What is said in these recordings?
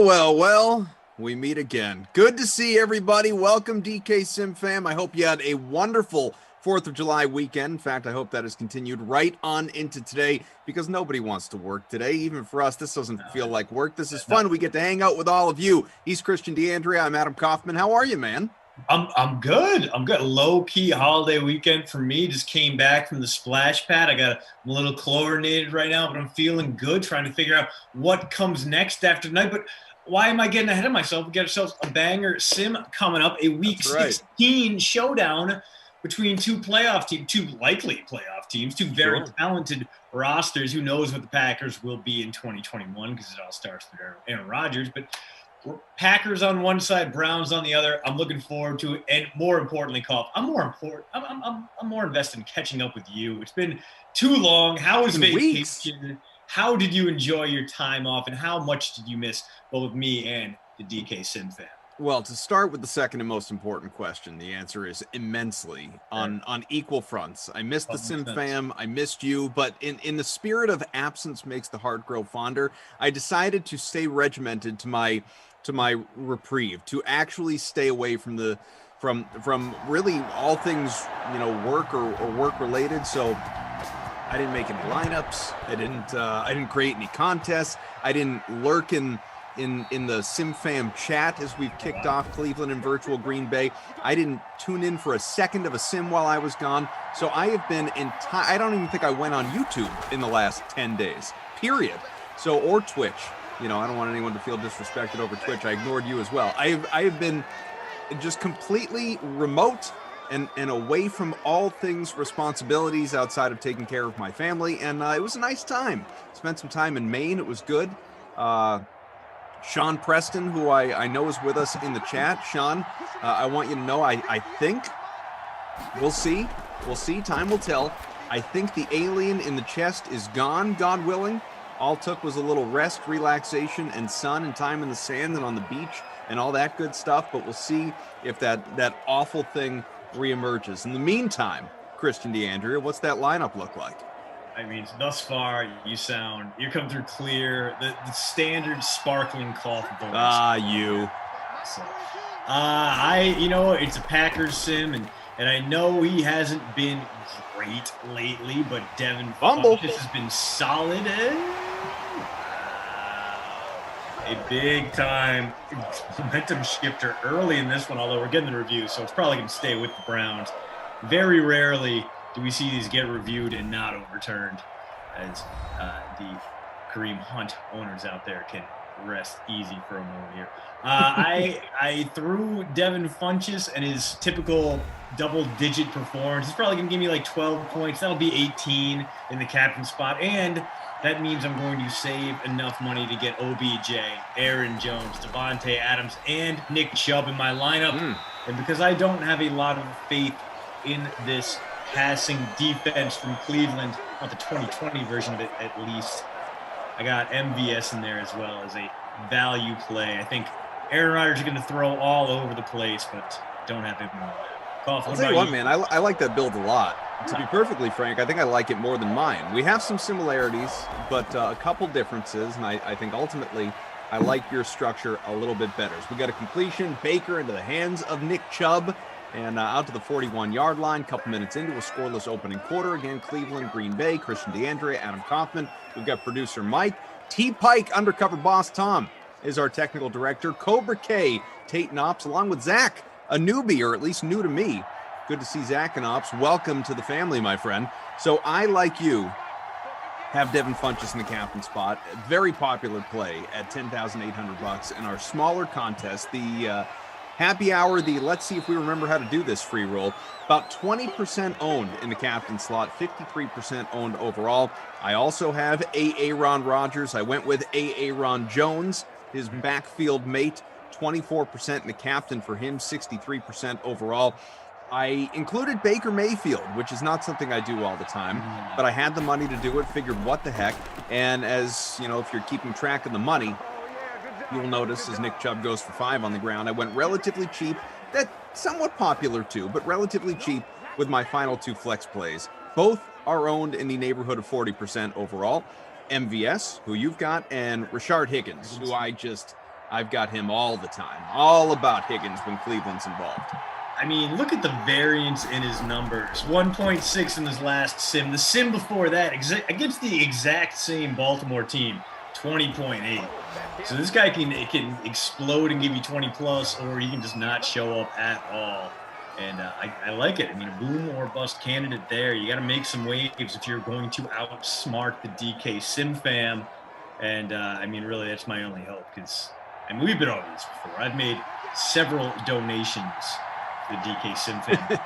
Well, we meet again. Good to see everybody. Welcome, DK Sim fam. I hope you had a wonderful 4th of July weekend. In fact, I hope that has continued right on into today because nobody wants to work today. Even for us, this doesn't feel like work. This is fun. We get to hang out with all of you. He's Christian DeAndrea. I'm Adam Kaufman. How are you, man? I'm good. I'm good. Low-key holiday weekend for me. Just came back from the splash pad. I'm a little chlorinated right now, but I'm feeling good, trying to figure out what comes next after tonight. But why am I getting ahead of myself? We get ourselves a banger sim coming up, a Week 16 showdown between two likely playoff teams, two very talented rosters. Who knows what the Packers will be in 2021 because it all starts with Aaron Rodgers. But Packers on one side, Browns on the other. I'm looking forward to it, and more importantly, I'm more invested in catching up with you. It's been too long. How was vacation? How did you enjoy your time off, and how much did you miss both me and the DK Sim fan? Well, to start with the second and most important question, the answer is immensely on equal fronts. I missed the Sim fam. I missed you. But in the spirit of absence makes the heart grow fonder, I decided to stay regimented to my reprieve, to actually stay away from from really all things, work or work related. So I didn't make any lineups. I didn't create any contests. I didn't lurk in the SimFam chat as we've kicked off Cleveland and virtual Green Bay. I didn't tune in for a second of a sim while I was gone. So I have been I don't even think I went on YouTube in the last 10 days, period. So, or Twitch. I don't want anyone to feel disrespected over Twitch. I ignored you as well. I have been just completely remote and away from all things responsibilities outside of taking care of my family. And it was a nice time. Spent some time in Maine. It was good. Sean Preston, who I know is with us in the chat. Sean, I want you to know, I think, we'll see. Time will tell. I think the alien in the chest is gone, God willing. All took was a little rest, relaxation, and sun and time in the sand and on the beach and all that good stuff. But we'll see if that awful thing reemerges. In the meantime, Christian DeAndrea, what's that lineup look like? I mean, thus far, you're coming through clear, the standard sparkling cloth voice. You. So, it's a Packers sim, and And I know he hasn't been great lately, but Devin Fumble Funchess has been solid. A big-time momentum shifter early in this one, although we're getting the review, so it's probably going to stay with the Browns. Very rarely do we see these get reviewed and not overturned, as the Kareem Hunt owners out there can rest easy for a moment here. I threw Devin Funchess and his typical double-digit performance. He's probably going to give me like 12 points. That'll be 18 in the captain spot, and that means I'm going to save enough money to get OBJ, Aaron Jones, Devontae Adams, and Nick Chubb in my lineup. And because I don't have a lot of faith in this passing defense from Cleveland, not the 2020 version of it at least, I got MVS in there as well as a value play. I think Aaron Rodgers is going to throw all over the place, but don't have him in my lineup. I'll tell you what, man, I like that build a lot. To be perfectly frank, I think I like it more than mine. We have some similarities, but a couple differences, and I think ultimately I like your structure a little bit better. So we got a completion, Baker into the hands of Nick Chubb, and out to the 41-yard line, couple minutes into a scoreless opening quarter. Again, Cleveland, Green Bay, Christian DeAndrea, Adam Kaufman. We've got producer Mike. T-Pike, undercover boss Tom is our technical director. Cobra K, Tate and Ops, along with Zach, a newbie, or at least new to me. Good to see Zach and Ops. Welcome to the family, my friend. So I, like you, have Devin Funchess in the captain spot. Very popular play at $10,800 in our smaller contest. The happy hour, the let's see if we remember how to do this free roll. About 20% owned in the captain slot, 53% owned overall. I also have Aaron Rodgers. I went with Aaron Jones, his backfield mate. 24% in the captain for him, 63% overall. I included Baker Mayfield, which is not something I do all the time, but I had the money to do it, figured what the heck. And as you know, if you're keeping track of the money, you'll notice as Nick Chubb goes for 5 on the ground, I went relatively cheap. That's somewhat popular too, but relatively cheap with my final 2 flex plays. Both are owned in the neighborhood of 40% overall. MVS, who you've got, and Rashard Higgins, who I've got him all the time. All about Higgins when Cleveland's involved. I mean, look at the variance in his numbers. 1.6 in his last sim. The sim before that, against the exact same Baltimore team, 20.8. So this guy can explode and give you 20 plus, or he can just not show up at all. And I like it. I mean, a boom or bust candidate there. You got to make some waves if you're going to outsmart the DK Sim fam. And I mean, really, that's my only hope, because I mean, we've been over this before. I've made several donations to the DK Sim fam.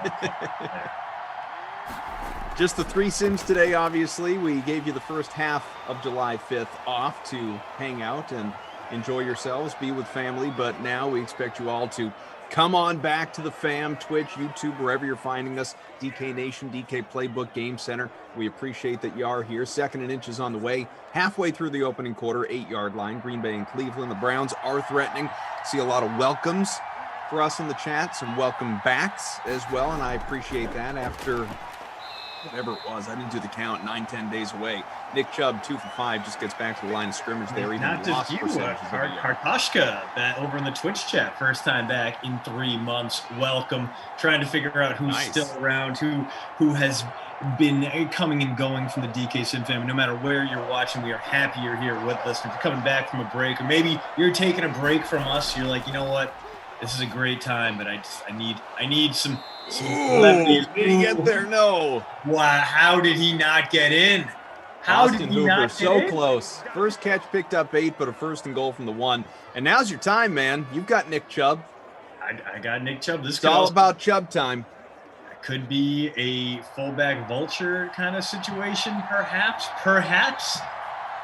Just the 3 sims today, obviously. We gave you the first half of July 5th off to hang out and enjoy yourselves, be with family. But now we expect you all to come on back to the fam, Twitch, YouTube, wherever you're finding us. DK Nation, DK Playbook, Game Center. We appreciate that you are here. 2nd and inches on the way. Halfway through the opening quarter, 8-yard line. Green Bay and Cleveland. The Browns are threatening. See a lot of welcomes for us in the chat. Some welcome backs as well, and I appreciate that after whatever it was. I didn't do the count. 9-10 days away. Nick Chubb, 2 for 5, just gets back to the line of scrimmage there. Not just you, Kartashka, that over in the Twitch chat, first time back in 3 months. Welcome. Trying to figure out who's still around, who has been coming and going from the DK Sim family. No matter where you're watching, we are happy you're here with us. If you're coming back from a break, or maybe you're taking a break from us, you're like, you know what? This is a great time, but I need some did he get there? No. Wow, how did he not get in? How Austin did he Hooper, not get so in? close. First catch picked up 8, but a 1st and goal from the 1. And now's your time, man. You've got Nick Chubb. I got Nick Chubb. It's all about Chubb time. Could be a fullback vulture kind of situation, perhaps.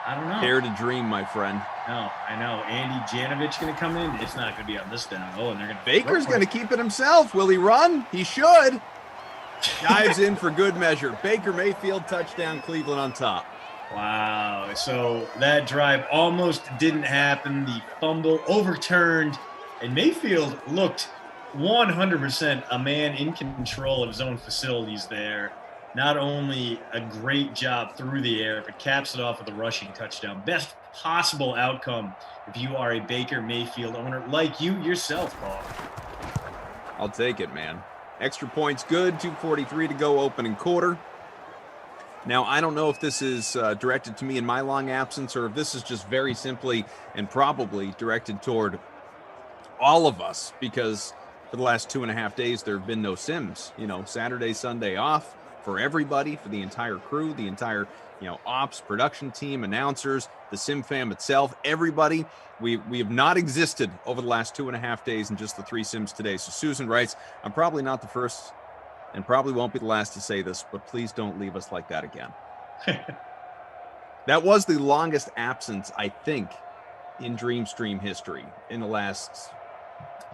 I don't know. Dare to dream, my friend. No, I know. Andy Janovich going to come in. It's not going to be on this down. Oh, and they're going to. Baker's going to keep it himself. Will he run? He should. Dives in for good measure. Baker Mayfield, touchdown, Cleveland on top. Wow. So that drive almost didn't happen. The fumble overturned, and Mayfield looked 100% a man in control of his own facilities there. Not only a great job through the air, but caps it off with a rushing touchdown. Best possible outcome if you are a Baker Mayfield owner like you yourself, Paul. I'll take it, man. Extra points good, 2:43 to go opening quarter. Now, I don't know if this is directed to me in my long absence or if this is just very simply and probably directed toward all of us, because for the last 2.5 days, there have been no sims. Saturday, Sunday off for everybody, for the entire crew, the entire, ops, production team, announcers, the sim fam itself, everybody. We have not existed over the last 2.5 days in just the 3 sims today. So Susan writes, I'm probably not the first and probably won't be the last to say this, but please don't leave us like that again. That was the longest absence, I think, in Dreamstream history in the last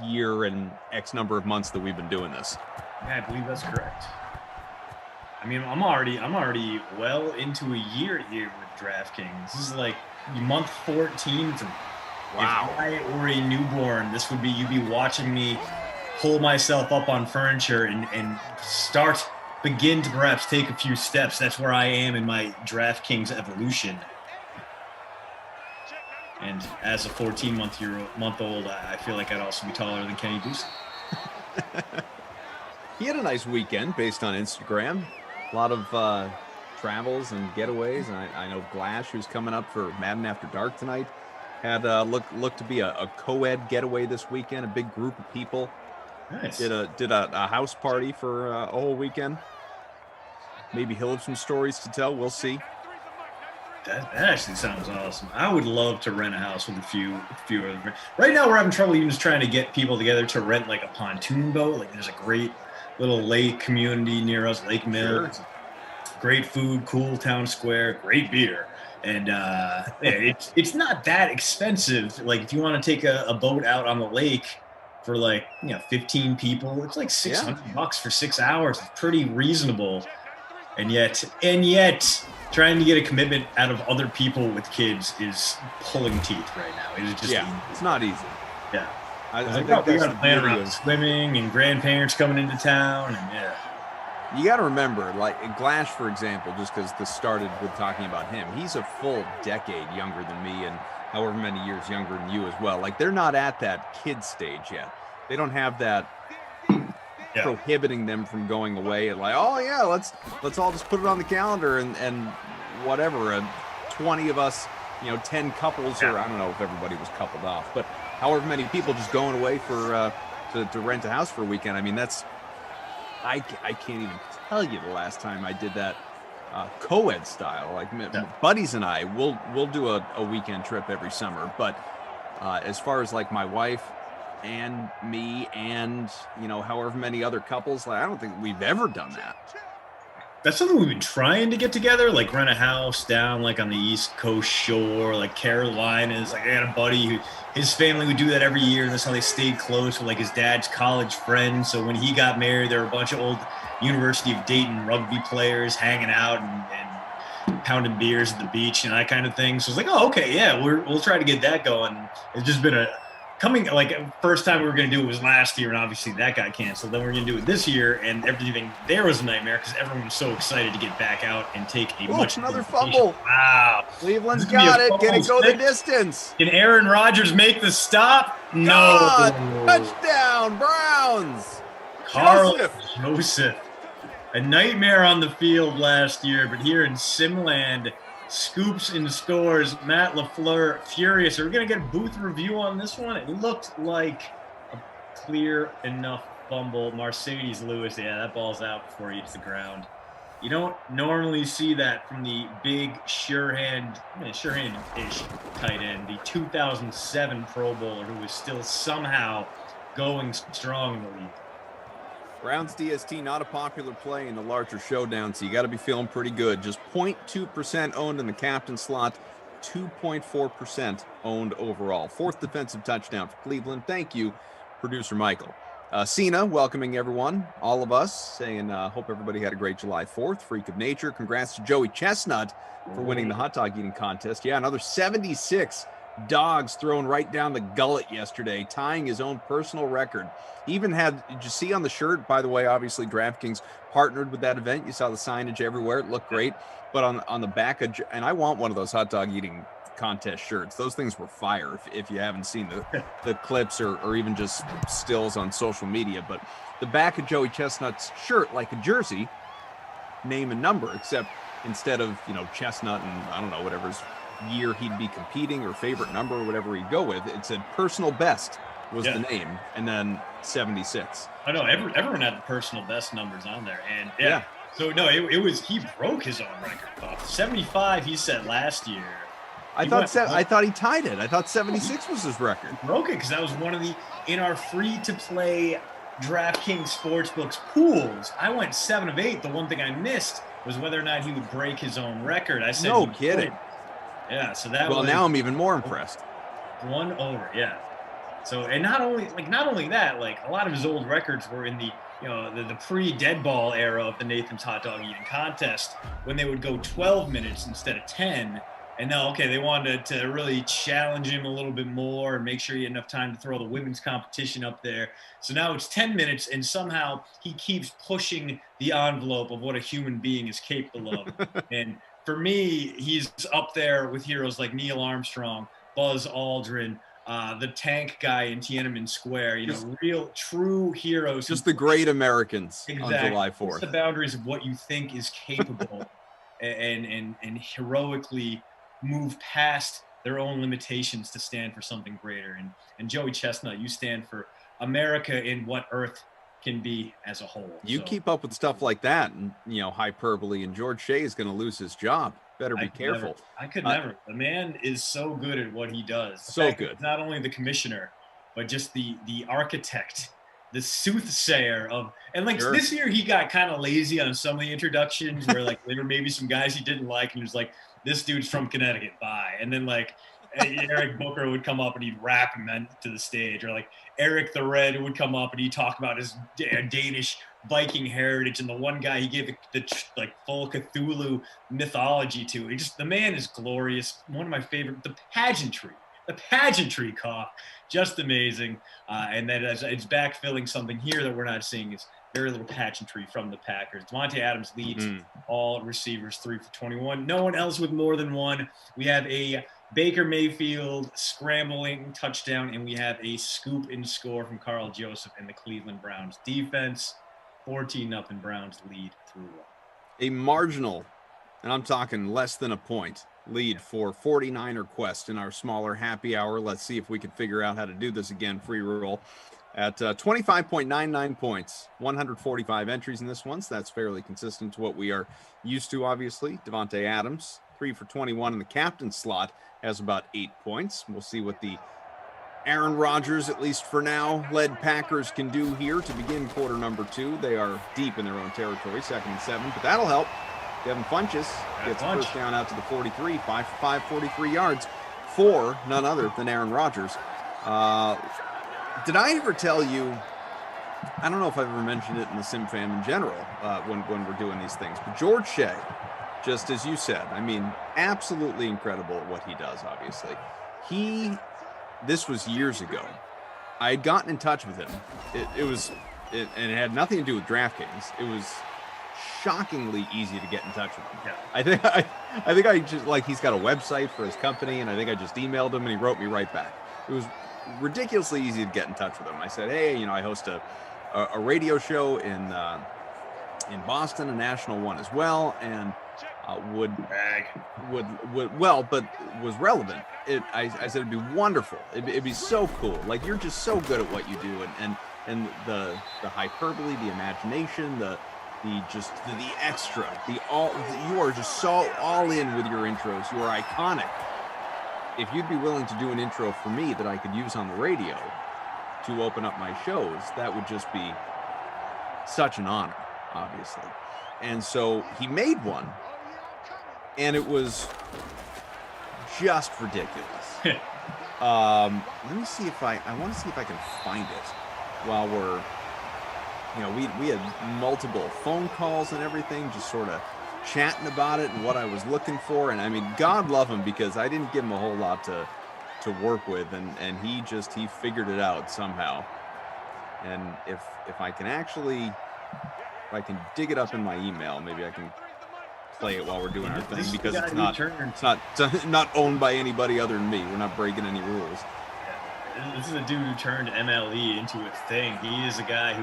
year and X number of months that we've been doing this. Yeah, I believe that's correct. I mean, I'm already well into a year here with DraftKings. This is like month 14. Wow. If I were a newborn, this would be, you'd be watching me pull myself up on furniture and begin to perhaps take a few steps. That's where I am in my DraftKings evolution. And as a 14-month-old, I feel like I'd also be taller than Kenny Ducey. He had a nice weekend based on Instagram. A lot of travels and getaways. And I know Glash, who's coming up for Madden After Dark tonight, had looked to be a co-ed getaway this weekend. A big group of people. Nice. Did a house party for a whole weekend. Maybe he'll have some stories to tell. We'll see. That actually sounds awesome. I would love to rent a house with a few other friends. Right now, we're having trouble even just trying to get people together to rent like a pontoon boat. Like, there's a great little lake community near us, Lake Mill. Sure. Great food, cool town square, great beer. And it's not that expensive. Like, if you want to take a boat out on the lake for 15 people, it's like $600 for 6 hours. It's pretty reasonable. And yet trying to get a commitment out of other people with kids is pulling teeth right now. It is just it's not easy. Yeah. I think think we that's got to plan around swimming and grandparents coming into town, and you got to remember, like Glash, for example, just because this started with talking about him, he's a full decade younger than me and however many years younger than you as well. Like, they're not at that kid stage yet. They don't have that prohibiting them from going away and like, oh yeah, let's all just put it on the calendar and whatever, 20 of us, 10 couples, or I don't know if everybody was coupled off, but however many people just going away for to rent a house for a weekend. I mean, that's I can't even tell you the last time I did that co-ed style. Like, buddies and I we'll do a weekend trip every summer, but as far as like my wife and me and however many other couples, like, I don't think we've ever done that. That's something we've been trying to get together, like rent a house down like on the East Coast shore, like Carolinas. Like, I got a buddy who, his family would do that every year, and that's how they stayed close with like his dad's college friends. So when he got married, there were a bunch of old University of Dayton rugby players hanging out and pounding beers at the beach and that kind of thing. So it's like, oh, okay, yeah, we'll try to get that going. It's just been first time we were going to do it was last year, and obviously that got canceled. Then we're going to do it this year, and everything there was a nightmare because everyone was so excited to get back out and take another fumble. Wow. Cleveland's got it. Can it go the distance? Can Aaron Rodgers make the stop? No. God, touchdown, Browns. Carl Joseph. A nightmare on the field last year, but here in Simland, scoops and scores. Matt LaFleur furious. Are we going to get a booth review on this one? It looked like a clear enough fumble. Mercedes Lewis, that ball's out before he hits the ground. You don't normally see that from the big sure-handed-ish tight end, the 2007 Pro Bowler who is still somehow going strong in the league. Browns DST, not a popular play in the larger showdown, so you got to be feeling pretty good. Just 0.2% owned in the captain slot, 2.4% owned overall. 4th defensive touchdown for Cleveland. Thank you, producer Michael. Cena, welcoming everyone, all of us, saying, hope everybody had a great July 4th. Freak of nature. Congrats to Joey Chestnut for winning the hot dog eating contest. Yeah, another 76 dogs thrown right down the gullet yesterday, tying his own personal record. Even did you see on the shirt, by the way, obviously DraftKings partnered with that event. You saw the signage everywhere. It looked great. But on the back and I want one of those hot dog eating contest shirts. Those things were fire if you haven't seen the clips or even just stills on social media. But the back of Joey Chestnut's shirt, like a jersey, name and number, except instead of, Chestnut and I don't know, whatever's year he'd be competing or favorite number or whatever he'd go with, it said personal best was the name, and then 76. I know everyone had the personal best numbers on there, and so no, it was, he broke his own record. 75 he set last year. I thought he tied it. I thought 76 was his record. He broke it because that was one of in our free to play DraftKings Sportsbooks pools. I went 7 of 8. The one thing I missed was whether or not he would break his own record. I said no kidding. Yeah, so that well, now I'm even more impressed. 1 over, yeah. So, and not only that, like a lot of his old records were in the the pre-dead ball era of the Nathan's hot dog eating contest, when they would go 12 minutes instead of 10. And now, they wanted to really challenge him a little bit more and make sure he had enough time to throw the women's competition up there. So now it's 10 minutes, and somehow he keeps pushing the envelope of what a human being is capable of. And for me, he's up there with heroes like Neil Armstrong, Buzz Aldrin, the tank guy in Tiananmen Square, real true heroes. Just the great Americans on July 4th. Push the boundaries of what you think is capable and heroically move past their own limitations to stand for something greater. And Joey Chestnut, you stand for America in what Earth can be as a whole. You keep up with stuff like that, and hyperbole, and George Shea is going to lose his job. Better be careful. I could never. The man is so good at what he does. So good. Not only the commissioner, but just the architect, the soothsayer of. And This year, he got kind of lazy on some of the introductions, where there were maybe some guys he didn't like, and he was like, "This dude's from Connecticut, bye." And then Eric Booker would come up and he'd rap him to the stage, or Eric the Red would come up and he'd talk about his Danish Viking heritage, and the one guy he gave the full Cthulhu mythology to. The man is glorious. One of my favorite. The pageantry cough, just amazing. And that it's backfilling something here that we're not seeing is very little pageantry from the Packers. Davante Adams leads all receivers 3 for 21. No one else with more than one. We have a Baker Mayfield scrambling touchdown, and we have a scoop and score from Carl Joseph and the Cleveland Browns defense. 14-0 Browns lead through. A marginal, and I'm talking less than a point, lead for 49er Quest in our smaller happy hour. Let's see if we can figure out how to do this again. Free roll at 25.99 points, 145 entries in this one. So that's fairly consistent to what we are used to, obviously. Davante Adams, 3 for 21 in the captain slot, has about 8 points. We'll see what the Aaron Rodgers, at least for now, led Packers can do here to begin quarter number 2. They are deep in their own territory, 2nd and 7, but that'll help. Devin Funchess gets first down out to the 43, 5 for 5, 43 yards for none other than Aaron Rodgers. Did I ever tell you, I don't know if I've ever mentioned it in the Sim Fam in general when we're doing these things, but George Shea, just as you said, absolutely incredible at what he does, obviously. This was years ago. I had gotten in touch with him. And it had nothing to do with DraftKings. It was shockingly easy to get in touch with him. Yeah. I think I just he's got a website for his company, and I think I just emailed him and he wrote me right back. It was ridiculously easy to get in touch with him. I said, hey, I host a radio show in Boston, a national one as well, and but was relevant. I said it'd be wonderful. It'd be so cool. You're just so good at what you do, and the hyperbole, the imagination, the extra, you are just so all in with your intros. You are iconic. If you'd be willing to do an intro for me that I could use on the radio to open up my shows, that would just be such an honor, obviously. And so he made one, and it was just ridiculous. Let me see if I want to see if I can find it while we're, we had multiple phone calls and everything, just sort of chatting about it and what I was looking for. And God love him, because I didn't give him a whole lot to work with, and he figured it out somehow. And if I can dig it up in my email, maybe I can play it while we're doing our thing This is the because guy it's not owned by anybody other than me. We're not breaking any rules. This is a dude who turned MLE into a thing. He is a guy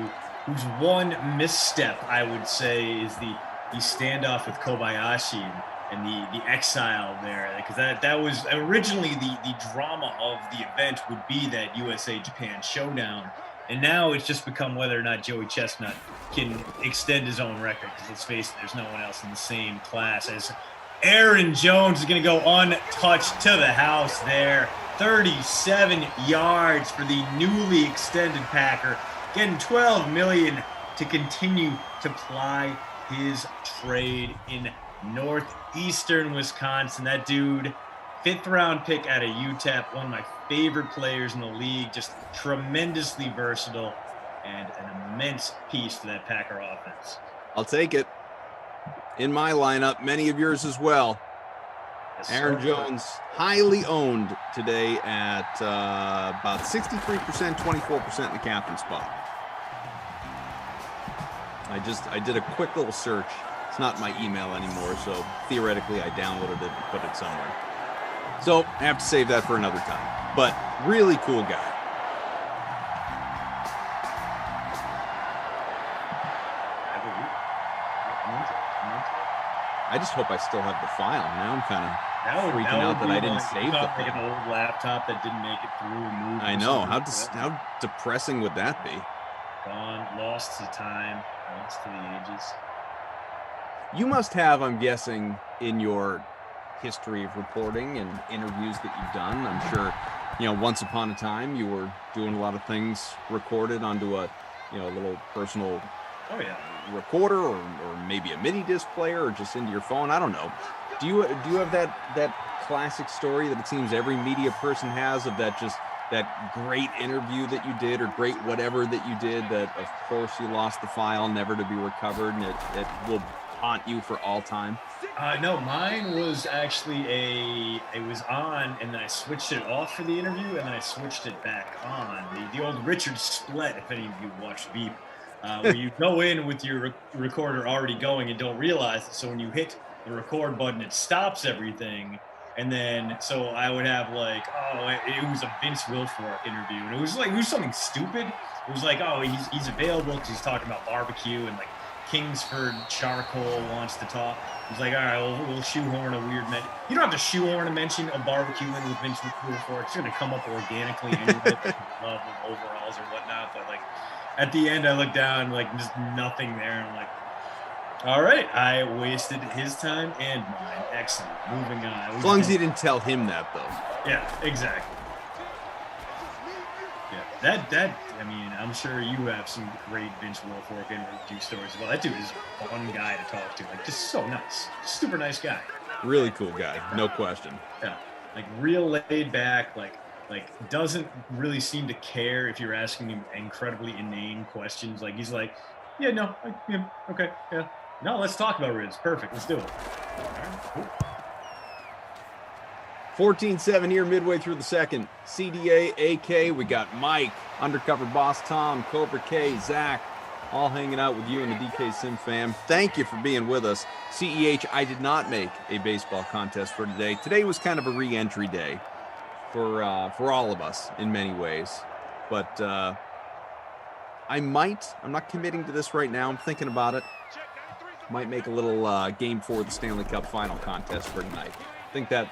whose one misstep, I would say, is the standoff with Kobayashi and the exile there, because that was originally the drama of the event would be that USA-Japan showdown, and now it's just become whether or not Joey Chestnut can extend his own record, because let's face it, there's no one else in the same class as Aaron Jones is going to go untouched to the house there. 37 yards for the newly extended Packer, getting $12 million to continue to ply his trade in northeastern Wisconsin. That dude, 5th round pick out of UTEP, one of my favorite players in the league, just tremendously versatile and an immense piece to that Packer offense. I'll take it. In my lineup, many of yours as well. Yes, Aaron Jones, highly owned today at about 63%, 24% in the captain spot. I did a quick little search. It's not my email anymore, so theoretically I downloaded it and put it somewhere. So I have to save that for another time. But really cool guy. I just hope I still have the file. Now I'm kind of freaking out that I didn't save the like an old laptop that didn't make it through. I know. How depressing would that be? Gone, lost to time, lost to the ages. You must have, I'm guessing, in your history of reporting and interviews that you've done, I'm sure, once upon a time you were doing a lot of things recorded onto a, little personal recorder or maybe a mini disc player or just into your phone. I don't know. Do you have that classic story that it seems every media person has of that great interview that you did or great whatever that you did that of course you lost the file, never to be recovered, and it will haunt you for all time? No, mine was actually it was on and then I switched it off for the interview and then I switched it back on. The old Richard Split, if any of you watched Veep, where you go in with your recorder already going and don't realize it. So when you hit the record button, it stops everything. And then, so I would have it was a Vince Wilfork interview. And it was something stupid. It was he's available because he's talking about barbecue and Kingsford Charcoal wants to talk. He's all right, we'll shoehorn a weird mention. You don't have to shoehorn a mention of barbecue in with Vince Wilfork. It's going to come up organically anyway, love of overalls or whatnot. But at the end, I look down, just nothing there. And I'm all right, I wasted his time and mine. Excellent. Moving on. As long as you didn't tell him that, though. Yeah, exactly. Yeah, I'm sure you have some great Vince Wilfork interview stories as well. That dude is a fun guy to talk to. Just so nice. Super nice guy. Really cool guy, no question. Yeah, real laid back, doesn't really seem to care if you're asking him incredibly inane questions. He's okay, yeah. No, let's talk about ribs. Perfect, let's do it. All right, cool. 14-7 here midway through the second. CDA, AK, we got Mike, Undercover Boss Tom, Cobra K, Zach, all hanging out with you and the DK Sim fam. Thank you for being with us. CEH, I did not make a baseball contest for today. Today was kind of a re-entry day for all of us in many ways. But I'm not committing to this right now. I'm thinking about it. Might make a little Game 4 of the Stanley Cup Final contest for tonight. I think that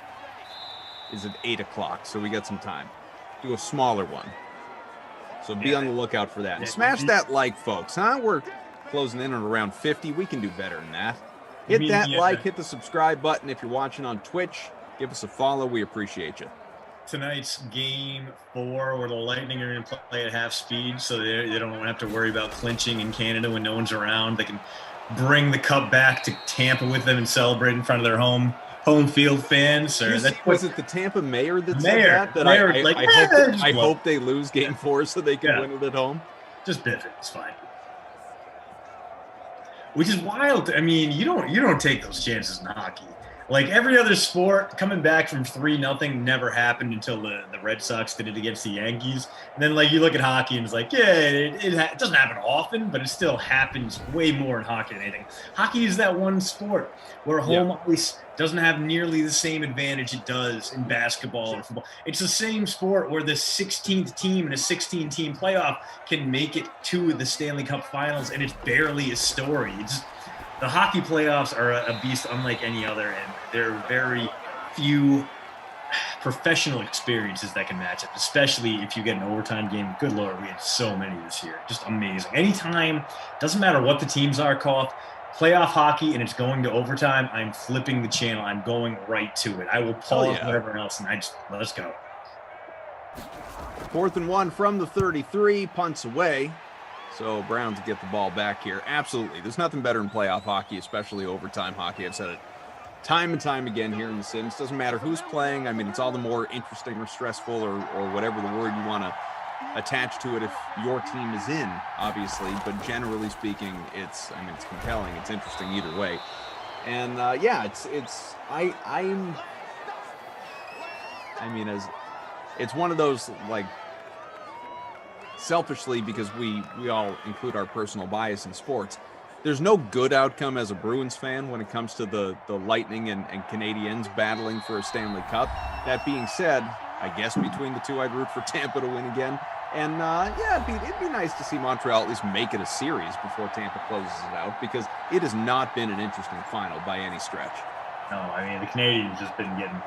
is at 8 o'clock, so we got some time. Do a smaller one. So be on the lookout for that. And smash that like, folks, huh? We're closing in on around 50. We can do better than that. Hit that like, hit the subscribe button. If you're watching on Twitch, give us a follow. We appreciate you. Tonight's Game 4, where the Lightning are going to play at half speed, so they don't have to worry about clinching in Canada when no one's around. They can bring the cup back to Tampa with them and celebrate in front of their home field fans. Was it the Tampa mayor that said that? I hope they lose Game 4 so they can win it at home. Just biff it. It's fine. Which is wild. You don't take those chances in hockey. Like every other sport, coming back from 3-0 never happened until the Red Sox did it against the Yankees. And then, like, you look at hockey and it's like, yeah, it doesn't happen often, but it still happens way more in hockey than anything. Hockey is that one sport where home ice doesn't have nearly the same advantage it does in basketball or football. It's the same sport where the 16th team in a 16-team playoff can make it to the Stanley Cup Finals, and it's barely a story. The hockey playoffs are a beast unlike any other, and there are very few professional experiences that can match up, especially if you get an overtime game. Good Lord, we had so many this year. Just amazing. Anytime, doesn't matter what the teams are, called playoff hockey and it's going to overtime, I'm flipping the channel. I'm going right to it. I will pause whatever else, and let's go. 4th and 1 from the 33, punts away. So Browns get the ball back here. Absolutely. There's nothing better in playoff hockey, especially overtime hockey. I've said it time and time again here in the Sims. Doesn't matter who's playing. I mean, it's all the more interesting or stressful or whatever the word you want to attach to it if your team is in, obviously. But generally speaking, it's compelling. It's interesting either way. And it's one of those, like, selfishly, because we all include our personal bias in sports, there's no good outcome as a Bruins fan when it comes to the Lightning and Canadiens battling for a Stanley Cup. That being said, I guess between the two, I'd root for Tampa to win again. And it'd be nice to see Montreal at least make it a series before Tampa closes it out, because it has not been an interesting final by any stretch. No, I mean, the Canadiens just been getting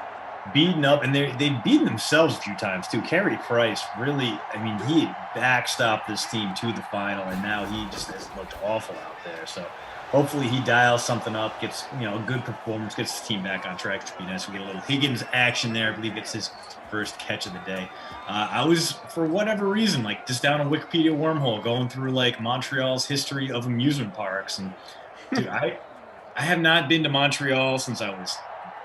beaten up, and they've beaten themselves a few times too. Carey Price really, I mean, he backstopped this team to the final, and now he just has looked awful out there. So hopefully he dials something up, gets a good performance, gets the team back on track. To be nice, we get a little Higgins action there. I believe it's his first catch of the day. I was, for whatever reason, like, just down a Wikipedia wormhole going through like Montreal's history of amusement parks, and dude, I have not been to Montreal since I was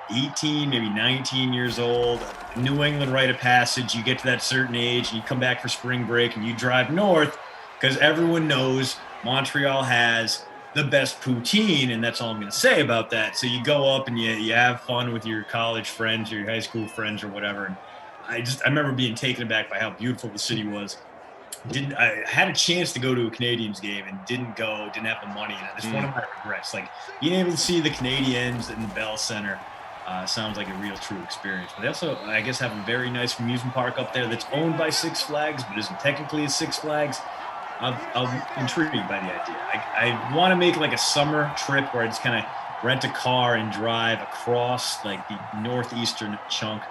18, maybe 19 years old. New England rite of passage. You get to that certain age and you come back for spring break and you drive north because everyone knows Montreal has the best poutine, and that's all I'm going to say about that. So you go up and you have fun with your college friends or your high school friends or whatever. And I remember being taken aback by how beautiful the city was. I had a chance to go to a Canadiens game and didn't have the money. And it's one of my regrets. Like, being able to see the Canadiens in the Bell Center sounds like a real true experience. But they also, I guess, have a very nice amusement park up there that's owned by Six Flags but isn't technically a Six Flags. I'm intrigued by the idea. I want to make like a summer trip where I just kind of rent a car and drive across like the northeastern chunk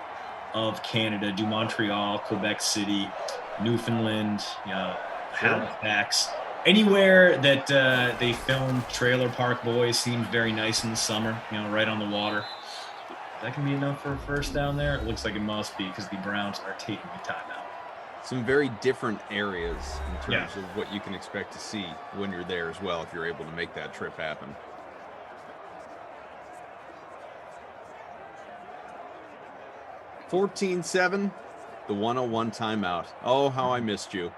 of Canada, do Montreal, Quebec City, Newfoundland, Halifax. Anywhere that they filmed Trailer Park Boys seems very nice in the summer, right on the water. That can be enough for a first down there. It looks like it must be, because the Browns are taking a timeout. Some very different areas in terms of what you can expect to see when you're there as well, if you're able to make that trip happen. (14-7), the 101 timeout. Oh, how I missed you.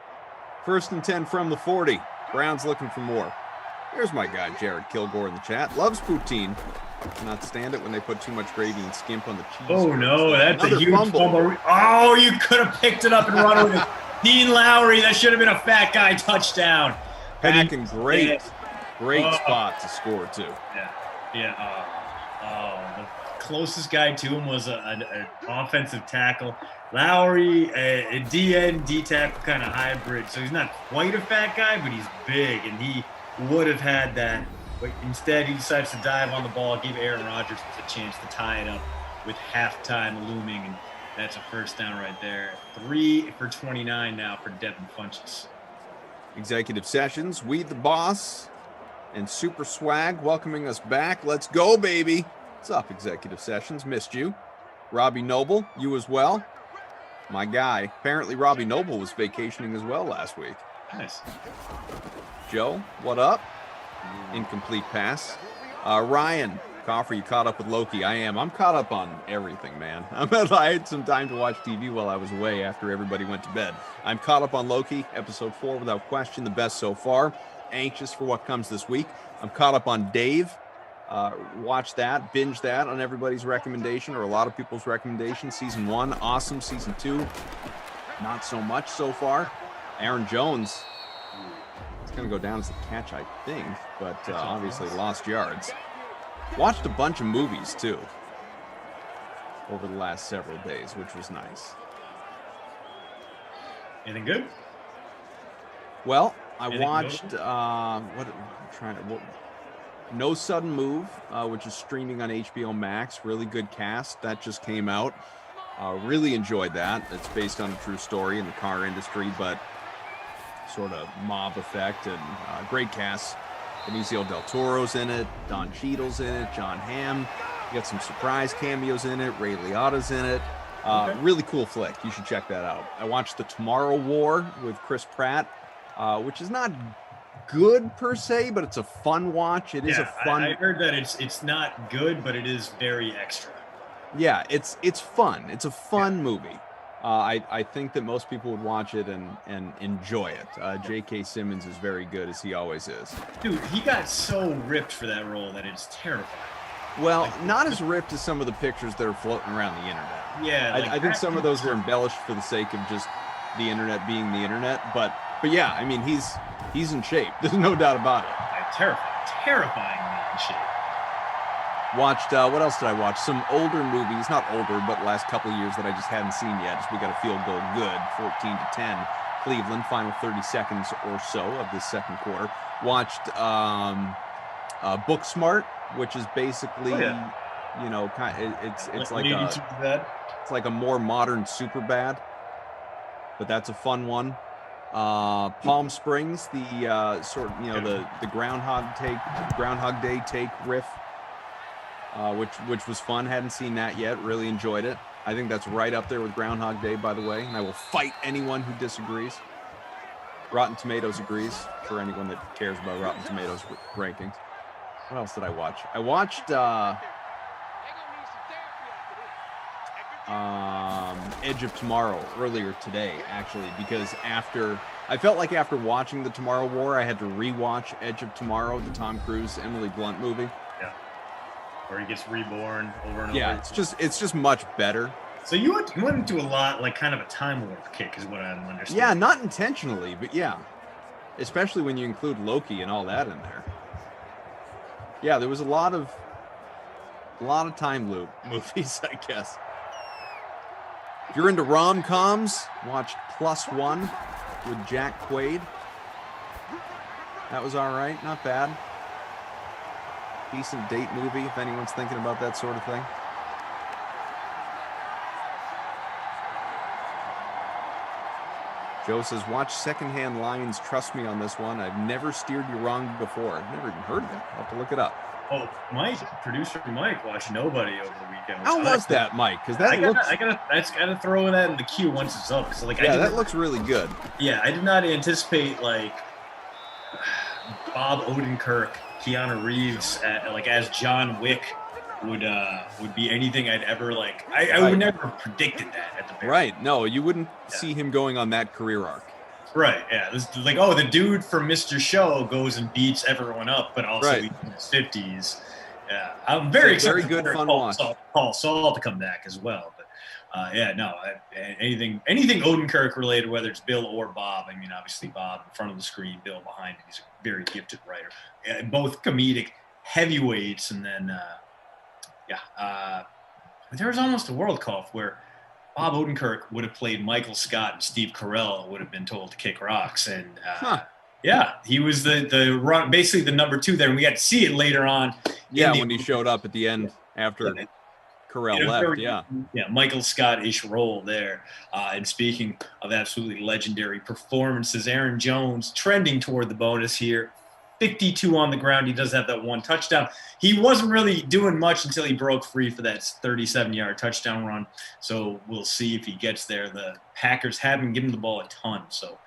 1st and 10 from the 40. Browns looking for more. Here's my guy, Jared Kilgore, in the chat. Loves poutine. Cannot stand it when they put too much gravy and skimp on the cheese. Oh, no, that's a huge fumble. Oh, you could have picked it up and run with it. Dean Lowry, that should have been a fat guy touchdown. Packing great spot to score, too. Yeah. The closest guy to him was an offensive tackle. Lowry, a DN, D-tackle kind of hybrid. So he's not quite a fat guy, but he's big, and he would have had that. But instead, he decides to dive on the ball, give Aaron Rodgers a chance to tie it up with halftime looming, and that's a first down right there. 3 for 29 now for Devin Funchess. Executive Sessions, We the Boss, and Super Swag welcoming us back. Let's go, baby. What's up, Executive Sessions? Missed you. Robbie Noble, you as well. My guy. Apparently, Robbie Noble was vacationing as well last week. Nice. Joe, what up? Incomplete pass. Ryan Coffer, you caught up with Loki? I am. I'm caught up on everything, man. I had some time to watch TV while I was away after everybody went to bed. I'm caught up on Loki, episode 4, without question, the best so far. Anxious for what comes this week. I'm caught up on Dave. Watch that, binge that on everybody's recommendation, or a lot of people's recommendation. Season 1, awesome. Season 2, not so much so far. Aaron Jones, it's going to go down as a catch, I think, but obviously lost yards. Watched a bunch of movies, too, over the last several days, which was nice. Anything good? Well, I watched, No Sudden Move, which is streaming on HBO Max. Really good cast. That just came out. Really enjoyed that. It's based on a true story in the car industry, but sort of mob effect, and great cast. Benicio del Toro's in it. Don Cheadle's in it. John Hamm. You got some surprise cameos in it. Ray Liotta's in it. Really cool flick. You should check that out. I watched The Tomorrow War with Chris Pratt, which is not good per se, but it's a fun watch. It is a fun. I heard that it's not good, but it is very extra. Yeah, it's fun. It's a fun movie. I think that most people would watch it and enjoy it. J.K. Simmons is very good, as he always is. Dude, he got so ripped for that role that it's terrifying. Well, not as ripped as some of the pictures that are floating around the internet. Yeah, I think some of those were embellished for the sake of just the internet being the internet. But yeah, I mean, he's in shape. There's no doubt about it. Terrifyingly in shape. Watched, what else did I watch? Some older movies, not older, but last couple of years that I just hadn't seen yet. Just we got a field goal good, 14-10. Cleveland, final 30 seconds or so of this second quarter. Watched Booksmart, which is basically, you know, it's like a more modern Superbad, but that's a fun one. Palm Springs, the sort of, you know, the Groundhog Day take riff. Which was fun. Hadn't seen that yet. Really enjoyed it. I think that's right up there with Groundhog Day, by the way. And I will fight anyone who disagrees. Rotten Tomatoes agrees. For anyone that cares about Rotten Tomatoes rankings. What else did I watch? I watched Edge of Tomorrow earlier today, actually, because I felt like after watching The Tomorrow War, I had to rewatch Edge of Tomorrow, the Tom Cruise, Emily Blunt movie. Where he gets reborn over and over. Yeah, it's just much better. So you went into a lot, like kind of a time warp kick is what I'm understanding. Yeah, not intentionally, but yeah. Especially when you include Loki and all that in there. Yeah, there was a lot of time loop movies, I guess. If you're into rom-coms, watch Plus One with Jack Quaid. That was all right, not bad. Decent date movie, if anyone's thinking about that sort of thing. Joe says, watch Secondhand Lines. Trust me on this one. I've never steered you wrong before. I've never even heard of it. I'll have to look it up. Oh, producer Mike watched Nobody over the weekend. How was that, Mike? Because I gotta throw that in the queue once it's up. Cause that looks really good. Yeah, I did not anticipate like Bob Odenkirk, Keanu Reeves, as John Wick would be anything I'd ever like. I would never have predicted that at the very right. No, you wouldn't see him going on that career arc. Right. Yeah. This like, the dude from Mr. Show goes and beats everyone up, but also he's in his 50s. Yeah, I'm very excited. Very good, fun watch. Paul Saul to come back as well. But anything Odenkirk related, whether it's Bill or Bob. I mean, obviously Bob in front of the screen, Bill behind him. He's a very gifted writer. Both comedic heavyweights, and then there was almost a world cup where Bob Odenkirk would have played Michael Scott and Steve Carell would have been told to kick rocks, and he was the run, basically the number 2 there, and we got to see it later on. Yeah, when he showed up at the end after Carell left. Michael Scott-ish role there. And speaking of absolutely legendary performances, Aaron Jones trending toward the bonus here. 52 on the ground. He does have that one touchdown. He wasn't really doing much until he broke free for that 37-yard touchdown run. So we'll see if he gets there. The Packers haven't given the ball a ton, so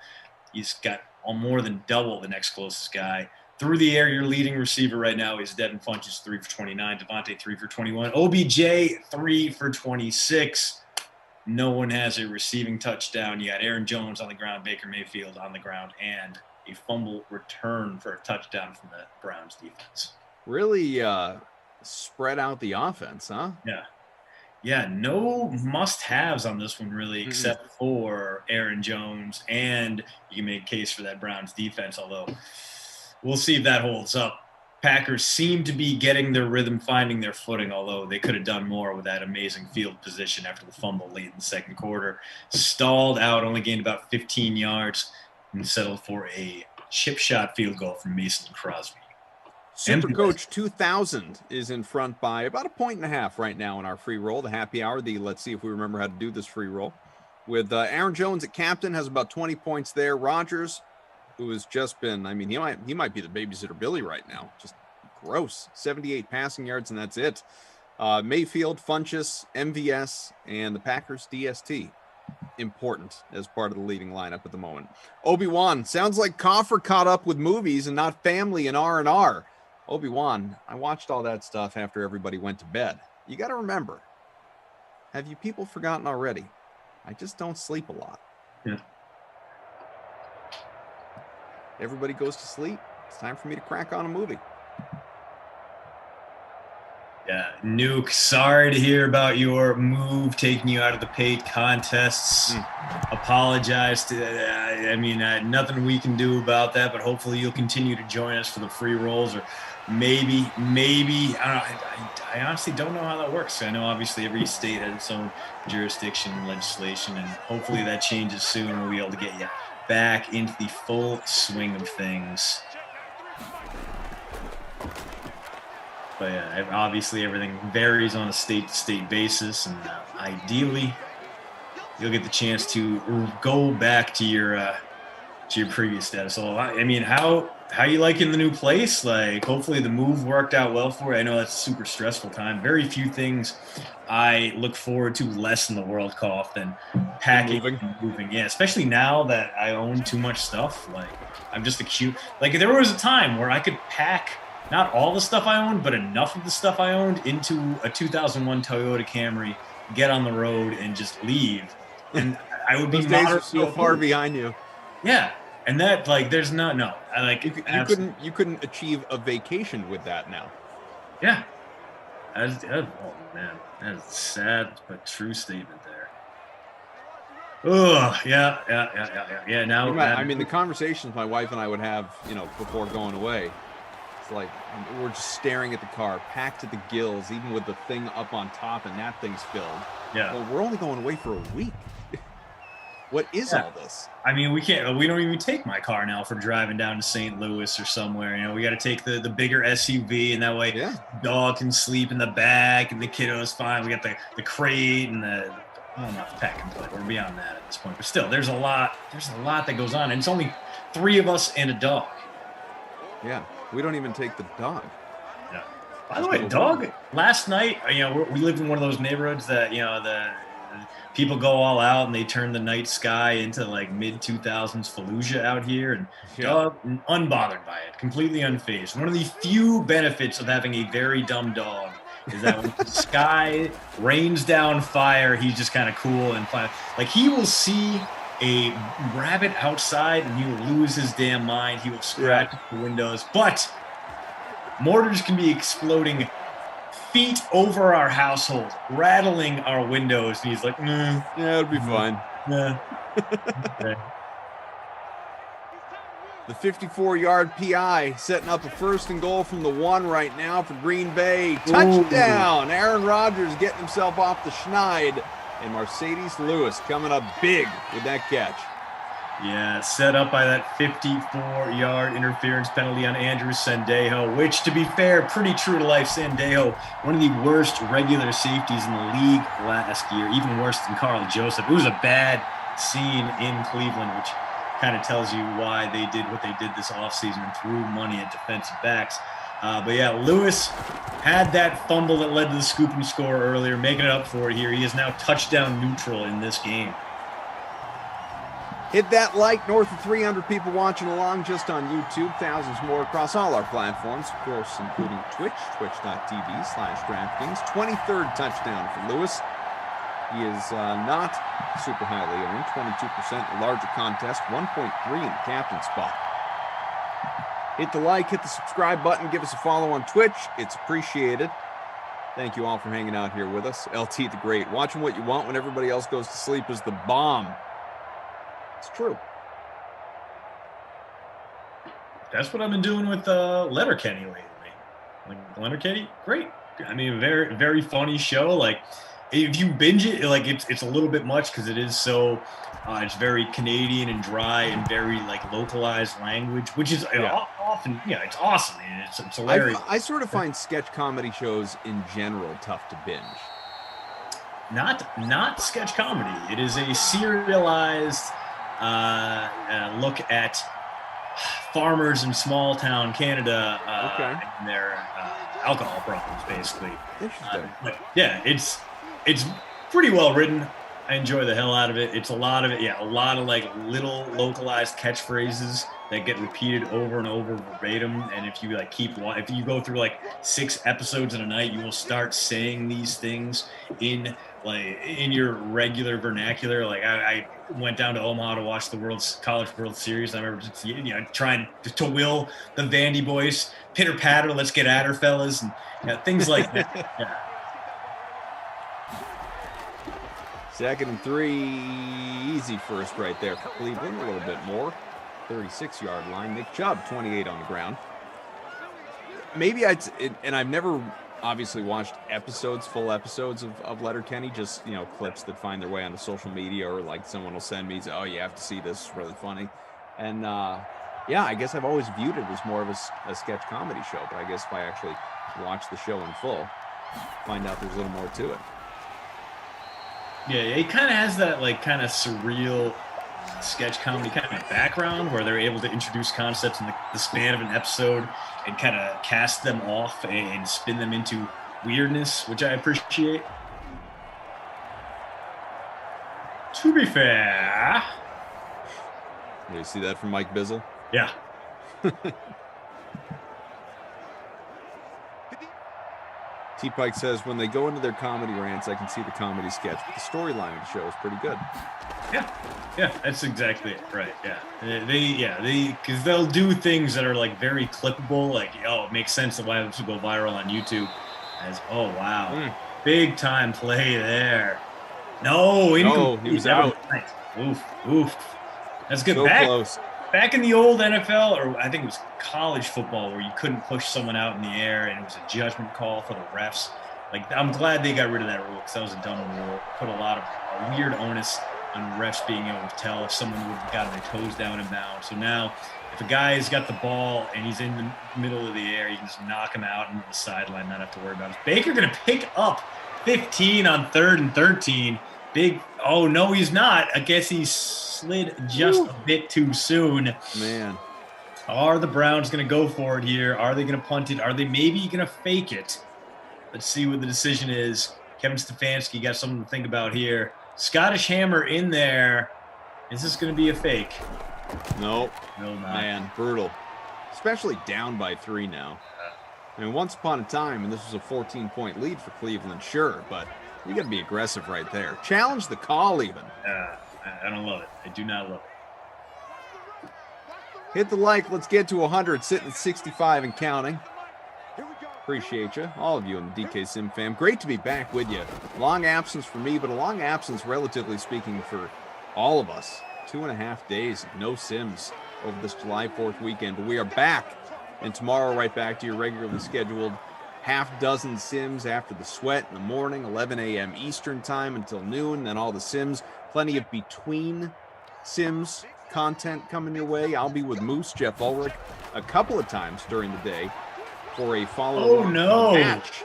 he's got more than double the next closest guy. Through the air, your leading receiver right now is Devin Funchess, 3 for 29. Devontae, 3 for 21. OBJ, 3 for 26. No one has a receiving touchdown. You got Aaron Jones on the ground, Baker Mayfield on the ground, and a fumble return for a touchdown from the Browns defense. Really spread out the offense, huh? Yeah. Yeah, no must-haves on this one, really, except for Aaron Jones, and you can make a case for that Browns defense, although we'll see if that holds up. Packers seem to be getting their rhythm, finding their footing, although they could have done more with that amazing field position after the fumble late in the second quarter. Stalled out, only gained about 15 yards, and settled for a chip shot field goal from Mason Crosby. Supercoach 2000 is in front by about 1.5 points right now in our free roll, the happy hour. Let's see if we remember how to do this free roll. With Aaron Jones at captain, has about 20 points there. Rodgers, who has just been, I mean, he might be the babysitter Billy right now. Just gross. 78 passing yards, and that's it. Mayfield, Funchess, MVS, and the Packers DST. Important as part of the leading lineup at the moment. Obi-Wan, sounds like Coffer caught up with movies and not family and R&R. Obi-Wan, I watched all that stuff after everybody went to bed. You got to remember, have you people forgotten already? I just don't sleep a lot. Yeah. Everybody goes to sleep. It's time for me to crack on a movie. Yeah, Nuke, sorry to hear about your move taking you out of the paid contests. Apologize to, nothing we can do about that, but hopefully you'll continue to join us for the free rolls, or maybe, I honestly don't know how that works. I know obviously every state has its own jurisdiction and legislation, and hopefully that changes soon and we'll be able to get you back into the full swing of things. But yeah, obviously everything varies on a state-to-state basis, and ideally you'll get the chance to go back to your previous status. So I mean, how you liking the new place? Like, hopefully the move worked out well for you. I know that's a super stressful time. Very few things I look forward to less in the world, Cough, than packing and moving. Yeah, especially now that I own too much stuff. Like, I'm just like, there was a time where I could pack not all the stuff I owned, but enough of the stuff I owned into a 2001 Toyota Camry, get on the road, and just leave. And I would be so far behind you. Yeah, and that, like, there's no. I like you couldn't achieve a vacation with that now. Yeah, oh man, that is a sad but true statement there. Oh yeah. Now I mean, the conversations my wife and I would have, before going away. Like, we're just staring at the car, packed to the gills, even with the thing up on top, and that thing's filled. Yeah. Well, we're only going away for a week. What is all this? I mean, we don't even take my car now for driving down to St. Louis or somewhere. We got to take the bigger SUV, and that way dog can sleep in the back and the kiddo's fine. We got the crate and the not the pack and play. We're beyond that at this point. But still, there's a lot that goes on, and it's only 3 of us and a dog. Yeah. We don't even take the dog. Yeah. By the way, dog, last night, we lived in one of those neighborhoods that, the people go all out and they turn the night sky into like mid-2000s Fallujah out here. And dog, unbothered by it, completely unfazed. One of the few benefits of having a very dumb dog is that when the sky rains down fire, he's just kind of cool and fine. Like, he will see a rabbit outside and he will lose his damn mind. He will scratch the windows, but mortars can be exploding feet over our household, rattling our windows, and he's like, yeah, it'll be fine. Yeah. Okay. The 54-yard PI setting up a 1st and goal from the 1 right now for Green Bay. Touchdown! Ooh. Aaron Rodgers getting himself off the schneid. And Mercedes Lewis coming up big with that catch. Yeah, set up by that 54-yard interference penalty on Andrew Sendejo, which, to be fair, pretty true to life. Sendejo, one of the worst regular safeties in the league last year, even worse than Carl Joseph. It was a bad scene in Cleveland, which kind of tells you why they did what they did this offseason and threw money at defensive backs. But yeah, Lewis had that fumble that led to the scoop and score earlier, making it up for it here. He is now touchdown neutral in this game. Hit that like, north of 300 people watching along just on YouTube, thousands more across all our platforms, of course, including Twitch, twitch.tv/DraftKings. 23rd touchdown for Lewis. He is not super highly owned, 22%, a larger contest, 1.3 in the captain spot. Hit the like, hit the subscribe button, give us a follow on Twitch. It's appreciated. Thank you all for hanging out here with us. LT the Great. Watching what you want when everybody else goes to sleep is the bomb. It's true. That's what I've been doing with Letterkenny lately. Like Letterkenny, great. I mean, very, very funny show. Like, if you binge it, like it's a little bit much because it is so. It's very Canadian and dry and very like localized language, which is often, it's awesome. It's hilarious. I sort of find sketch comedy shows in general tough to binge. Not sketch comedy. It is a serialized look at farmers in small town Canada and their alcohol problems, basically. Interesting. It's pretty well written. I enjoy the hell out of it. It's a lot of like little localized catchphrases that get repeated over and over verbatim. And if you if you go through like 6 episodes in a night, you will start saying these things in your regular vernacular. Like I went down to Omaha to watch the College World Series. I remember trying to will the Vandy boys pitter patter, let's get at her, fellas, and things like that. Yeah. 2nd and 3, easy first right there for Cleveland. A little bit more, 36-yard line. Nick Chubb, 28 on the ground. Maybe and I've never obviously watched full episodes of Letterkenny, just clips that find their way onto social media, or like someone will send me, oh, you have to see this, it's really funny. And I guess I've always viewed it as more of a sketch comedy show, but I guess if I actually watch the show in full, find out there's a little more to it. Yeah, it kind of has that kind of surreal sketch comedy kind of background where they're able to introduce concepts in the span of an episode and kind of cast them off and spin them into weirdness, which I appreciate. To be fair. You see that from Mike Bizzle? Yeah. T-Pike says, when they go into their comedy rants, I can see the comedy sketch, but the storyline of the show is pretty good. Yeah, that's exactly it. Right. Yeah. Because they'll do things that are like very clippable. Like, it makes sense of why this will go viral on YouTube. Oh wow, big time play there. No, he was out. Oof. That's good. So close. Back in the old NFL, or I think it was college football, where you couldn't push someone out in the air and it was a judgment call for the refs. Like, I'm glad they got rid of that rule because that was a dumb rule. Put a lot of weird onus on refs being able to tell if someone would have gotten their toes down and bound. So now, if a guy's got the ball and he's in the middle of the air, you can just knock him out into the sideline, not have to worry about it. Baker going to pick up 15 on 3rd and 13. Oh, no, he's not. I guess he slid just a bit too soon. Man. Are the Browns going to go for it here? Are they going to punt it? Are they maybe going to fake it? Let's see what the decision is. Kevin Stefanski got something to think about here. Scottish Hammer in there. Is this going to be a fake? Nope. No, not. Man, brutal. Especially down by 3 now. I mean, once upon a time, and this was a 14-point lead for Cleveland, sure, but you got to be aggressive right there. Challenge the call even. I don't love it. I do not love it. Hit the like. Let's get to 100. Sitting at 65 and counting. Appreciate you, all of you in the DK Sim fam. Great to be back with you. Long absence for me, but a long absence, relatively speaking, for all of us. 2.5 days, no Sims over this July 4th weekend. But we are back, and tomorrow right back to your regularly scheduled half dozen Sims after the sweat in the morning, 11 a.m. Eastern time until noon, then all the Sims. Plenty of between Sims content coming your way. I'll be with Moose, Jeff Ulrich, a couple of times during the day for a follow-up match.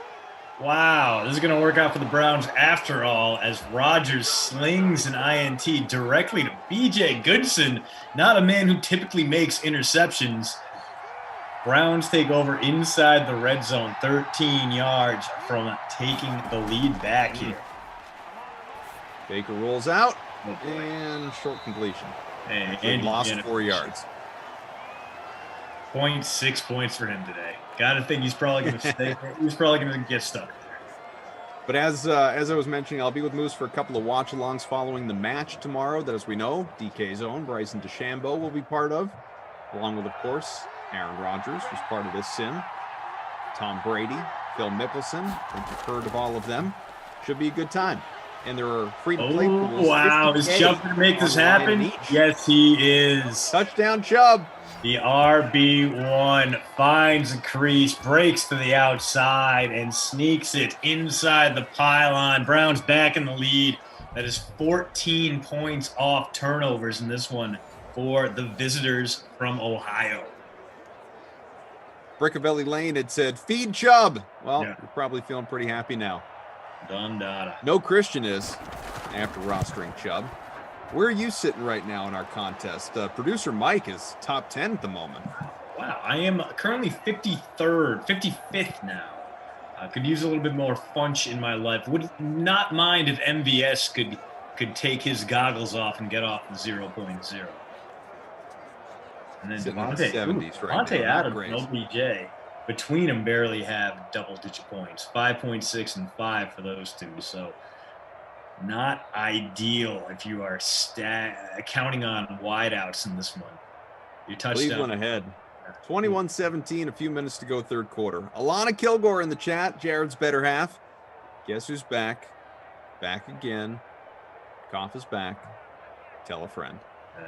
Wow, this is going to work out for the Browns after all, as Rodgers slings an INT directly to B.J. Goodson, not a man who typically makes interceptions. Browns take over inside the red zone, 13 yards from taking the lead back here. Baker rolls out, and short completion. And lost 4 yards. 0.6 points for him today. Gotta think he's probably going to stay. He's probably going to get stuck there. But as I was mentioning, I'll be with Moose for a couple of watch-alongs following the match tomorrow that, as we know, DK's own Bryson DeChambeau will be part of, along with, of course, Aaron Rodgers, who's part of this sim. Tom Brady, Phil Mickelson. I think you've heard of all of them. Should be a good time. And there are free-to-play pools. Wow, is Chubb going to make this happen? Yes, he is. Touchdown, Chubb. The RB1 finds a crease, breaks to the outside, and sneaks it inside the pylon. Browns back in the lead. That is 14 points off turnovers in this one for the visitors from Ohio. Brickabelli Lane had said, feed Chubb. Well, You're probably feeling pretty happy now. Done data. No Christian is after rostering Chubb. Where are you sitting right now in our contest? Producer Mike is top 10 at the moment. Wow, I am currently 53rd, 55th now. I could use a little bit more punch in my life. Would not mind if MVS could take his goggles off and get off the 0.0. And then Devontae Adams and OBJ, between them, barely have double-digit points. 5.6 and 5 for those two. So not ideal if you are counting on wideouts in this one. Your touchdown. Cleveland ahead. 21-17, a few minutes to go, third quarter. Alana Kilgore in the chat, Jared's better half. Guess who's back? Back again. Goff is back. Tell a friend.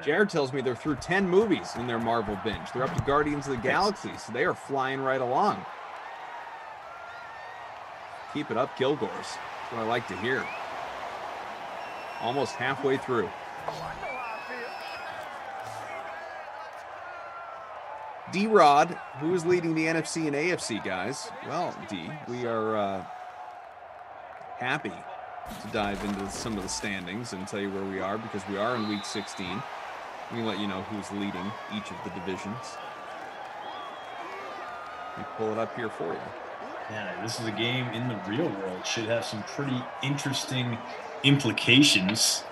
Jared tells me they're through 10 movies in their Marvel binge. They're up to Guardians of the Galaxy, so they are flying right along. Keep it up, Kilgores. That's what I like to hear. Almost halfway through. D-Rod, who is leading the NFC and AFC, guys? Well, D, we are happy to dive into some of the standings and tell you where we are, because we are in week 16. Let me let you know who's leading each of the divisions. Let me pull it up here for you. Yeah, this is a game in the real world. Should have some pretty interesting implications.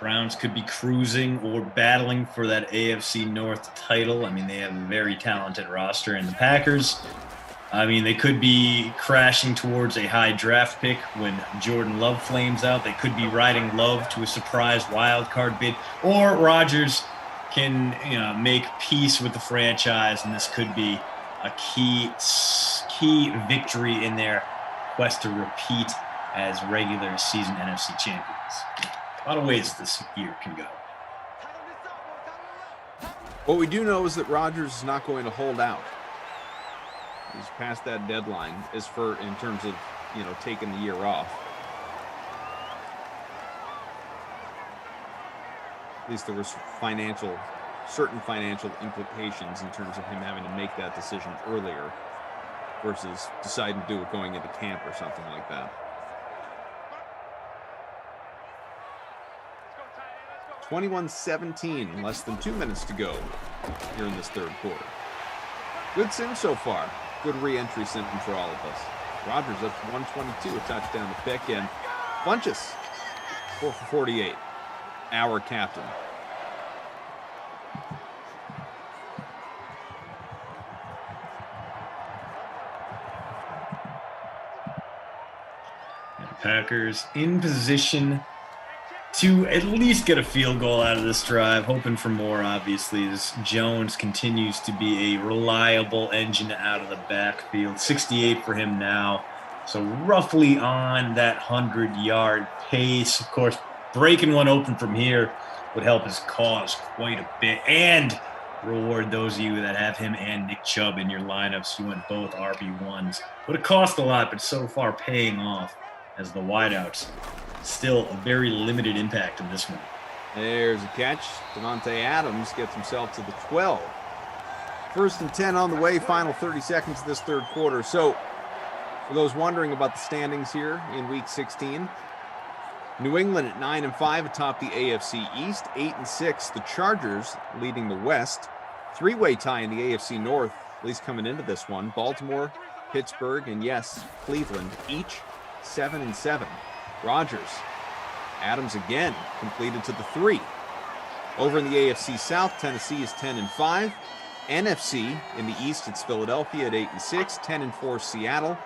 Browns could be cruising or battling for that AFC North title. I mean, they have a very talented roster. And the Packers, I mean, they could be crashing towards a high draft pick when Jordan Love flames out. They could be riding Love to a surprise wild card bid. Or Rodgers can, make peace with the franchise, and this could be a key victory in their quest to repeat as regular season NFC champions. A lot of ways this year can go. What we do know is that Rodgers is not going to hold out. He's past that deadline in terms of, taking the year off. At least there was certain financial implications in terms of him having to make that decision earlier versus deciding to do it going into camp or something like that. 21-17, less than 2 minutes to go here in this third quarter. Good sim so far. Good re-entry sim for all of us. Rodgers up to 122, a touchdown to pick, and Funchess 4 for 48. Our captain. Packers in position to at least get a field goal out of this drive, hoping for more, obviously, as Jones continues to be a reliable engine out of the backfield. 68 for him now, so roughly on that 100-yard pace. Of course, breaking one open from here would help his cause quite a bit and reward those of you that have him and Nick Chubb in your lineups. You went both RB1s. Would have cost a lot, but so far paying off as the wideouts. Still a very limited impact in this one. There's a catch. Devontae Adams gets himself to the 12. First and 10 on the way, final 30 seconds of this third quarter. So, for those wondering about the standings here in Week 16, New England at 9-5 atop the AFC East, 8-6. The Chargers leading the West. Three-way tie in the AFC North, at least coming into this one. Baltimore, Pittsburgh, and yes, Cleveland, each 7-7. Rodgers, Adams again, completed to the 3. Over in the AFC South, Tennessee is 10-5. NFC in the East, it's Philadelphia at 8-6, 10-4 Seattle.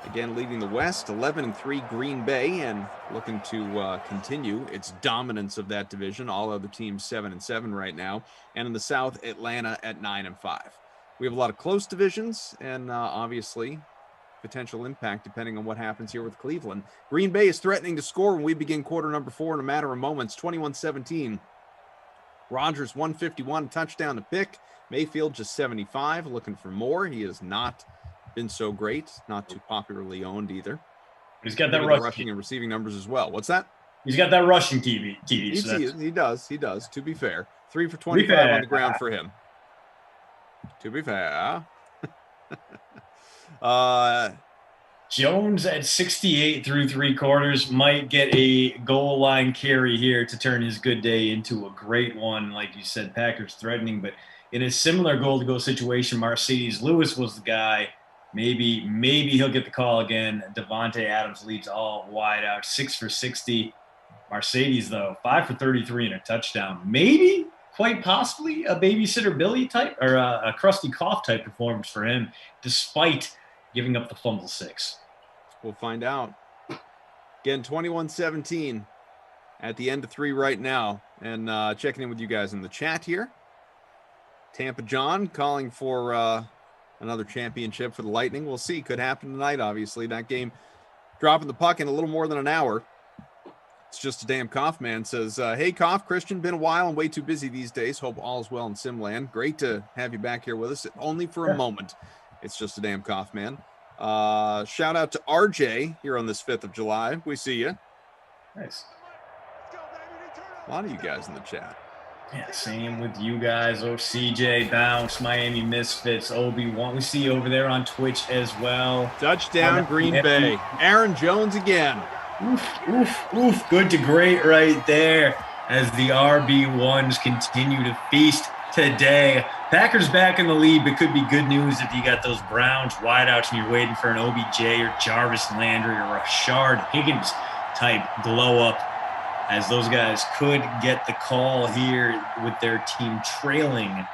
Again, leading the West, 11-3 Green Bay, and looking to continue its dominance of that division. All other teams 7-7 right now. And in the South, Atlanta at 9-5. We have a lot of close divisions and obviously potential impact depending on what happens here with Cleveland. Green Bay is threatening to score when we begin quarter number 4 in a matter of moments. 21-17. Rodgers 151, touchdown to pick. Mayfield just 75, looking for more. He has not been so great, not too popularly owned either. He's got that rushing and receiving numbers as well. What's that? He's got that rushing TV. He does. To be fair, 3 for 25 on the ground for him. To be fair. Jones at 68 through 3 quarters might get a goal line carry here to turn his good day into a great one. Like you said, Packers threatening, but in a similar goal-to-go situation, Mercedes Lewis was the guy. Maybe he'll get the call again. Devontae Adams leads all wide out, 6 for 60. Mercedes, though, 5 for 33 and a touchdown. Maybe, quite possibly, a Babysitter Billy type or a Krusty Cough type performance for him, despite giving up the fumble 6. We'll find out. Again, 21-17 at the end of 3 right now. And checking in with you guys in the chat here. Tampa John calling for another championship for the Lightning. We'll see. Could happen tonight, obviously. That game dropping the puck in a little more than an hour. It's just a damn cough man says, hey, Cough, Christian, been a while and way too busy these days. Hope all is well in Simland. Great to have you back here with us, only for a moment. It's just a damn cough man. Shout out to RJ here on this 5th of July. We see you. Nice. A lot of you guys in the chat. Yeah, same with you guys. Oh, CJ, Bounce, Miami Misfits, Obi-Wan. We see you over there on Twitch as well. Touchdown, Green Bay. Aaron Jones again. Oof. Good to great right there as the RB1s continue to feast today. Packers back in the lead, but could be good news if you got those Browns wideouts and you're waiting for an OBJ or Jarvis Landry or Rashard Higgins type blow up, as those guys could get the call here with their team trailing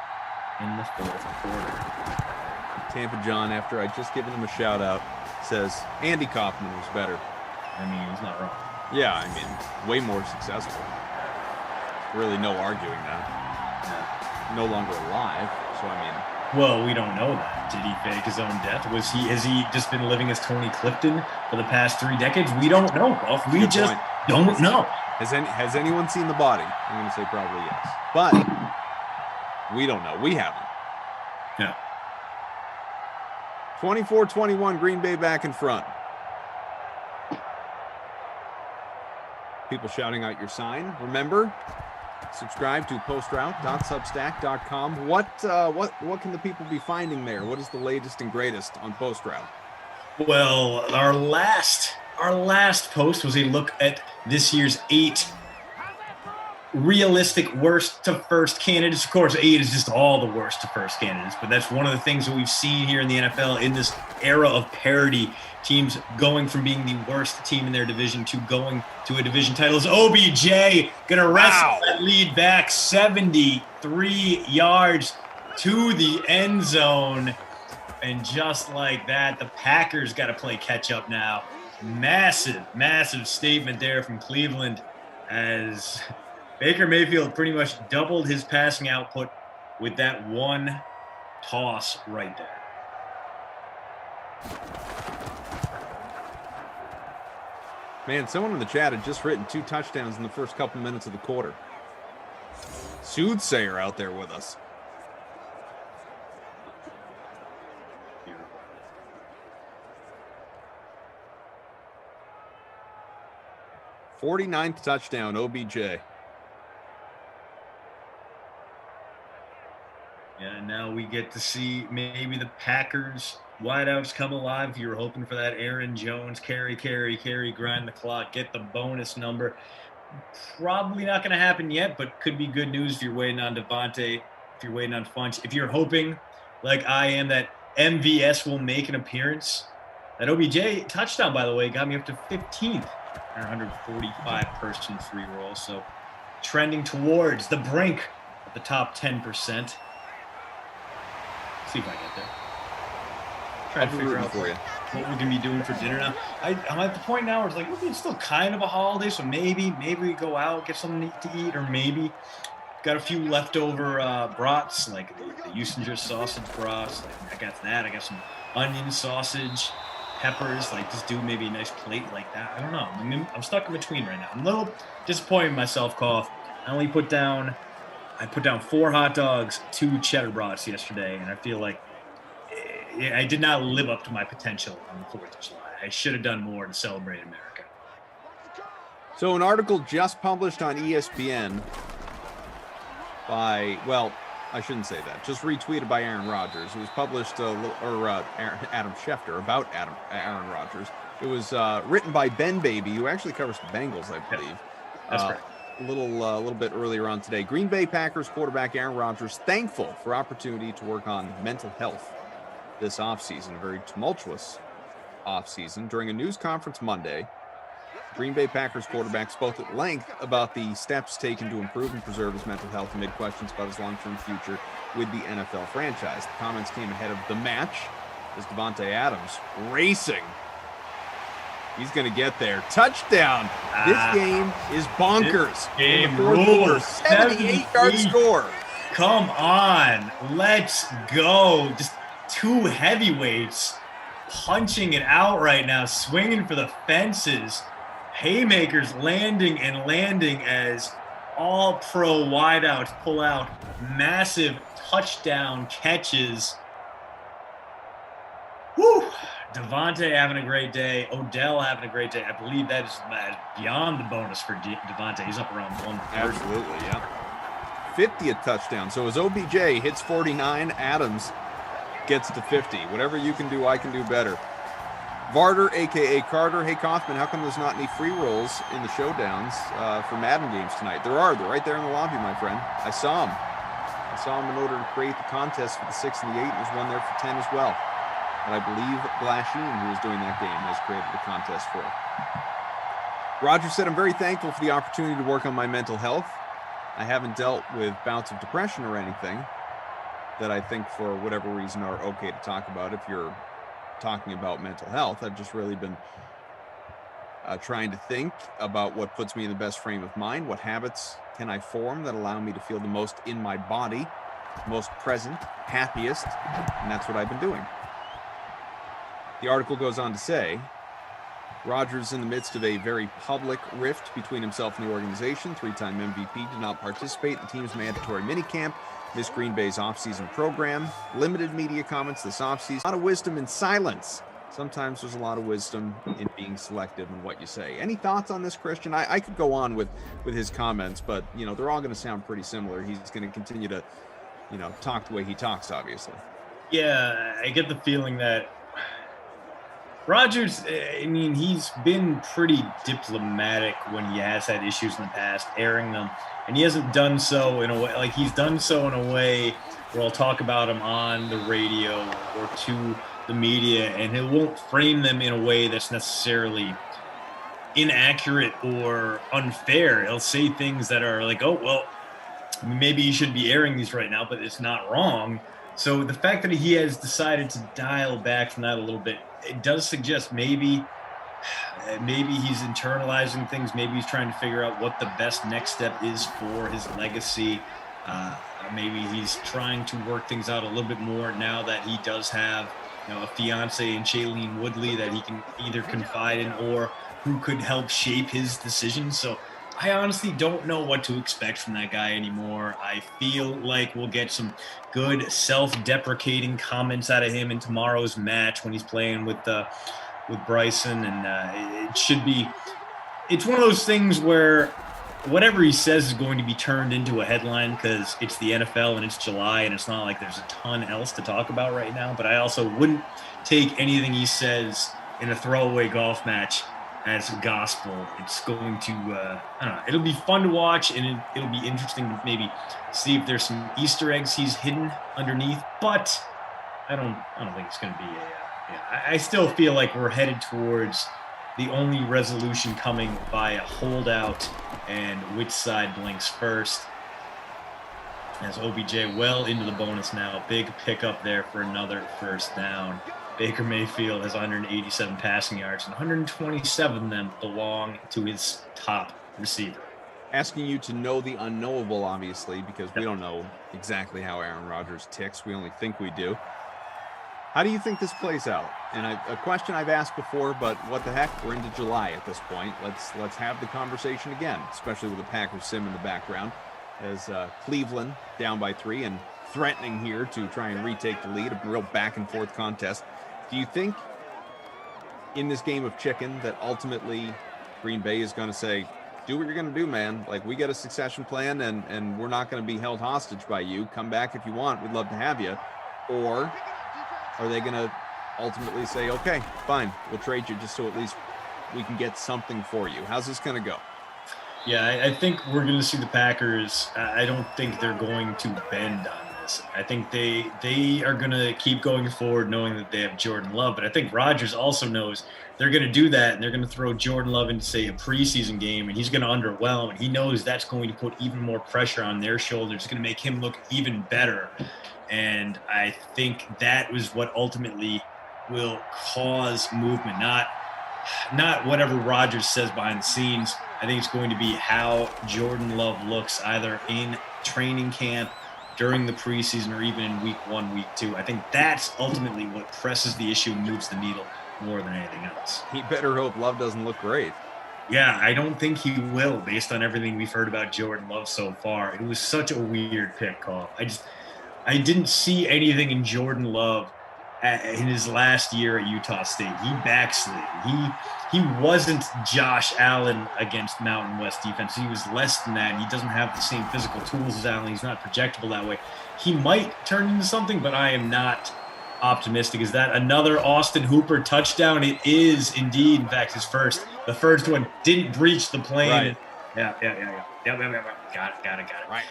in the 4th quarter. Tampa John, after I just given him a shout out, says Andy Kaufman was better. I mean, he's not wrong. Yeah, I mean, way more successful. Really no arguing that. No longer alive, so I mean. Well, we don't know that. Did he fake his own death? Has he just been living as Tony Clifton for the past 3 decades? We don't know, Buff. We just don't know. Has anyone seen the body? I'm going to say probably yes. But we don't know. We haven't. No. 24-21, Green Bay back in front. People shouting out your sign. Remember, subscribe to postroute.substack.com. What can the people be finding there? What is the latest and greatest on PostRoute? Well, our last post was a look at this year's 8 realistic worst to first candidates. Of course, 8 is just all the worst to first candidates, but that's one of the things that we've seen here in the NFL in this era of parity. Teams going from being the worst team in their division to going to a division title. Is OBJ gonna wrestle that lead back 73 yards to the end zone. And just like that, the Packers got to play catch up now. Massive statement there from Cleveland as Baker Mayfield pretty much doubled his passing output with that one toss right there. Man, someone in the chat had just written 2 touchdowns in the first couple minutes of the quarter. Soothsayer out there with us. '49th touchdown, OBJ. Yeah, now we get to see maybe the Packers wideouts come alive. You're hoping for that Aaron Jones carry, grind the clock, get the bonus number. Probably not going to happen yet, but could be good news if you're waiting on Devontae, if you're waiting on Funch. If you're hoping, like I am, that MVS will make an appearance. That OBJ touchdown, by the way, got me up to 15th. 145-person free roll, so trending towards the brink of the top 10%. See if I get there. Trying to figure out what we're gonna be doing for dinner now. I'm at the point now where it's like, look, it's still kind of a holiday, so maybe we go out, get something to eat, or maybe got a few leftover brats, like the Eustinger sausage brats. Like, I got that. I got some onion sausage, peppers. Like, just do maybe a nice plate like that. I don't know. I'm stuck in between right now. I'm a little disappointed in myself, Cough. I put down 4 hot dogs, 2 cheddar brats yesterday, and I feel like I did not live up to my potential on the 4th of July. I should have done more to celebrate America. So an article just published on ESPN by, well, I shouldn't say that, just retweeted by Aaron Rodgers. It was published, Adam Schefter, about Aaron Rodgers. It was written by Ben Baby, who actually covers the Bengals, I believe. That's correct. A little bit earlier on today. Green Bay Packers quarterback Aaron Rodgers thankful for opportunity to work on mental health this offseason, a very tumultuous offseason. During a news conference Monday, Green Bay Packers quarterback spoke at length about the steps taken to improve and preserve his mental health amid questions about his long-term future with the NFL franchise. The comments came ahead of the match as Davante Adams racing. He's going to get there. Touchdown. This game is bonkers. Game rules. 78-yard score. Come on. Let's go. Just 2 heavyweights punching it out right now, swinging for the fences. Haymakers landing as all-pro wideouts pull out massive touchdown catches. Whew. Devontae having a great day. Odell having a great day. I believe that is beyond the bonus for Devontae. He's up around 130. Absolutely, yeah. 50th touchdown. So as OBJ hits 49, Adams gets to 50. Whatever you can do, I can do better. Varder, a.k.a. Carter. Hey, Kaufman, how come there's not any free rolls in the showdowns for Madden games tonight? There are. They're right there in the lobby, my friend. I saw them in order to create the contest for the 6 and the 8. There's one there for 10 as well. And I believe Blashin, who was doing that game, has created the contest for it. Roger said, I'm very thankful for the opportunity to work on my mental health. I haven't dealt with bouts of depression or anything that I think for whatever reason are okay to talk about if you're talking about mental health. I've just really been trying to think about what puts me in the best frame of mind. What habits can I form that allow me to feel the most in my body, most present, happiest, and that's what I've been doing. The article goes on to say, Rodgers, in the midst of a very public rift between himself and the organization, 3-time MVP, did not participate in the team's mandatory minicamp, missed Green Bay's offseason program, limited media comments this offseason. A lot of wisdom in silence. Sometimes there's a lot of wisdom in being selective in what you say. Any thoughts on this, Christian? I could go on with his comments, but, they're all going to sound pretty similar. He's going to continue to, talk the way he talks, obviously. Yeah, I get the feeling that Rodgers, he's been pretty diplomatic when he has had issues in the past, airing them. And he hasn't done so in a way, like he's done so in a way where I'll talk about him on the radio or to the media, and he won't frame them in a way that's necessarily inaccurate or unfair. He'll say things that are like, oh, well, maybe you should be airing these right now, but it's not wrong. So the fact that he has decided to dial back from that a little bit, it does suggest maybe he's internalizing things. Maybe he's trying to figure out what the best next step is for his legacy. Maybe he's trying to work things out a little bit more now that he does have, a fiance in Shailene Woodley that he can either confide in or who could help shape his decisions. So I honestly don't know what to expect from that guy anymore. I feel like we'll get some good self-deprecating comments out of him in tomorrow's match when he's playing with Bryson, and it's one of those things where whatever he says is going to be turned into a headline because it's the NFL and it's July and it's not like there's a ton else to talk about right now. But I also wouldn't take anything he says in a throwaway golf match as gospel. It's going to, I don't know, it'll be fun to watch, and it'll be interesting to maybe see if there's some Easter eggs he's hidden underneath, but I don't think it's going to be I still feel like we're headed towards the only resolution coming by a holdout and which side blinks first. As OBJ well into the bonus now, big pickup there for another first down. Baker Mayfield has 187 passing yards, and 127 of them belong to his top receiver. asking you to know the unknowable, obviously, because we don't know exactly how Aaron Rodgers ticks. We only think we do. How do you think this plays out? And a question I've asked before, but what the heck? We're into July at this point. Let's have the conversation again, especially with the Packers sim in the background, as Cleveland down by 3 and threatening here to try and retake the lead, a real back and forth contest. Do you think in this game of chicken that ultimately Green Bay is going to say, do what you're going to do, man? Like, we got a succession plan and we're not going to be held hostage by you. Come back if you want. We'd love to have you. Or are they going to ultimately say, okay, fine, we'll trade you just so at least we can get something for you? How's this going to go? Yeah, I think we're going to see the Packers. I don't think they're going to bend on this. I think they are going to keep going forward knowing that they have Jordan Love. But I think Rodgers also knows they're going to do that, and they're going to throw Jordan Love into, say, a preseason game, and he's going to underwhelm. And he knows that's going to put even more pressure on their shoulders. It's going to make him look even better. And I think that was what ultimately will cause movement, not whatever Rodgers says behind the scenes. I think it's going to be how Jordan Love looks either in training camp, during the preseason, or even in week 1, week 2. I think that's ultimately what presses the issue and moves the needle more than anything else. He better hope Love doesn't look great. Yeah, I don't think he will, based on everything we've heard about Jordan Love so far. It was such a weird pick call. I didn't see anything in Jordan Love in his last year at Utah State. He backslid. He wasn't Josh Allen against Mountain West defense. He was less than that, and he doesn't have the same physical tools as Allen. He's not projectable that way. He might turn into something, but I am not optimistic. Is that another Austin Hooper touchdown? It is indeed, in fact, his first. The first one didn't breach the plane. Right. Yeah. Got it. Right.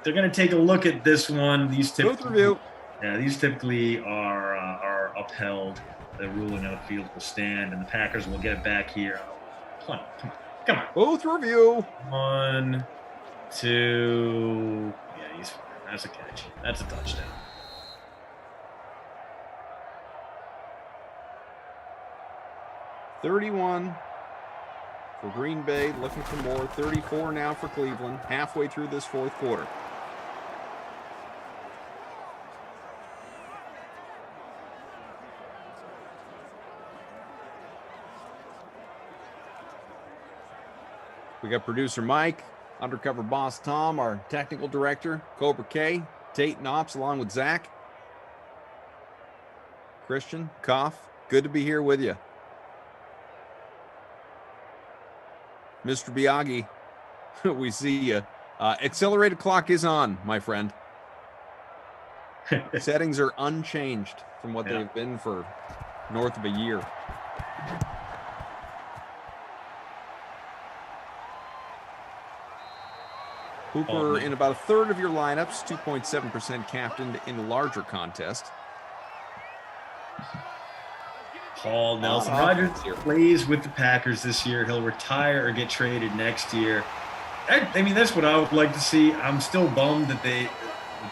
They're gonna take a look at this one. These review. Yeah, these typically are upheld. The rule in outfield will stand, and the Packers will get it back here. Come on. Both review. 1, 2. Yeah, he's fine. That's a catch. That's a touchdown. $31 for Green Bay, looking for more. 34 now for Cleveland, halfway through this fourth quarter. We got producer Mike, undercover boss Tom, our technical director, Cobra K, Tate and Ops, along with Zach. Christian, Koff, good to be here with you. Mr. Biaggi, we see you. Accelerated clock is on, my friend. Settings are unchanged from what they've been for north of a year. Hooper in about a third of your lineups, 2.7% captained in the larger contest. Paul Nelson. Rodgers plays with the Packers this year. He'll retire or get traded next year. I mean, that's what I would like to see. I'm still bummed that the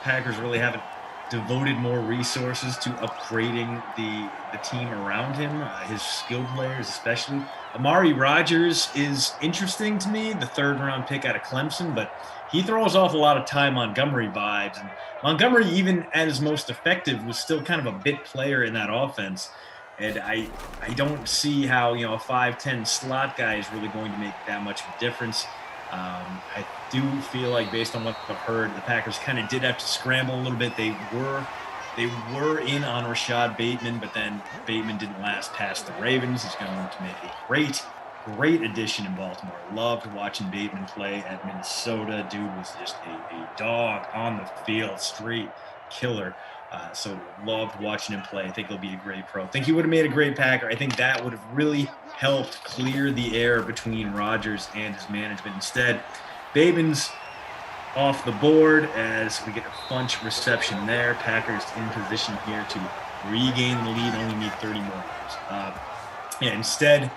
Packers really haven't devoted more resources to upgrading the team around him, his skilled players especially. Amari Rodgers is interesting to me, the third-round pick out of Clemson, but he throws off a lot of Ty Montgomery vibes. And Montgomery, even at his most effective, was still kind of a bit player in that offense. And I don't see how, a 5'10" slot guy is really going to make that much of a difference. I do feel like, based on what I've heard, the Packers kind of did have to scramble a little bit. They were in on Rashad Bateman, but then Bateman didn't last past the Ravens. He's going to make a great addition in Baltimore. Loved watching Bateman play at Minnesota. Dude was just a dog on the field, straight killer. So loved watching him play. I think he'll be a great pro. I think he would have made a great Packer. I think that would have really helped clear the air between Rodgers and his management. Instead, Bateman's off the board as we get a bunch reception there. Packers in position here to regain the lead. Only need 30 more yards. Instead,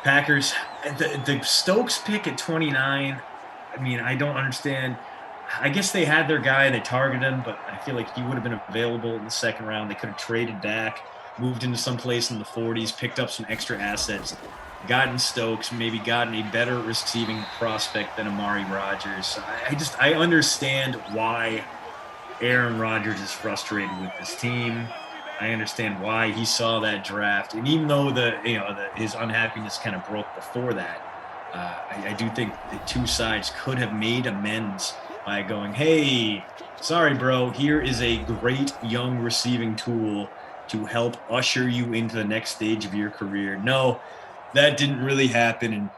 Packers, the Stokes pick at 29, I mean, I don't understand. I guess they had their guy and they targeted him, but I feel like he would have been available in the second round. They could have traded back, moved into some place in the 40s, picked up some extra assets. gotten Stokes, maybe gotten a better receiving prospect than Amari Rodgers. I understand why Aaron Rodgers is frustrated with this team. I understand why he saw that draft, and even though his unhappiness kind of broke before that, I do think the two sides could have made amends by going, "Hey, sorry, bro. Here is a great young receiving tool to help usher you into the next stage of your career." No, that didn't really happen, and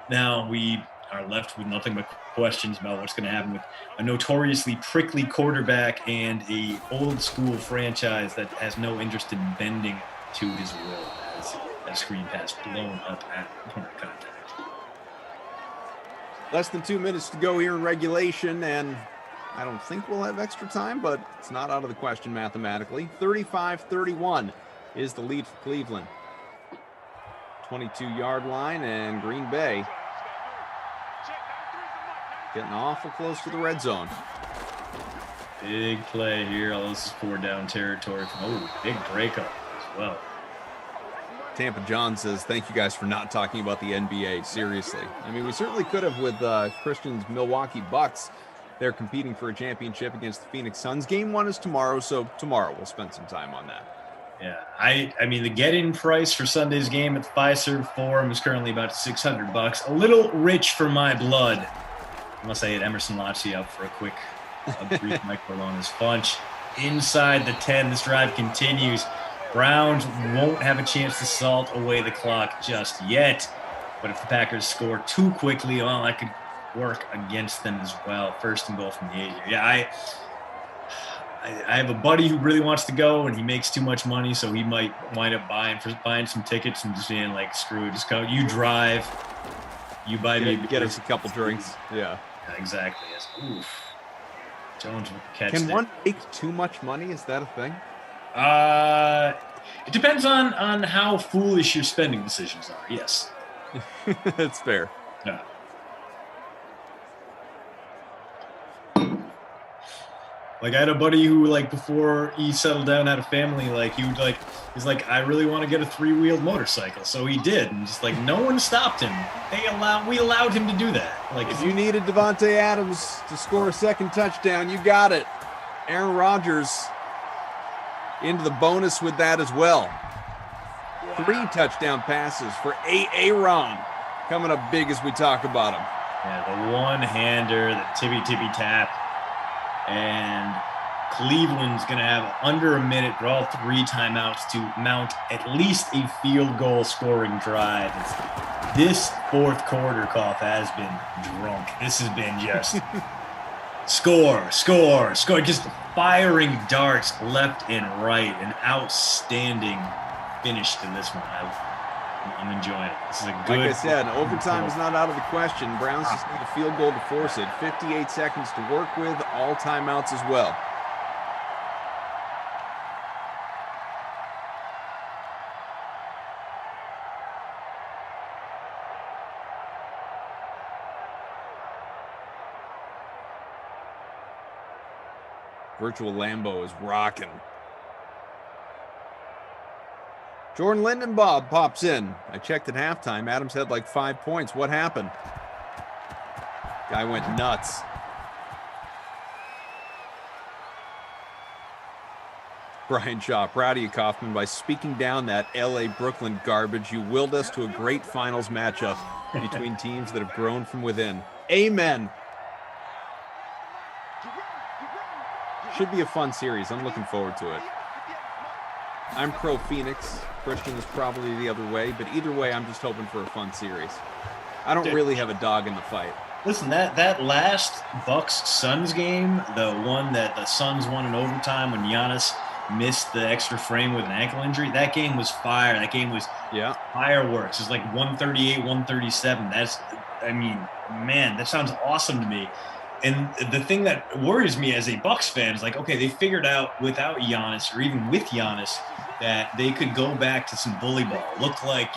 now we are left with nothing but questions about what's going to happen with a notoriously prickly quarterback and a old school franchise that has no interest in bending to his will as that screen pass blown up at point of contact. Less than 2 minutes to go here in regulation, and I don't think we'll have extra time, but it's not out of the question mathematically. 35-31 is the lead for Cleveland. 22-yard line, and Green Bay getting awful close to the red zone. Big play here. All this is 4-down territory. Big breakup as well. Tampa John says, thank you guys for not talking about the NBA. Seriously. I mean, we certainly could have with Christian's Milwaukee Bucks. They're competing for a championship against the Phoenix Suns. Game 1 is tomorrow, so tomorrow we'll spend some time on that. Yeah, I mean, the get-in price for Sunday's game at the Fiserv Forum is currently about $600. A little rich for my blood, unless I hit Emerson Lotzie up for a brief Mike Orlona's punch. Inside the 10, this drive continues. Browns won't have a chance to salt away the clock just yet, but if the Packers score too quickly, well, that could work against them as well. First and goal from the 8 here. Yeah, I have a buddy who really wants to go, and he makes too much money, so he might wind up buying some tickets and just being like, screw it, just go. You drive, you buy me. Get us a couple drinks. Yeah, exactly. Yes. Oof. Jones with the catch. Can one make too much money? Is that a thing? It depends on how foolish your spending decisions are. Yes, that's fair. Yeah. Like, I had a buddy who, like, before he settled down, had a family, like, he's like, I really want to get a 3-wheeled motorcycle. So he did. And just, like, no one stopped him. We allowed him to do that. Like, if you needed Devontae Adams to score a second touchdown, you got it. Aaron Rodgers into the bonus with that as well. Wow. 3 touchdown passes for Aaron, coming up big as we talk about him. Yeah, the one-hander, the tippy-tap. And Cleveland's going to have under a minute for all 3 timeouts to mount at least a field goal scoring drive. This fourth quarter, Koff, has been drunk. This has been just score, just firing darts left and right. An outstanding finish to this one. I'm enjoying it. This is a good. Like I said, overtime is not out of the question. Browns just need a field goal to force it. 58 seconds to work with, all timeouts as well. Virtual Lambeau is rocking. Jordan Lindenbaugh pops in. I checked at halftime. Adams had like 5 points. What happened? Guy went nuts. Brian Shaw, proud of you, Kaufman. By speaking down that LA-Brooklyn garbage, you willed us to a great finals matchup between teams that have grown from within. Amen. Should be a fun series. I'm looking forward to it. I'm pro Phoenix. Christian is probably the other way, but either way, I'm just hoping for a fun series. I don't really have a dog in the fight. Listen, that last Bucks-Suns game, the one that the Suns won in overtime when Giannis missed the extra frame with an ankle injury, that game was fire. That game was fireworks. It's like 138-137. That sounds awesome to me. And the thing that worries me as a Bucks fan is like, okay, they figured out without Giannis or even with Giannis that they could go back to some bully ball, look like,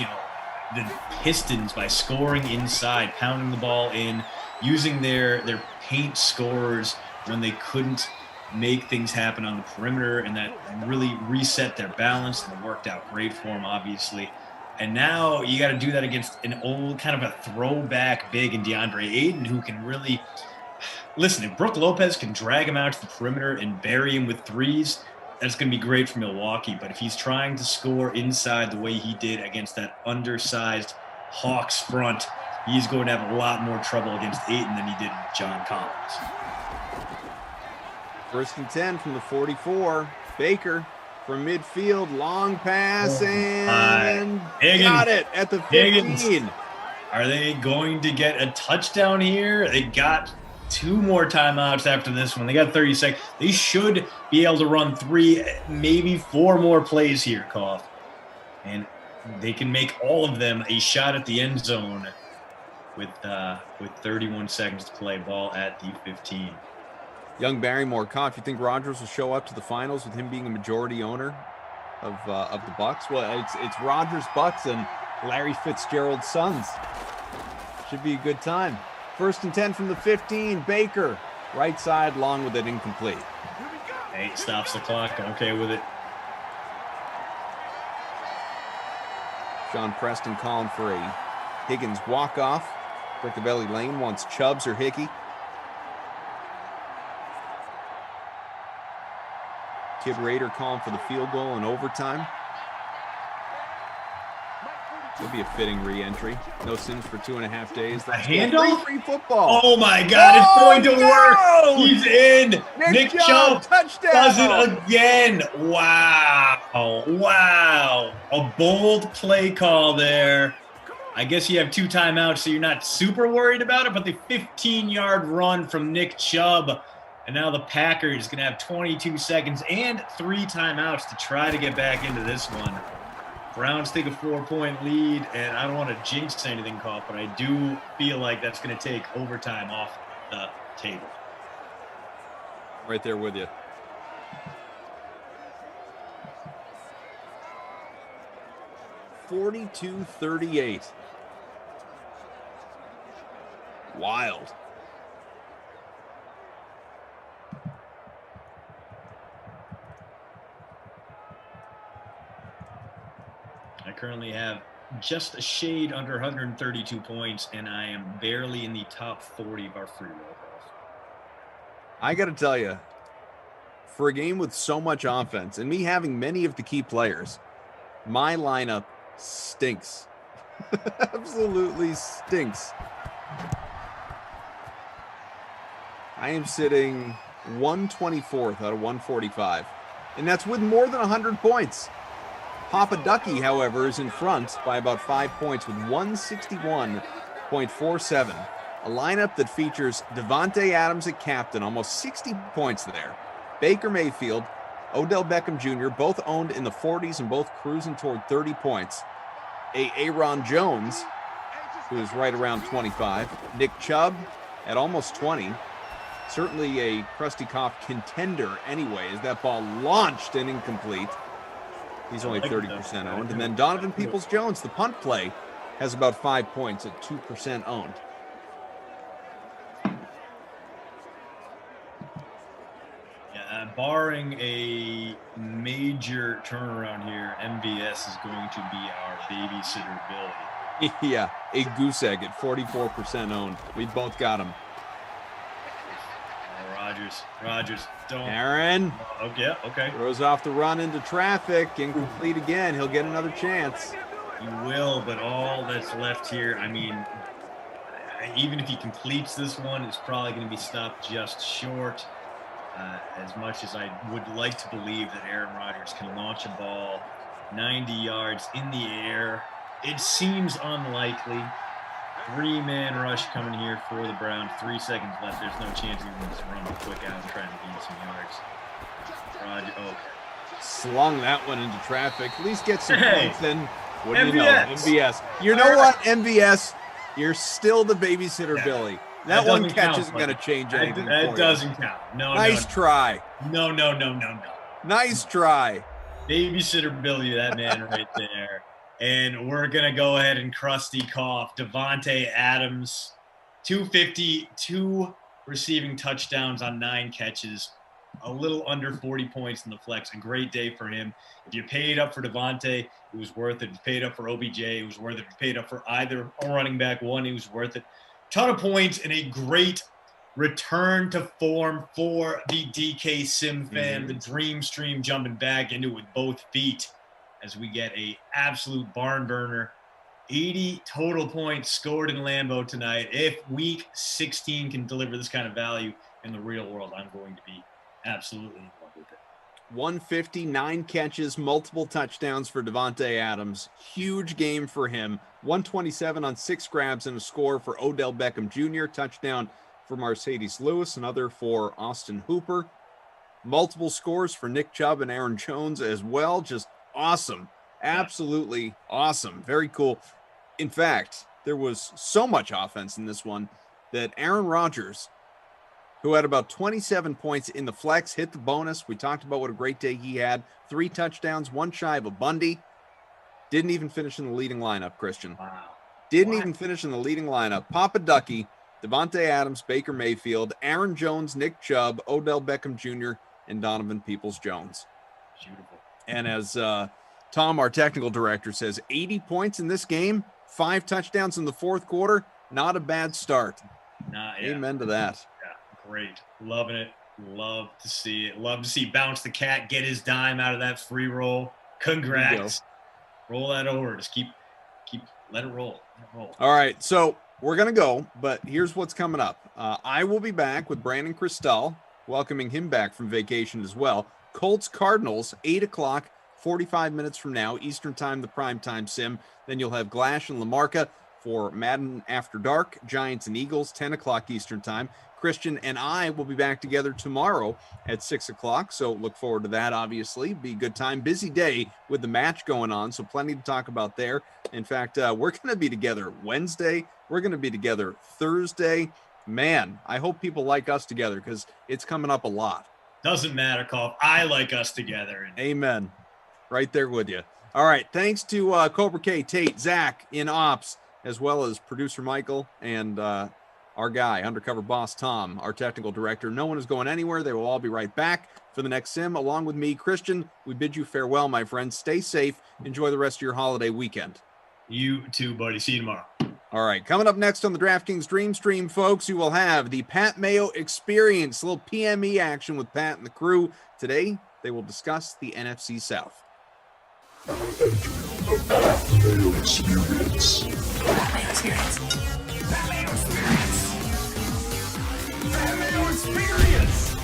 the Pistons by scoring inside, pounding the ball in, using their paint scorers when they couldn't make things happen on the perimeter, and that really reset their balance, and it worked out great for them, obviously. And now you got to do that against an old kind of a throwback big in DeAndre Ayton, who can really listen. If Brook Lopez can drag him out to the perimeter and bury him with threes, that's going to be great for Milwaukee. But if he's trying to score inside the way he did against that undersized Hawks front, he's going to have a lot more trouble against Ayton than he did with John Collins. 1st and 10 from the 44. Baker from midfield, long pass, and got it at the 15. Higgins. Are they going to get a touchdown here? They got 2 more timeouts after this one. They got 30 seconds. They should be able to run 3, maybe 4 more plays here, Koff. And they can make all of them a shot at the end zone with 31 seconds to play, ball at the 15. Young Barrymore, Koff, you think Rodgers will show up to the finals with him being a majority owner of the Bucks? Well, it's Rodgers, Bucks, and Larry Fitzgerald's sons. Should be a good time. 1st and 10 from the 15. Baker, right side, long with it, incomplete. Hey, stops the clock. Okay with it. Sean Preston calling for a Higgins walk-off. Brickabelli Lane wants Chubbs or Hickey. Kid Raider calling for the field goal in overtime. It'll be a fitting re-entry. No sins for 2.5 days. A handle? Free football. Oh my God, it's going to work. He's in. Nick Chubb touchdown. Does it again. Wow. Wow. A bold play call there. I guess you have 2 timeouts, so you're not super worried about it, but the 15-yard run from Nick Chubb. And now the Packers going to have 22 seconds and 3 timeouts to try to get back into this one. Browns take a 4-point lead, and I don't want to jinx anything, Koff, but I do feel like that's going to take overtime off the table. Right there with you. $42-38. Wild. I currently have just a shade under 132 points, and I am barely in the top 40 of our free roll. I got to tell you, for a game with so much offense and me having many of the key players, my lineup stinks. Absolutely stinks. I am sitting 124th out of 145, and that's with more than 100 points. Papa Ducky, however, is in front by about 5 points with 161.47. A lineup that features Devontae Adams at captain, almost 60 points there. Baker Mayfield, Odell Beckham Jr., both owned in the 40s and both cruising toward 30 points. Aaron Jones, who is right around 25. Nick Chubb at almost 20. Certainly a Krusty Koff contender anyway, as that ball launched and incomplete. He's only 30% owned. And then Donovan Peoples-Jones, the punt play, has about 5 points at 2% owned. Yeah, barring a major turnaround here, MVS is going to be our babysitter Billy. Yeah, a goose egg at 44% owned. We both got him. Rodgers, don't. Aaron. Okay. Throws off the run into traffic. Incomplete again. He'll get another chance. He will, but all that's left here, I mean, even if he completes this one, it's probably going to be stopped just short. As much as I would like to believe that Aaron Rodgers can launch a ball 90 yards in the air, it seems unlikely. 3-man rush coming here for the Browns. 3 seconds left. There's no chance he can just run a quick out and try to gain some yards. Okay. Slung that one into traffic. At least get some points in. What do you know? MVS. You know what, MVS? You're still the babysitter, Billy. That one catch isn't going to change anything. That doesn't count. No. Nice try. No. Nice try. Babysitter Billy, that man right there. And we're going to go ahead and Krusty Koff. Devontae Adams, 250, 2 receiving touchdowns on 9 catches. a little under 40 points in the flex. A great day for him. If you paid up for Devontae, it was worth it. If you paid up for OBJ, it was worth it. If you paid up for either running back one, it was worth it. Ton of points and a great return to form for the DK Sim fan. The dream stream jumping back into it with both feet as we get a absolute barn burner. 80 total points scored in Lambeau tonight. If week 16 can deliver this kind of value in the real world, I'm going to be absolutely in love with it. 159 catches, multiple touchdowns for Davante Adams. Huge game for him. 127 on 6 grabs and a score for Odell Beckham Jr. Touchdown for Mercedes Lewis, another for Austin Hooper. Multiple scores for Nick Chubb and Aaron Jones as well. Just awesome. Absolutely awesome. Very cool. In fact, there was so much offense in this one that Aaron Rodgers, who had about 27 points in the flex, hit the bonus. We talked about what a great day he had. 3 touchdowns, 1 shy of a Bundy. Didn't even finish in the leading lineup, Christian. Wow. Didn't even finish in the leading lineup. Papa Ducky, Davante Adams, Baker Mayfield, Aaron Jones, Nick Chubb, Odell Beckham Jr., and Donovan Peoples-Jones. Beautiful. And as Tom, our technical director, says, 80 points in this game, 5 touchdowns in the fourth quarter. Not a bad start. Amen to that. Yeah, great. Loving it. Love to see it. Love to see Bounce the Cat get his dime out of that free roll. Congrats. Roll that over. Just keep let it roll. All right, so we're going to go, but here's what's coming up. I will be back with Brandon Cristal, welcoming him back from vacation as well. Colts Cardinals, 8 o'clock, 45 minutes from now, Eastern time, the primetime sim. Then you'll have Glash and Lamarca for Madden After Dark, Giants and Eagles, 10 o'clock Eastern time. Christian and I will be back together tomorrow at 6 o'clock, so look forward to that, obviously. Be a good time. Busy day with the match going on, so plenty to talk about there. In fact, we're going to be together Wednesday. We're going to be together Thursday. Man, I hope people like us together because it's coming up a lot. Doesn't matter, Cole. I like us together. Amen. Right there with you. All right, thanks to Cobra K, Tate, Zach in ops, as well as producer Michael and our guy, undercover boss Tom, our technical director. No one is going anywhere. They will all be right back for the next sim. Along with me, Christian, we bid you farewell, my friends. Stay safe. Enjoy the rest of your holiday weekend. You too, buddy. See you tomorrow. All right, coming up next on the DraftKings Dream Stream, folks, you will have the Pat Mayo Experience, a little PME action with Pat and the crew. Today, they will discuss the NFC South. The Pat Mayo Experience. Pat Mayo Experience. Pat Mayo Experience. Pat Mayo Experience.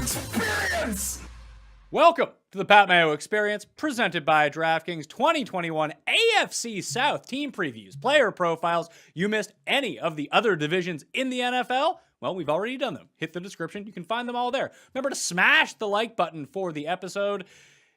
Experience. Welcome to the Pat Mayo Experience, presented by DraftKings 2021 AFC South team previews, player profiles. You missed any of the other divisions in the NFL? Well, we've already done them. Hit the description. You can find them all there. Remember to smash the like button for the episode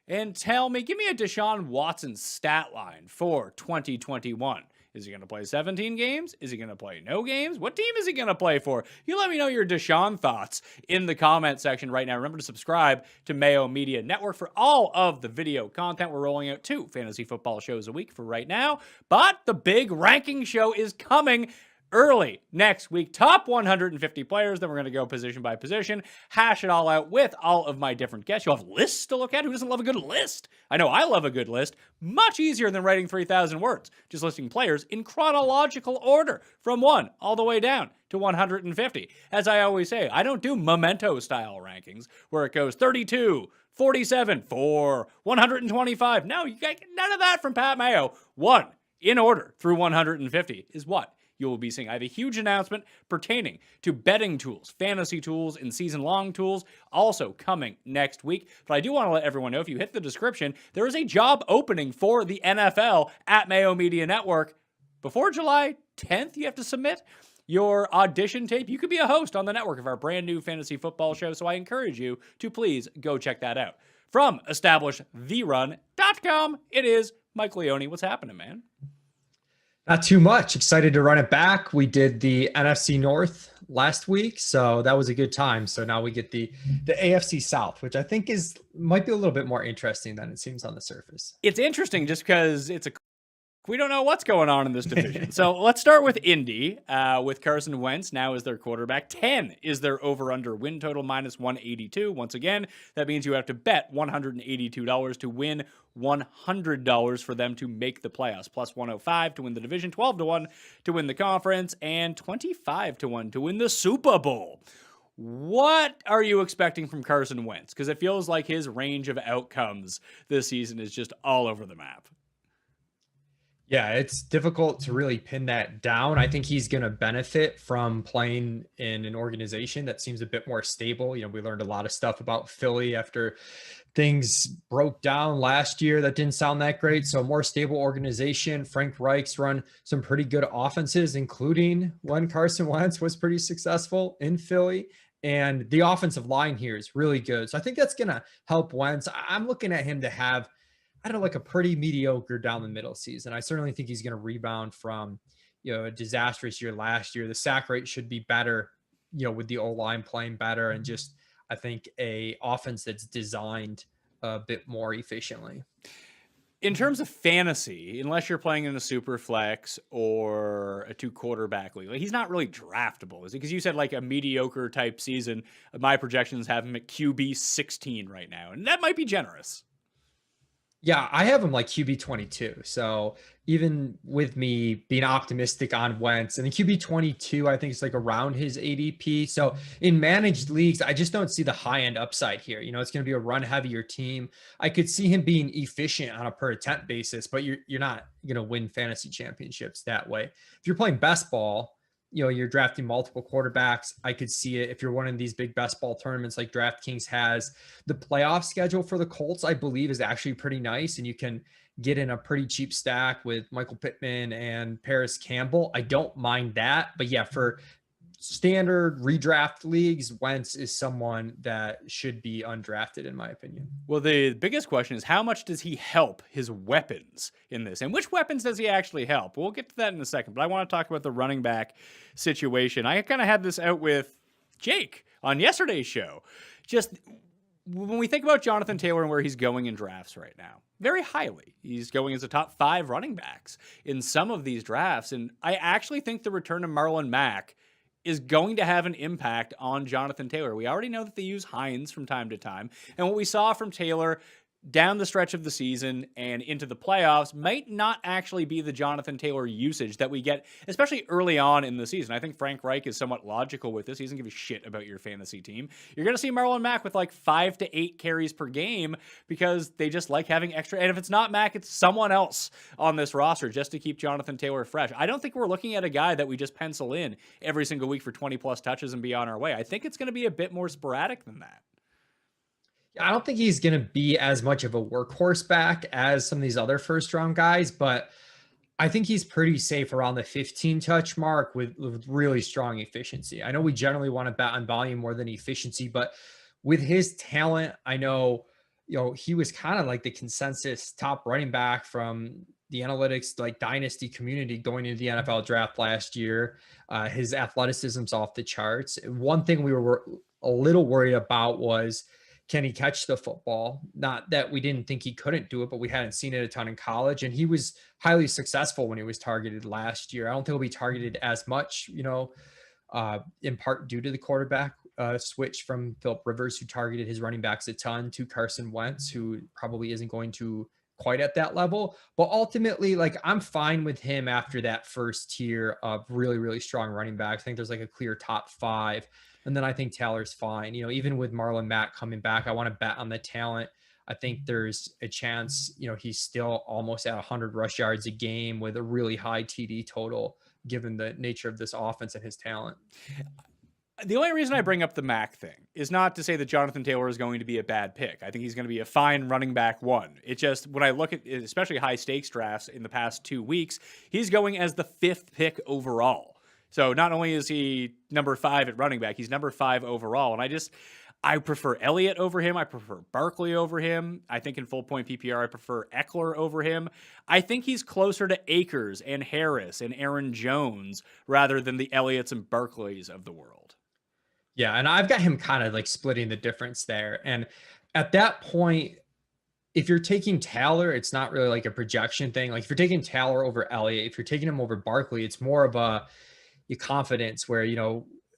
and give me a Deshaun Watson stat line for 2021. Is he going to play 17 games? Is he going to play no games? What team is he going to play for? You let me know your Deshaun thoughts in the comment section right now. Remember to subscribe to Mayo Media Network for all of the video content. We're rolling out 2 fantasy football shows a week for right now, but the big ranking show is coming early next week. Top 150 players. Then we're going to go position by position, hash it all out with all of my different guests. You'll have lists to look at. Who doesn't love a good list? I know I love a good list. Much easier than writing 3,000 words. Just listing players in chronological order from 1 all the way down to 150. As I always say, I don't do memento style rankings where it goes 32, 47, 4, 125. No, you got none of that from Pat Mayo. 1 in order through 150 is what you will be seeing. I have a huge announcement pertaining to betting tools, fantasy tools, and season-long tools also coming next week. But I do want to let everyone know, if you hit the description, there is a job opening for the NFL at Mayo Media Network. Before July 10th, you have to submit your audition tape. You could be a host on the network of our brand new fantasy football show, so I encourage you to please go check that out. From EstablishTheRun.com, it is Mike Leone. What's happening, man? Not too much. Excited to run it back. We did the NFC North last week, so that was a good time. So now we get the AFC South, which I think might be a little bit more interesting than it seems on the surface. It's interesting just because it's a we don't know what's going on in this division. So let's start with Indy, with Carson Wentz now as their quarterback. 10 is their over-under win total, minus 182. Once again, that means you have to bet $182 to win $100 for them to make the playoffs, plus 105 to win the division, 12-1 to win the conference, and 25-1 to win the Super Bowl. What are you expecting from Carson Wentz? Because it feels like his range of outcomes this season is just all over the map. Yeah, it's difficult to really pin that down. I think he's going to benefit from playing in an organization that seems a bit more stable. You know, we learned a lot of stuff about Philly after things broke down last year that didn't sound that great. So a more stable organization. Frank Reich's run some pretty good offenses, including when Carson Wentz was pretty successful in Philly. And the offensive line here is really good. So I think that's going to help Wentz. I'm looking at him to have, I don't know, like a pretty mediocre down the middle season. I certainly think he's going to rebound from, you know, a disastrous year last year. The sack rate should be better, you know, with the O-line playing better, and just, I think, a offense that's designed a bit more efficiently. In terms of fantasy, unless you're playing in a super flex or a 2-quarterback league, like, he's not really draftable, is it? Because you said like a mediocre type season. My projections have him at QB 16 right now, and that might be generous. Yeah, I have him like QB 22. So even with me being optimistic on Wentz, and the QB 22, I think it's like around his ADP. So in managed leagues, I just don't see the high end upside here. You know, it's going to be a run heavier team. I could see him being efficient on a per attempt basis, but you're not going to win fantasy championships that way. If you're playing best ball, you know, you're drafting multiple quarterbacks. I could see it if you're one of these big best ball tournaments like DraftKings has. The playoff schedule for the Colts, I believe, is actually pretty nice, and you can get in a pretty cheap stack with Michael Pittman and Paris Campbell. I don't mind that. But yeah, for standard redraft leagues, Wentz is someone that should be undrafted, in my opinion. Well, the biggest question is, how much does he help his weapons in this? And which weapons does he actually help? We'll get to that in a second, but I want to talk about the running back situation. I kind of had this out with Jake on yesterday's show. Just when we think about Jonathan Taylor and where he's going in drafts right now, very highly. He's going as a top 5 running backs in some of these drafts. And I actually think the return of Marlon Mack is going to have an impact on Jonathan Taylor. We already know that they use Hines from time to time. And what we saw from Taylor down the stretch of the season and into the playoffs might not actually be the Jonathan Taylor usage that we get, especially early on in the season. I think Frank Reich is somewhat logical with this. He doesn't give a shit about your fantasy team. You're going to see Marlon Mack with like 5 to 8 carries per game because they just like having extra. And if it's not Mack, it's someone else on this roster just to keep Jonathan Taylor fresh. I don't think we're looking at a guy that we just pencil in every single week for 20 plus touches and be on our way. I think it's going to be a bit more sporadic than that. I don't think he's going to be as much of a workhorse back as some of these other first round guys, but I think he's pretty safe around the 15 touch mark with really strong efficiency. I know we generally want to bet on volume more than efficiency, but with his talent, I know, you know, he was kind of like the consensus top running back from the analytics, like dynasty community going into the NFL draft last year. His athleticism's off the charts. One thing we were a little worried about was, can he catch the football? Not that we didn't think he couldn't do it, but we hadn't seen it a ton in college. And he was highly successful when he was targeted last year. I don't think he'll be targeted as much, you know, in part due to the quarterback switch from Philip Rivers, who targeted his running backs a ton, to Carson Wentz, who probably isn't going to quite at that level. But ultimately, like, I'm fine with him after that first tier of really, really strong running backs. I think there's like a clear top 5. And then I think Taylor's fine. You know, even with Marlon Mack coming back, I want to bet on the talent. I think there's a chance, you know, he's still almost at 100 rush yards a game with a really high TD total, given the nature of this offense and his talent. The only reason I bring up the Mack thing is not to say that Jonathan Taylor is going to be a bad pick. I think he's going to be a fine running back 1. It just, when I look at especially high stakes drafts in the past 2 weeks, he's going as the 5th pick overall. So not only is he number 5 at running back, he's number 5 overall. And I prefer Elliott over him. I prefer Barkley over him. I think in full point PPR, I prefer Eckler over him. I think he's closer to Akers and Harris and Aaron Jones rather than the Elliott's and Barkleys of the world. Yeah, and I've got him kind of like splitting the difference there. And at that point, if you're taking Taylor, it's not really like a projection thing. Like if you're taking Taylor over Elliott, if you're taking him over Barkley, it's more of your confidence where,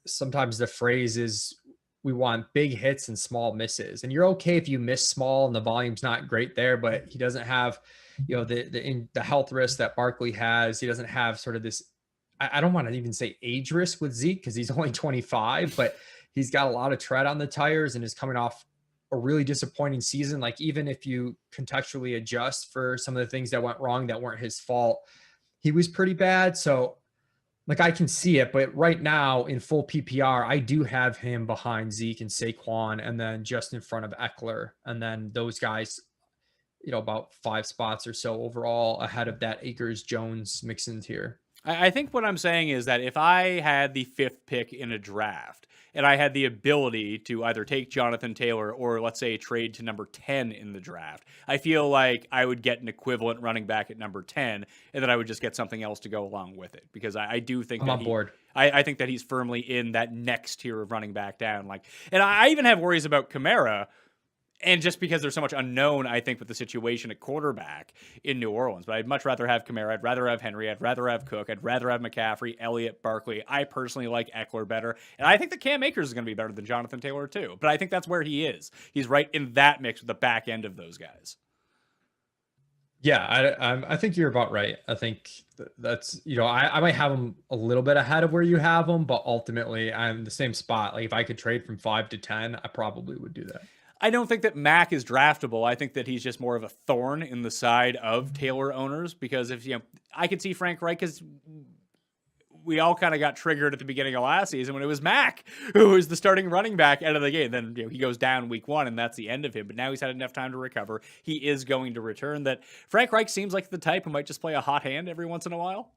sometimes the phrase is we want big hits and small misses. And you're okay if you miss small and the volume's not great there, but he doesn't have, the health risk that Barkley has. He doesn't have sort of this, I don't want to even say age risk with Zeke because he's only 25, but he's got a lot of tread on the tires and is coming off a really disappointing season. Like even if you contextually adjust for some of the things that went wrong that weren't his fault, he was pretty bad. So like I can see it, but right now in full PPR, I do have him behind Zeke and Saquon and then just in front of Eckler. And then those guys, about 5 spots or so overall ahead of that Akers Jones Mixon tier. I think what I'm saying is that if I had the 5th pick in a draft and I had the ability to either take Jonathan Taylor or let's say trade to number 10 in the draft, I feel like I would get an equivalent running back at number 10 and then I would just get something else to go along with it because I do think I'm on board. I think that he's firmly in that next tier of running back down. And I even have worries about Kamara. And just because there's so much unknown, I think, with the situation at quarterback in New Orleans. But I'd much rather have Kamara. I'd rather have Henry. I'd rather have Cook. I'd rather have McCaffrey, Elliott, Barkley. I personally like Eckler better. And I think that Cam Akers is going to be better than Jonathan Taylor, too. But I think that's where he is. He's right in that mix with the back end of those guys. Yeah, I think you're about right. I think that's, I might have him a little bit ahead of where you have him, but ultimately I'm in the same spot. Like if I could trade from 5 to 10, I probably would do that. I don't think that Mac is draftable. I think that he's just more of a thorn in the side of Taylor owners because if I could see Frank Reich because we all kind of got triggered at the beginning of last season when it was Mac who was the starting running back out of the game. Then he goes down week 1 and that's the end of him. But now he's had enough time to recover. He is going to return. That Frank Reich seems like the type who might just play a hot hand every once in a while.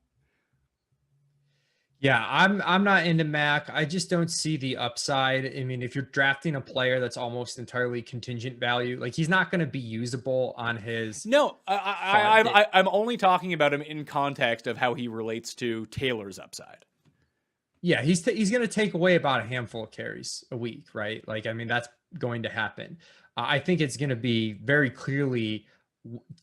Yeah, I'm not into Mac. I just don't see the upside. I mean, if you're drafting a player that's almost entirely contingent value, like he's not going to be usable on his. No, I'm only talking about him in context of how he relates to Taylor's upside. Yeah, he's going to take away about a handful of carries a week, right? Like, I mean, that's going to happen. I think it's going to be very clearly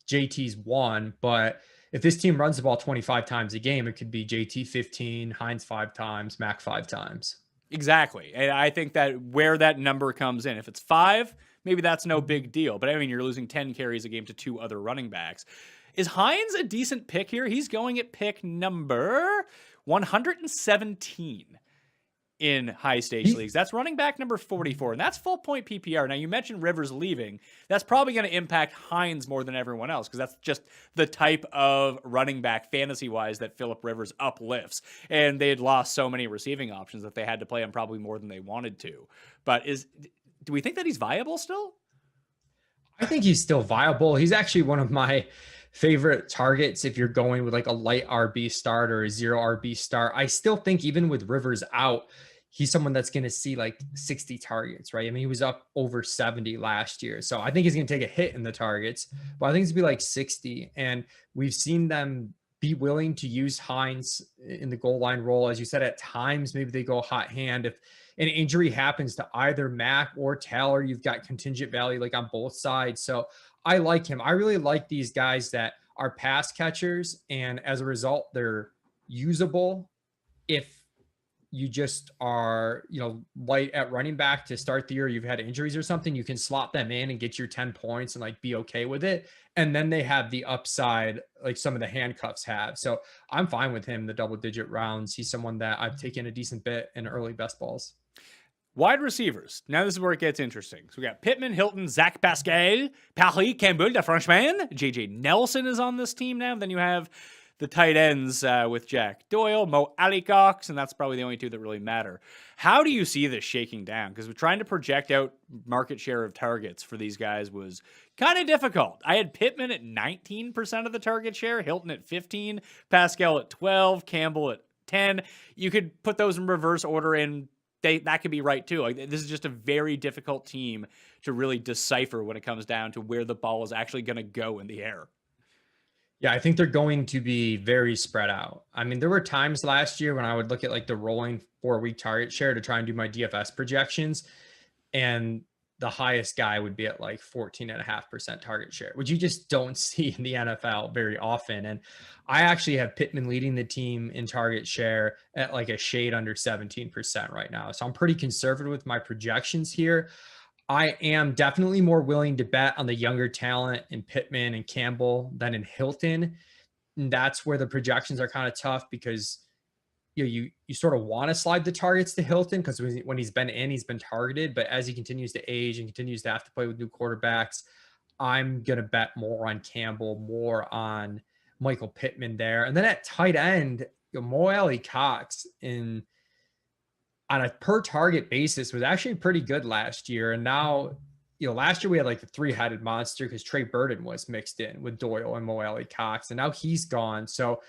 JT's 1, but if this team runs the ball 25 times a game, it could be JT 15, Hines 5 times, Mac 5 times. Exactly. And I think that where that number comes in, if it's 5, maybe that's no big deal. But I mean, you're losing 10 carries a game to 2 other running backs. Is Hines a decent pick here? He's going at pick number 117 in high stakes leagues. That's running back number 44, and that's full point PPR. Now, you mentioned Rivers leaving. That's probably going to impact Hines more than everyone else because that's just the type of running back fantasy-wise that Phillip Rivers uplifts. And they had lost so many receiving options that they had to play him probably more than they wanted to. But do we think that he's viable still? I think he's still viable. He's actually one of my favorite targets if you're going with like a light RB start or a 0 RB start. I still think even with Rivers out, he's someone that's going to see like 60 targets, right? I mean, he was up over 70 last year. So I think he's going to take a hit in the targets, but I think it's going to be like 60. And we've seen them be willing to use Hines in the goal line role. As you said, at times, maybe they go hot hand. If an injury happens to either Mac or Taylor, you've got contingent value like on both sides. So I like him. I really like these guys that are pass catchers. And as a result, they're usable if you just are, light at running back to start the year, you've had injuries or something, you can slot them in and get your 10 points and like be okay with it. And then they have the upside, like some of the handcuffs have. So I'm fine with him, the double-digit rounds. He's someone that I've taken a decent bit in early best balls. Wide receivers. Now this is where it gets interesting. So we got Pittman, Hilton, Zach Pascal, Paris Campbell, the Frenchman. JJ Nelson is on this team now. Then you have the tight ends with Jack Doyle, Mo Alley-Cox, and that's probably the only 2 that really matter. How do you see this shaking down? Because we're trying to project out market share of targets for these guys was kind of difficult. I had Pittman at 19% of the target share, Hilton at 15, Pascal at 12, Campbell at 10. You could put those in reverse order and that could be right too. Like, this is just a very difficult team to really decipher when it comes down to where the ball is actually going to go in the air. Yeah, I think they're going to be very spread out. I mean, there were times last year when I would look at like the rolling 4-week target share to try and do my DFS projections. And the highest guy would be at like 14.5% target share, which you just don't see in the NFL very often. And I actually have Pittman leading the team in target share at like a shade under 17% right now. So I'm pretty conservative with my projections here. I am definitely more willing to bet on the younger talent in Pittman and Campbell than in Hilton. And that's where the projections are kind of tough because you sort of want to slide the targets to Hilton because when he's been in, he's been targeted. But as he continues to age and continues to have to play with new quarterbacks, I'm going to bet more on Campbell, more on Michael Pittman there. And then at tight end, Mo Alley Cox on a per target basis was actually pretty good last year. And now, last year we had like the 3-headed monster because Trey Burton was mixed in with Doyle and Mo Alley Cox, and now he's gone. So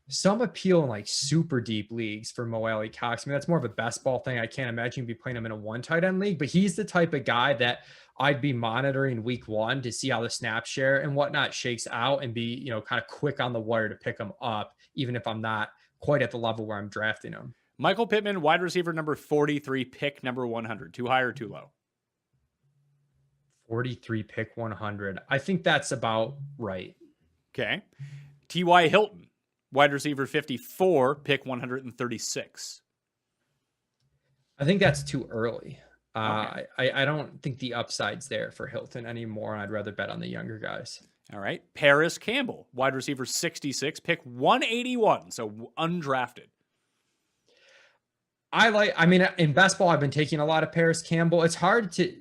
some appeal in like super deep leagues for Mo Alley Cox. I mean, that's more of a best ball thing. I can't imagine you'd be playing him in a 1 tight end league, but he's the type of guy that I'd be monitoring week 1 to see how the snap share and whatnot shakes out and be, kind of quick on the wire to pick him up, even if I'm not quite at the level where I'm drafting him. Michael Pittman, wide receiver number 43, pick number 100. Too high or too low? 43, pick 100. I think that's about right. Okay. T.Y. Hilton, wide receiver 54, pick 136. I think that's too early. Okay. I don't think the upside's there for Hilton anymore. I'd rather bet on the younger guys. All right. Paris Campbell, wide receiver 66, pick 181, so undrafted. In best ball, I've been taking a lot of Paris Campbell. It's hard to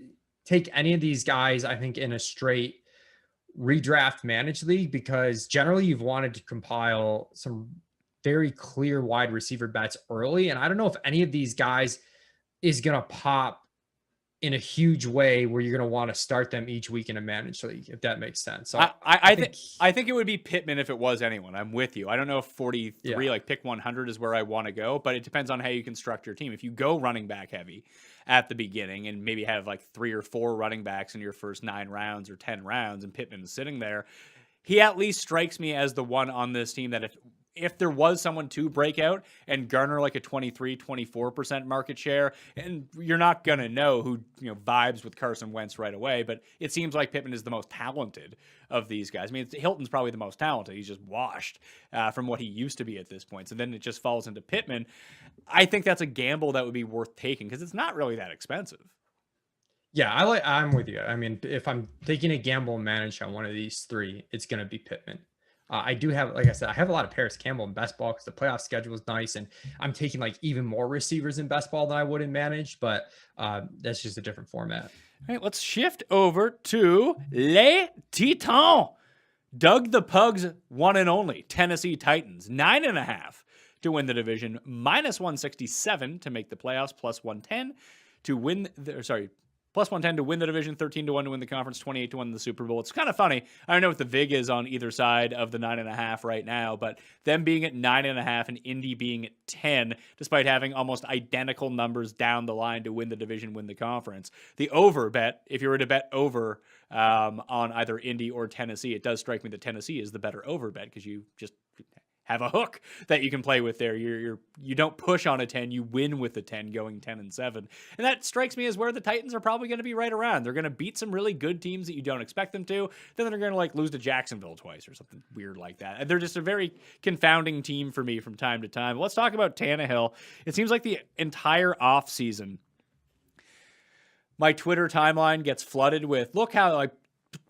take any of these guys, I think, in a straight redraft managed league because generally you've wanted to compile some very clear wide receiver bets early. And I don't know if any of these guys is going to pop in a huge way where you're going to want to start them each week in a managed league, if that makes sense. So I think it would be Pittman if it was anyone. I'm with you. I don't know if 43, like pick 100 is where I want to go, but it depends on how you construct your team. If you go running back heavy at the beginning and maybe have like 3 or 4 running backs in your first 9 rounds or 10 rounds and Pittman is sitting there, he at least strikes me as the one on this team that if there was someone to break out and garner like a 23, 24% market share, and you're not going to know who, vibes with Carson Wentz right away, but it seems like Pittman is the most talented of these guys. I mean, Hilton's probably the most talented. He's just washed from what he used to be at this point. So then it just falls into Pittman. I think that's a gamble that would be worth taking because it's not really that expensive. Yeah, I'm with you. I mean, if I'm taking a gamble and manage on one of these 3, it's going to be Pittman. I do have, like I said, I have a lot of Paris Campbell in best ball because the playoff schedule is nice, and I'm taking like even more receivers in best ball than I would in managed, but that's just a different format. All right, let's shift over to Les Titans. Doug the Pug's one and only Tennessee Titans, 9.5 to win the division, -167 to make the playoffs, +110 to win. +110 to win the division, 13-1 to win the conference, 28-1 to win the Super Bowl. It's kind of funny. I don't know what the VIG is on either side of the 9.5 right now, but them being at 9.5 and Indy being at 10, despite having almost identical numbers down the line to win the division, win the conference. The over bet, if you were to bet over on either Indy or Tennessee, it does strike me that Tennessee is the better over bet because you just have a hook that you can play with there. You don't push on a 10, you win with the 10 going 10-7. And that strikes me as where the Titans are probably going to be right around. They're going to beat some really good teams that you don't expect them to. Then they're going to like lose to Jacksonville twice or something weird like that. And they're just a very confounding team for me from time to time. But let's talk about Tannehill. It seems like the entire offseason, my Twitter timeline gets flooded with, look how like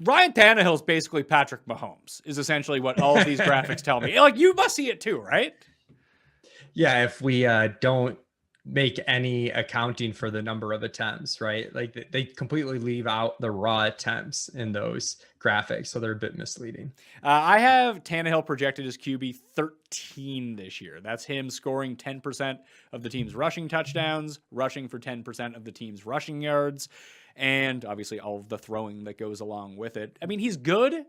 Ryan Tannehill's basically Patrick Mahomes is essentially what all of these graphics tell me. Like you must see it too, right? Yeah, if we don't make any accounting for the number of attempts, right? Like they completely leave out the raw attempts in those graphics, so they're a bit misleading. I have Tannehill projected as QB 13 this year. That's him scoring 10% of the team's rushing touchdowns, rushing for 10% of the team's rushing yards, and obviously all of the throwing that goes along with it. I mean, he's good.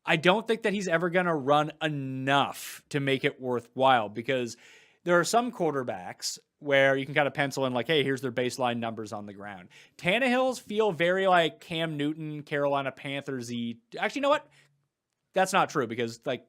I don't think that he's ever going to run enough to make it worthwhile because there are some quarterbacks where you can kind of pencil in like, hey, here's their baseline numbers on the ground. Tannehill's feel very like Cam Newton, Carolina Panthers-y. Actually, you know what? That's not true because like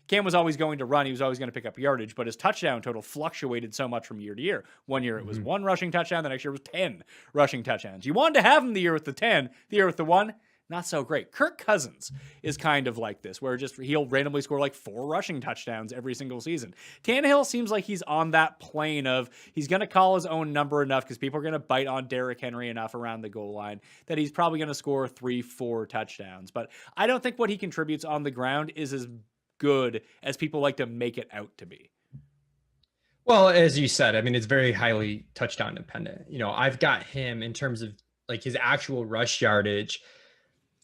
Cam was always going to run. He was always going to pick up yardage, but his touchdown total fluctuated so much from year to year. One year it was 1 rushing touchdown. The next year was 10 rushing touchdowns. You wanted to have him the year with the 10, the year with the 1. Not so great. Kirk Cousins is kind of like this, where just he'll randomly score like 4 rushing touchdowns every single season. Tannehill seems like he's on that plane of he's going to call his own number enough because people are going to bite on Derrick Henry enough around the goal line that he's probably going to score 3-4 touchdowns. But I don't think what he contributes on the ground is as good as people like to make it out to be. Well, as you said, I mean, it's very highly touchdown dependent. I've got him in terms of like his actual rush yardage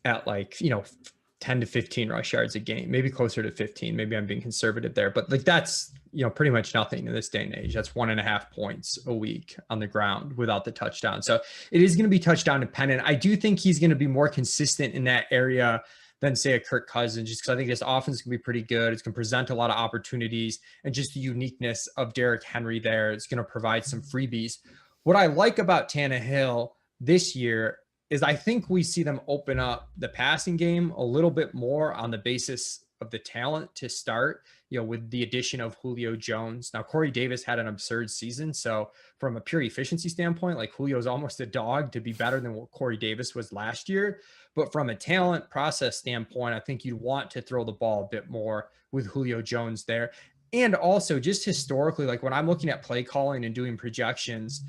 at 10 to 15 rush yards a game, maybe closer to 15. Maybe I'm being conservative there, but like that's, pretty much nothing in this day and age. That's 1.5 points a week on the ground without the touchdown. So it is going to be touchdown dependent. I do think he's going to be more consistent in that area than say a Kirk Cousins, just because I think this offense can be pretty good. It's going to present a lot of opportunities, and just the uniqueness of Derrick Henry there is going to provide some freebies. What I like about Tannehill this year is I think we see them open up the passing game a little bit more on the basis of the talent to start, with the addition of Julio Jones. Now, Corey Davis had an absurd season. So from a pure efficiency standpoint, like Julio's almost a dog to be better than what Corey Davis was last year. But from a talent process standpoint, I think you'd want to throw the ball a bit more with Julio Jones there. And also just historically, like when I'm looking at play calling and doing projections,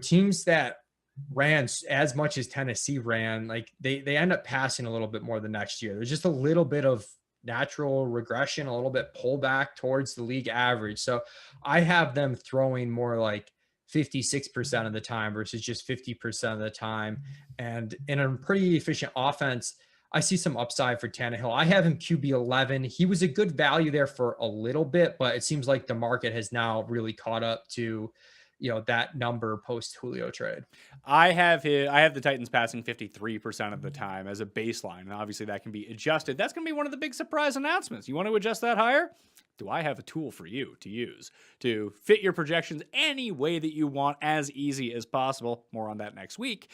teams that ran as much as Tennessee ran, like they end up passing a little bit more the next year. There's just a little bit of natural regression, a little bit pullback towards the league average. So I have them throwing more like 56% of the time versus just 50% of the time. And in a pretty efficient offense, I see some upside for Tannehill. I have him QB 11. He was a good value there for a little bit, but it seems like the market has now really caught up to that number post Julio trade. I have the Titans passing 53% of the time as a baseline, and obviously that can be adjusted. That's going to be one of the big surprise announcements. You want to adjust that higher? Do I have a tool for you to use to fit your projections any way that you want, as easy as possible? More on that next week.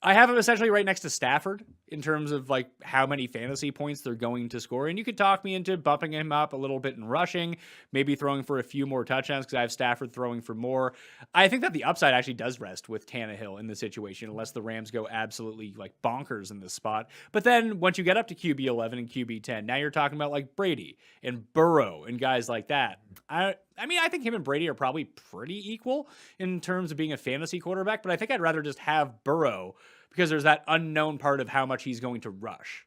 I have him essentially right next to Stafford in terms of like how many fantasy points they're going to score. And you could talk me into bumping him up a little bit in rushing, maybe throwing for a few more touchdowns because I have Stafford throwing for more. I think that the upside actually does rest with Tannehill in this situation, unless the Rams go absolutely like bonkers in this spot. But then once you get up to QB 11 and QB 10, now you're talking about like Brady and Burrow and guys like that. I think him and Brady are probably pretty equal in terms of being a fantasy quarterback, but I think I'd rather just have Burrow because there's that unknown part of how much he's going to rush.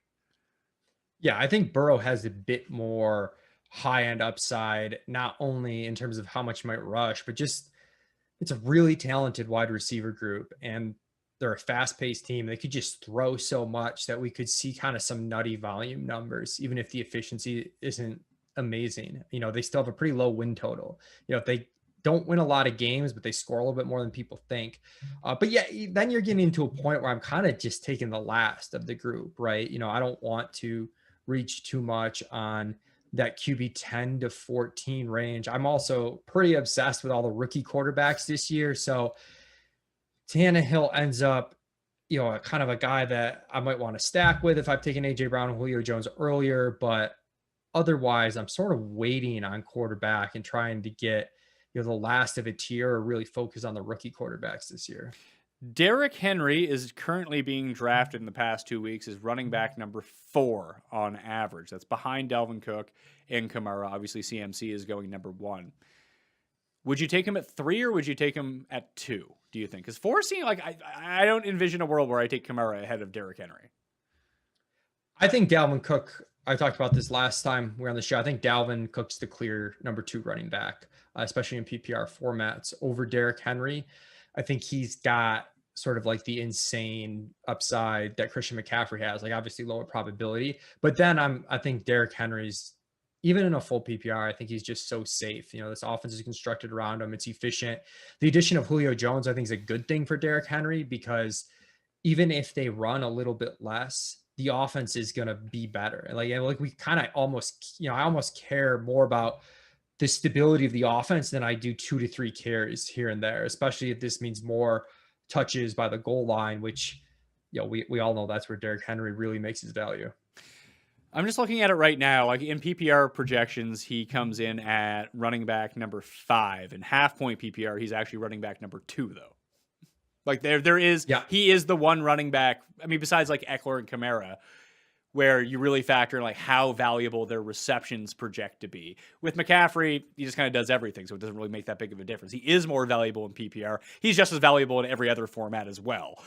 Yeah, I think Burrow has a bit more high-end upside, not only in terms of how much he might rush, but just it's a really talented wide receiver group, and they're a fast-paced team. They could just throw so much that we could see kind of some nutty volume numbers, even if the efficiency isn't amazing. They still have a pretty low win total. If they don't win a lot of games, but they score a little bit more than people think. But yeah, then you're getting into a point where I'm kind of just taking the last of the group, right? I don't want to reach too much on that QB 10 to 14 range. I'm also pretty obsessed with all the rookie quarterbacks this year. So Tannehill ends up, kind of a guy that I might want to stack with if I've taken AJ Brown and Julio Jones earlier, but otherwise I'm sort of waiting on quarterback and trying to get, the last of a tier or really focus on the rookie quarterbacks this year. Derrick Henry is currently being drafted in the past 2 weeks as running back number 4 on average. That's behind Dalvin Cook and Kamara. Obviously, CMC is going number 1. Would you take him at 3 or would you take him at 2, do you think? Because 4 seems like I don't envision a world where I take Kamara ahead of Derrick Henry. I think Dalvin Cook, I talked about this last time we were on the show. I think Dalvin Cook's the clear number 2 running back, especially in PPR formats over Derrick Henry. I think he's got sort of like the insane upside that Christian McCaffrey has, like obviously lower probability. But then I think Derrick Henry's, even in a full PPR, I think he's just so safe. This offense is constructed around him. It's efficient. The addition of Julio Jones, I think, is a good thing for Derrick Henry because even if they run a little bit less, the offense is going to be better. Like we kind of almost, I almost care more about the stability of the offense than I do 2 to 3 carries here and there, especially if this means more touches by the goal line, which, we all know that's where Derrick Henry really makes his value. I'm just looking at it right now. Like in PPR projections, he comes in at running back number 5. In half point PPR, he's actually running back number 2, though. Like there is, he is the one running back. I mean, besides like Eckler and Kamara, where you really factor in like how valuable their receptions project to be. With McCaffrey, he just kind of does everything, so it doesn't really make that big of a difference. He is more valuable in PPR. He's just as valuable in every other format as well.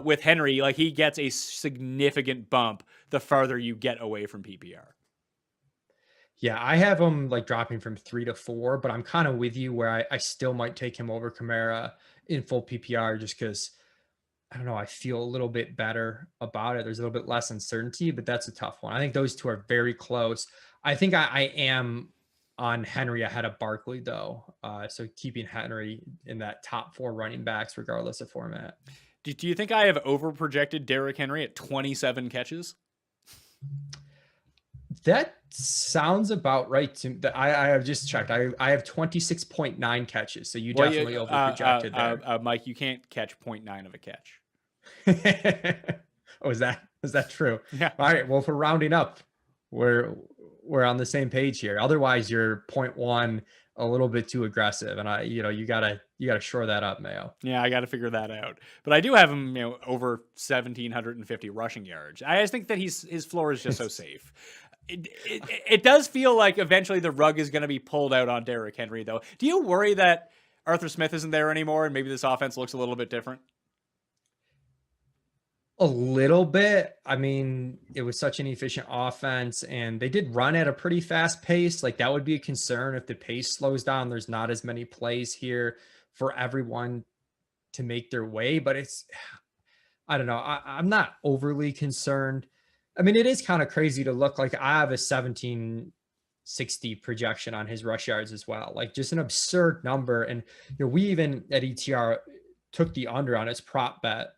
With Henry, like he gets a significant bump the farther you get away from PPR. Yeah, I have him like dropping from 3 to 4, but I'm kind of with you where I still might take him over Kamara in full PPR just because I don't know, I feel a little bit better about it. There's a little bit less uncertainty, but that's a tough one. I think those two are very close. I think I am on Henry ahead of Barkley though. So keeping Henry in that top 4 running backs, regardless of format. Do you think I have over projected Derrick Henry at 27 catches? That sounds about right to me. I have just checked. I have 26.9 catches. So you definitely over projected there. Mike, you can't catch 0.9 of a catch. Oh, is that true? Yeah. All right. Well, for rounding up, we're on the same page here. Otherwise, you're 0.1 a little bit too aggressive, and you gotta shore that up, Mayo. Yeah, I got to figure that out. But I do have him, over 1,750 rushing yards. I just think that his floor is just so safe. It does feel like eventually the rug is going to be pulled out on Derrick Henry, though. Do you worry that Arthur Smith isn't there anymore, and maybe this offense looks a little bit different? A little bit. I mean, it was such an efficient offense, and they did run at a pretty fast pace. Like that would be a concern if the pace slows down. There's not as many plays here for everyone to make their way, but I don't know. I'm not overly concerned. I mean, it is kind of crazy to look like I have a 1760 projection on his rush yards as well. Like just an absurd number. And we even at ETR took the under on his prop bet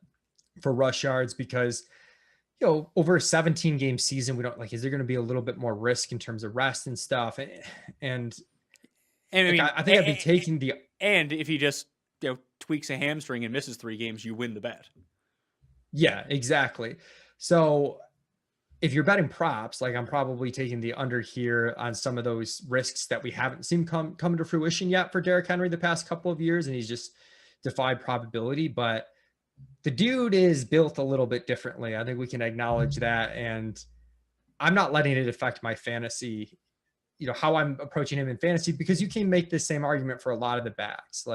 for rush yards because over a 17 game season, we don't is there going to be a little bit more risk in terms of rest and stuff? And I mean, I think I'd be taking the, and if he just tweaks a hamstring and misses 3 games, you win the bet. Yeah, exactly. So if you're betting props, like I'm probably taking the under here on some of those risks that we haven't seen come to fruition yet for Derrick Henry the past couple of years. And he's just defied probability, but the dude is built a little bit differently. I think we can acknowledge that. And I'm not letting it affect my fantasy, how I'm approaching him in fantasy, because you can make the same argument for a lot of the backs.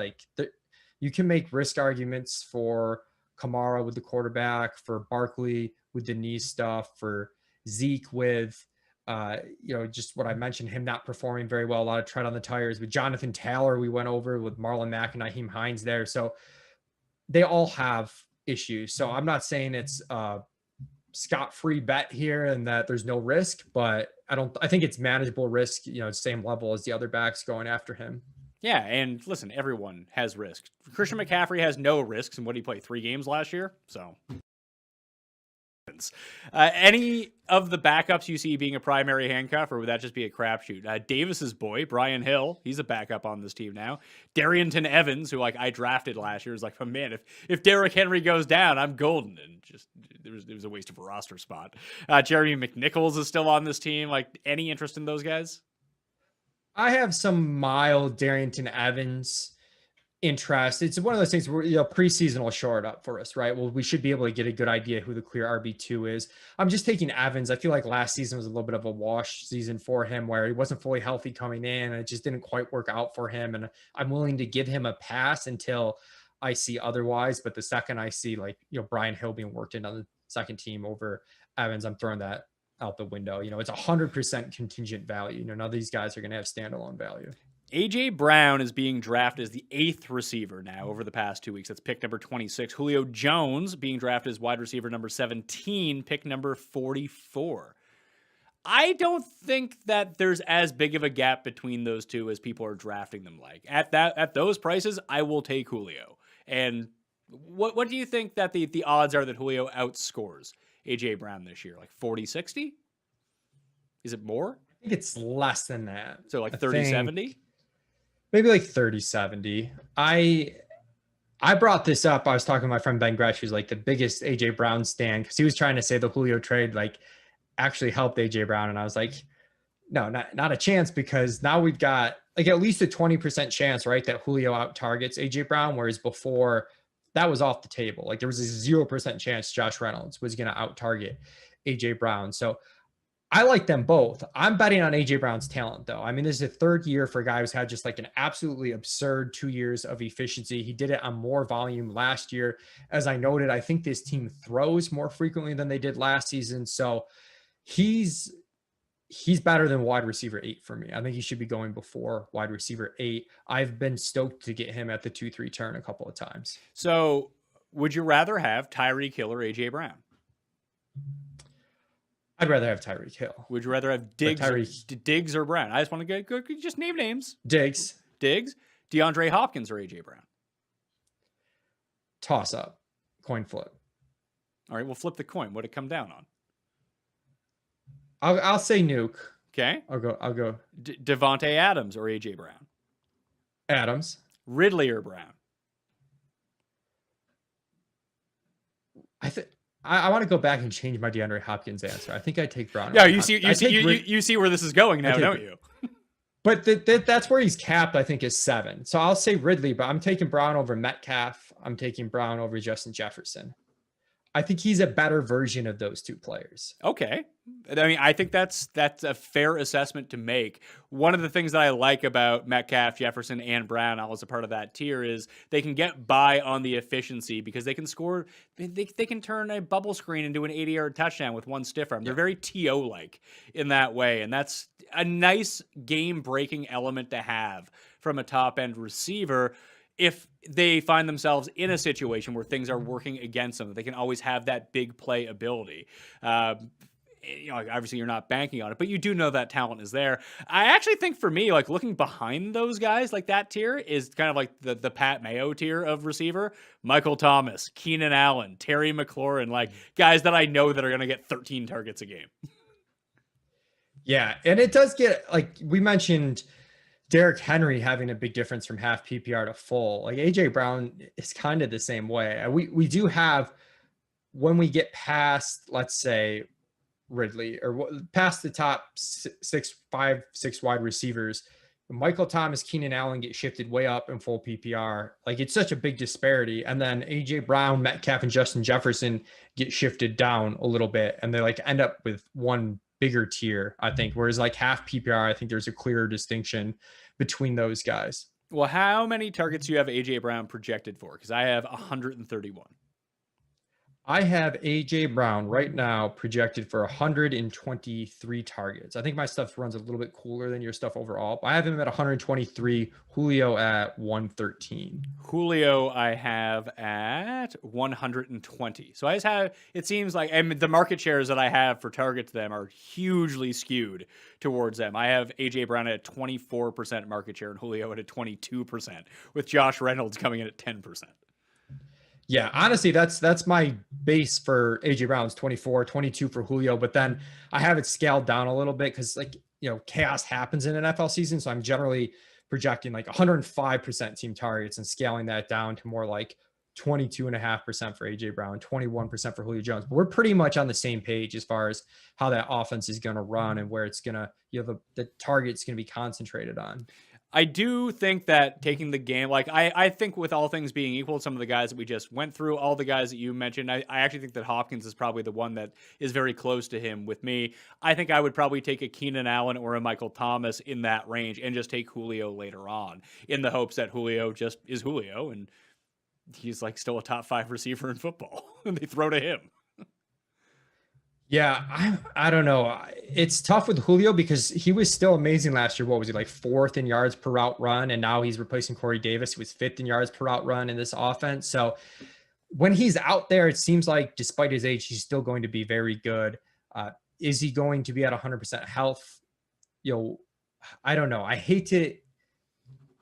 You can make risk arguments for Kamara with the quarterback, for Barkley with the knee stuff, for Zeke with, just what I mentioned, him not performing very well, a lot of tread on the tires. With Jonathan Taylor, we went over with Marlon Mack and Nyheim Hines there. So they all have issues. So I'm not saying it's a scot-free bet here and that there's no risk, but I think it's manageable risk, same level as the other backs going after him. Yeah, and listen, everyone has risk. Christian McCaffrey has no risks, and what did he play, 3 games last year? So any of the backups you see being a primary handcuff, or would that just be a crapshoot? Davis's boy, Brian Hill, he's a backup on this team now. Darrington Evans, who I drafted last year, is like, oh man, if Derrick Henry goes down, I'm golden. And just it was a waste of a roster spot. Jeremy McNichols is still on this team. Like, any interest in those guys? I have some mild Darrington Evans interest. It's one of those things where preseason will shore it up for us, right? Well, we should be able to get a good idea who the clear RB2 is. I'm just taking Evans. I feel like last season was a little bit of a wash season for him where he wasn't fully healthy coming in and it just didn't quite work out for him. And I'm willing to give him a pass until I see otherwise. But the second I see Brian Hill being worked in on the second team over Evans, I'm throwing that out the window. It's 100% contingent value. None of these guys are going to have standalone value. AJ Brown is being drafted as the 8th receiver now over the past 2 weeks. That's pick number 26. Julio Jones being drafted as wide receiver number 17, pick number 44. I don't think that there's as big of a gap between those two as people are drafting them like. At those prices, I will take Julio. And what do you think that the odds are that Julio outscores AJ Brown this year? Like 40-60? Is it more? I think it's less than that. So like 30-70? Maybe like 30-70. I brought this up. I was talking to my friend Ben Gretsch, who's like the biggest AJ Brown stan, because he was trying to say the Julio trade, actually helped AJ Brown. And I was like, no, not a chance, because now we've got like at least a 20% chance, right, that Julio out targets AJ Brown, whereas before that was off the table. Like there was a 0% chance Josh Reynolds was going to out target AJ Brown. So I like them both. I'm betting on AJ Brown's talent, though. I mean, this is a third year for a guy who's had just like an absolutely absurd 2 years of efficiency. He did it on more volume last year. As I noted, I think this team throws more frequently than they did last season. So he's better than wide receiver 8 for me. I think he should be going before wide receiver 8. I've been stoked to get him at the 2-3 turn a couple of times. So would you rather have Tyreek Hill or AJ Brown? I'd rather have Tyreek Hill. Would you rather have Diggs or Brown? I just want to go just name names. Diggs, DeAndre Hopkins or AJ Brown? Toss up, coin flip. All right, we'll flip the coin. What'd it come down on? I'll say Nuke. Okay. I'll go. Devontae Adams or AJ Brown? Adams. Ridley or Brown? I want to go back and change my DeAndre Hopkins answer. I think I take Brown. Yeah, you see where this is going now, don't you? But that's where he's capped, I think, is 7. So I'll say Ridley, but I'm taking Brown over Metcalf. I'm taking Brown over Justin Jefferson. I think he's a better version of those two players. Okay. I mean, I think that's a fair assessment to make. One of the things that I like about Metcalf, Jefferson, and Brown, all as a part of that tier, is they can get by on the efficiency because they can score. They can turn a bubble screen into an 80-yard touchdown with one stiff arm. They're very T.O.-like in that way, and that's a nice game-breaking element to have from a top-end receiver. If they find themselves in a situation where things are working against them, they can always have that big play ability. Obviously you're not banking on it, but you do know that talent is there. I actually think for me, like looking behind those guys, like that tier is kind of like the Pat Mayo tier of receiver. Michael Thomas, Keenan Allen, Terry McLaurin, like guys that I know that are going to get 13 targets a game. Yeah, and it does get, like we mentioned, Derrick Henry having a big difference from half PPR to full. Like AJ Brown is kind of the same way. We do have, when we get past, let's say, Ridley or past the top 5-6 wide receivers, Michael Thomas, Keenan Allen get shifted way up in full PPR. Like it's such a big disparity. And then AJ Brown, Metcalf, and Justin Jefferson get shifted down a little bit, and they like end up with one bigger tier, I think. Whereas like half PPR, I think there's a clearer distinction between those guys. Well, how many targets do you have AJ Brown projected for? Because I have 131. I have AJ Brown right now projected for 123 targets. I think my stuff runs a little bit cooler than your stuff overall. I have him at 123, Julio at 113. Julio I have at 120. So I just have, it seems like, and the market shares that I have for targets to them are hugely skewed towards them. I have AJ Brown at 24% market share and Julio at a 22%, with Josh Reynolds coming in at 10%. Yeah, honestly, that's my base for AJ Brown's 24, 22 for Julio. But then I have it scaled down a little bit because, like, chaos happens in an NFL season. So I'm generally projecting like 105% team targets and scaling that down to more like 22.5% for AJ Brown, 21% for Julio Jones. But we're pretty much on the same page as far as how that offense is going to run and where it's going to, the target's going to be concentrated on. I do think that taking the game, like I think with all things being equal, some of the guys that we just went through, all the guys that you mentioned, I actually think that Hopkins is probably the one that is very close to him with me. I think I would probably take a Keenan Allen or a Michael Thomas in that range and just take Julio later on in the hopes that Julio just is Julio and he's like still a top 5 receiver in football and they throw to him. Yeah, I don't know. It's tough with Julio because he was still amazing last year. What was he, like 4th in yards per route run? And now he's replacing Corey Davis, who was 5th in yards per route run in this offense. So when he's out there, it seems like despite his age, he's still going to be very good. Is he going to be at 100% health? I don't know. I hate to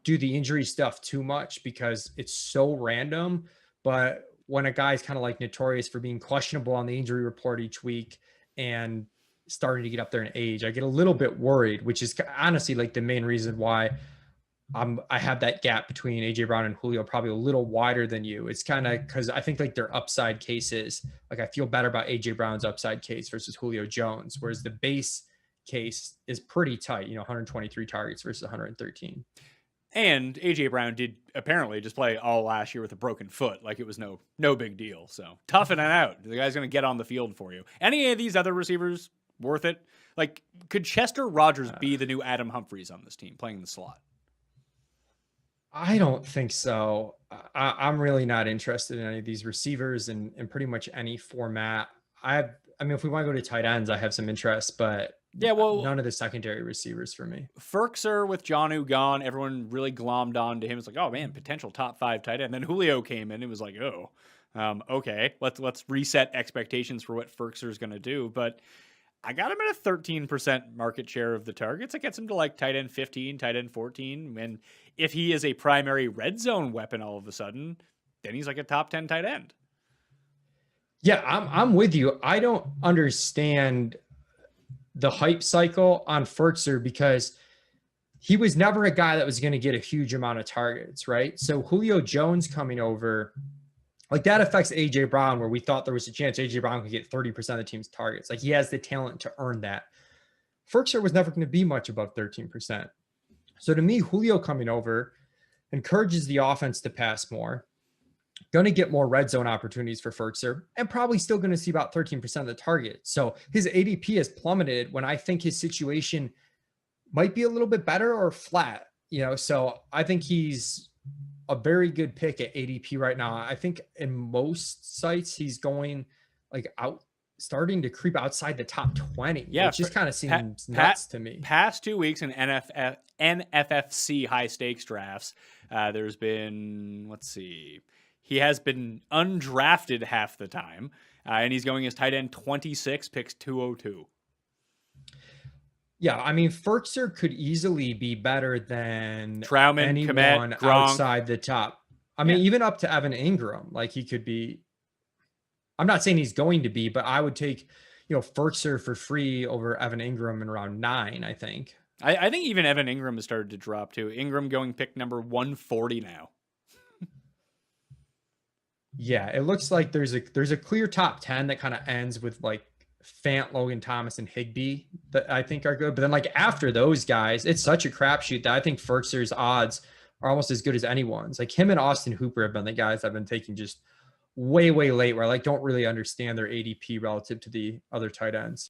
do the injury stuff too much because it's so random, but when a guy's kind of like notorious for being questionable on the injury report each week and starting to get up there in age, I get a little bit worried, which is honestly like the main reason why I have that gap between AJ Brown and Julio probably a little wider than you. It's kind of because I think like their upside cases, like I feel better about AJ Brown's upside case versus Julio Jones, whereas the base case is pretty tight, 123 targets versus 113. And AJ Brown did apparently just play all last year with a broken foot, like it was no big deal. So toughen it out. The guy's going to get on the field for you. Any of these other receivers worth it? Like, could Chester Rogers be the new Adam Humphries on this team playing the slot? I don't think so. I'm really not interested in any of these receivers in pretty much any format. I mean, if we want to go to tight ends, I have some interest, but yeah, well, none of the secondary receivers for me. Ferkser with Jonnu gone, everyone really glommed on to him. It's like, oh man, potential top 5 tight end. And then Julio came in. It was like, oh, okay, let's reset expectations for what Ferkser is going to do. But I got him at a 13% market share of the targets. It gets him to like tight end 15, tight end 14. And if he is a primary red zone weapon all of a sudden, then he's like a top 10 tight end. Yeah, I'm with you. I don't understand the hype cycle on Ferkser because he was never a guy that was going to get a huge amount of targets, right? So Julio Jones coming over, like that affects AJ Brown, where we thought there was a chance AJ Brown could get 30% of the team's targets. Like he has the talent to earn that. Ferkser was never going to be much above 13%. So to me, Julio coming over encourages the offense to pass more, going to get more red zone opportunities for Ferkser, and probably still going to see about 13% of the target. So his ADP has plummeted when I think his situation might be a little bit better or flat, so I think he's a very good pick at ADP right now. I think in most sites he's going like starting to creep outside the top 20. Yeah, it just kind of seems nuts to me. Past 2 weeks in NFFC high stakes drafts, there's been, let's see, he has been undrafted half the time, and he's going as tight end 26, picks 202. Yeah, I mean, Ferkser could easily be better than Trautman, anyone Kmet, Gronk. Outside the top. I mean, even up to Evan Ingram, like he could be. I'm not saying he's going to be, but I would take, Ferkser for free over Evan Ingram in round 9, I think. I think even Evan Ingram has started to drop too. Ingram going pick number 140 now. Yeah, it looks like there's a clear top 10 that kind of ends with like Fant, Logan Thomas, and Higbee that I think are good. But then like after those guys, it's such a crapshoot that I think Ferkser's odds are almost as good as anyone's. Like him and Austin Hooper have been the guys I've been taking just way late, where I like don't really understand their ADP relative to the other tight ends.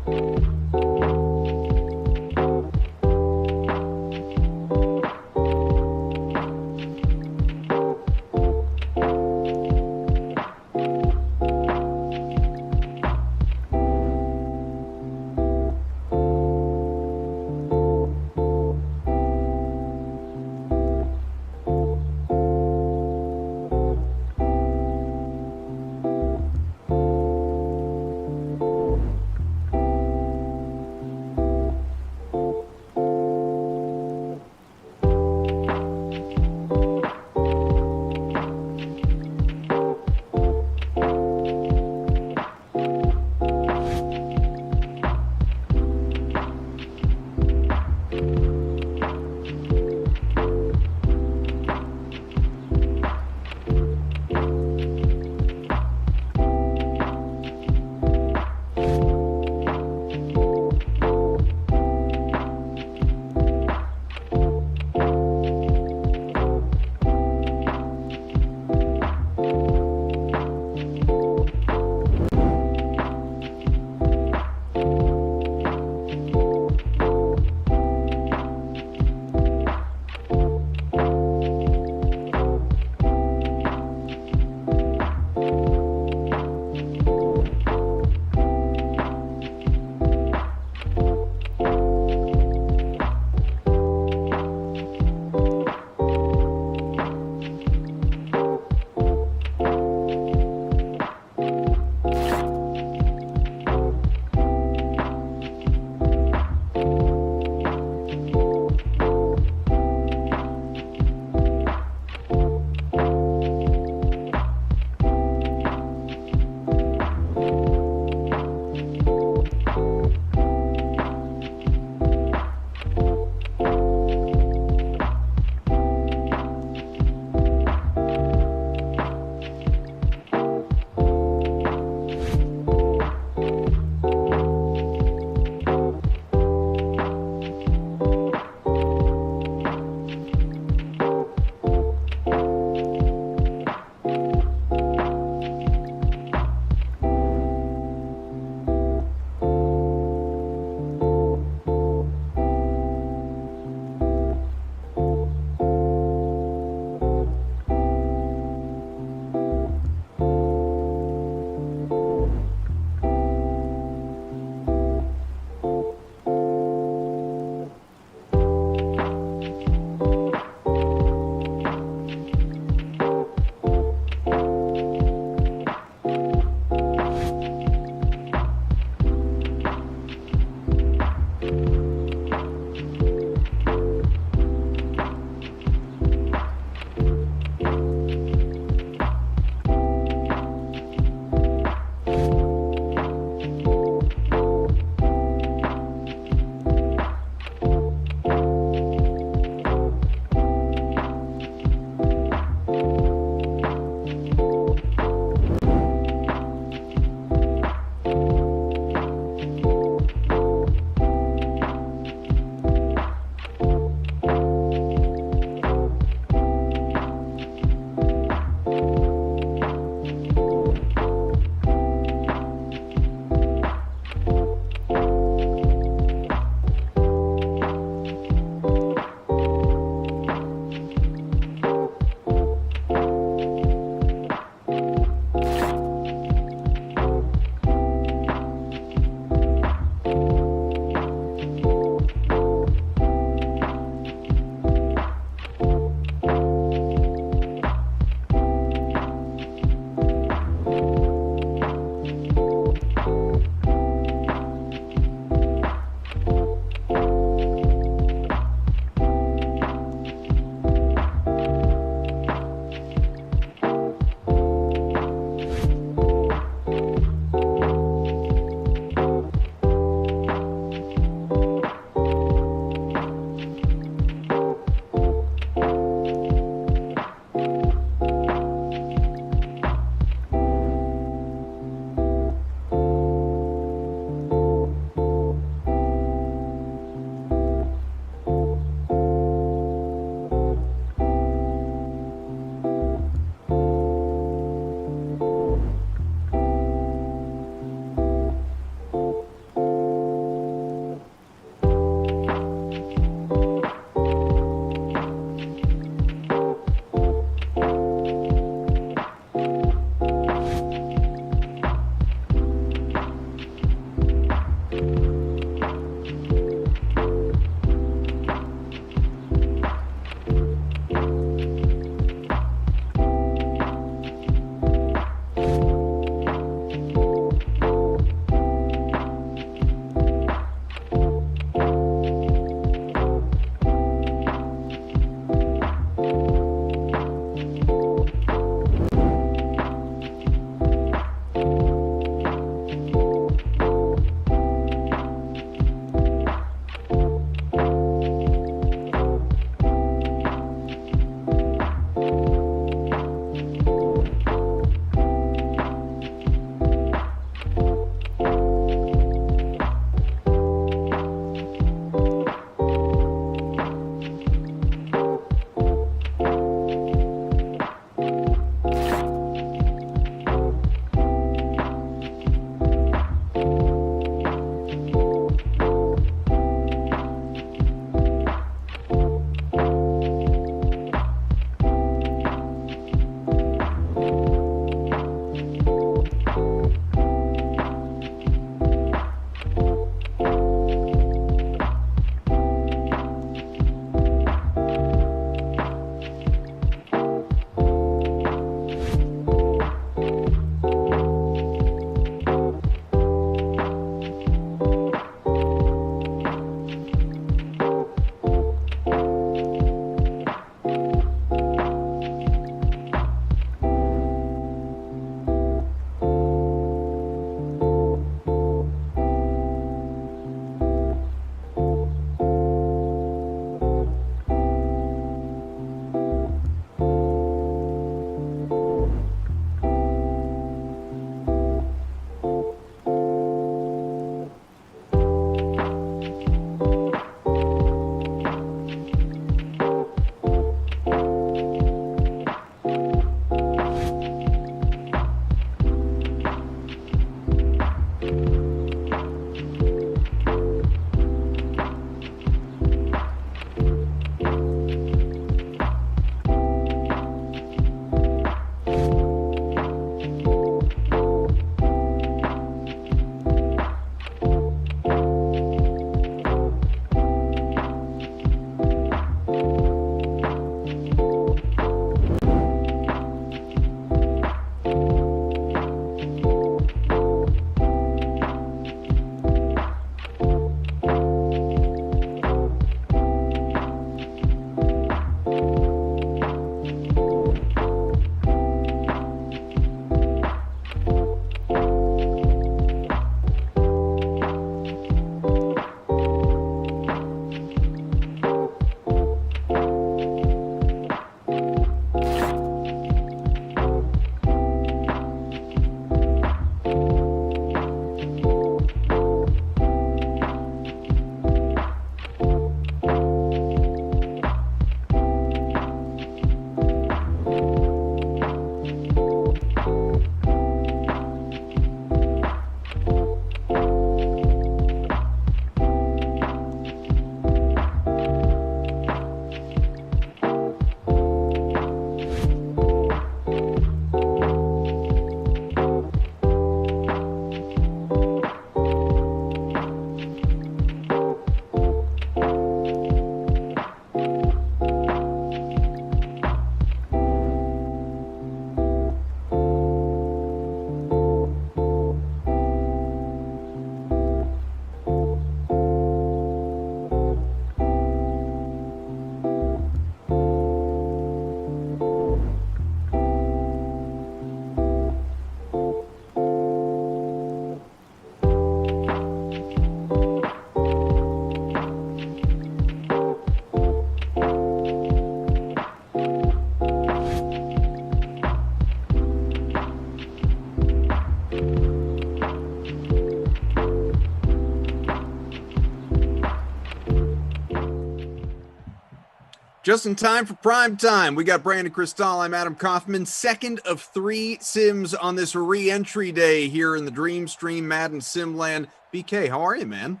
Just in time for prime time. We got Brandon Cristal. I'm Adam Kaufman. Second of 3 sims on this re-entry day here in the Dream Stream Madden Simland. BK, how are you, man?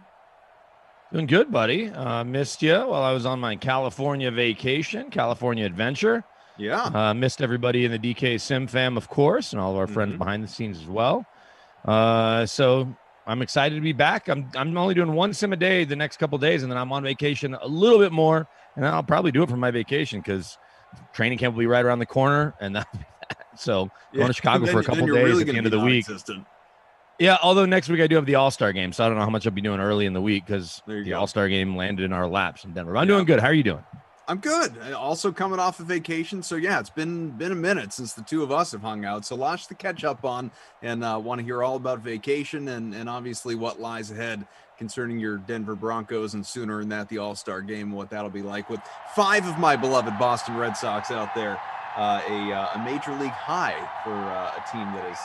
Doing good, buddy. Missed you while I was on my California vacation, California adventure. Yeah. Missed everybody in the DK Sim fam, of course, and all of our friends behind the scenes as well. So I'm excited to be back. I'm only doing 1 sim a day the next couple days, and then I'm on vacation a little bit more. And I'll probably do it for my vacation because training camp will be right around the corner. And that'll be that. So going to Chicago for a couple days really at the end of the week. Yeah, although next week I do have the All-Star game. So I don't know how much I'll be doing early in the week because the All-Star game landed in our laps in Denver. I'm doing good. How are you doing? I'm good. Also coming off of vacation. So, yeah, it's been a minute since the two of us have hung out. So lots to catch up on and want to hear all about vacation and obviously what lies ahead concerning your Denver Broncos and sooner in that the All-Star game, what that'll be like with 5 of my beloved Boston Red Sox out there. A major league high for a team that is,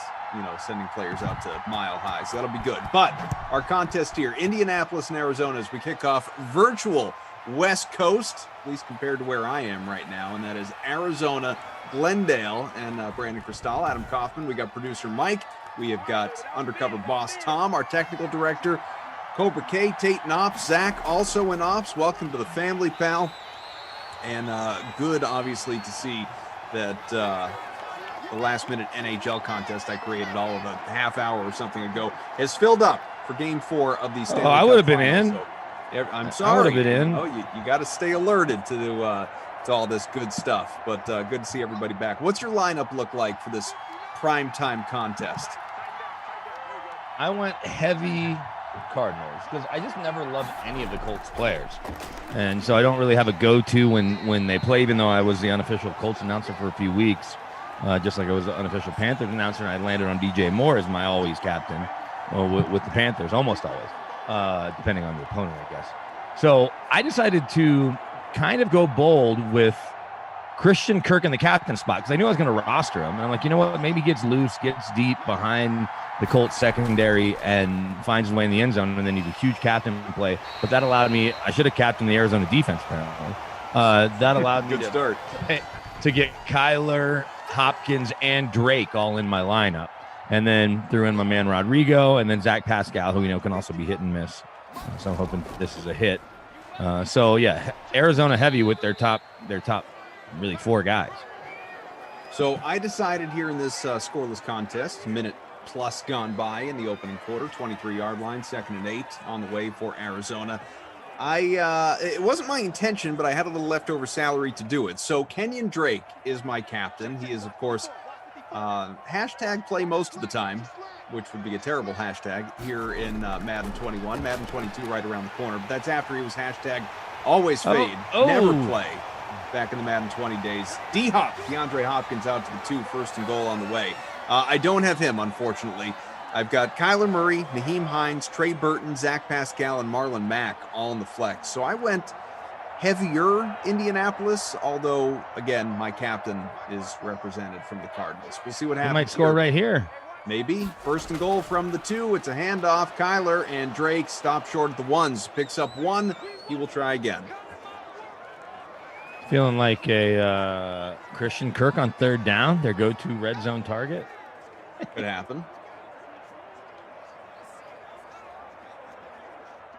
sending players out to mile high. So that'll be good. But our contest here, Indianapolis and Arizona, as we kick off virtual West Coast, at least compared to where I am right now, and that is Arizona, Glendale, and Brandon Cristal, Adam Kaufman. We got producer Mike. We have got undercover boss Tom, our technical director, Cobra K, Tate in Ops, Zach also in Ops. Welcome to the family, pal. And good, obviously, to see that the last-minute NHL contest I created all of a half hour or something ago has filled up for Game 4 of the Stanley Cup I would have been Finals. in. So, I'm sorry. I would have been in. Oh, you got to stay alerted to all this good stuff. But good to see everybody back. What's your lineup look like for this primetime contest? I went heavy Cardinals because I just never loved any of the Colts players, and so I don't really have a go-to when they play, even though I was the unofficial Colts announcer for a few weeks, just like I was the unofficial Panthers announcer, and I landed on DJ Moore as my always captain with the Panthers, almost always, depending on the opponent, I guess. So I decided to kind of go bold with Christian Kirk in the captain spot because I knew I was going to roster him, and I'm like, you know what, maybe gets loose, gets deep behind the Colts secondary and finds his way in the end zone, and then he's a huge captain play. But that allowed me, I should have captained the Arizona defense apparently. That allowed me to get Kyler, Hopkins, and Drake all in my lineup. And then threw in my man Rodrigo, and then Zach Pascal, who can also be hit and miss. So I'm hoping this is a hit. So yeah, Arizona heavy with their top really 4 guys. So I decided here in this scoreless contest, minute plus gone by in the opening quarter, 23-yard line, 2nd and 8 on the way for Arizona. It wasn't my intention, but I had a little leftover salary to do it. So Kenyon Drake is my captain. He is, of course, hashtag play most of the time, which would be a terrible hashtag here in Madden 21. Madden 22 right around the corner, but that's after he was hashtag always fade, never play back in the Madden 20 days. DeAndre Hopkins out to the 2, 1st and goal on the way. I don't have him, unfortunately. I've got Kyler Murray, Naheem Hines, Trey Burton, Zach Pascal, and Marlon Mack all in the flex. So I went heavier Indianapolis, although, again, my captain is represented from the Cardinals. We'll see what happens. He might score right here. Maybe. 1st and goal from the 2. It's a handoff. Kyler and Drake stop short at the 1s. Picks up 1. He will try again. Feeling like a Christian Kirk on 3rd down, their go-to red zone target. Could happen.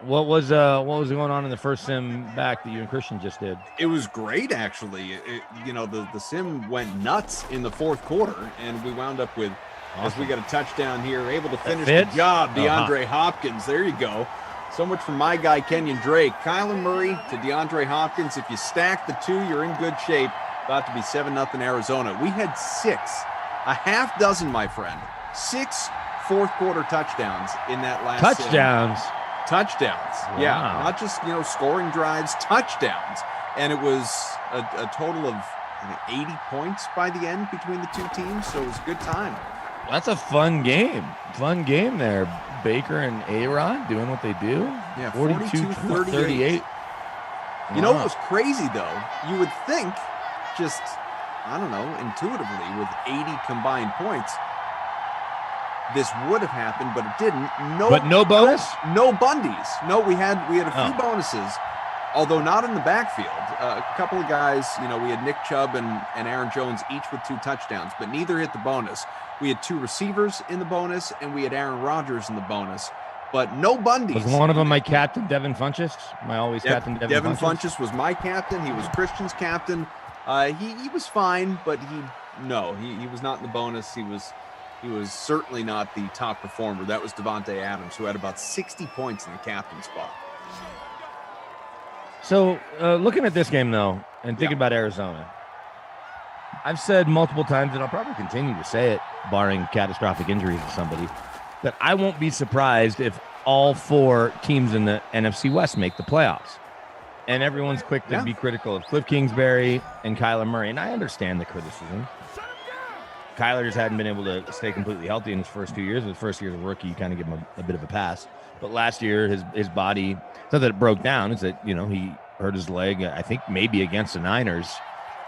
What was going on in the first sim back that you and Christian just did? It was great, actually. The sim went nuts in the 4th quarter, and we wound up with, as we got a touchdown here, able to finish the job. DeAndre Hopkins, there you go. So much for my guy, Kenyon Drake. Kyler Murray to DeAndre Hopkins. If you stack the 2, you're in good shape. About to be 7-0 Arizona. We had 6, a half dozen, my friend. 6 4th-quarter touchdowns in that last touchdowns. Touchdowns. Wow. Yeah, not just, scoring drives, touchdowns. And it was a total of 80 points by the end between the 2 teams, so it was a good time. That's a fun game. Fun game there. Baker and A-Rod doing what they do. Yeah, 42-38. You know what was crazy, though? You would think, just, I don't know, intuitively, with 80 combined points, this would have happened, but it didn't. But no bonus? No bundies. No, we had a few bonuses, although not in the backfield. A couple of guys, we had Nick Chubb and Aaron Jones each with 2 touchdowns, but neither hit the bonus. We had 2 receivers in the bonus, and we had Aaron Rodgers in the bonus, but no Bundys. Was one of them my captain, Devin Funchess? My always captain, Devin Funchess was my captain. He was Christian's captain. He was fine, but he was not in the bonus. He was certainly not the top performer. That was Devontae Adams, who had about 60 points in the captain spot. So looking at this game, though, and thinking about Arizona, I've said multiple times, and I'll probably continue to say it, barring catastrophic injuries to somebody, that I won't be surprised if all 4 teams in the NFC West make the playoffs. And everyone's quick to be critical of Cliff Kingsbury and Kyler Murray, and I understand the criticism. Kyler just hadn't been able to stay completely healthy in his first 2 years. His first year as a rookie, you kind of give him a bit of a pass. But last year, his body, it's not that it broke down, it's that, he hurt his leg, I think maybe against the Niners,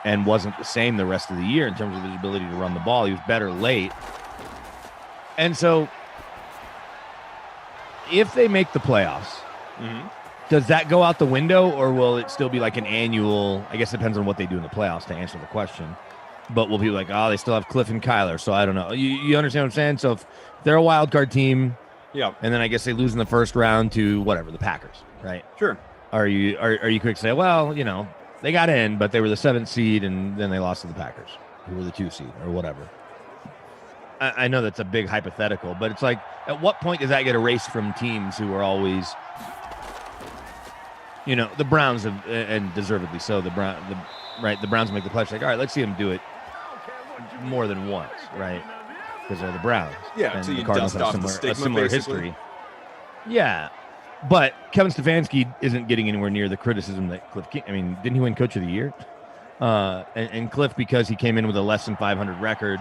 and wasn't the same the rest of the year in terms of his ability to run the ball. He was better late. And so if they make the playoffs, does that go out the window, or will it still be like an annual? I guess it depends on what they do in the playoffs to answer the question. But will people be like, oh, they still have Cliff and Kyler, so I don't know. You understand what I'm saying? So if they're a wild card team, and then I guess they lose in the first round to whatever, the Packers, right? Sure. Are you quick to say, well, they got in, but they were the 7th seed, and then they lost to the Packers, who were the 2 seed, or whatever? I know that's a big hypothetical, but it's like, at what point does that get erased from teams who are always, the Browns have, and deservedly so, the Browns make the playoffs. Like, all right, let's see them do it more than once, right? Because they're the Browns. Yeah, and so the you Cardinals dust have off the a stigma, similar basically. history. Yeah, but Kevin Stefanski isn't getting anywhere near the criticism that Cliff. Didn't he win Coach of the Year? And Cliff, because he came in with a less than 500 record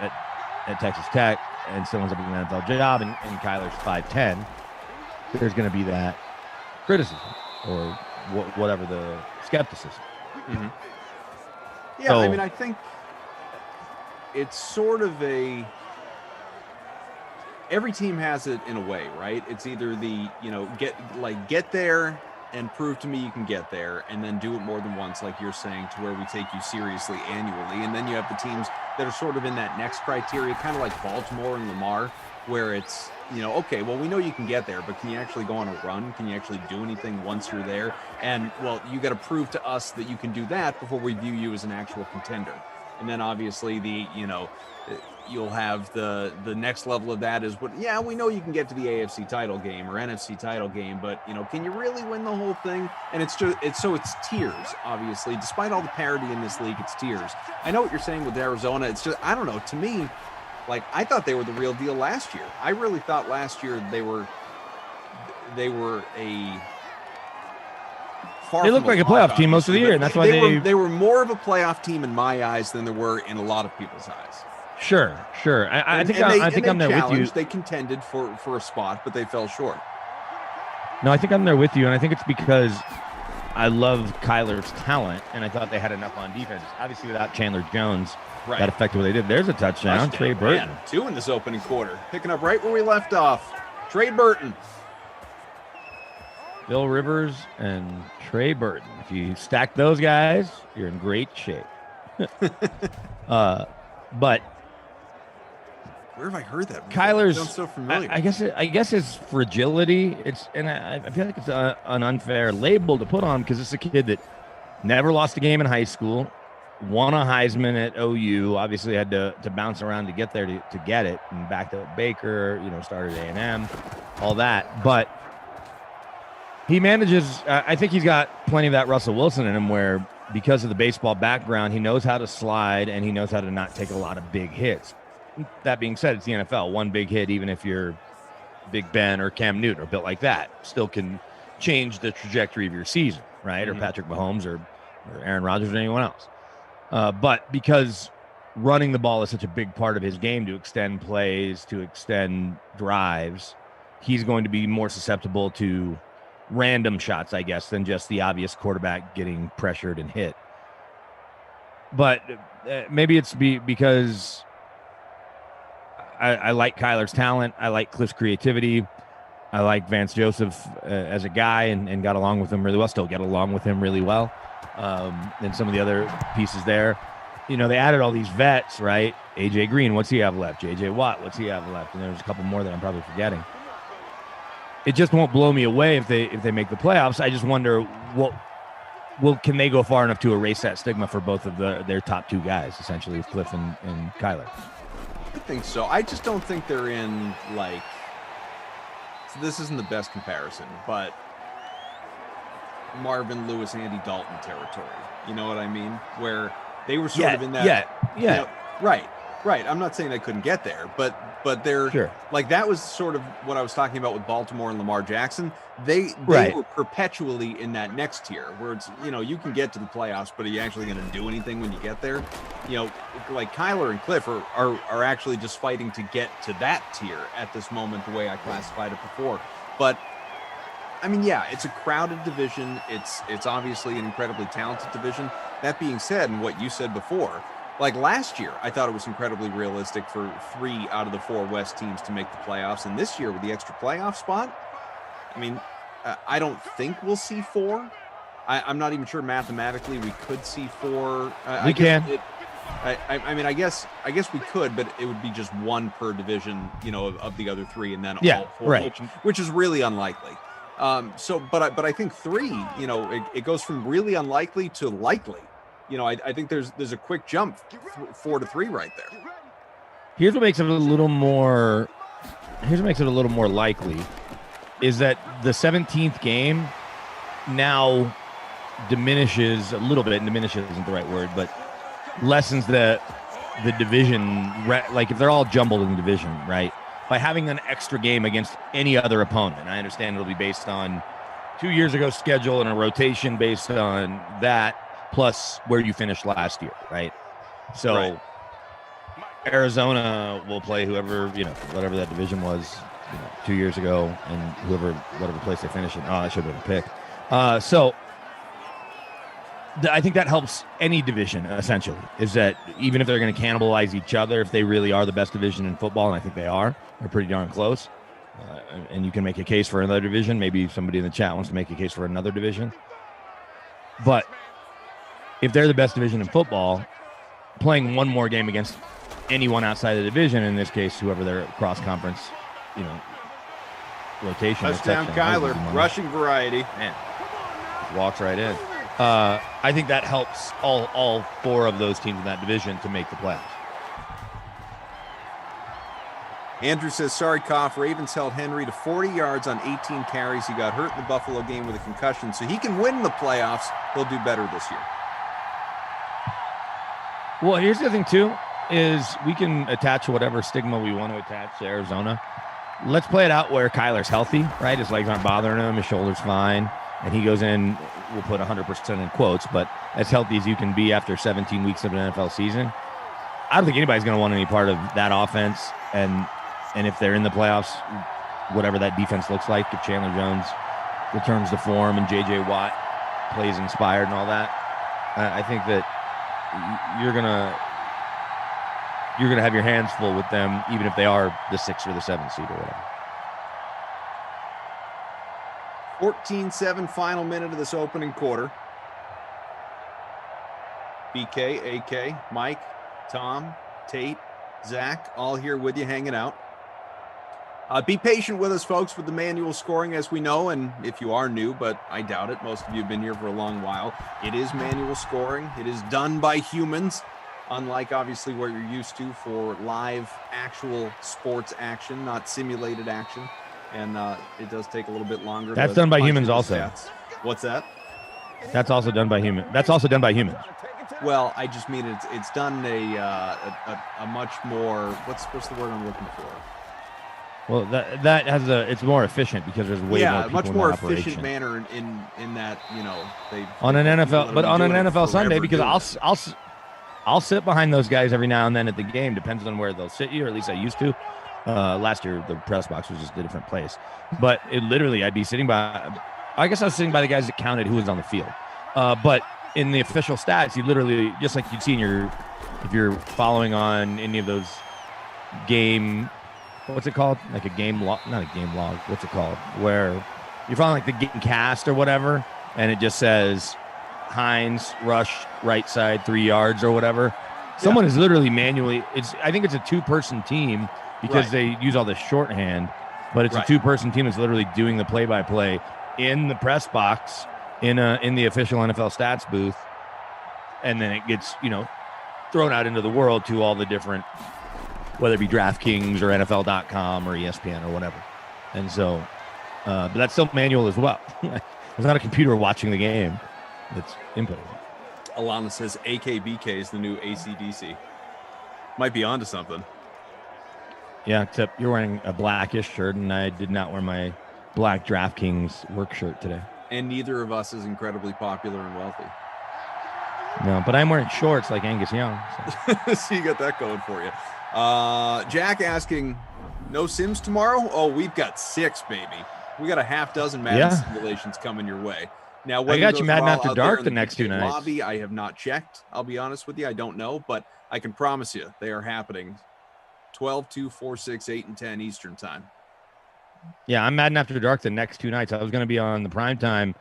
at Texas Tech and still ends up with an NFL job, and Kyler's 5'10", there's going to be that criticism or whatever the skepticism. Yeah, so, I think it's sort of every team has it in a way, right? It's either the, get there and prove to me you can get there, and then do it more than once, like you're saying, to where we take you seriously annually. And then you have the teams that are sort of in that next criteria, kind of like Baltimore and Lamar, where it's, okay, well, we know you can get there, but can you actually go on a run? Can you actually do anything once you're there? And, well, you got to prove to us that you can do that before we view you as an actual contender. And then obviously you'll have the next level of that is we know you can get to the AFC title game or NFC title game, but can you really win the whole thing? And it's tiers, obviously. Despite all the parity in this league, it's tiers. I know what you're saying with Arizona. It's just, I don't know, to me, like, I thought they were the real deal last year. I really thought last year they were a They looked like a playoff team most of the year, and that's why they were more of a playoff team in my eyes than they were in a lot of people's eyes. Sure. I think I'm there with you. They contended for a spot, but they fell short. No, I think I'm there with you, and I think it's because I love Kyler's talent, and I thought they had enough on defense. Obviously, without Chandler Jones, that affected what they did. There's a touchdown. Trey Burton. 2 in this opening quarter. Picking up right where we left off. Trey Burton. Phil Rivers and Trey Burton. If you stack those guys, you're in great shape. But where have I heard that? Kyler's sounds so familiar. I guess his fragility. I feel like it's an unfair label to put on because it's a kid that never lost a game in high school, won a Heisman at OU. Obviously had to bounce around to get there to get it, and backed up Baker. Started A&M, all that, but. He manages, I think he's got plenty of that Russell Wilson in him where because of the baseball background, he knows how to slide and he knows how to not take a lot of big hits. That being said, it's the NFL. One big hit, even if you're Big Ben or Cam Newton or built like that, still can change the trajectory of your season, right? Mm-hmm. Or Patrick Mahomes or Aaron Rodgers or anyone else. But because running the ball is such a big part of his game to extend plays, to extend drives, he's going to be more susceptible to random shots, I guess, than just the obvious quarterback getting pressured and hit. But maybe it's because I like Kyler's talent. I like Cliff's creativity. I like Vance Joseph as a guy and got along with him really well. Still get along with him really well. And some of the other pieces there. They added all these vets, right? AJ Green, what's he have left? JJ Watt, what's he have left? And there's a couple more that I'm probably forgetting. It just won't blow me away if they make the playoffs. I just wonder can they go far enough to erase that stigma for both of their top two guys, essentially, with Cliff and Kyler? I think so. I just don't think they're in, like, so this isn't the best comparison, but Marvin Lewis, Andy Dalton territory. You know what I mean? Where they were sort of in that. Yeah. Right. I'm not saying they couldn't get there, but they're sure. Like, that was sort of what I was talking about with Baltimore and Lamar Jackson. They were perpetually in that next tier where it's, you can get to the playoffs, but are you actually going to do anything when you get there? Like Kyler and Cliff are actually just fighting to get to that tier at this moment, the way I classified it before. But I mean, yeah, it's a crowded division. It's obviously an incredibly talented division. That being said, and what you said before, like last year, I thought it was incredibly realistic for 3 out of the 4 West teams to make the playoffs. And this year, with the extra playoff spot, I mean, I don't think we'll see 4. I'm not even sure mathematically we could see 4. We can. I mean, I guess we could, but it would be just 1 per division, of the other 3, and then all 4, right. which is really unlikely. But I think 3, it goes from really unlikely to likely. I think there's a quick jump, 4 to 3 right there. Here's what makes it a little more likely is that the 17th game now diminishes a little bit, and diminishes isn't the right word, but lessens the division, like if they're all jumbled in the division, right? By having an extra game against any other opponent. I understand it'll be based on 2 years ago schedule and a rotation based on that, plus where you finished last year, right? So right. Arizona will play whoever, whatever that division was 2 years ago, and whatever place they finish in. Oh, that should have been a pick. So I think that helps any division, essentially, is that even if they're going to cannibalize each other, if they really are the best division in football, and I think they are, they're pretty darn close. And you can make a case for another division. Maybe somebody in the chat wants to make a case for another division. But if they're the best division in football, playing one more game against anyone outside the division, in this case, whoever their cross-conference, rotation. Touchdown Kyler, rushing variety. Man, walks right in. I think that helps all 4 of those teams in that division to make the playoffs. Andrew says, sorry, cough. Ravens held Henry to 40 yards on 18 carries. He got hurt in the Buffalo game with a concussion, so he can win the playoffs. He'll do better this year. Well, here's the thing, too, is we can attach whatever stigma we want to attach to Arizona. Let's play it out where Kyler's healthy, right? His legs aren't bothering him. His shoulder's fine. And he goes in, we'll put 100% in quotes, but as healthy as you can be after 17 weeks of an NFL season. I don't think anybody's going to want any part of that offense. And if they're in the playoffs, whatever that defense looks like, if Chandler Jones returns to form and J.J. Watt plays inspired and all that, I think that you're gonna have your hands full with them, even if they are the 6th or the 7th seed or whatever. 14-7 final minute of this opening quarter. BK, AK, Mike, Tom, Tate, Zach, all here with you hanging out. Be patient with us, folks, with the manual scoring, as we know, and if you are new, but I doubt it, most of you have been here for a long while, it is manual scoring. It is done by humans, unlike, obviously, what you're used to for live, actual sports action, not simulated action. And it does take a little bit longer. That's done by humans also. Stats. What's that? That's also done by humans. That's also done by humans. Well, I just mean it's done a much more, what's the word I'm looking for? Well, that has it's more efficient because there's way more people much in more that efficient operation. manner in that they on an NFL, but on an NFL Sunday, because I'll sit behind those guys every now and then at the game. Depends on where they'll sit you, or at least I used to. Last year, the press box was just a different place, but it literally, I'd be sitting by. I guess I was sitting by the guys that counted who was on the field, but in the official stats, you literally, just like you'd see if you're following on any of those game what's it called? Like a game log, not a game log. What's it called? Where you're following like the game cast or whatever, and it just says Hines rush right side 3 yards or whatever. Someone is literally manually. I think it's a 2-person team because they use all the shorthand, but it's a 2-person team that's literally doing the play-by-play in the press box in the official NFL stats booth, and then it gets thrown out into the world to all the different, whether it be DraftKings or NFL.com or ESPN or whatever. And so, but that's still manual as well. There's not a computer watching the game that's inputting. Alana says AKBK is the new ACDC. Might be onto something. Yeah, except you're wearing a blackish shirt, and I did not wear my black DraftKings work shirt today. And neither of us is incredibly popular and wealthy. No, but I'm wearing shorts like Angus Young. So, so you got that going for you. Jack asking, no Sims tomorrow? Oh, we've got 6, baby. We got a half dozen Madden simulations coming your way. Now, I got you Madden After Dark the next 2 nights. Lobby, I have not checked. I'll be honest with you. I don't know, but I can promise you they are happening 12, 2, 4, 6, 8, and 10 Eastern time. Yeah, I'm Madden After Dark the next 2 nights. I was going to be on the prime time,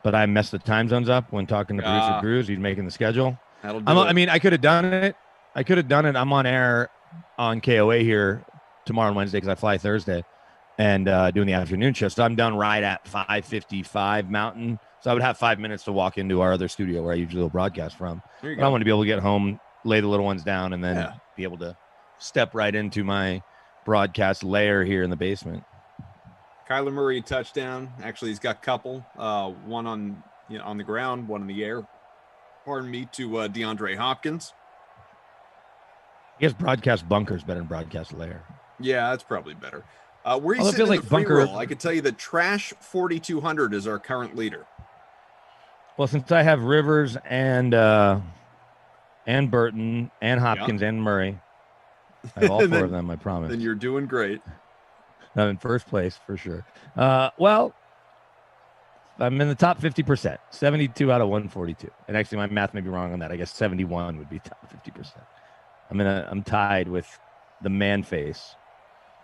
but I messed the time zones up when talking to producer Cruz. He's making the schedule. I mean, I could have done it. I'm on air on KOA here tomorrow and Wednesday because I fly Thursday and doing the afternoon shift. So I'm done right at 5:55 Mountain. So I would have 5 minutes to walk into our other studio where I usually will broadcast from. But I want to be able to get home, lay the little ones down, and then be able to step right into my broadcast lair here in the basement. Kyler Murray touchdown. Actually, he's got a couple. One on the ground, one in the air. Pardon me, to DeAndre Hopkins. I guess broadcast bunker is better than broadcast lair. Yeah, that's probably better. Where you sitting in the free roll, I could tell you that Trash 4200 is our current leader. Well, since I have Rivers and Burton and Hopkins and Murray, I have all 4 of them, I promise. Then you're doing great. I'm in first place for sure. Well, I'm in the top 50%, 72 out of 142. And actually, my math may be wrong on that. I guess 71 would be top 50%. I'm tied with the man face.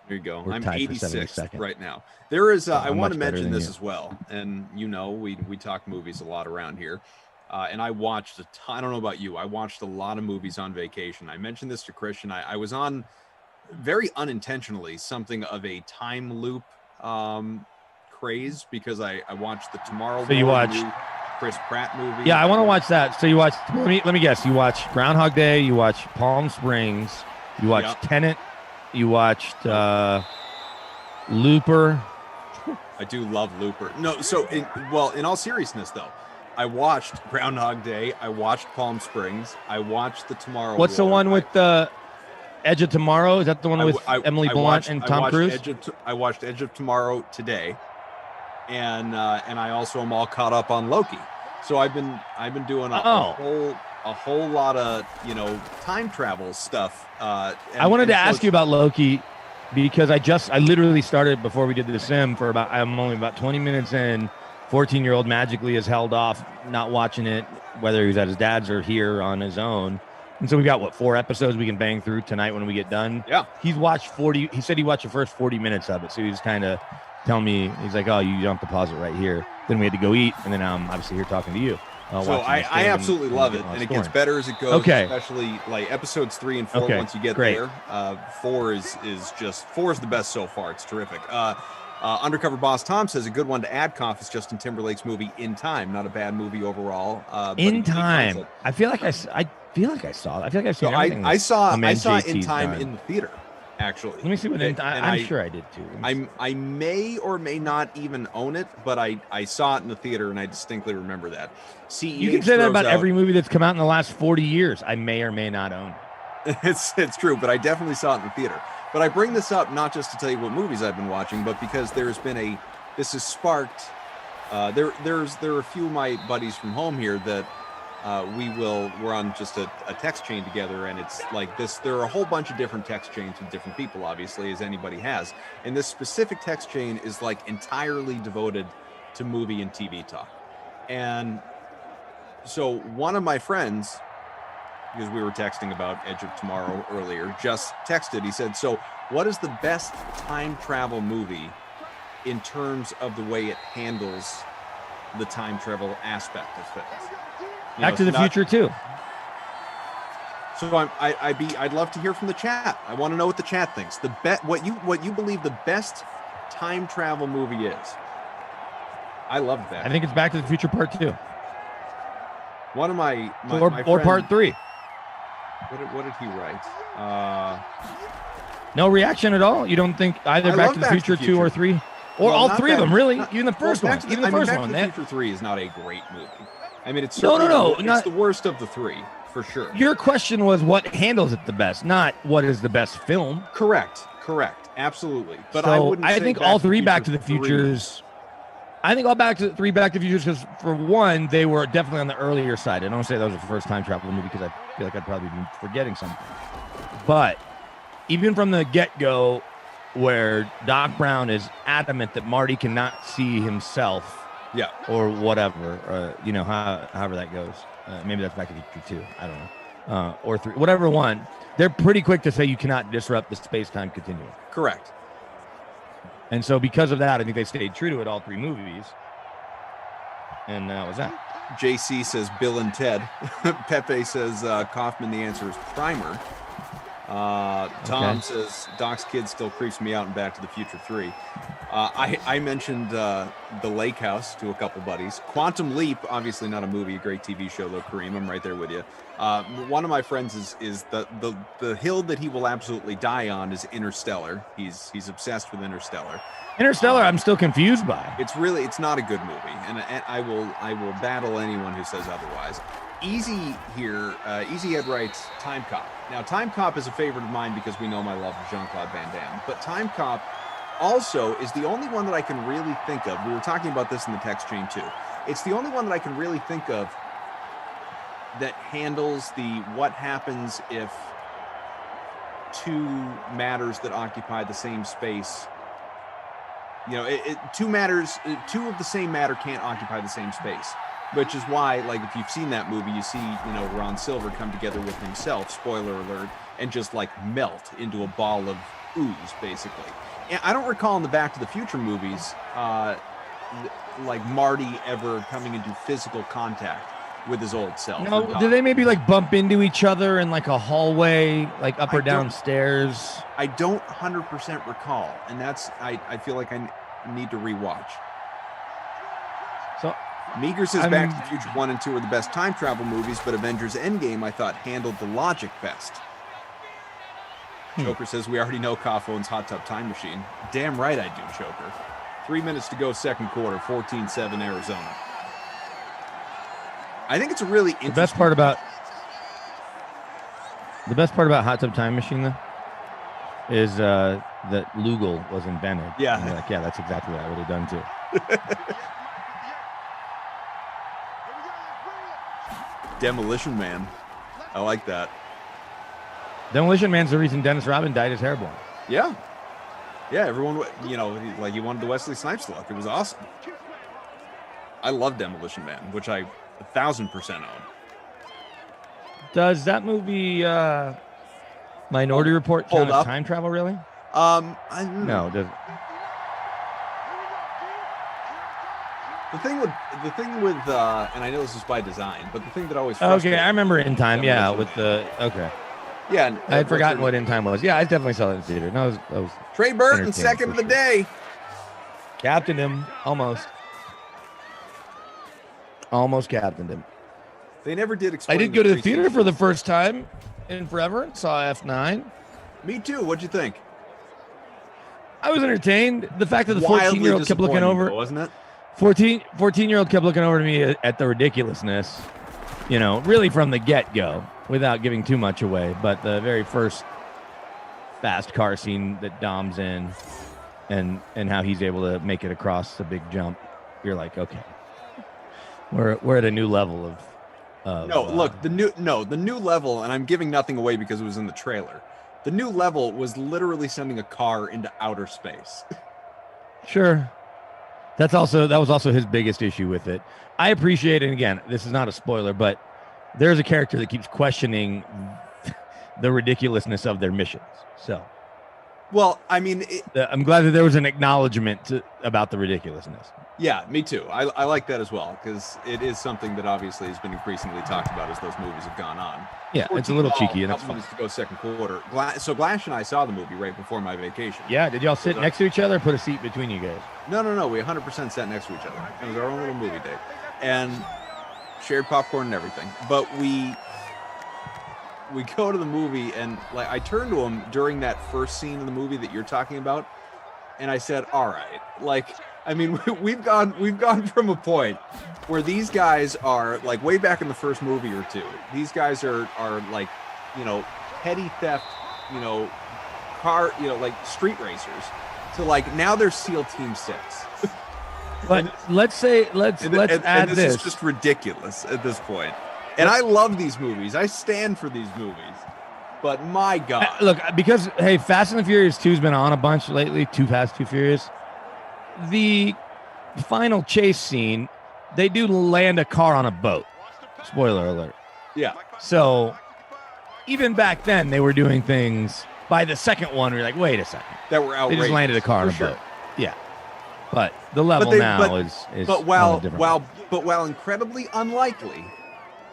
There you go. We're I'm tied 86th right now. There is, I want to mention this you. as well. And we talk movies a lot around here. And I watched a ton. I don't know about you. I watched a lot of movies on vacation. I mentioned this to Christian. I was on very unintentionally something of a time loop craze because I watched the Tomorrow. So you watched Chris Pratt movie. Yeah, I want to watch that. So you watched. Let me guess. You watched Groundhog Day. You watched Palm Springs. You watched Tenet. You watched Looper. I do love Looper. No, so in all seriousness though, I watched Groundhog Day. I watched Palm Springs. I watched The Tomorrow. What's War. the one with the Edge of Tomorrow? Is that the one with Emily Blunt and Tom Cruise? I watched Edge of Tomorrow today, and I also am all caught up on Loki. So I've been doing a whole lot of time travel stuff. I wanted to ask you about Loki because I literally started before we did the sim for I'm only about 20 minutes in. 14-year-old magically has held off not watching it, whether he was at his dad's or here on his own. And so we got 4 episodes we can bang through tonight when we get done. Yeah. He's watched 40. He said he watched the first 40 minutes of it. So he was kind of telling me, he's like, oh, you don't have to pause it right here. Then we had to go eat. And then I'm obviously here talking to you. So I absolutely love it. And it gets better as it goes, especially like episodes 3 and 4. Once you get there, 4 is the best so far. It's terrific. Undercover Boss Tom says a good one to add Conf is Justin Timberlake's movie In Time. Not a bad movie overall. In Time. I feel like I saw it. I saw In Time in the theater. Actually, let me see what I'm sure I did too. I may or may not even own it, but I saw it in the theater and I distinctly remember that. You can say that about every movie that's come out in the last 40 years. I may or may not own it. It's true, but I definitely saw it in the theater. But I bring this up not just to tell you what movies I've been watching, but because this has sparked. There are a few of my buddies from home here that. We're on just a text chain together, and it's like this. There are a whole bunch of different text chains with different people, obviously, as anybody has. And this specific text chain is like entirely devoted to movie and TV talk. And so one of my friends because we were texting about Edge of Tomorrow earlier, just texted. He said, so what is the best time travel movie in terms of the way it handles the time travel aspect of things? Back to the Future too. So I'd love to hear from the chat. I want to know what the chat thinks. What you believe the best time travel movie is. I love that. I think it's Back to the Future Part 2. One of my or friend, Part 3. What did he write? No reaction at all. You don't think either Back to the Future 2 or 3, or all three of them? Really? Even the first one. Even the first one. Back to the Future 3 is not a great movie. I mean, it's no. It's the worst of the three for sure. Your question was what handles it the best, not what is the best film. Correct. Absolutely. But so I think all three Back to the Futures. I think all Back to the Back to the Futures, because for one, they were definitely on the earlier side. I don't say that was the first time travel movie because I feel like I'd probably be forgetting something. But even from the get-go, where Doc Brown is adamant that Marty cannot see himself, or whatever, however that goes. Maybe that's Back to the Future 2. I don't know. Or 3, whatever one. They're pretty quick to say you cannot disrupt the space-time continuum. Correct. And so because of that, I think they stayed true to it all three movies. And that was that. JC says Bill and Ted. Pepe says Kaufman, the answer is Primer. Tom says Doc's Kid still creeps me out in Back to the Future 3. I mentioned The Lake House to a couple buddies. Quantum Leap, obviously not a movie, a great TV show though, Kareem. I'm right there with you. One of my friends is the hill that he will absolutely die on is Interstellar. He's obsessed with Interstellar. Interstellar, I'm still confused by. It's not a good movie, and I will battle anyone who says otherwise. Easy here, Easyhead writes Time Cop. Now, Time Cop is a favorite of mine because we know my love of Jean-Claude Van Damme. But Time Cop also is the only one that I can really think of. We were talking about this in the text chain too. It's the only one that I can really think of that handles the what happens if two matters that occupy the same space. Two of the same matter can't occupy the same space. Which is why, like, if you've seen that movie, you see, Ron Silver come together with himself, spoiler alert, and just, like, melt into a ball of ooze, basically. And I don't recall in the Back to the Future movies, like, Marty ever coming into physical contact with his old self. No, do they maybe, like, bump into each other in, like, a hallway, like, up or down stairs? I don't 100% recall, and that's, I feel like I need to rewatch. So... Meager says Back to the Future 1 and 2 are the best time travel movies, but Avengers Endgame, I thought, handled the logic best. Joker says, we already know Koff owns Hot Tub Time Machine. Damn right I do, Joker. 3 minutes to go, second quarter, 14-7 Arizona. I think it's a really interesting... The best part about Hot Tub Time Machine, though, is that Lugal was invented. Yeah. And you're like, yeah, that's exactly what I would have done, too. Demolition Man. I like that. Demolition Man's the reason Dennis Rodman dyed his hair blonde. Yeah. Yeah, everyone, he wanted the Wesley Snipes look. It was awesome. I love Demolition Man, which I 1,000% own. Does that movie Minority Report count as time travel, really? No. The thing with and I know this is by design, but the thing that always okay, I remember In Time, yeah, with the yeah, I had forgotten what In Time was. Yeah, I definitely saw that in the theater. No, that was Trey Burton, second of the day, captained him almost captained him. They never did explain. I did go to the theater for the first time in forever. Saw F9. Me too. What'd you think? I was entertained. The fact that the 14-year-old kept looking over, wasn't it? 14-year-old kept looking over to me at the ridiculousness, really from the get-go, without giving too much away. But the very first fast car scene that Dom's in, and how he's able to make it across the big jump, you're like, okay, we're at a new level of the new level, and I'm giving nothing away because it was in the trailer. The new level was literally sending a car into outer space. Sure. That was also his biggest issue with it. I appreciate, and again, this is not a spoiler, but there's a character that keeps questioning the ridiculousness of their missions. So, well, I mean, I'm glad that there was an acknowledgement about the ridiculousness. Yeah, me too. I like that as well, because it is something that obviously has been increasingly talked about as those movies have gone on. Yeah, it's a little cheeky, and it's fun. To go second quarter. So Glash and I saw the movie right before my vacation. Yeah, did y'all sit next to each other or put a seat between you guys? No. We 100% sat next to each other. It was our own little movie date. And shared popcorn and everything. But we go to the movie, and like I turned to him during that first scene of the movie that you're talking about, and I said, all right, like, I mean, we've gone from a point where these guys are like way back in the first movie or two. These guys are like, petty theft, car, like street racers. So like now they're SEAL Team 6. But let's add this. This is just ridiculous at this point. And I love these movies. I stand for these movies. But my God. Look, because, hey, Fast and the Furious 2 has been on a bunch lately. Too Fast, Too Furious. The final chase scene, they do land a car on a boat. Spoiler alert. Yeah. So even back then, they were doing things. By the second one, we were like, wait a second. That were outrageous. They just landed a car on a boat. Yeah. But the level is but while incredibly unlikely,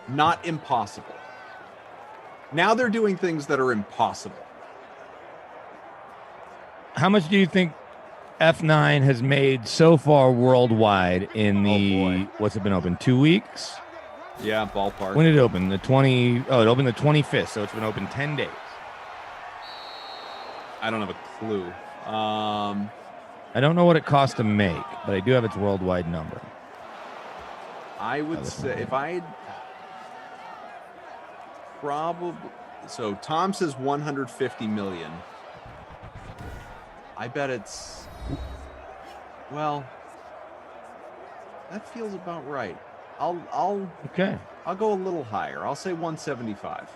not impossible. Now they're doing things that are impossible. How much do you think F9 has made so far worldwide in the what's it been open 2 weeks? Yeah, ballpark. When did it open? It opened the 25th, so it's been open 10 days. I don't have a clue. I don't know what it cost to make, but I do have its worldwide number. I would say if I probably so Tom says 150 million. I bet it's that feels about right. I'll go a little higher. I'll say 175.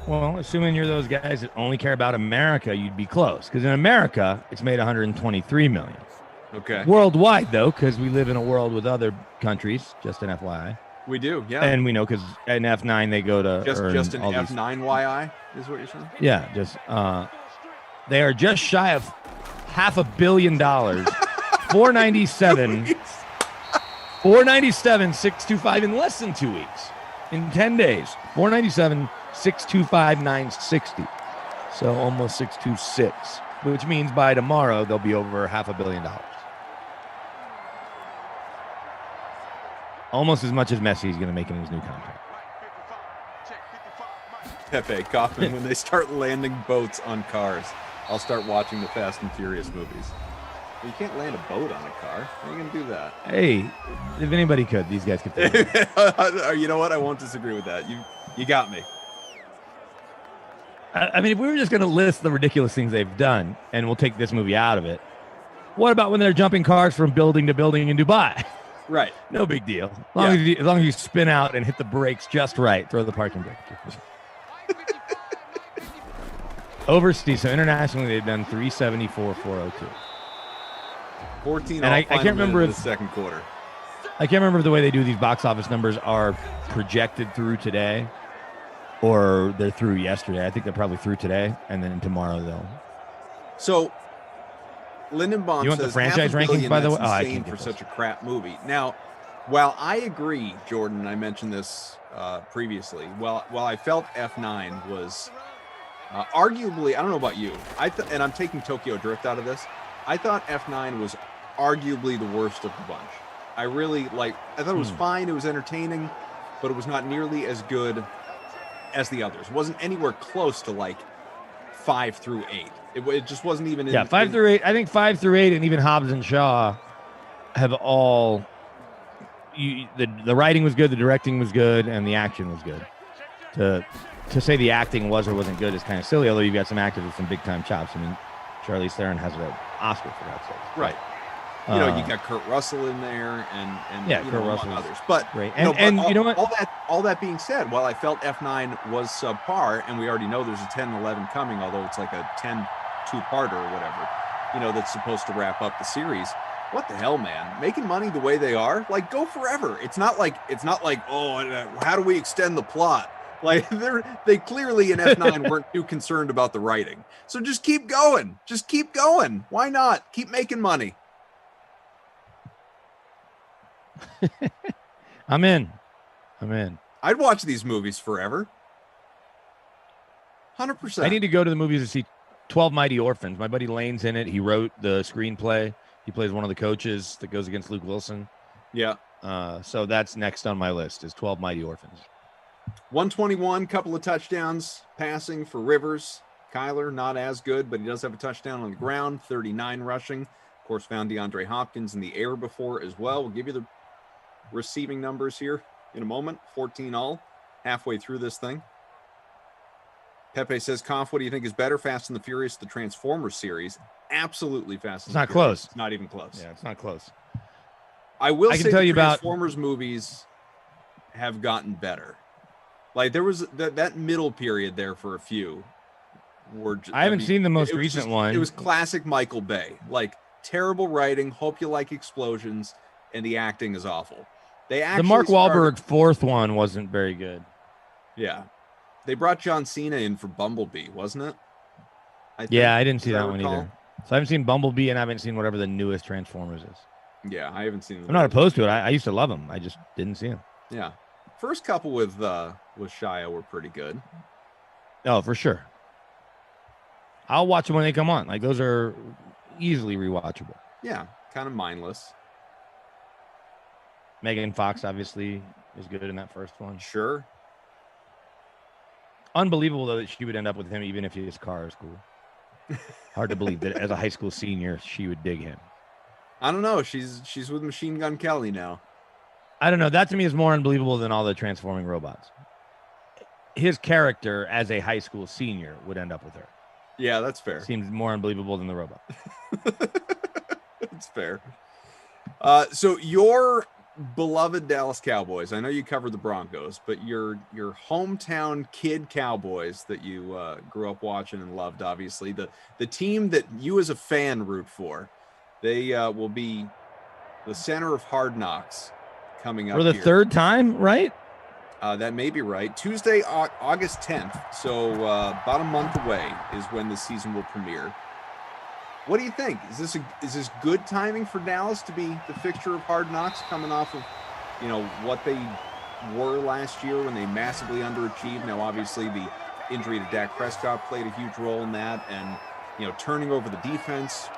Well, assuming you're those guys that only care about America, you'd be close. Because in America, it's made 123 million. Okay. Worldwide, though, because we live in a world with other countries, just an FYI. We do, yeah. And we know because in F9 they go to just an F9YI is what you're saying? Yeah, just they are just shy of $500 million. 497 625 in less than 2 weeks. In 10 days. 497 625 960. So almost 626, which means by tomorrow they'll be over $500 million. Almost as much as Messi's going to make in his new contract. Pepe Kaufman, when they start landing boats on cars, I'll start watching the Fast and Furious movies. You can't land a boat on a car. How are you going to do that? Hey, if anybody could, these guys could. You know what? I won't disagree with that. You got me. I mean, if we were just going to list the ridiculous things they've done, and we'll take this movie out of it, what about when they're jumping cars from building to building in Dubai? Right. No big deal. As long as you spin out and hit the brakes just right, throw the parking brake. Overseas, so internationally, they've done 374, 402. 14 and I can't remember the second quarter. I can't remember if the way they do these box office numbers are projected through today or they're through yesterday. I think they're probably through today, and then tomorrow they'll. So, Lindenbaum you want says the franchise rankings, by the way? That's insane for such a crap movie. Now, while I agree, Jordan, I mentioned this previously. While I felt F9 was arguably, I don't know about you, and I'm taking Tokyo Drift out of this. I thought F9 was arguably the worst of the bunch. I thought it was fine. It was entertaining, but it was not nearly as good as the others. It wasn't anywhere close to like 5 through 8. It just wasn't even in. Yeah, 5 through 8. I think 5 through 8 and even Hobbs and Shaw have all. The writing was good, the directing was good, and the action was good. To say the acting was or wasn't good is kind of silly, although you've got some actors with some big time chops. I mean, Charlize Theron has an Oscar for God's sake. Right. You got Kurt Russell in there and Kurt Russell, others. But great. You know what? All that being said, while I felt F9 was subpar, and we already know there's a 10 and 11 coming, although it's like a 10 two-parter or whatever. that's supposed to wrap up the series. What the hell, man? Making money the way they are, like, go forever. It's not like, oh, how do we extend the plot? Like, they clearly in F9 weren't too concerned about the writing. So just keep going. Just keep going. Why not? Keep making money. I'm in. I'd watch these movies forever. 100%. I need to go to the movies to see 12 Mighty Orphans. My buddy Lane's in it. He wrote the screenplay. He plays one of the coaches that goes against Luke Wilson. Yeah. So that's next on my list is 12 Mighty Orphans. 121, couple of touchdowns passing for Rivers. Kyler, not as good, but he does have a touchdown on the ground. 39 rushing. Of course, found DeAndre Hopkins in the air before as well. We'll give you the receiving numbers here in a moment. 14 all, halfway through this thing. Pepe says, Conf, what do you think is better, Fast and the Furious, the Transformers series? Absolutely Fast and the Furious. It's not close. It's not even close. Yeah, it's not close. I will say tell you about Transformers movies have gotten better. Like, there was that middle period there for a few. I haven't seen the most recent one. It was classic Michael Bay. Like, terrible writing, hope you like explosions, and the acting is awful. The Mark Wahlberg fourth one wasn't very good. Yeah. They brought John Cena in for Bumblebee, wasn't it? I didn't see that one either. So I haven't seen Bumblebee, and I haven't seen whatever the newest Transformers is. Yeah, I haven't seen them. I'm not opposed to it. I used to love them. I just didn't see them. Yeah. First couple with Shia were pretty good. Oh, for sure. I'll watch them when they come on. Like, those are easily rewatchable. Yeah, kind of mindless. Megan Fox obviously is good in that first one. Sure. Unbelievable, though, that she would end up with him even if his car is cool. Hard to believe that as a high school senior, she would dig him. I don't know. She's with Machine Gun Kelly now. I don't know. That to me is more unbelievable than all the transforming robots. His character as a high school senior would end up with her. Yeah, that's fair. Seems more unbelievable than the robot. It's fair. So your beloved Dallas Cowboys, I know you covered the Broncos, but your hometown kid Cowboys that you grew up watching and loved, obviously, the team that you as a fan root for, they will be the center of Hard Knocks coming up for the third time, right? That may be right. Tuesday, August 10th. So about a month away is when the season will premiere. What do you think? Is this good timing for Dallas to be the fixture of Hard Knocks, coming off of, what they were last year when they massively underachieved? Now, obviously, the injury to Dak Prescott played a huge role in that, and turning over the defense,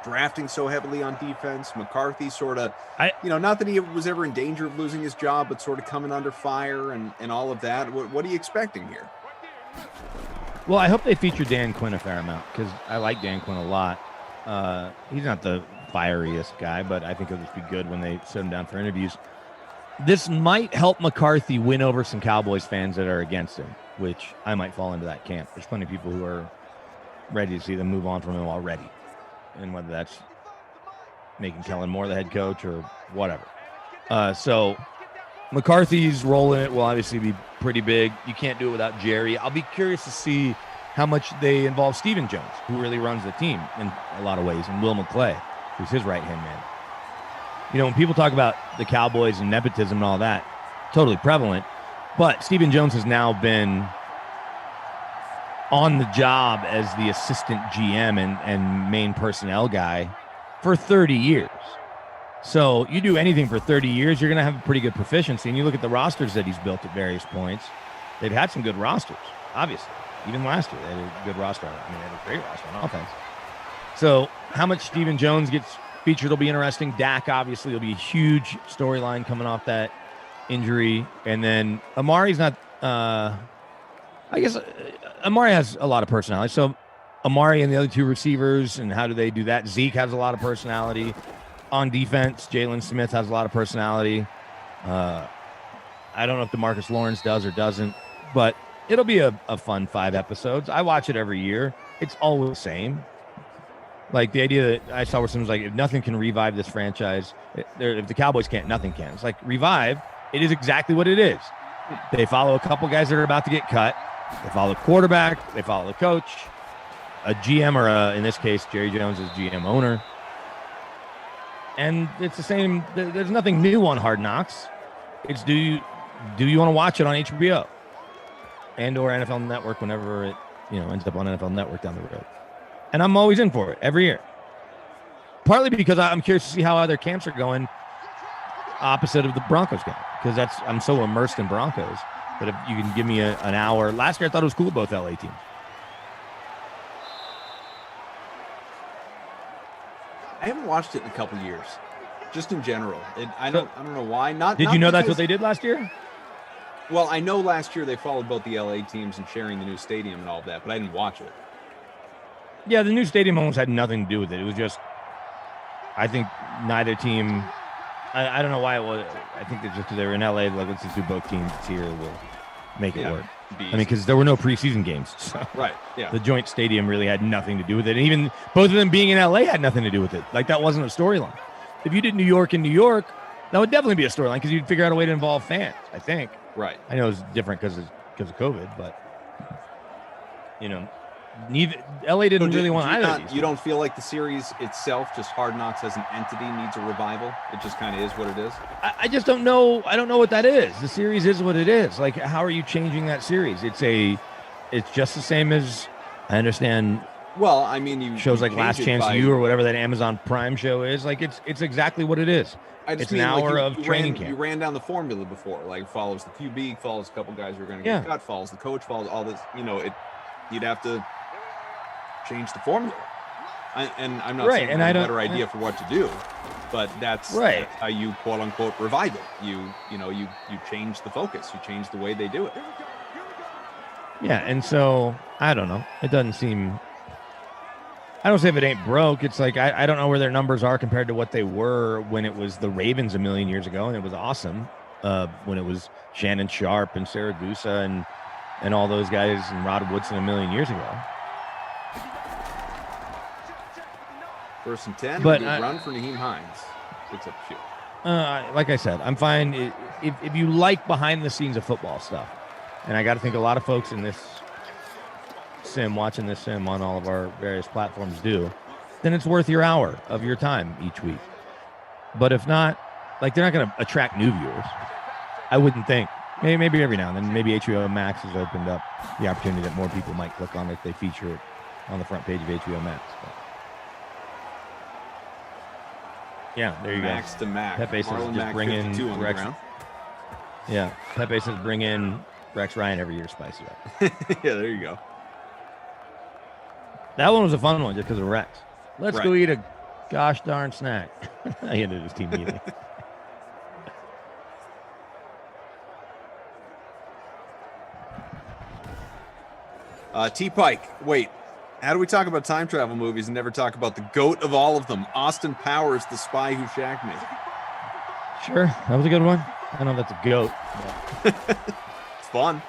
drafting so heavily on defense. McCarthy sort of, not that he was ever in danger of losing his job, but sort of coming under fire and all of that. What are you expecting here? Well, I hope they feature Dan Quinn a fair amount because I like Dan Quinn a lot. He's not the fieriest guy, but I think it'll just be good when they sit him down for interviews. This might help McCarthy win over some Cowboys fans that are against him, which I might fall into that camp. There's plenty of people who are ready to see them move on from him already. And whether that's making Kellen Moore the head coach or whatever. So McCarthy's role in it will obviously be pretty big. You can't do it without Jerry. I'll be curious to see how much they involve Stephen Jones, who really runs the team in a lot of ways, and Will McClay, who's his right-hand man. When people talk about the Cowboys and nepotism and all that, totally prevalent. But Stephen Jones has now been on the job as the assistant GM and main personnel guy for 30 years. So you do anything for 30 years, you're going to have a pretty good proficiency. And you look at the rosters that he's built at various points, they've had some good rosters, obviously. Even last year, they had a good roster. I mean, they had a great roster on offense. So how much Stephen Jones gets featured will be interesting. Dak, obviously, will be a huge storyline coming off that injury. And then Amari's not, Amari has a lot of personality. So Amari and the other two receivers, and how do they do that? Zeke has a lot of personality. On defense, Jalen Smith has a lot of personality. I don't know if DeMarcus Lawrence does or doesn't, but it'll be a fun 5 episodes. I watch it every year. It's always the same. Like the idea that I saw where someone's like, if nothing can revive this franchise, if the Cowboys can't, nothing can. It's like revive. It is exactly what it is. They follow a couple guys that are about to get cut. They follow the quarterback. They follow the coach. a GM or in this case, Jerry Jones is GM owner. And it's the same. There's nothing new on Hard Knocks. It's do you want to watch it on HBO and or NFL Network whenever it ends up on NFL Network down the road. And I'm always in for it every year. Partly because I'm curious to see how other camps are going opposite of the Broncos game, because I'm so immersed in Broncos. But if you can give me an hour. Last year I thought it was cool, both LA teams. I haven't watched it in a couple years, just in general. I don't know why. Did you know that's what they did last year? Well, I know last year they followed both the LA teams and sharing the new stadium and all of that, but I didn't watch it. Yeah, the new stadium almost had nothing to do with it. It was just, I think neither team. I don't know why it was. I think it's just because they were in LA. Like, let's just do both teams here. We'll make it work. I mean, because there were no preseason games. So right. Yeah. The joint stadium really had nothing to do with it. And even both of them being in LA had nothing to do with it. Like, that wasn't a storyline. If you did New York in New York, that would definitely be a storyline because you'd figure out a way to involve fans, I think. Right. I know it's different because of COVID, but neither LA didn't really want either of these. You don't feel like the series itself, just Hard Knocks as an entity, needs a revival? It just kind of is what it is? I just don't know. I don't know what that is. The series is what it is. Like, how are you changing that series? It's just the same as, I understand. Well, I mean, shows like Last Chance U or whatever that Amazon Prime show is. Like, it's exactly what it is. It's an hour of training camp. You ran down the formula before. Like, follows the QB, follows a couple guys who are going to get cut, follows the coach, follows all this. You'd have to change the formula. And I'm not saying I have a better idea for what to do, but that's how you quote unquote revive it. You change the focus. You change the way they do it. Yeah, and so I don't know. It doesn't seem. I don't say if it ain't broke. It's like I don't know where their numbers are compared to what they were when it was the Ravens a million years ago, and it was awesome. When it was Shannon Sharp and Saragusa and all those guys and Rod Woodson a million years ago. 1st and 10, but run for Naheem Hines. Picks up a few. Like I said, I'm fine. If you like behind the scenes of football stuff, and I got to think a lot of folks in this watching this sim on all of our various platforms do, then it's worth your hour of your time each week. But if not, like, they're not going to attract new viewers. I wouldn't think. Maybe every now and then, maybe HBO Max has opened up the opportunity that more people might click on it. They feature it on the front page of HBO Max. But yeah, there you Max go. To Max. Pepe says just bring in Rex. Yeah, Pepe says bring in Rex Ryan every year, spice it up. Yeah, there you go. That one was a fun one just because of Rex. Let's go eat a gosh darn snack. He ended his team meeting. T-Pike, wait. How do we talk about time travel movies and never talk about the GOAT of all of them, Austin Powers, The Spy Who Shagged Me? Sure, that was a good one. I don't know if that's a GOAT. It's fun.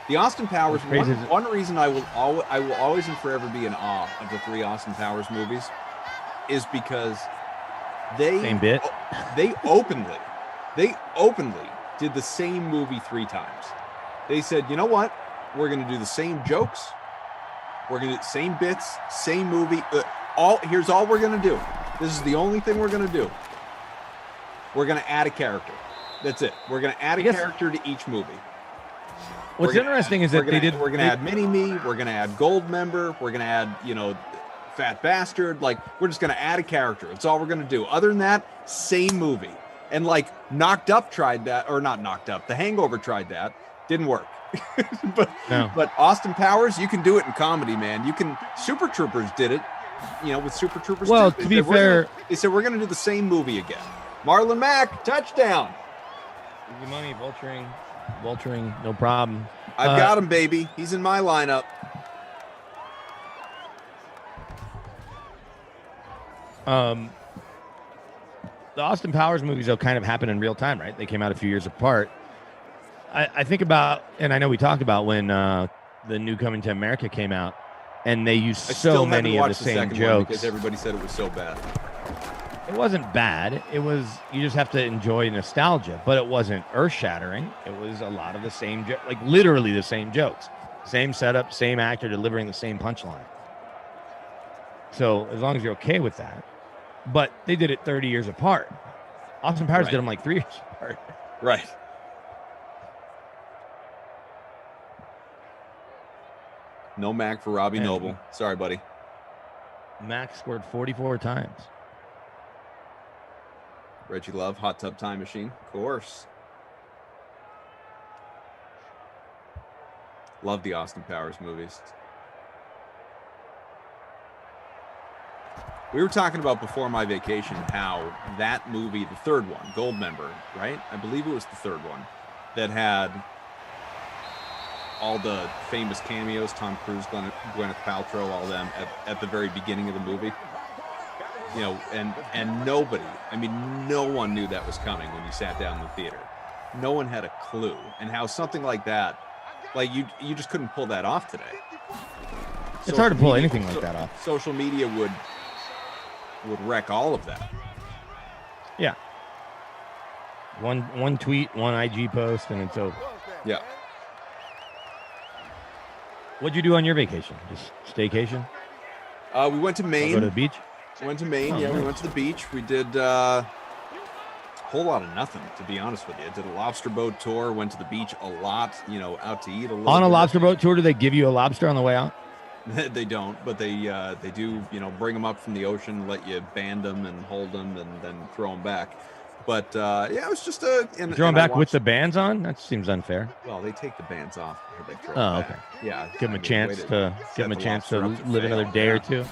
The Austin Powers, one reason I will always and forever be in awe of the 3 Austin Powers movies is because they openly did the same movie 3 times. They said, you know what? We're going to do the same jokes. We're going to do the same bits, same movie. Here's all we're going to do. This is the only thing we're going to do. We're going to add a character. That's it. We're going to add a character to each movie. What's interesting is that we're going to add Mini-Me. We're going to add Goldmember. We're going to add, Fat Bastard. Like, we're just going to add a character. That's all we're going to do. Other than that, same movie. And like Knocked Up tried that, or not Knocked Up. The Hangover tried that. Didn't work. But Austin Powers, you can do it in comedy, man. You can. Super Troopers did it, with Super Troopers. Well, to be fair, they said we're going to do the same movie again. Marlon Mack, touchdown. Easy money, vulturing, no problem. I've got him, baby. He's in my lineup. The Austin Powers movies, though, kind of happen in real time, right? They came out a few years apart. I think about, and I know we talked about when the new Coming to America came out, and they used so many of the same jokes. because everybody said it was so bad. It wasn't bad. It was, you just have to enjoy nostalgia, but it wasn't earth-shattering. It was a lot of the same, like literally the same jokes, same setup, same actor delivering the same punchline. So as long as you're okay with that, but they did it 30 years apart. Austin Powers did them like 3 years apart. Right. No Mac for Robbie Noble. Sorry, buddy. Mac scored 44 times. Reggie Love, Hot Tub Time Machine. Of course. Love the Austin Powers movies. We were talking about before my vacation how that movie, the third one, Goldmember, right? I believe it was the third one, that had all the famous cameos, Tom Cruise, Gwyneth Paltrow, all them at the very beginning of the movie. You know, and nobody, I mean, no one knew that was coming when you sat down in the theater. No one had a clue. And how something like that, like you just couldn't pull that off today. It's hard to pull anything like that off. Social media would wreck all of that. Yeah. One tweet, one IG post, and it's over. Yeah. What'd you do on your vacation? Just staycation? We went to Maine. Go to the beach? Went to Maine. Yeah, nice. We went to the beach. We did a whole lot of nothing, to be honest with you. Did a lobster boat tour. Went to the beach a lot. You know, out to eat a little. On a bit. lobster boat tour, do they give you a lobster on the way out? They don't, but they do. You know, bring them up from the ocean, let you band them and hold them, and then throw them back. But yeah, it was just a. Throw them back with the bands on? That seems unfair. Well, they take the bands off before they throw Oh, them okay. back. Yeah, Give them a chance to lobster up to live another fail. day or Yeah. two.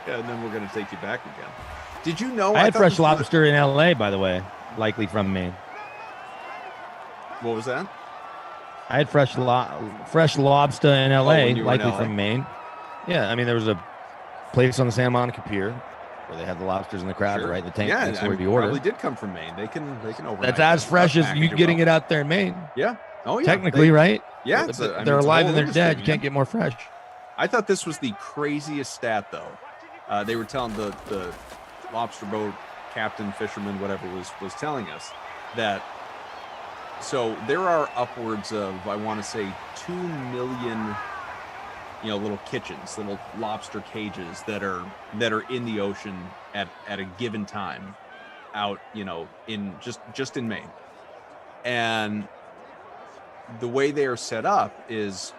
Yeah, and then we're gonna take you back again. Did you know? I had thought fresh this was- lobster in LA, by the way, likely from Maine. What was that? I had fresh lobster in LA, when you were in likely LA. from Maine. Yeah, I mean, there was a place on the Santa Monica Pier where they had the lobsters in the crowd, Sure. right? The tank. Yeah, That's I where you order. probably did come from Maine. They can overnight. That's as that fresh stuff, as you package getting well. it out there in Maine. Yeah. Oh yeah. Technically, right? Yeah, If it's a- I mean, they're it's a alive whole and they're industry, dead. You man. can't get more fresh. I thought this was the craziest stat, though. They were telling the lobster boat captain, fisherman, whatever was telling us that. So there are upwards of, I want to say, 2 million, you know, little kitchens, little lobster cages that are in the ocean at a given time, out, you know, in just in Maine. And the way they are set up is,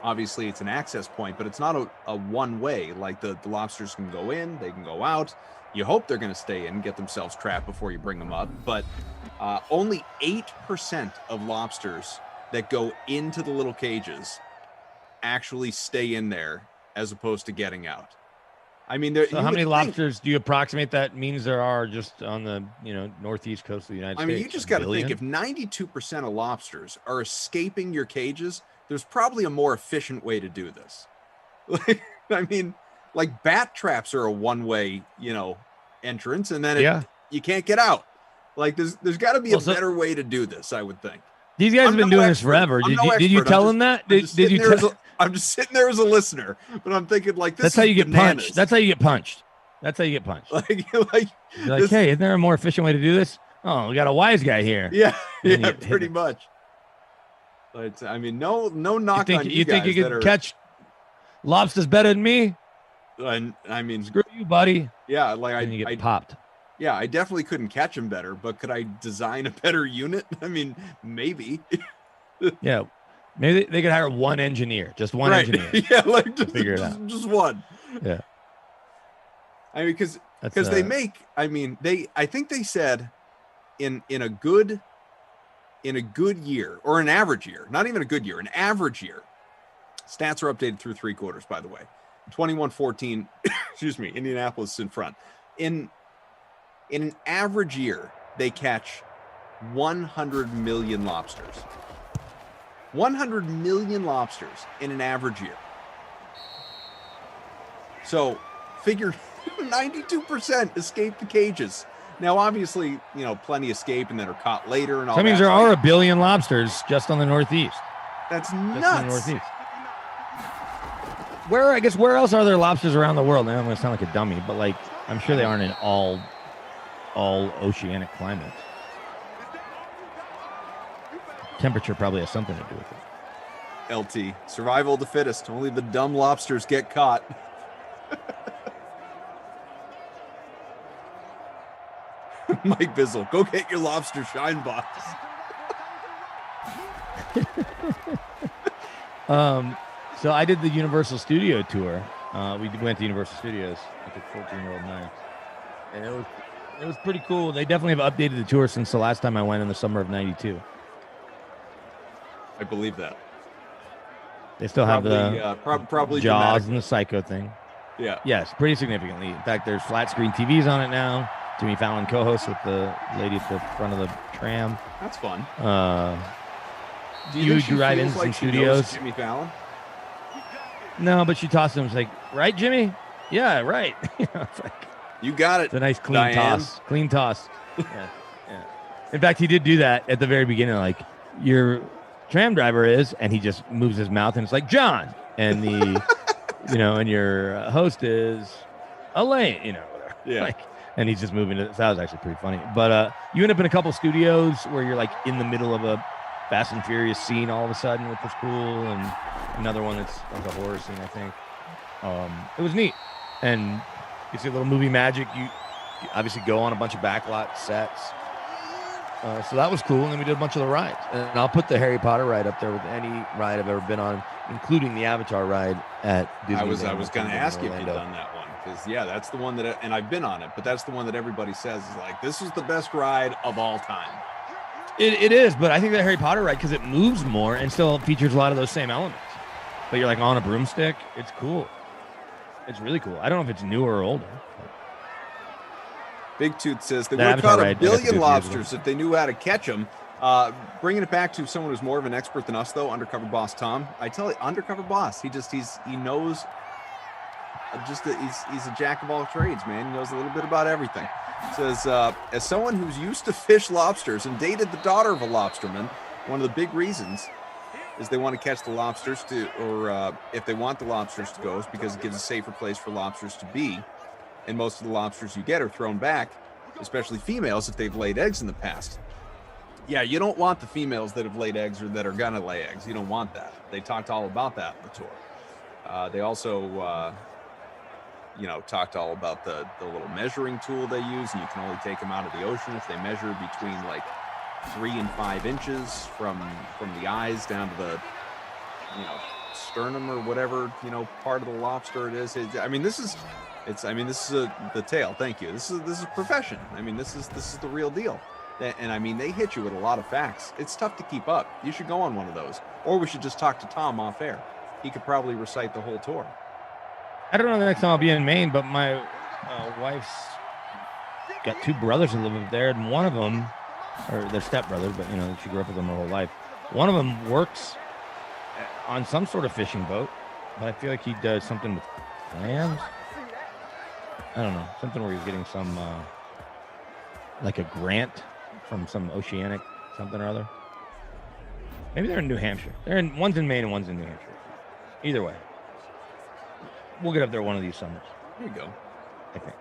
obviously it's an access point, but it's not a one way. Like the lobsters can go in, they can go out. You hope they're going to stay in, get themselves trapped before you bring them up. But only 8% of lobsters that go into the little cages actually stay in there, as opposed to getting out. I mean, So how many lobsters do you approximate that means there are just on the northeast coast of the United States? I mean, you just got to think, if 92% of lobsters are escaping your cages, there's probably a more efficient way to do this. Like, I mean, like bat traps are a one-way, entrance, and then you can't get out. Like there's got to be a better way to do this, I would think. These guys have been doing this forever. Did you tell them that? Did you tell? I'm just sitting there as a listener, but I'm thinking like this. That's how you get bananas. punched. That's how you get punched. That's how you get punched. You're like, hey, isn't there a more efficient way to do this? Oh, we got a wise guy here. Yeah, And yeah, you hit pretty it. much. But I mean, no knock on You think guys you that could are- catch lobsters better than me? I mean, Screw you, buddy. yeah, like And you get I popped. yeah, I definitely couldn't catch him better, but could I design a better unit? I mean, maybe. Yeah. Maybe they could hire one engineer, just one Right. engineer. Yeah, like just, Figure it out. just one. Yeah. I mean, because That's, they make. I mean, I think they said in a good year, or an average year, not even a good year, an average year. Stats are updated through 3 quarters, by the way. 21-14. Excuse me. Indianapolis is in front. In an average year, they catch 100 million lobsters. 100 million lobsters in an average year. So figure 92% escape the cages. Now, obviously, plenty escape and then are caught later and all That means that. there are a billion lobsters just on the Northeast. That's Just in the nuts. Northeast. I guess where else are there lobsters around the world? Now I'm going to sound like a dummy, but like I'm sure they aren't in all oceanic climates. Temperature probably has something to do with it. LT, survival of the fittest. Only the dumb lobsters get caught. Mike Bizzle, go get your lobster shine box. So I did the Universal Studio tour. We went to Universal Studios. I took 14-year-old night, and it was pretty cool. They definitely have updated the tour since the last time I went in the summer of '92. I believe that. They still have probably Jaws and the Psycho thing. Yeah. Yes, pretty significantly. In fact, there's flat screen TVs on it now. Jimmy Fallon co-hosts with the lady at the front of the tram. That's fun. Do you drive in some studios? Jimmy Fallon? No, but she tossed him. It's like, right, Jimmy? Yeah, right. It's like, you got it. It's a nice clean Diane. toss. Clean toss. Yeah. In fact, he did do that at the very beginning. Like, your tram driver is, and he just moves his mouth, and it's like, John. And the, and your host is Elaine, whatever. Yeah. Like, and he's just moving it. So that was actually pretty funny. But you end up in a couple studios where you're like in the middle of a Fast and Furious scene all of a sudden, which was cool, and another one that's like a horror scene, I think. It was neat, and you see a little movie magic. You obviously go on a bunch of backlot sets, so that was cool. And then we did a bunch of the rides, and I'll put the Harry Potter ride up there with any ride I've ever been on, including the Avatar ride at Disney. I was going to ask you if you'd done that one, because that's the one that, and I've been on it, but that's the one that everybody says is like, this is the best ride of all time. It is, but I think that Harry Potter ride, because it moves more and still features a lot of those same elements. But you're like on a broomstick. It's cool. It's really cool. I don't know if it's newer or older. Big Tooth says they would have caught a billion lobsters if they knew how to catch them. Bringing it back to someone who's more of an expert than us, though, Undercover Boss Tom. I tell you, Undercover Boss, he knows. He's a jack of all trades, man. He knows a little bit about everything. Says, as someone who's used to fish lobsters and dated the daughter of a lobsterman, one of the big reasons is they want to catch the lobsters if they want the lobsters to go, is because it gives a safer place for lobsters to be. And most of the lobsters you get are thrown back, especially females if they've laid eggs in the past. Yeah, you don't want the females that have laid eggs or that are gonna lay eggs. You don't want that. They talked all about that in the tour. They also talked all about the little measuring tool they use, and you can only take them out of the ocean if they measure between like 3 and 5 inches from the eyes down to the sternum or whatever part of the lobster it is. This is the tail. Thank you. This is a profession. This is the real deal. And they hit you with a lot of facts. It's tough to keep up. You should go on one of those, or we should just talk to Tom off air. He could probably recite the whole tour. I don't know the next time I'll be in Maine, but my wife's got 2 brothers who live up there, and one of them, or they're stepbrothers, but she grew up with them her whole life. One of them works on some sort of fishing boat, but I feel like he does something with clams. I don't know, something where he's getting some like a grant from some oceanic something or other. Maybe they're in New Hampshire. One's in Maine and one's in New Hampshire. Either way. We'll get up there one of these summers. There you go. I think.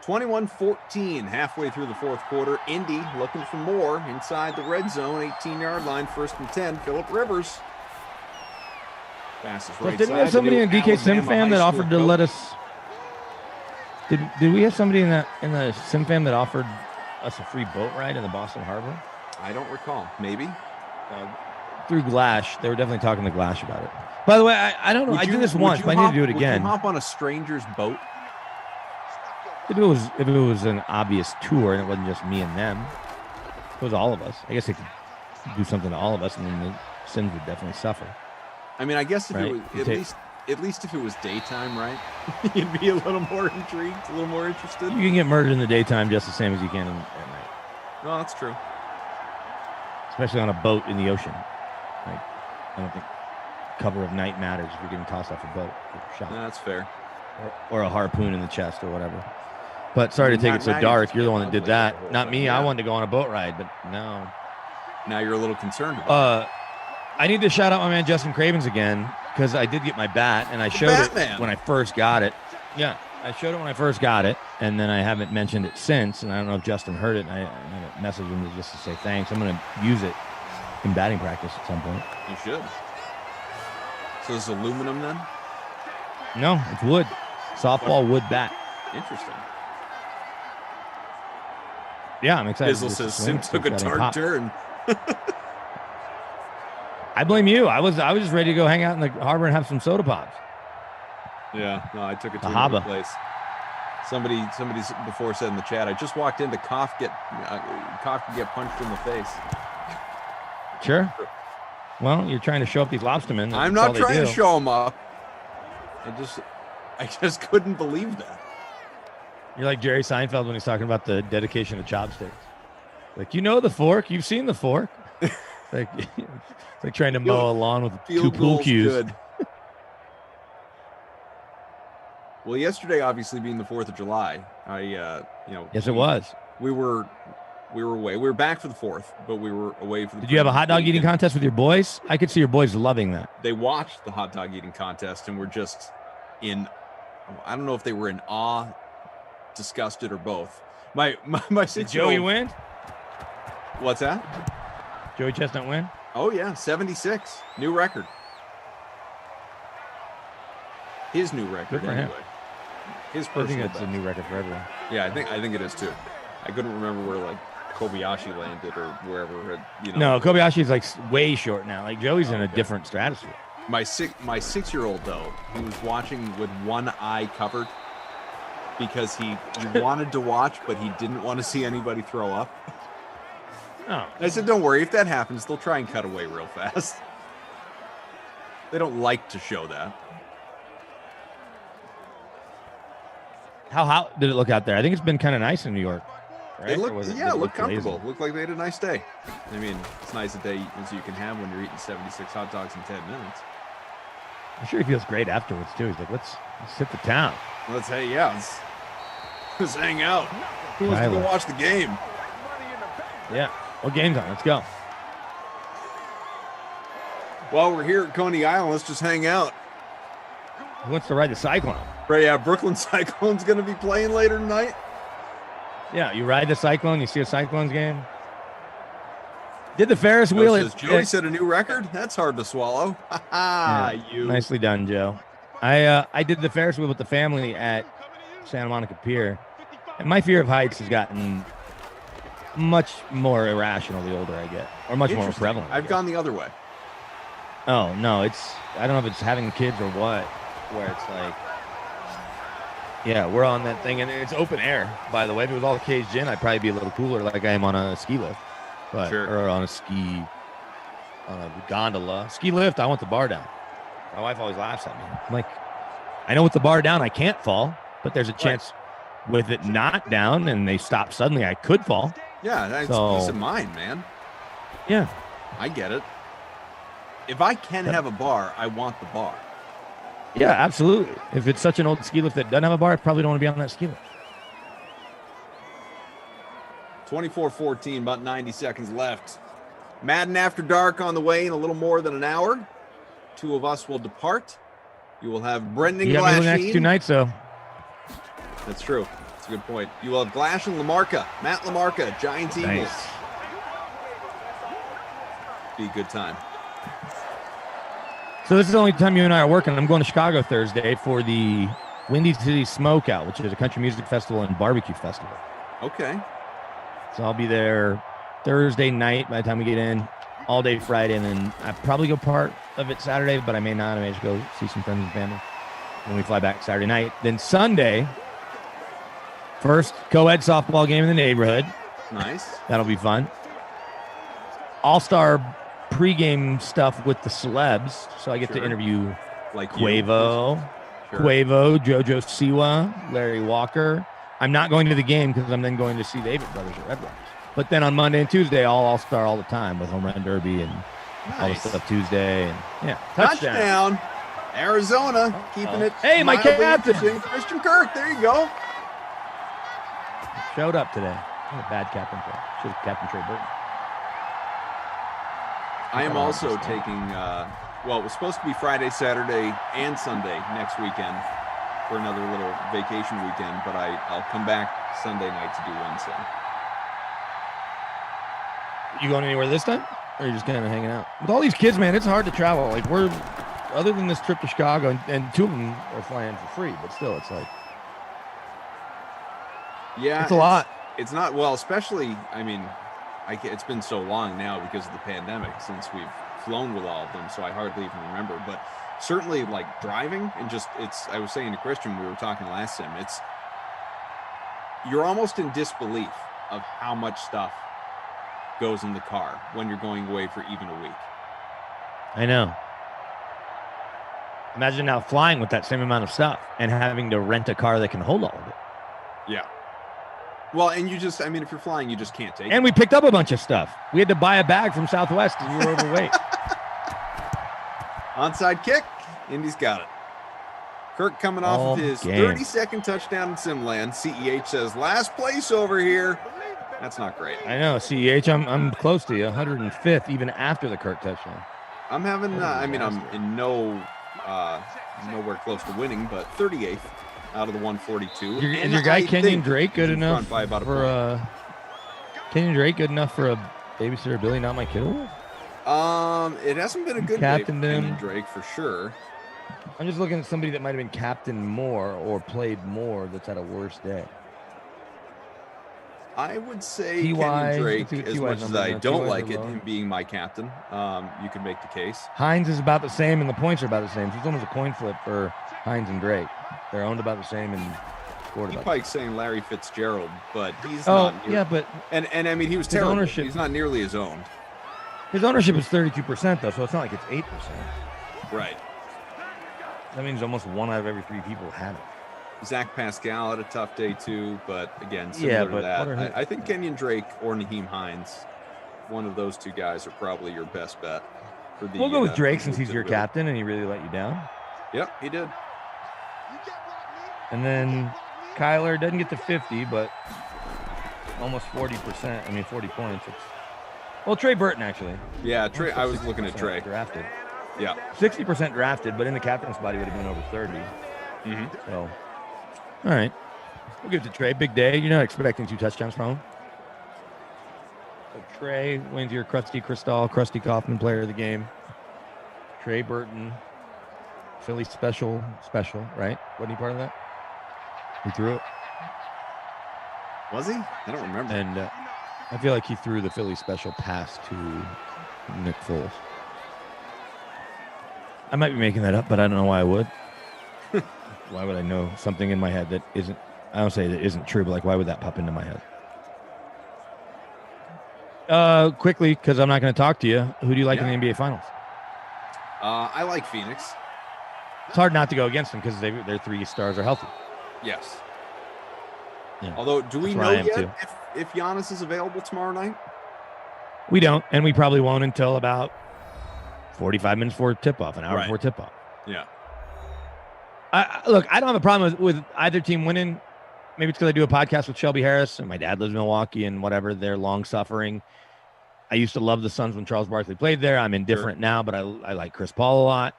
21-14, halfway through the fourth quarter. Indy looking for more inside the red zone, 18-yard line, 1st and 10. Phillip Rivers. Passes right didn't we have somebody in DK SimFam that offered to let us? Did we have somebody in the SimFam that offered us a free boat ride in the Boston Harbor? I don't recall. Maybe. Through Glash. They were definitely talking to Glash about it. By the way, I don't know. I did this once, but I need to do it again. Would you hop on a stranger's boat? If it was an obvious tour and it wasn't just me and them, it was all of us. I guess they could do something to all of us, and then the Sims would definitely suffer. I guess if it was at least if it was daytime, right? You'd be a little more intrigued, a little more interested. You can get murdered in the daytime just the same as you can at night. No, that's true. Especially on a boat in the ocean. Like, I don't think cover of night matters if you're getting tossed off a boat or shot. No, that's fair. Or a harpoon in the chest or whatever. But sorry to take it so dark. You're the one that did that. Not me. I wanted to go on a boat ride, but no. Now you're a little concerned about it. I need to shout out my man Justin Cravens again. because I did get my bat, and I showed it when I first got it. Yeah, I showed it when I first got it, and then I haven't mentioned it since, and I don't know if Justin heard it, and I messaged him just to say thanks. I'm going to use it in batting practice at some point. You should. So it's aluminum then? No, it's wood. Softball wood bat. Interesting. Yeah, I'm excited. Bizzle says Sim took a dark turn. I blame you. I was just ready to go hang out in the harbor and have some soda pops. Yeah, no, I took it to another place. Somebody before said in the chat, I just walked in to cough get punched in the face. Sure. Well, you're trying to show up these lobstermen. I'm not trying to show them up. I just couldn't believe that. You're like Jerry Seinfeld when he's talking about the dedication of chopsticks. Like, you know the fork. You've seen the fork. It's like trying to mow a lawn with two pool cues. Good. Well, yesterday, obviously being the 4th of July, Yes, it was. We were away. We were back for the 4th, but we were away for the. Did you have a hot dog eating contest with your boys? I could see your boys loving that. They watched the hot dog eating contest and were just I don't know if they were in awe, disgusted, or both. My 6-year-old. Did Joey win? What's that? Joey Chestnut win? Oh yeah, 76, new record. His new record. Good for him. His personal. I think that's best. a new record for everyone. Yeah, I think it is too. I couldn't remember where like Kobayashi landed or wherever. No, Kobayashi's like way short now. Like Joey's in a different stratosphere. My 6-year-old though, he was watching with one eye covered because he wanted to watch, but he didn't want to see anybody throw up. Oh. I said, don't worry. If that happens, they'll try and cut away real fast. They don't like to show that. How hot did it look out there? I think it's been kind of nice in New York. Right? It looked comfortable. Lazy? Looked like they had a nice day. I mean, it's nice a day as you can have when you're eating 76 hot dogs in 10 minutes. I'm sure he feels great afterwards too. He's like, let's hit the town. Let's hang out. Who wants to go watch the game? Yeah. What game's on? Let's go. While we're here at Coney Island, let's just hang out. Who wants to ride the Cyclone? Right, yeah, Brooklyn Cyclone's going to be playing later tonight. Yeah, you ride the Cyclone, you see a Cyclones game. Did the Ferris wheel. Joey set a new record? That's hard to swallow. Nicely done, Joe. I did the Ferris wheel with the family at Santa Monica Pier, and my fear of heights has gotten much more irrational the older I get, or much more prevalent. I've gone the other way. Oh, no, I don't know if it's having kids or what, where it's like, yeah, we're on that thing, and it's open air, by the way. If it was all caged in, I'd probably be a little cooler like I am on a ski lift, or on a gondola. Ski lift, I want the bar down. My wife always laughs at me. I'm like, I know with the bar down, I can't fall, but there's a chance with it not down and they stop suddenly, I could fall. Yeah, that's peace of mind, man. Yeah. I get it. If I can have a bar, I want the bar. Yeah, absolutely. If it's such an old ski lift that doesn't have a bar, I probably don't want to be on that ski lift. 24-14, about 90 seconds left. Madden After Dark on the way in a little more than an hour. Two of us will depart. You will have Brendan Glasheen. The next 2 nights, though. That's true. That's a good point. You will have Glash and Lamarca. Matt Lamarca, Giants Eagles. Nice. Be a good time. So this is the only time you and I are working. I'm going to Chicago Thursday for the Windy City Smokeout, which is a country music festival and barbecue festival. Okay. So I'll be there Thursday night by the time we get in, all day Friday, and then I probably go part of it Saturday, but I may not. I may just go see some friends and family. Then we fly back Saturday night. Then Sunday, first co-ed softball game in the neighborhood. Nice. That'll be fun. All-star pregame stuff with the celebs, so I get to interview like Quavo, Jojo Siwa, Larry Walker. I'm not going to the game because I'm then going to see the David Brothers at Red Rocks. But then on Monday and Tuesday, I'll star all the time with Home Run Derby and all the stuff Tuesday. And touchdown. Arizona keeping it. Hey, my captain, Christian Kirk. There you go. Showed up today. What a bad captain play. Should have Captain Trey Burton. I am also taking well, it was supposed to be Friday, Saturday, and Sunday next weekend for another little vacation weekend, but I'll come back Sunday night to do Wednesday. You going anywhere this time? Or are you just kind of hanging out? With all these kids, man, it's hard to travel. Like, other than this trip to Chicago, and 2 of them are flying for free, but still, it's like, yeah, it's a lot. It's not, well, especially, I mean, it's been so long now because of the pandemic since we've flown with all of them, so I hardly even remember. But certainly, like, driving and just, I was saying to Christian, we were talking last sim, you're almost in disbelief of how much stuff goes in the car when you're going away for even a week. I know. Imagine now flying with that same amount of stuff and having to rent a car that can hold all of it. Yeah. Well, and if you're flying, you just can't take it. And we picked up a bunch of stuff. We had to buy a bag from Southwest because we were overweight. Onside kick. Indy's got it. Kirk coming off of his 32nd touchdown in Simland. CEH says, last place over here. That's not great. I know, CEH. I'm close to you, 105th, even after the Kirk touchdown. I'm having, I'm in nowhere close to winning, but 38th out of the 142. Is your guy Kenyon Drake good enough for Kenyon Drake good enough for a babysitter Billy, not my kiddo? It hasn't been a good day for Kenyon Drake for sure. I'm just looking at somebody that might have been captain more or played more that's had a worse day. I would say Kenyon Drake, as much as I don't like it, him being my captain, you can make the case. Hines is about the same, and the points are about the same. So it's almost a coin flip for Hines and Drake. They're owned about the same and scored about Pike's saying Larry Fitzgerald, but he's not. Yeah, but and I mean, he was terrible. Ownership, he's not nearly as owned. His ownership is 32%, though, so it's not like it's 8%. Right. That means almost 1 out of every 3 people had it. Zach Pascal had a tough day too, but again, similar to that, I think Kenyon Drake or Naheem Hines, one of those 2 guys are probably your best bet. We'll go with Drake since he's your captain and he really let you down. Yep, he did. And then Kyler doesn't get to 50, but almost 40%. I mean, 40 points. Well, Trey Burton actually. Yeah, Trey. I was looking at Trey. Drafted. Yeah, 60% drafted, but in the captain's spot he would have been over 30. Mm-hmm. So. All right. We'll give it to Trey. Big day. You're not expecting 2 touchdowns from him. So Trey wins your Krusty Kaufman player of the game. Trey Burton. Philly special, right? Wasn't he part of that? He threw it. Was he? I don't remember. And I feel like he threw the Philly special pass to Nick Foles. I might be making that up, but I don't know why I would. Why would I know something in my head that isn't, I don't say that isn't true, but like, why would that pop into my head? Quickly, because I'm not going to talk to you. Who do you like in the NBA Finals? I like Phoenix. It's hard not to go against them because their 3 stars are healthy. Yes. Yeah. Although, do we know yet if Giannis is available tomorrow night? We don't, and we probably won't until about 45 minutes before tip-off, an hour before tip-off. Yeah. Look, I don't have a problem with either team winning. Maybe it's because I do a podcast with Shelby Harris, and my dad lives in Milwaukee, and whatever, they're long-suffering. I used to love the Suns when Charles Barkley played there. I'm indifferent now, but I like Chris Paul a lot.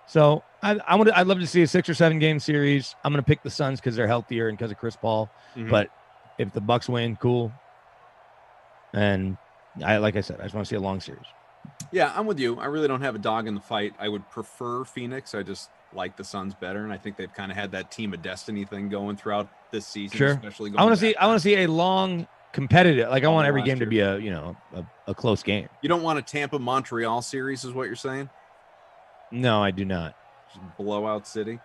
So I'd love to see a 6 or 7 game series. I'm going to pick the Suns because they're healthier and because of Chris Paul. Mm-hmm. But if the Bucks win, cool. And like I said, I just want to see a long series. Yeah, I'm with you. I really don't have a dog in the fight. I would prefer Phoenix. I just like the Suns better, and I think they've kind of had that team of destiny thing going throughout this season. Sure. Especially I want to see a long competitive. Like I want every game to be a close game. You don't want a Tampa Montreal series, is what you're saying? No, I do not. Just blowout city.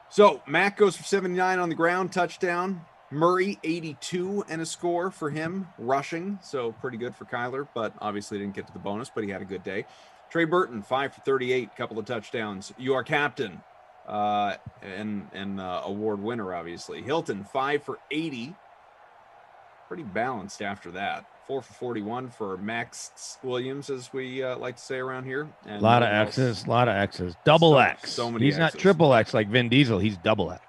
So Mac goes for 79 on the ground, touchdown. Murray 82 and a score for him rushing, so pretty good for Kyler, but obviously didn't get to the bonus, but he had a good day. Trey Burton 5 for 38, couple of touchdowns. Your captain and award winner, obviously. Hilton 5 for 80, pretty balanced after that. 4 for 41 for Max Williams, as we like to say around here. And a lot of X's. Double X. So many He's X's. Not triple X like Vin Diesel. He's double X.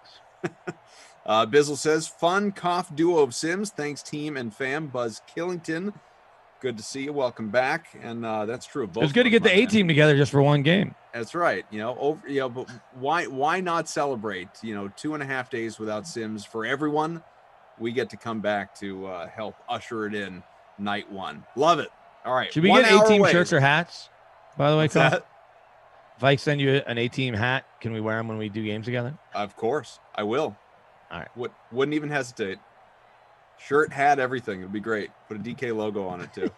Bizzle says, fun cough duo of Sims. Thanks, team and fam. Buzz Killington Good to see you. Welcome back. And that's true. It was good to get the A team together just for one game. That's right. But why not celebrate? 2.5 days without Sims for everyone. We get to come back to help usher it in night one. Love it. All right. Should we get A-team shirts or hats? By the way, Kyle? If I send you an A-team hat, can we wear them when we do games together? Of course, I will. All right. Wouldn't even hesitate. Shirt, hat, everything. It'd be great. Put a DK logo on it too.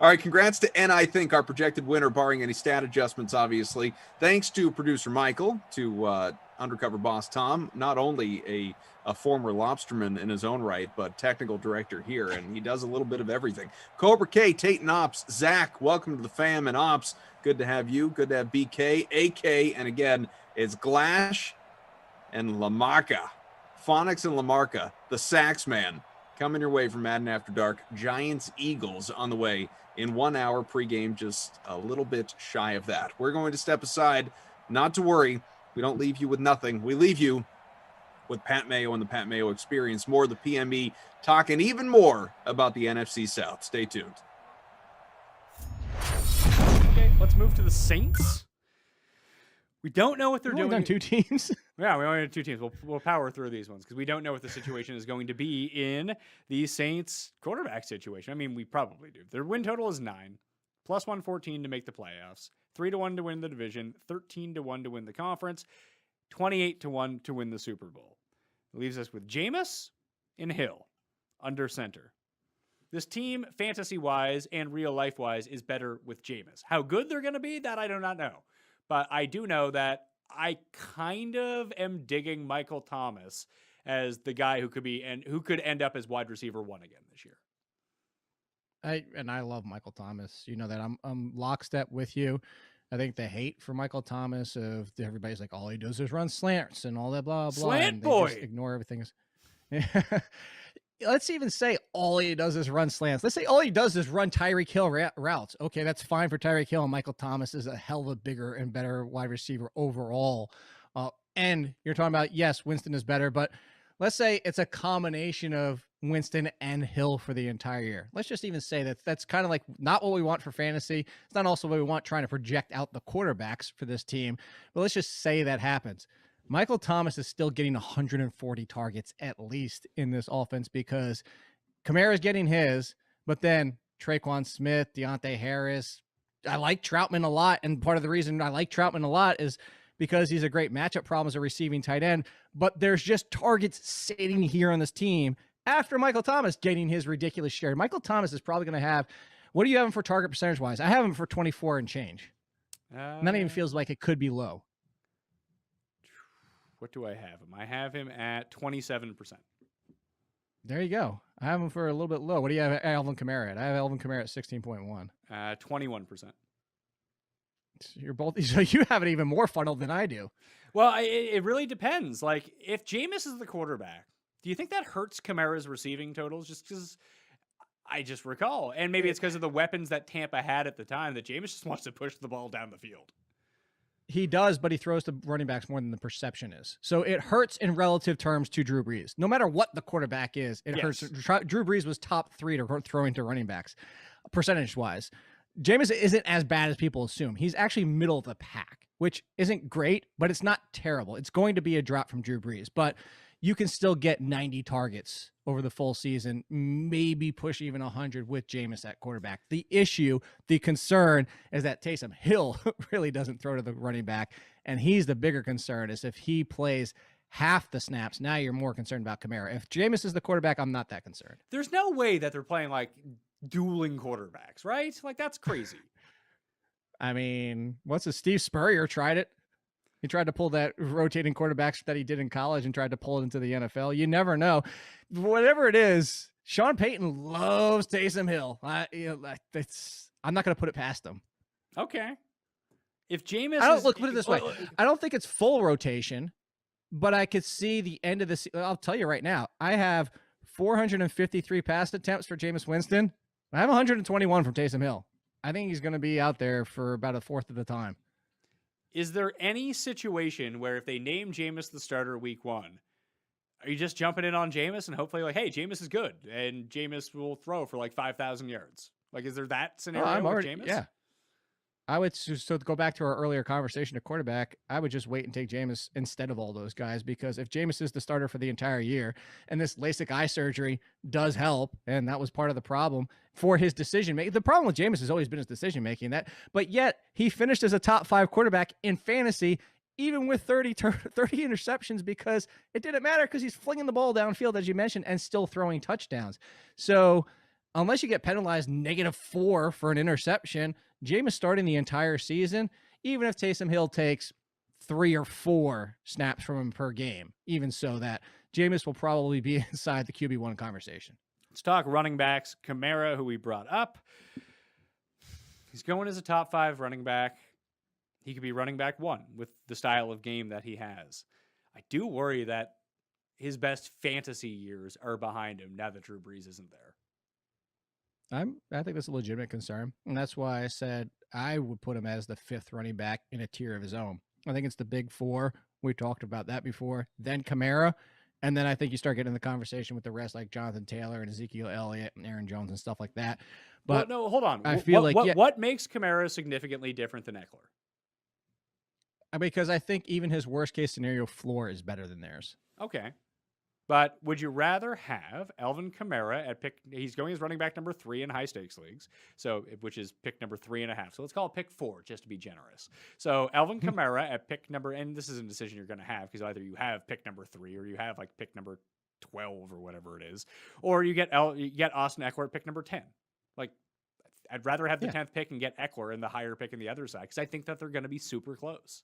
All right, congrats to N, I think, our projected winner, barring any stat adjustments, obviously. Thanks to producer Michael, to undercover boss Tom, not only a former lobsterman in his own right, but technical director here, and he does a little bit of everything. Cobra K, Tate and Ops, Zach, welcome to the fam and Ops. Good to have you. Good to have BK, AK, and again, it's Glash and Lamarca. Phonics and Lamarca, the sax man, coming your way from Madden After Dark. Giants, Eagles on the way in 1 hour pregame, just a little bit shy of that. We're going to step aside, not to worry. We don't leave you with nothing. We leave you with Pat Mayo and the Pat Mayo Experience. More of the PME talking even more about the NFC South. Stay tuned. Okay, let's move to the Saints. We don't know what they're doing. We've done 2 teams. Yeah, we only had 2 teams. We'll power through these ones because we don't know what the situation is going to be in the Saints quarterback situation. I mean, we probably do. Their win total is 9, plus 114 to make the playoffs, 3-1 to win the division, 13-1 to win the conference, 28-1 to win the Super Bowl. It leaves us with Jameis and Hill under center. This team, fantasy-wise and real-life-wise, is better with Jameis. How good they're going to be, that I do not know. But I do know that I kind of am digging Michael Thomas as the guy who could end up as wide receiver 1 again this year. I love Michael Thomas. You know that I'm lockstep with you. I think the hate for Michael Thomas of everybody's like, all he does is run slants and all that blah blah. Slant boy. Just ignore everything. Let's even say all he does is run slants. Let's say all he does is run Tyreek Hill routes. Okay, that's fine for Tyreek Hill. And Michael Thomas is a hell of a bigger and better wide receiver overall. And you're talking about, yes, Winston is better, but let's say it's a combination of Winston and Hill for the entire year. Let's just even say that that's kind of like not what we want for fantasy. It's not also what we want trying to project out the quarterbacks for this team. But let's just say that happens. Michael Thomas is still getting 140 targets at least in this offense because Kamara's getting his, but then Traquan Smith, Deontay Harris. I like Troutman a lot, and part of the reason I like Troutman a lot is because he's a great matchup problem as a receiving tight end, but there's just targets sitting here on this team after Michael Thomas getting his ridiculous share. Michael Thomas is probably going to have, what do you have him for target percentage-wise? I have him for 24 and change. Not even feels like it could be low. What do I have him? I have him at 27%. There you go. I have him for a little bit low. What do you have Alvin Kamara at? I have Alvin Kamara at 16.1. 21%. You're both, so you have it even more funneled than I do. Well, it really depends. Like, if Jameis is the quarterback, do you think that hurts Kamara's receiving totals? Just because I just recall, and maybe it's because of the weapons that Tampa had at the time, that Jameis just wants to push the ball down the field. He does, but he throws to running backs more than the perception is. So it hurts in relative terms to Drew Brees. No matter what the quarterback is, it hurts. Drew Brees was top 3 to throwing to running backs, percentage-wise. Jameis isn't as bad as people assume. He's actually middle of the pack, which isn't great, but it's not terrible. It's going to be a drop from Drew Brees, but you can still get 90 targets over the full season, maybe push even 100 with Jameis at quarterback. The issue, the concern is that Taysom Hill really doesn't throw to the running back, and he's the bigger concern is if he plays half the snaps, now you're more concerned about Kamara. If Jameis is the quarterback, I'm not that concerned. There's no way that they're playing like dueling quarterbacks, right? Like, that's crazy. I mean, Steve Spurrier tried it. He tried to pull that rotating quarterbacks that he did in college and tried to pull it into the NFL. You never know. Whatever it is, Sean Payton loves Taysom Hill. I'm not going to put it past him. Okay. If Jameis put it this way. I don't think it's full rotation, but I could see the end of the season. I'll tell you right now, I have 453 pass attempts for Jameis Winston. I have 121 from Taysom Hill. I think he's going to be out there for about a fourth of the time. Is there any situation where if they name Jameis the starter week 1, Are you just jumping in on Jameis and hopefully like, hey, Jameis is good and Jameis will throw for like 5,000 yards? Like, is there that scenario with Jameis? Yeah. I would so to go back to our earlier conversation to quarterback. I would just wait and take Jameis instead of all those guys, because if Jameis is the starter for the entire year and this LASIK eye surgery does help, and that was part of the problem for his decision making. The problem with Jameis has always been his decision making, but yet he finished as a top 5 quarterback in fantasy, even with 30 interceptions, because it didn't matter because he's flinging the ball downfield, as you mentioned, and still throwing touchdowns. So unless you get penalized -4 for an interception, Jameis starting the entire season, even if Taysom Hill takes 3 or 4 snaps from him per game, even so that Jameis will probably be inside the QB1 conversation. Let's talk running backs. Kamara, who we brought up, he's going as a top 5 running back. He could be running back 1 with the style of game that he has. I do worry that his best fantasy years are behind him now that Drew Brees isn't there. I think that's a legitimate concern, and that's why I said I would put him as the 5th running back in a tier of his own. I think it's the big 4. We talked about that before. Then Kamara, and then I think you start getting in the conversation with the rest, like Jonathan Taylor and Ezekiel Elliott and Aaron Jones and stuff like that. But well, no, hold on. I feel what makes Kamara significantly different than Eckler? Because I think even his worst case scenario floor is better than theirs. Okay. But would you rather have Alvin Kamara at pick? He's going as running back number 3 in high stakes leagues, so which is pick number 3.5. So let's call it pick 4 just to be generous. So Alvin Kamara at pick number, and this is a decision you're going to have because either you have pick number 3 or you have like pick number 12 or whatever it is, or you get Austin Eckler at pick number 10. Like, I'd rather have the 10th pick and get Eckler and the higher pick in the other side because I think that they're going to be super close.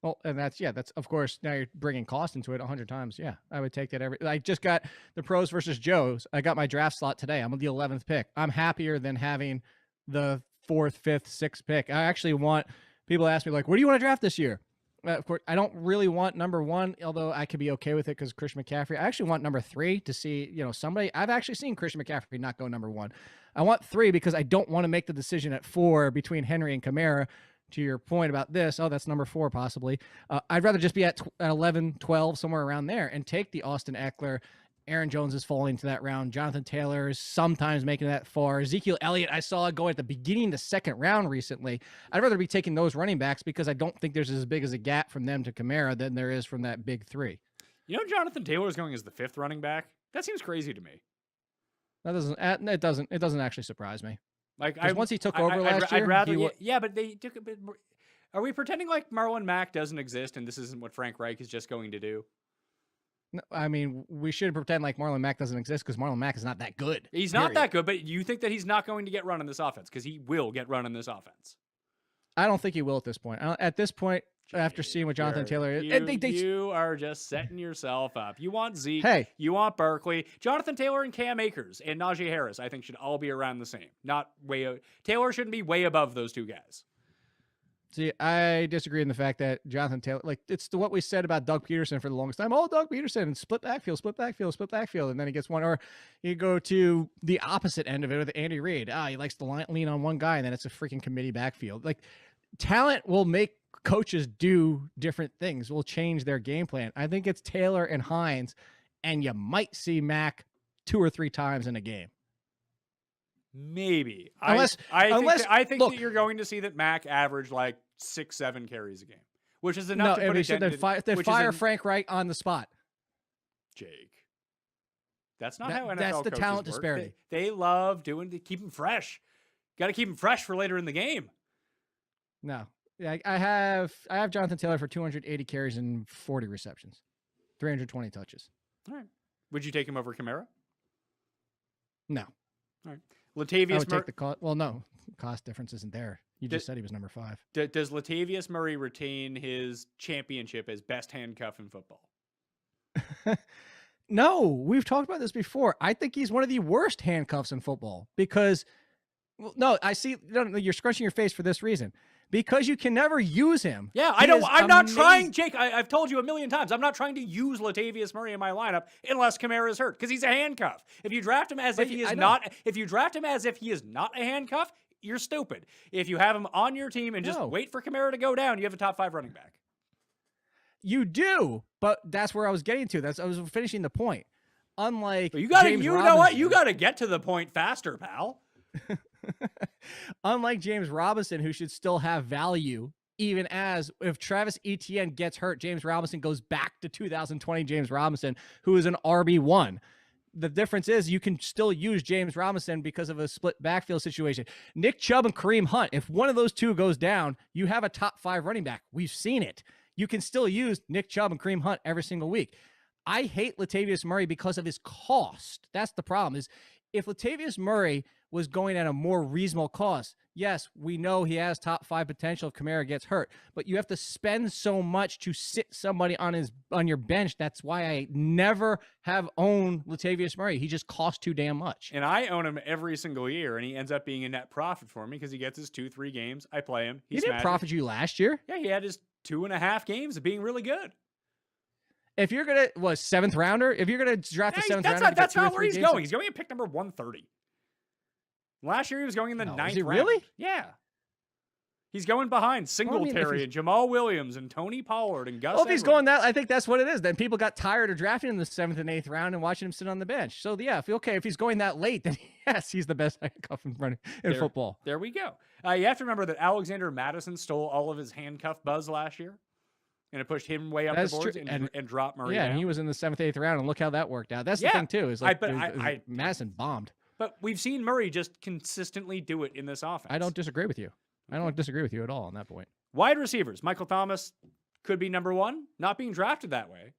Well, and that's of course, now you're bringing cost into it 100 times. Yeah, I would take that I just got the pros versus Joes. I got my draft slot today. I'm on the 11th pick. I'm happier than having the 4th, 5th, 6th pick. I actually want, people ask me like, what do you want to draft this year? Of course, I don't really want number 1, although I could be okay with it because Christian McCaffrey. I actually want number 3 to see, somebody. I've actually seen Christian McCaffrey not go number 1. I want 3 because I don't want to make the decision at 4 between Henry and Kamara. To your point about this, that's number 4 possibly. I'd rather just be at 11, 12, somewhere around there and take the Austin Eckler. Aaron Jones is falling into that round. Jonathan Taylor is sometimes making that far. Ezekiel Elliott, I saw go at the beginning of the 2nd round recently. I'd rather be taking those running backs because I don't think there's as big as a gap from them to Kamara than there is from that big 3. Jonathan Taylor is going as the 5th running back. That seems crazy to me. It doesn't actually surprise me. Like once he took over last year, I'd rather, but they took a bit more. Are we pretending like Marlon Mack doesn't exist and this isn't what Frank Reich is just going to do? No, I mean, we should pretend like Marlon Mack doesn't exist because Marlon Mack is not that good. He's not that good, but you think that he's not going to get run in this offense because he will get run in this offense. I don't think he will at this point. At this point, after seeing what Jonathan Taylor is, you are just setting yourself up. You want Zeke. Hey. You want Barkley. Jonathan Taylor and Cam Akers and Najee Harris, I think, should all be around the same. Taylor shouldn't be way above those 2 guys. See, I disagree in the fact that Jonathan Taylor, it's what we said about Doug Peterson for the longest time. Oh, Doug Peterson, split backfield. And then he gets one. Or you go to the opposite end of it with Andy Reid. He likes to lean on one guy, and then it's a freaking committee backfield. Like, talent will make coaches do different things, will change their game plan. I think it's Taylor and Hines, and you might see Mac 2 or 3 times in a game. Maybe. I think look, that you're going to see that Mac averaged like 6-7 carries a game, which is enough to put a dent in. Fire Frank Reich on the spot. Jake. That's not how NFL That's the coaches talent work. disparity. They love keep them fresh. Got to keep them fresh for later in the game. No. I have Jonathan Taylor for 280 carries and 40 receptions, 320 touches. All right. Would you take him over Kamara? No. All right. Latavius I would take the cost. Well, no, cost difference isn't there. You just said he was number 5. Does Latavius Murray retain his championship as best handcuff in football? No, we've talked about this before. I think he's one of the worst handcuffs in football because, I see. You're scrunching your face for this reason. Because you can never use him. Yeah, I don't. I'm not trying, Jake. I've told you a million times. I'm not trying to use Latavius Murray in my lineup unless Kamara is hurt because he's a handcuff. If you draft him as if he is not, a handcuff, you're stupid. If you have him on your team and just wait for Kamara to go down, you have a top 5 running back. You do, but that's where I was getting to. I was finishing the point. Unlike But you got to, James you know what? You Robinson- got to get to the point faster, pal. Unlike James Robinson, who should still have value, even as if Travis Etienne gets hurt, James Robinson goes back to 2020 James Robinson, who is an RB1. The difference is you can still use James Robinson because of a split backfield situation. Nick Chubb and Kareem Hunt, if one of those two goes down, you have a top 5 running back. We've seen it. You can still use Nick Chubb and Kareem Hunt every single week. I hate Latavius Murray because of his cost. That's the problem, is if Latavius Murray was going at a more reasonable cost, yes, we know he has top 5 potential if Kamara gets hurt, but you have to spend so much to sit somebody on your bench. That's why I never have owned Latavius Murray. He just costs too damn much. And I own him every single year, and he ends up being a net profit for me because he gets his 2-3 games. I play him. He didn't profit you last year. Yeah, he had his 2.5 games of being really good. If you're gonna seventh rounder, if you're gonna draft a seventh rounder, that's not where he's going. He's going at pick number 130. Last year he was going in the 9th is he round. really? Yeah. He's going behind Singletary and Jamal Williams and Tony Pollard and Gus. Well, if he's going that, I think that's what it is. Then people got tired of drafting him in the 7th and 8th round and watching him sit on the bench. So yeah, if he's going that late, then yes, he's the best handcuff in football. There we go. You have to remember that Alexander Madison stole all of his handcuff buzz last year. And it pushed him way up the boards and dropped Murray down. And he was in the 7th, 8th round, and look how that worked out. That's the thing too. Is like Madison bombed. But we've seen Murray just consistently do it in this offense. I don't disagree with you. I don't disagree with you at all on that point. Wide receivers, Michael Thomas could be number 1, not being drafted that way.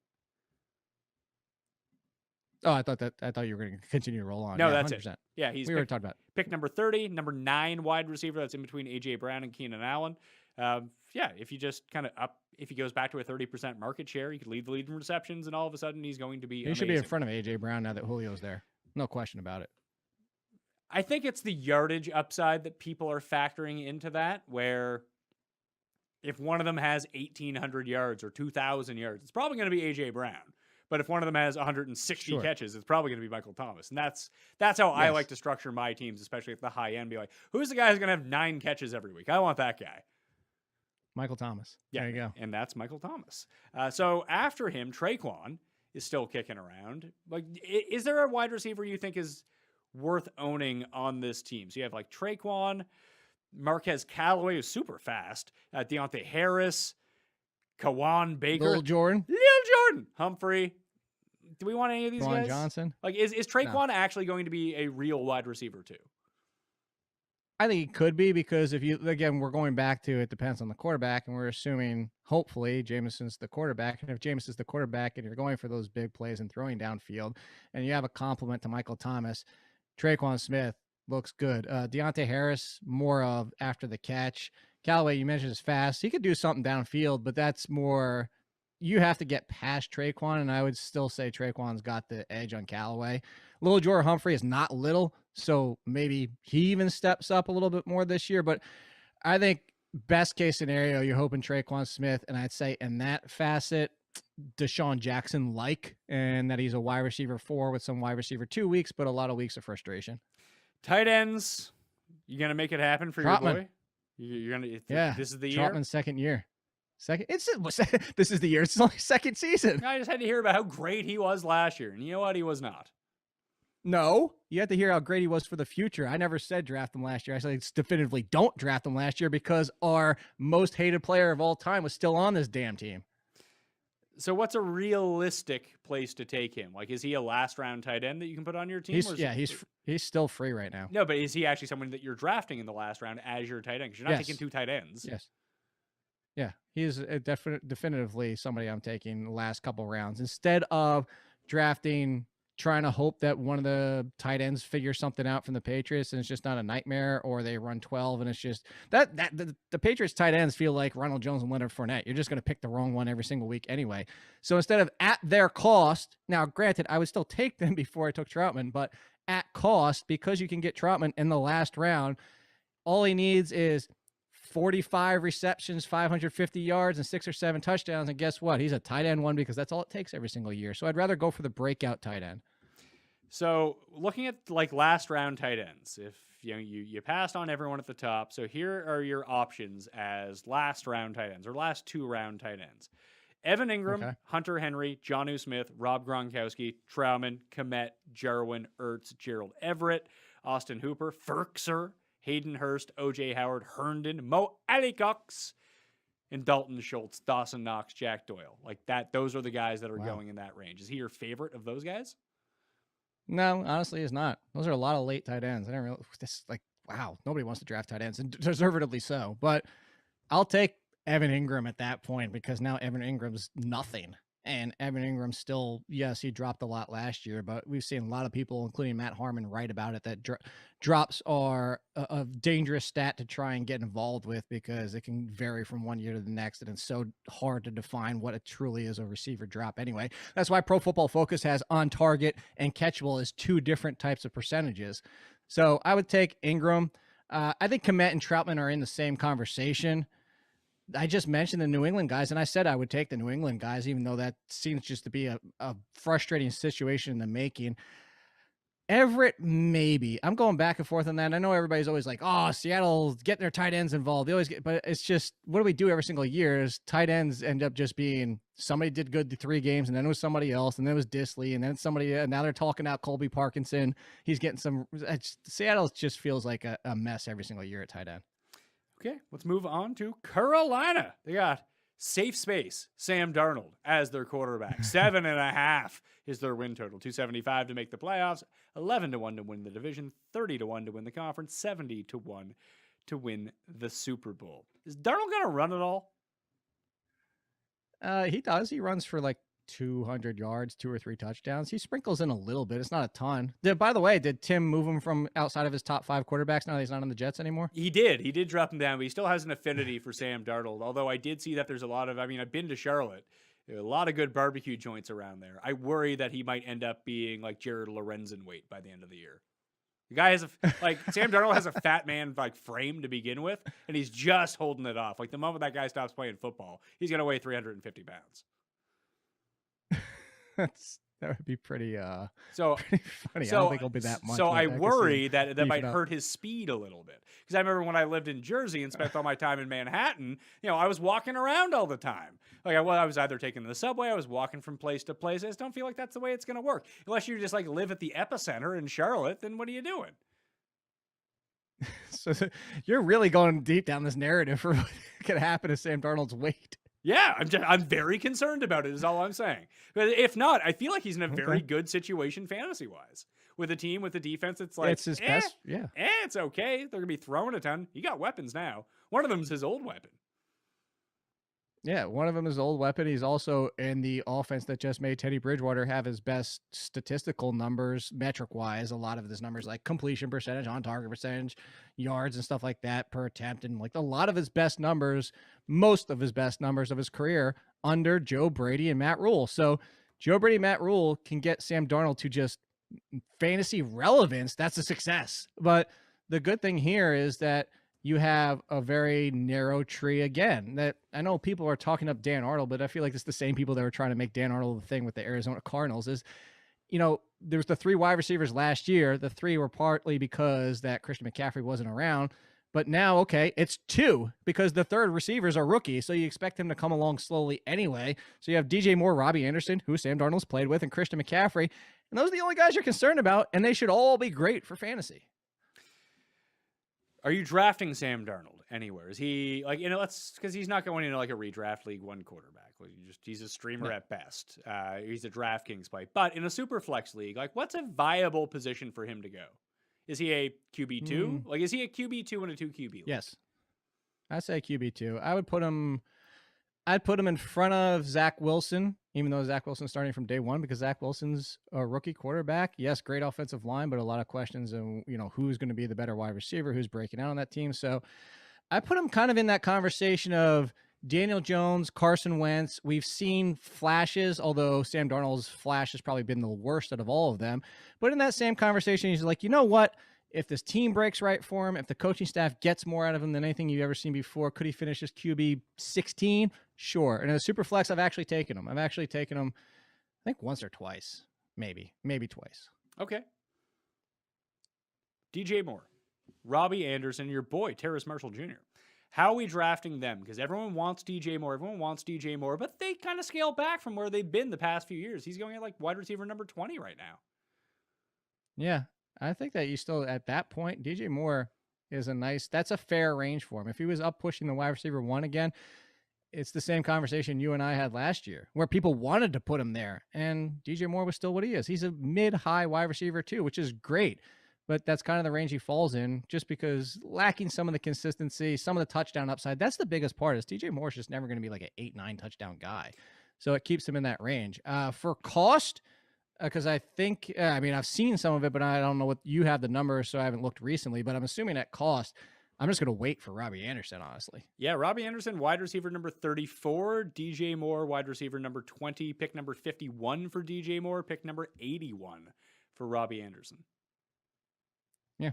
Oh, I thought you were going to continue to roll on. No, yeah, that's 100%. it. Yeah, we were talking about pick number 30, number 9 wide receiver. That's in between AJ Brown and Keenan Allen. If you just kind of if he goes back to a 30% market share, he could lead the lead in receptions, and all of a sudden he's going to be amazing. Should be in front of AJ Brown now that Julio's there. No question about it. I think it's the yardage upside that people are factoring into that, where if one of them has 1,800 yards or 2,000 yards, it's probably going to be AJ Brown. But if one of them has 160 catches, it's probably going to be Michael Thomas. And that's how I like to structure my teams, especially at the high end. Be like, who's the guy who's going to have 9 catches every week? I want that guy. Michael Thomas. Yeah, there you go. And that's Michael Thomas. So after him, Traquan is still kicking around. Like, is there a wide receiver you think is worth owning on this team? So you have like Traquan, Marquez Callaway, who's super fast, Deontay Harris, Kawan Baker, Lil Jordan, Humphrey. Do we want any of these Ron guys? Johnson. Like, is Traquan actually going to be a real wide receiver too? I think it could be, because we're going back to, it depends on the quarterback, and we're assuming hopefully Jameson's the quarterback. And if Jameson's the quarterback and you're going for those big plays and throwing downfield, and you have a compliment to Michael Thomas, Traquan Smith looks good. Deontay Harris, more of after the catch. Callaway, you mentioned, is fast. He could do something downfield, but that's more, you have to get past Traquan, and I would still say Traquan's got the edge on Callaway. Lil Jor Humphrey is not little, so maybe he even steps up a little bit more this year. But I think best case scenario, you're hoping Traquan Smith, and I'd say in that facet, Deshaun Jackson and that he's a wide receiver 4 with some wide receiver 2 weeks, but a lot of weeks of frustration. Tight ends, you gonna make it happen for your boy? You're gonna, yeah. This is the year. Trotman's second year. This is the year. It's only second season. I just had to hear about how great he was last year, and you know what? He was not. No, you have to hear how great he was for the future. I never said draft him last year. I said definitively don't draft him last year because our most hated player of all time was still on this damn team. So what's a realistic place to take him? Like, is he a last round tight end that you can put on your team? He's still free right now. No, but is he actually someone that you're drafting in the last round as your tight end? Because you're not taking 2 tight ends. Yes. Yeah, he is definitively somebody I'm taking the last couple rounds instead of drafting, trying to hope that one of the tight ends figures something out from the Patriots and it's just not a nightmare, or they run 12 and it's just the Patriots tight ends feel like Ronald Jones and Leonard Fournette. You're just going to pick the wrong one every single week anyway. So instead of at their cost, now granted, I would still take them before I took Troutman, but at cost, because you can get Troutman in the last round, all he needs is 45 receptions, 550 yards, and 6 or 7 touchdowns. And guess what? He's a tight end 1 because that's all it takes every single year. So I'd rather go for the breakout tight end. So looking at like last round tight ends, if you passed on everyone at the top, so here are your options as last round tight ends or last 2 round tight ends. Evan Ingram, Okay. Hunter Henry, Jonnu Smith, Rob Gronkowski, Trauman, Komet, Jarwin, Ertz, Gerald Everett, Austin Hooper, Ferkser, Hayden Hurst, OJ Howard, Herndon, Mo Alleycox, and Dalton Schultz, Dawson Knox, Jack Doyle. Like that, those are the guys that are going in that range. Is he your favorite of those guys? No, honestly, it's not. Those are a lot of late tight ends. I didn't really. This like wow, nobody wants to draft tight ends, and deservedly so. But I'll take Evan Ingram at that point because now Evan Ingram's nothing. And Evan Ingram still, yes, he dropped a lot last year, but we've seen a lot of people, including Matt Harmon, write about it that drops are a dangerous stat to try and get involved with because it can vary from one year to the next. And it's so hard to define what it truly is a receiver drop anyway. That's why Pro Football Focus has on target and catchable as two different types of percentages. So I would take Ingram. I think Komet and Troutman are in the same conversation. I just mentioned the New England guys, and I said I would take the New England guys, even though that seems just to be a frustrating situation in the making. Everett, maybe. I'm going back and forth on that. I know everybody's always like, oh, Seattle's getting their tight ends involved. They always get, but it's just, what do we do every single year is tight ends end up just being somebody did good the 3 games, and then it was somebody else, and then it was Disley, and then somebody, and now they're talking out Colby Parkinson. He's getting some, Seattle just feels like a mess every single year at tight end. Okay, let's move on to Carolina. They got safe space, Sam Darnold as their quarterback. 7.5 is their win total. 275 to make the playoffs, 11-1 to win the division, 30-1 to win the conference, 70-1 to win the Super Bowl. Is Darnold going to run it all? He does. He runs for like 200 yards, 2 or 3 touchdowns. He sprinkles in a little bit. It's not a ton. By the way, did Tim move him from outside of his top 5 quarterbacks now that he's not on the Jets anymore? He did. He did drop him down, but he still has an affinity for Sam Darnold. Although I did see that there's a lot of, I've been to Charlotte. There are a lot of good barbecue joints around there. I worry that he might end up being like Jared Lorenzen weight by the end of the year. The guy has Sam Darnold has a fat man frame to begin with, and he's just holding it off. Like the moment that guy stops playing football, he's going to weigh 350 pounds. That would be pretty pretty funny. So, I don't think it'll be that much. So I worry that might up. hurt his speed a little bit. Because I remember when I lived in Jersey and spent all my time in Manhattan, I was walking around all the time. I was either taking the subway, I was walking from place to place. I just don't feel like that's the way it's going to work. Unless you just live at the epicenter in Charlotte, then what are you doing? So you're really going deep down this narrative for what could happen to Sam Darnold's weight. Yeah, I'm very concerned about it, is all I'm saying. But if not, I feel like he's in a very good situation fantasy-wise. With a team, with a defense, it's like, it's his best, it's okay. They're going to be throwing a ton. He got weapons now. One of them's his old weapon. Yeah, one of them is old weapon. He's also in the offense that just made Teddy Bridgewater have his best statistical numbers, metric-wise. A lot of his numbers, like completion percentage, on-target percentage, yards and stuff like that per attempt. And a lot of his best numbers, most of his best numbers of his career under Joe Brady and Matt Rule. So Joe Brady and Matt Rule can get Sam Darnold to just fantasy relevance. That's a success. But the good thing here is that you have a very narrow tree again. That I know people are talking up Dan Arnold, but I feel like it's the same people that were trying to make Dan Arnold the thing with the Arizona Cardinals is, there was the 3 wide receivers last year. The 3 were partly because that Christian McCaffrey wasn't around, but now, okay, it's 2 because the third receivers are rookies. So you expect him to come along slowly anyway. So you have DJ Moore, Robbie Anderson, who Sam Darnold's played with, and Christian McCaffrey. And those are the only guys you're concerned about. And they should all be great for fantasy. Are you drafting Sam Darnold anywhere? Is he because he's not going into a redraft league 1 quarterback. He's a streamer at best. He's a DraftKings play. But in a super flex league, what's a viable position for him to go? Is he a QB2? Is he a QB2 in a 2 QB league? Yes. I say QB2. I'd put him in front of Zach Wilson, even though Zach Wilson's starting from day 1 because Zach Wilson's a rookie quarterback. Yes, great offensive line, but a lot of questions and who's going to be the better wide receiver, who's breaking out on that team. So I put him kind of in that conversation of Daniel Jones, Carson Wentz. We've seen flashes, although Sam Darnold's flash has probably been the worst out of all of them. But in that same conversation, he's like, you know what? If this team breaks right for him, if the coaching staff gets more out of him than anything you've ever seen before, could he finish as QB 16? Sure. And in a super flex, I've actually taken him. I think once or twice, maybe twice. Okay. DJ Moore, Robbie Anderson, your boy, Terrace Marshall Jr. How are we drafting them? Because everyone wants DJ Moore, but they kind of scale back from where they've been the past few years. He's going at like wide receiver number 20 right now. Yeah, I think that you still, at that point, DJ Moore is that's a fair range for him. If he was up pushing the wide receiver 1 again, it's the same conversation you and I had last year where people wanted to put him there, and DJ Moore was still what he is. He's a mid-high wide receiver too, which is great, but that's kind of the range he falls in just because lacking some of the consistency, some of the touchdown upside. That's the biggest part is DJ Moore's just never going to be like an 8-9 touchdown guy. So it keeps him in that range. For cost, because I think, I've seen some of it, but I don't know what you have the numbers, so I haven't looked recently, but I'm assuming at cost, I'm just going to wait for Robbie Anderson, honestly. Yeah, Robbie Anderson, wide receiver number 34. DJ Moore, wide receiver number 20. Pick number 51 for DJ Moore. Pick number 81 for Robbie Anderson. Yeah.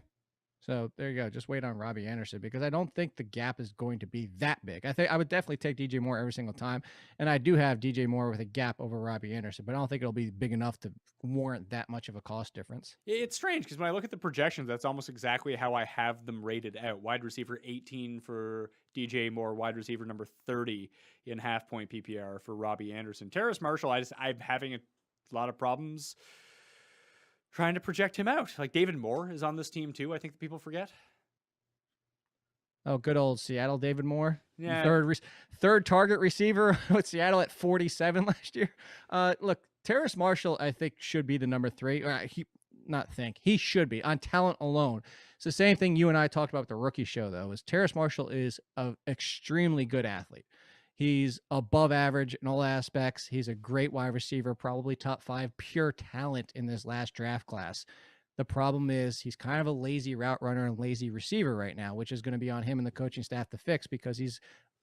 So there you go. Just wait on Robbie Anderson because I don't think the gap is going to be that big. I think I would definitely take DJ Moore every single time. And I do have DJ Moore with a gap over Robbie Anderson, but I don't think it'll be big enough to warrant that much of a cost difference. It's strange because when I look at the projections, that's almost exactly how I have them rated out. Wide receiver 18 for DJ Moore, wide receiver number 30 in half-point PPR for Robbie Anderson. Terrace Marshall, I'm having a lot of problems trying to project him out. Like David Moore is on this team too. I think that people forget. Oh, good old Seattle David Moore. Yeah. Third target receiver with Seattle at 47 last year. Look, Terrace Marshall, I think, should be the number 3. He should be on talent alone. It's the same thing you and I talked about with the rookie show, though, is Terrace Marshall is an extremely good athlete. He's above average in all aspects. He's a great wide receiver, probably top 5 pure talent in this last draft class. The problem is he's kind of a lazy route runner and lazy receiver right now, which is going to be on him and the coaching staff to fix because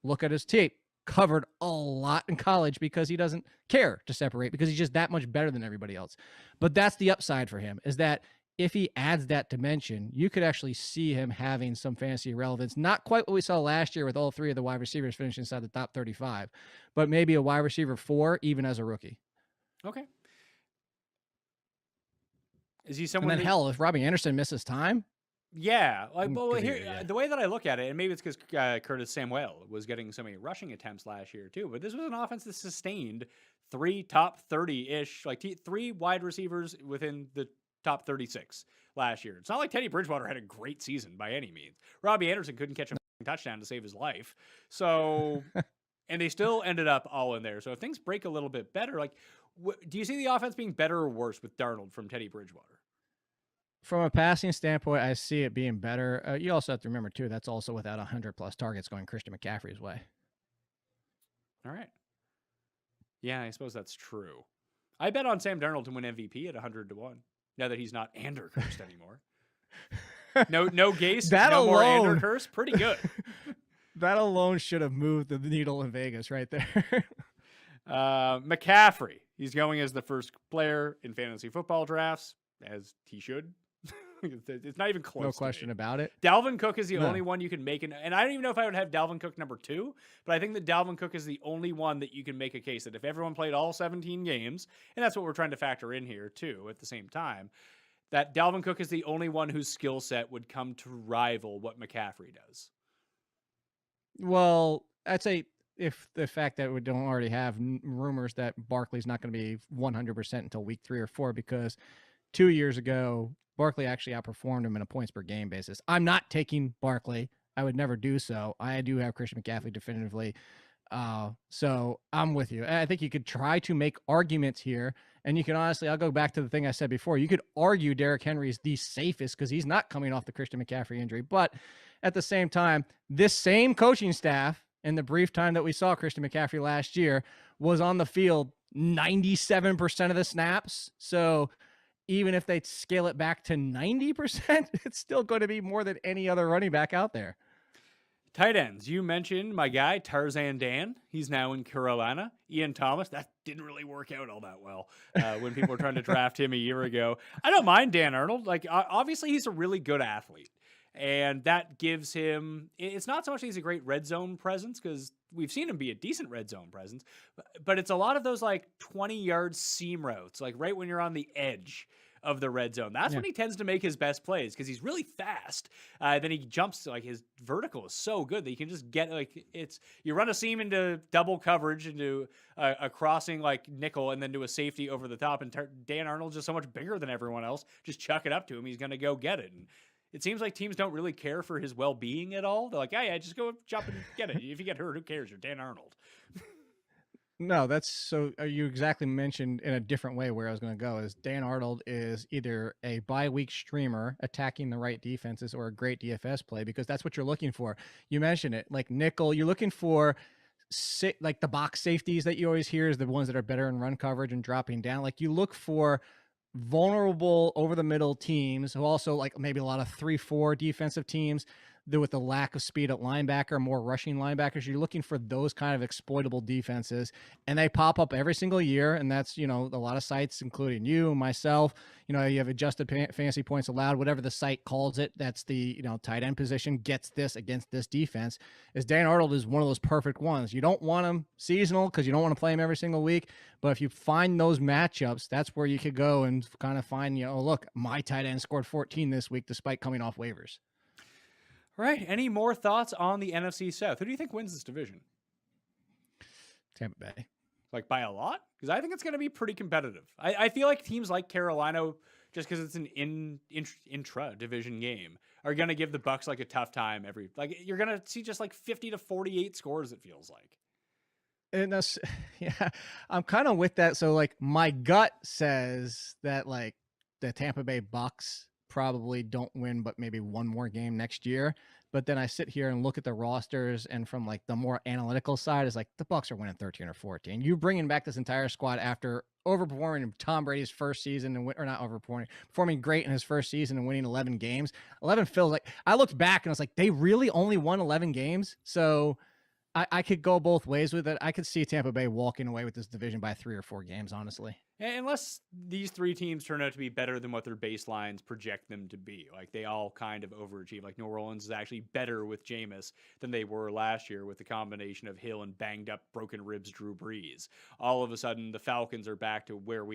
look at his tape, covered a lot in college because he doesn't care to separate because he's just that much better than everybody else. But that's the upside for him is that if he adds that dimension, you could actually see him having some fantasy relevance. Not quite what we saw last year with all 3 of the wide receivers finishing inside the top 35, but maybe a wide receiver 4 even as a rookie. Okay. Is he someone? And then hell, if Robbie Anderson misses time, yeah. The way that I look at it, and maybe it's because Curtis Samuel was getting so many rushing attempts last year too, but this was an offense that sustained 3 top 30-ish, like 3 wide receivers within the top 36 last year. It's not like Teddy Bridgewater had a great season by any means. Robbie Anderson couldn't catch a touchdown to save his life. So, and they still ended up all in there. So if things break a little bit better, like, do you see the offense being better or worse with Darnold from Teddy Bridgewater? From a passing standpoint, I see it being better. You also have to remember, too, that's also without 100-plus targets going Christian McCaffrey's way. All right. Yeah, I suppose that's true. I bet on Sam Darnold to win MVP at 100-1. Now that he's not Anderhurst anymore. No Gase, no more Anderhurst. Pretty good. That alone should have moved the needle in Vegas right there. McCaffrey. He's going as the first player in fantasy football drafts, as he should. It's not even close. No question about it. Dalvin Cook is the only one you can make. And I don't even know if I would have Dalvin Cook number 2, but I think that Dalvin Cook is the only one that you can make a case that if everyone played all 17 games, and that's what we're trying to factor in here too at the same time, that Dalvin Cook is the only one whose skill set would come to rival what McCaffrey does. Well, I'd say if the fact that we don't already have rumors that Barkley's not going to be 100% until week 3 or 4, because 2 years ago, Barkley actually outperformed him in a points per game basis. I'm not taking Barkley. I would never do so. I do have Christian McCaffrey definitively. So I'm with you. I think you could try to make arguments here. And you can honestly, I'll go back to the thing I said before. You could argue Derrick Henry is the safest because he's not coming off the Christian McCaffrey injury. But at the same time, this same coaching staff in the brief time that we saw Christian McCaffrey last year was on the field 97% of the snaps. So even if they scale it back to 90%, it's still going to be more than any other running back out there. Tight ends. You mentioned my guy, Tarzan Dan. He's now in Carolina. Ian Thomas. That didn't really work out all that well when people were trying to draft him a year ago. I don't mind Dan Arnold. Like, obviously, he's a really good athlete. And that gives him, it's not so much that he's a great red zone presence, because we've seen him be a decent red zone presence, but it's a lot of those like 20-yard seam routes, like right when you're on the edge of the red zone. That's when he tends to make his best plays because he's really fast. Then he jumps, like his vertical is so good that you can just get you run a seam into double coverage into a crossing like nickel and then do a safety over the top. And Dan Arnold's just so much bigger than everyone else. Just chuck it up to him. He's going to go get it. And it seems like teams don't really care for his well-being at all. They're like, yeah, just go jump and get it. If you get hurt, who cares? You're Dan Arnold. No, that's so you exactly mentioned in a different way where I was going to go is Dan Arnold is either a bye-week streamer attacking the right defenses or a great DFS play because that's what you're looking for. You mentioned it, like nickel, you're looking for like the box safeties that you always hear is the ones that are better in run coverage and dropping down. Like you look for vulnerable over the middle teams who also like maybe a lot of 3-4 defensive teams with the lack of speed at linebacker, more rushing linebackers. You're looking for those kind of exploitable defenses, and they pop up every single year. And that's, a lot of sites, including you, myself, you have adjusted fantasy points allowed, whatever the site calls it. That's the, tight end position gets this against this defense. Is Dan Arnold is one of those perfect ones. You don't want him seasonal because you don't want to play him every single week. But if you find those matchups, that's where you could go and kind of find, look, my tight end scored 14 this week despite coming off waivers. Right. Any more thoughts on the NFC South? Who do you think wins this division? Tampa Bay. Like by a lot? Because I think it's going to be pretty competitive. I feel like teams like Carolina, just because it's an intra-division game, are going to give the Bucs like a tough time you're going to see just like 50 to 48 scores, it feels like. And that's, I'm kind of with that. So like my gut says that like the Tampa Bay Bucs probably don't win but maybe one more game next year. But then I sit here and look at the rosters, and from like the more analytical side is like the Bucs are winning 13 or 14. You bringing back this entire squad after overperforming Tom Brady's first season or not performing great in his first season and winning 11 games. 11 feels like, I looked back and I was like, they really only won 11 games. So I could go both ways with it. I could see Tampa Bay walking away with this division by 3 or 4 games, honestly. Unless these three teams turn out to be better than what their baselines project them to be. Like they all kind of overachieve. Like New Orleans is actually better with Jameis than they were last year with the combination of Hill and banged up broken ribs Drew Brees. All of a sudden the Falcons are back to where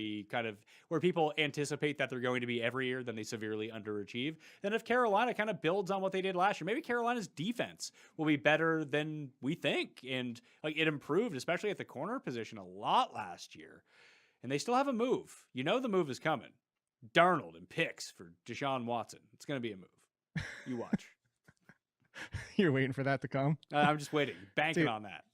people anticipate that they're going to be every year, then they severely underachieve. Then if Carolina kind of builds on what they did last year, maybe Carolina's defense will be better than we think. And like it improved, especially at the corner position, a lot last year. And they still have a move. The move is coming. Darnold and picks for Deshaun Watson. It's going to be a move. You watch. You're waiting for that to come? I'm just waiting. Banking on that.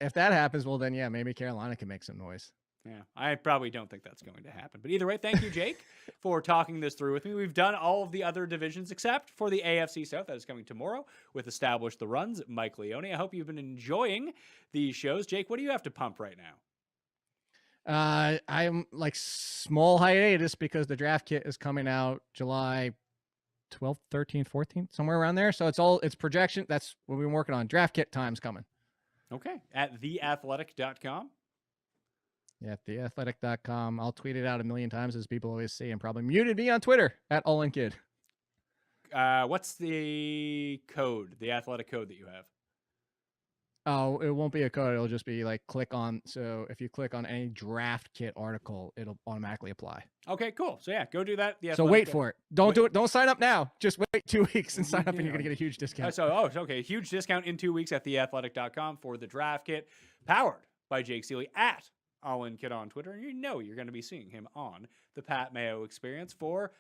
If that happens, well, then, yeah, maybe Carolina can make some noise. Yeah, I probably don't think that's going to happen. But either way, thank you, Jake, for talking this through with me. We've done all of the other divisions except for the AFC South. That is coming tomorrow with Establish the Runs, Mike Leone. I hope you've been enjoying these shows. Jake, what do you have to pump right now? I'm like small hiatus because the draft kit is coming out July 12th, 13th, 14th, somewhere around there. So it's projection. That's what we've been working on. Draft kit time's coming. Okay. At theathletic.com. Yeah, theathletic.com. I'll tweet it out a million times, as people always say, and probably muted me on Twitter at AllInKid. What's the code, the athletic code that you have? Oh, it won't be a code. It'll just be like so if you click on any draft kit article, it'll automatically apply. Okay, cool. So yeah, go do that. So wait for it. Don't do it. Don't sign up now. Just wait 2 weeks and sign up and you're going to get a huge discount. Okay. Huge discount in 2 weeks at theathletic.com for the draft kit, powered by Jake Seeley at AllInKid on Twitter. And you're going to be seeing him on the Pat Mayo Experience for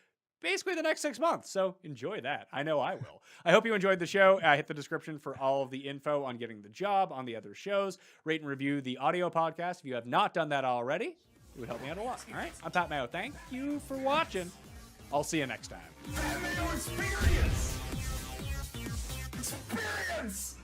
basically the next 6 months. So enjoy that. I know I will. I hope you enjoyed the show. Hit the description for all of the info on getting the job, on the other shows. Rate and review the audio podcast if you have not done that already. It would help me out a lot. All right. I'm Pat Mayo. Thank you for watching. I'll see you next time. Pat Mayo Experience! Experience!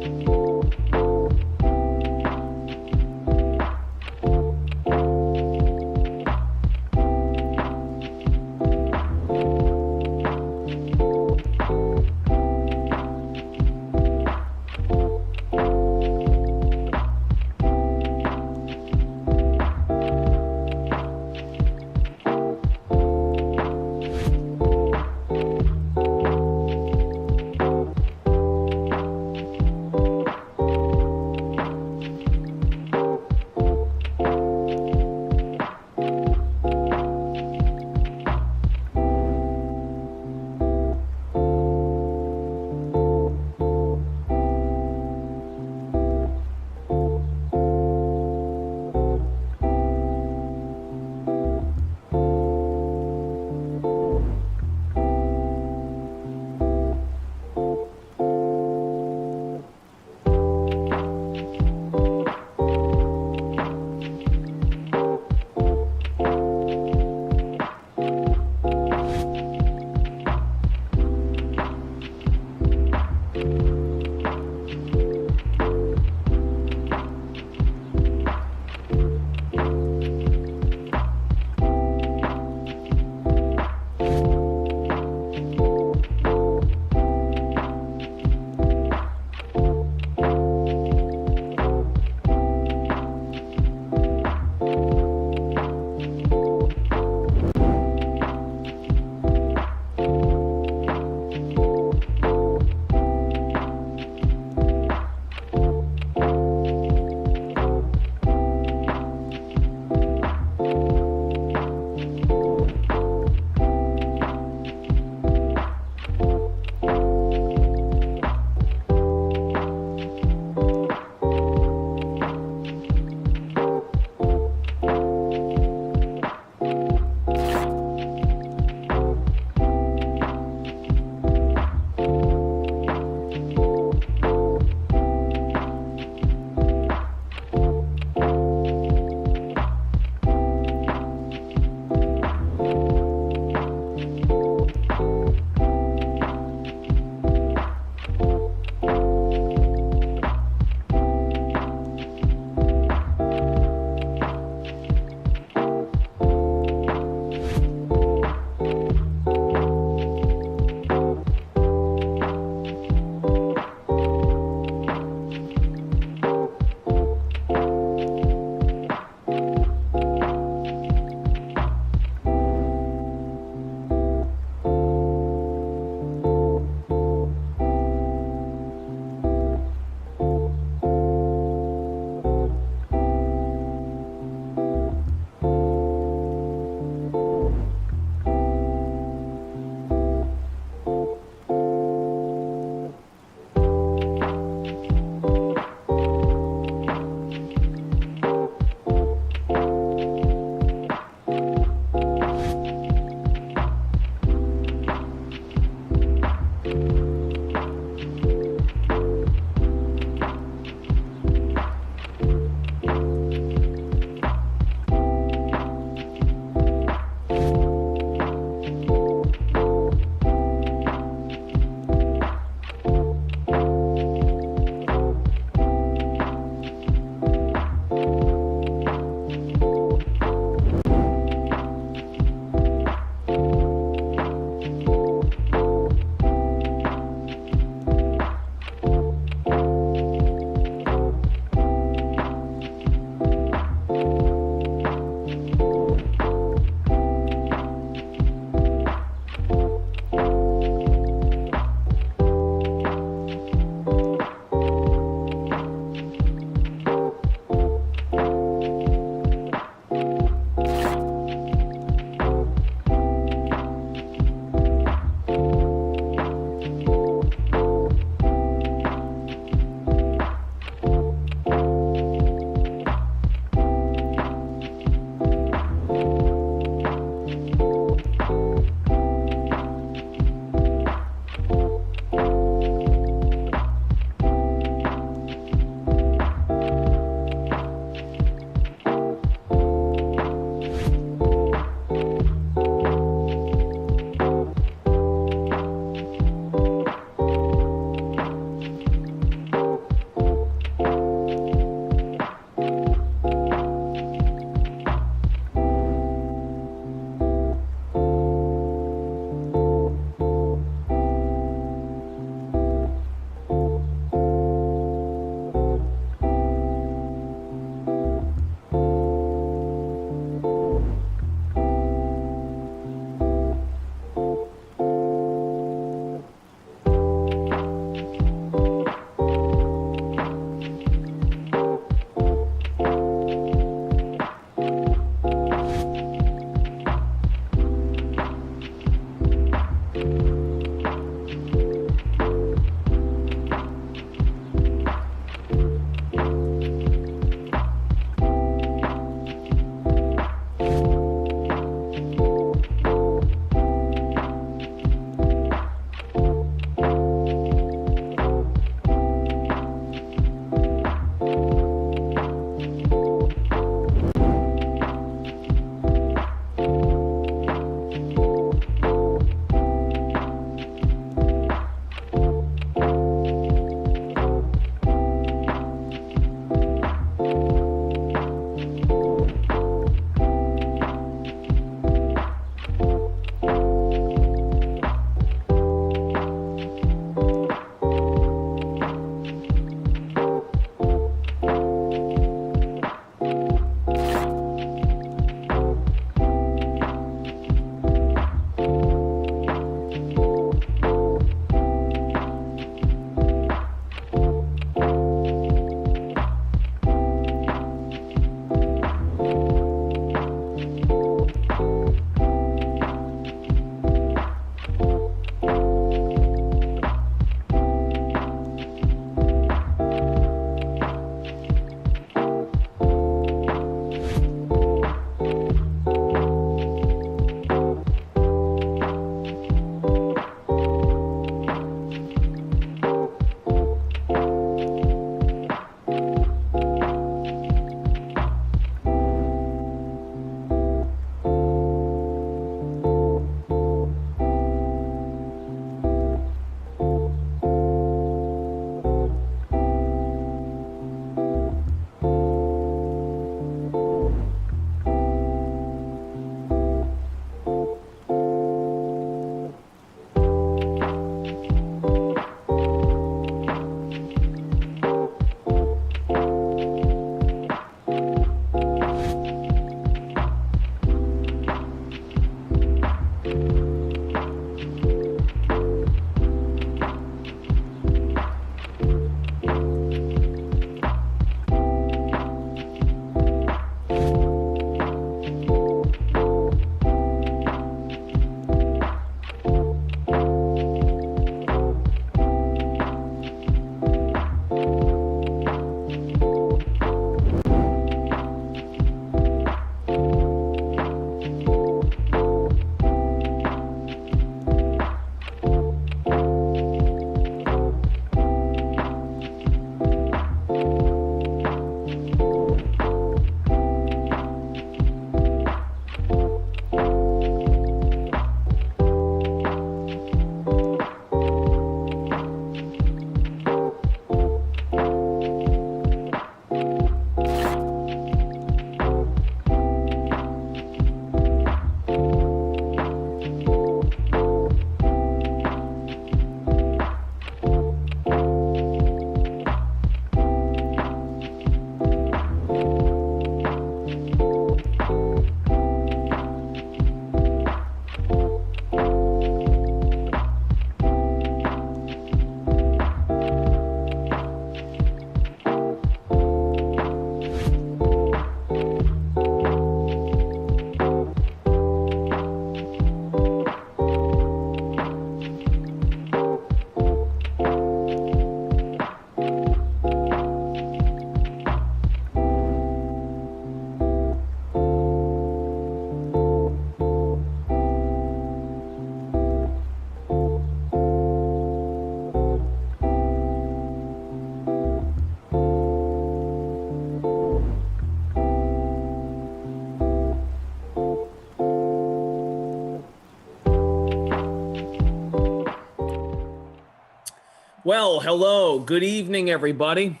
Well, hello. Good evening, everybody.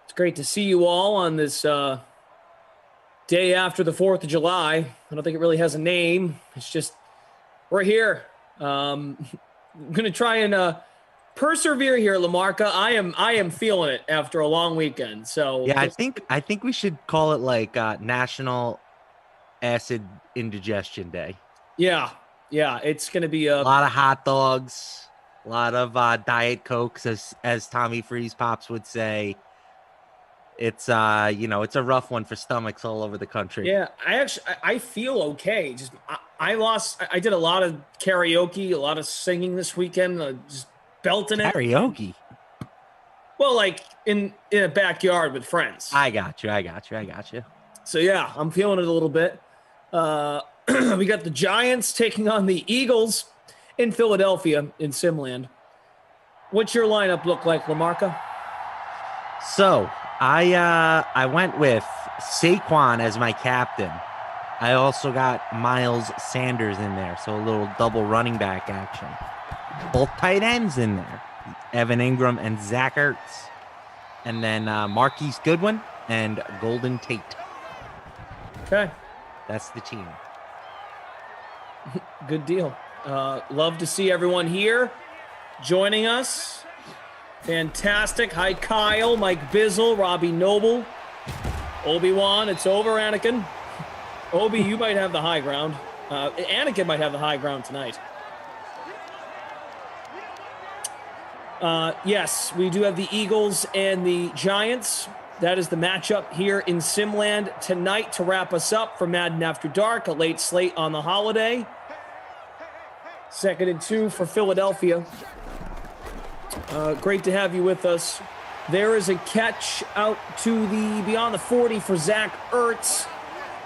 It's great to see you all on this day after the 4th of July. I don't think it really has a name. It's just, we're here. I'm going to try and persevere here, LaMarca. I am feeling it after a long weekend. So yeah, I think we should call it like National Acid Indigestion Day. Yeah. It's going to be a lot of hot dogs. A lot of Diet Cokes, as Tommy Freeze Pops would say. It's it's a rough one for stomachs all over the country. Yeah, I feel okay. Just I did a lot of karaoke, a lot of singing this weekend, just belting it. Karaoke. Well, like in a backyard with friends. I got you. So yeah, I'm feeling it a little bit. We got the Giants taking on the Eagles in Philadelphia in Simland. What's your lineup look like, LaMarca? So I went with Saquon as my captain. I also got Miles Sanders in there, so a little double running back action. Both tight ends in there, Evan Ingram and Zach Ertz. And then Marquise Goodwin and Golden Tate. Okay. That's the team. Good deal. Love to see everyone here joining us. Fantastic. Hi, Kyle, Mike Bizzle, Robbie Noble, Obi-Wan. It's over, Anakin. Obi, you might have the high ground. Anakin might have the high ground tonight. Yes, we do have the Eagles and the Giants. That is the matchup here in Simland tonight to wrap us up for Madden After Dark, a late slate on the holiday. 2nd and 2 for Philadelphia. Great to have you with us. There is a catch out to the beyond the 40 for Zach Ertz.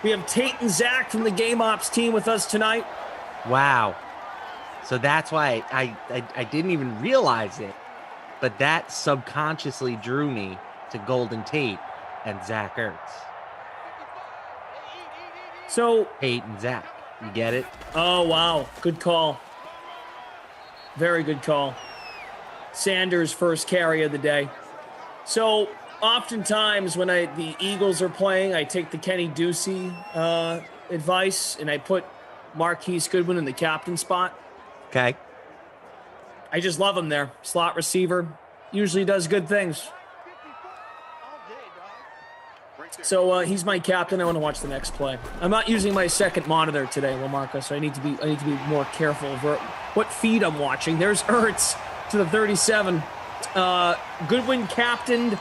We have Tate and Zach from the Game Ops team with us tonight. Wow. So that's why I didn't even realize it, but that subconsciously drew me to Golden Tate and Zach Ertz. So Tate and Zach, you get it? Oh, wow. Good call. Very good call. Sanders' first carry of the day. So oftentimes when the Eagles are playing, I take the Kenny Ducey advice and I put Marquise Goodwin in the captain spot. Okay. I just love him there. Slot receiver. Usually does good things. So he's my captain. I want to watch the next play. I'm not using my second monitor today, LaMarca, so I need to be more careful of what feed I'm watching. There's Ertz to the 37. Goodwin captained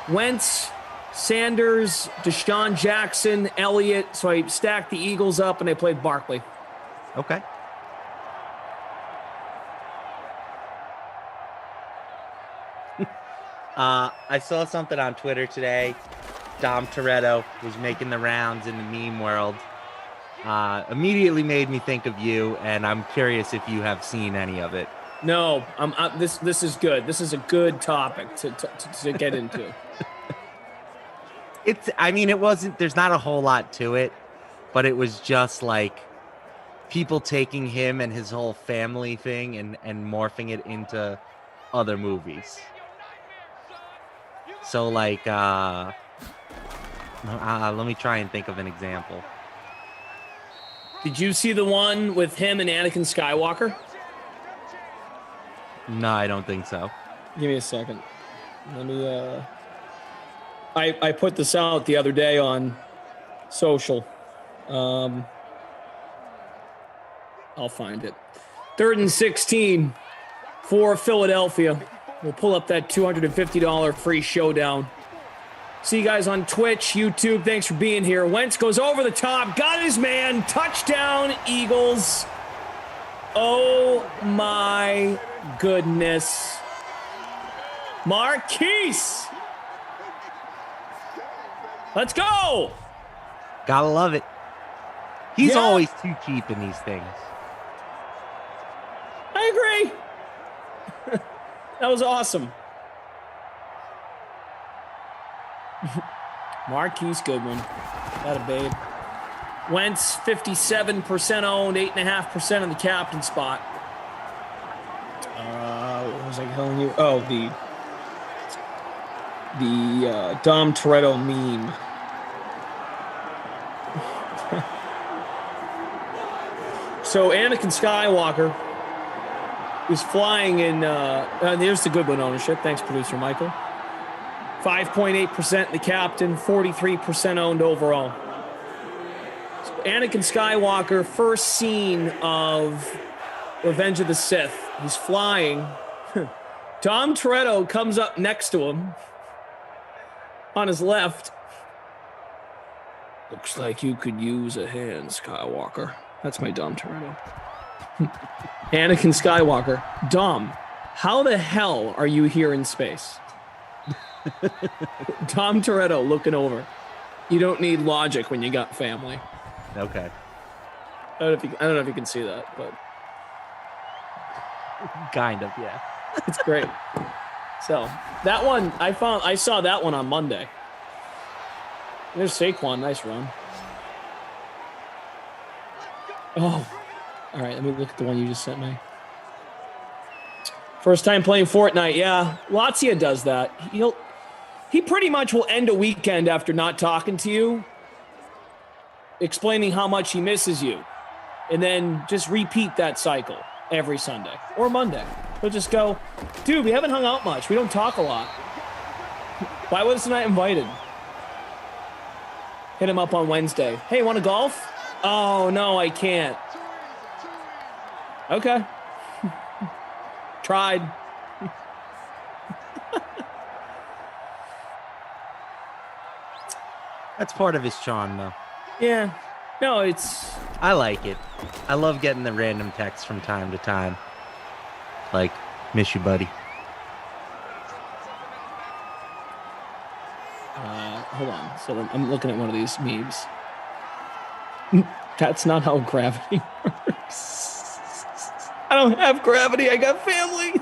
Wentz, Sanders, Deshaun Jackson, Elliott. So I stacked the Eagles up and I played Barkley. Okay. I saw something on Twitter today. Dom Toretto was making the rounds in the meme world. Immediately made me think of you, and I'm curious if you have seen any of it. No, this is good. This is a good topic to get into. It wasn't, there's not a whole lot to it, but it was just like people taking him and his whole family thing and morphing it into other movies. So like, let me try and think of an example. Did you see the one with him and Anakin Skywalker? No, I don't think so. Give me a second. Let me, I put this out the other day on social. I'll find it. 3rd and 16 for Philadelphia. We'll pull up that $250 free showdown. See you guys on Twitch, YouTube. Thanks for being here. Wentz goes over the top. Got his man. Touchdown, Eagles. Oh, my goodness. Marquise. Let's go. Gotta love it. He's Yeah. always too cheap in these things. I agree. That was awesome. Marquise Goodwin. That a babe. Wentz, 57% owned, 8.5% on the captain spot. What was I telling you? Oh, the Dom Toretto meme. So Anakin Skywalker is flying in, there's the Goodwin ownership. Thanks, producer Michael. 5.8% the captain, 43% owned overall. So Anakin Skywalker, first scene of Revenge of the Sith. He's flying. Tom Toretto comes up next to him on his left. Looks like you could use a hand, Skywalker. That's my Dom Toretto. Anakin Skywalker. Dom, how the hell are you here in space? Dom Toretto looking over. You don't need logic when you got family. Okay. I don't know if you can see that, but Kind of, yeah. it's great. So that one I saw that one on Monday. There's Saquon, nice run. Oh, all right. Let me look at the one you just sent me. First time playing Fortnite, yeah. Lazia does that. He pretty much will end a weekend after not talking to you, explaining how much he misses you, and then just repeat that cycle every Sunday or Monday. He'll just go, dude, we haven't hung out much. We don't talk a lot. Why wasn't I invited? Hit him up on Wednesday. Hey, want to golf? Oh, no, I can't. Okay. Tried. That's part of his charm, though. Yeah. No, it's... I like it. I love getting the random texts from time to time. Like, miss you, buddy. Hold on. So I'm looking at one of these memes. That's not how gravity works. I don't have gravity. I got family.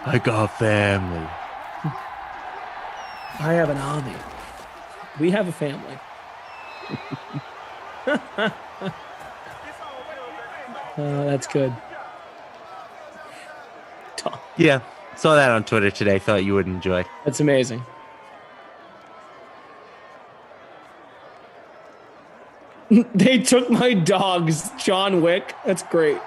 I got family. I have an army. We have a family. That's good. Yeah, saw that on Twitter today. Thought you would enjoy. That's amazing. They took my dogs, John Wick. That's great.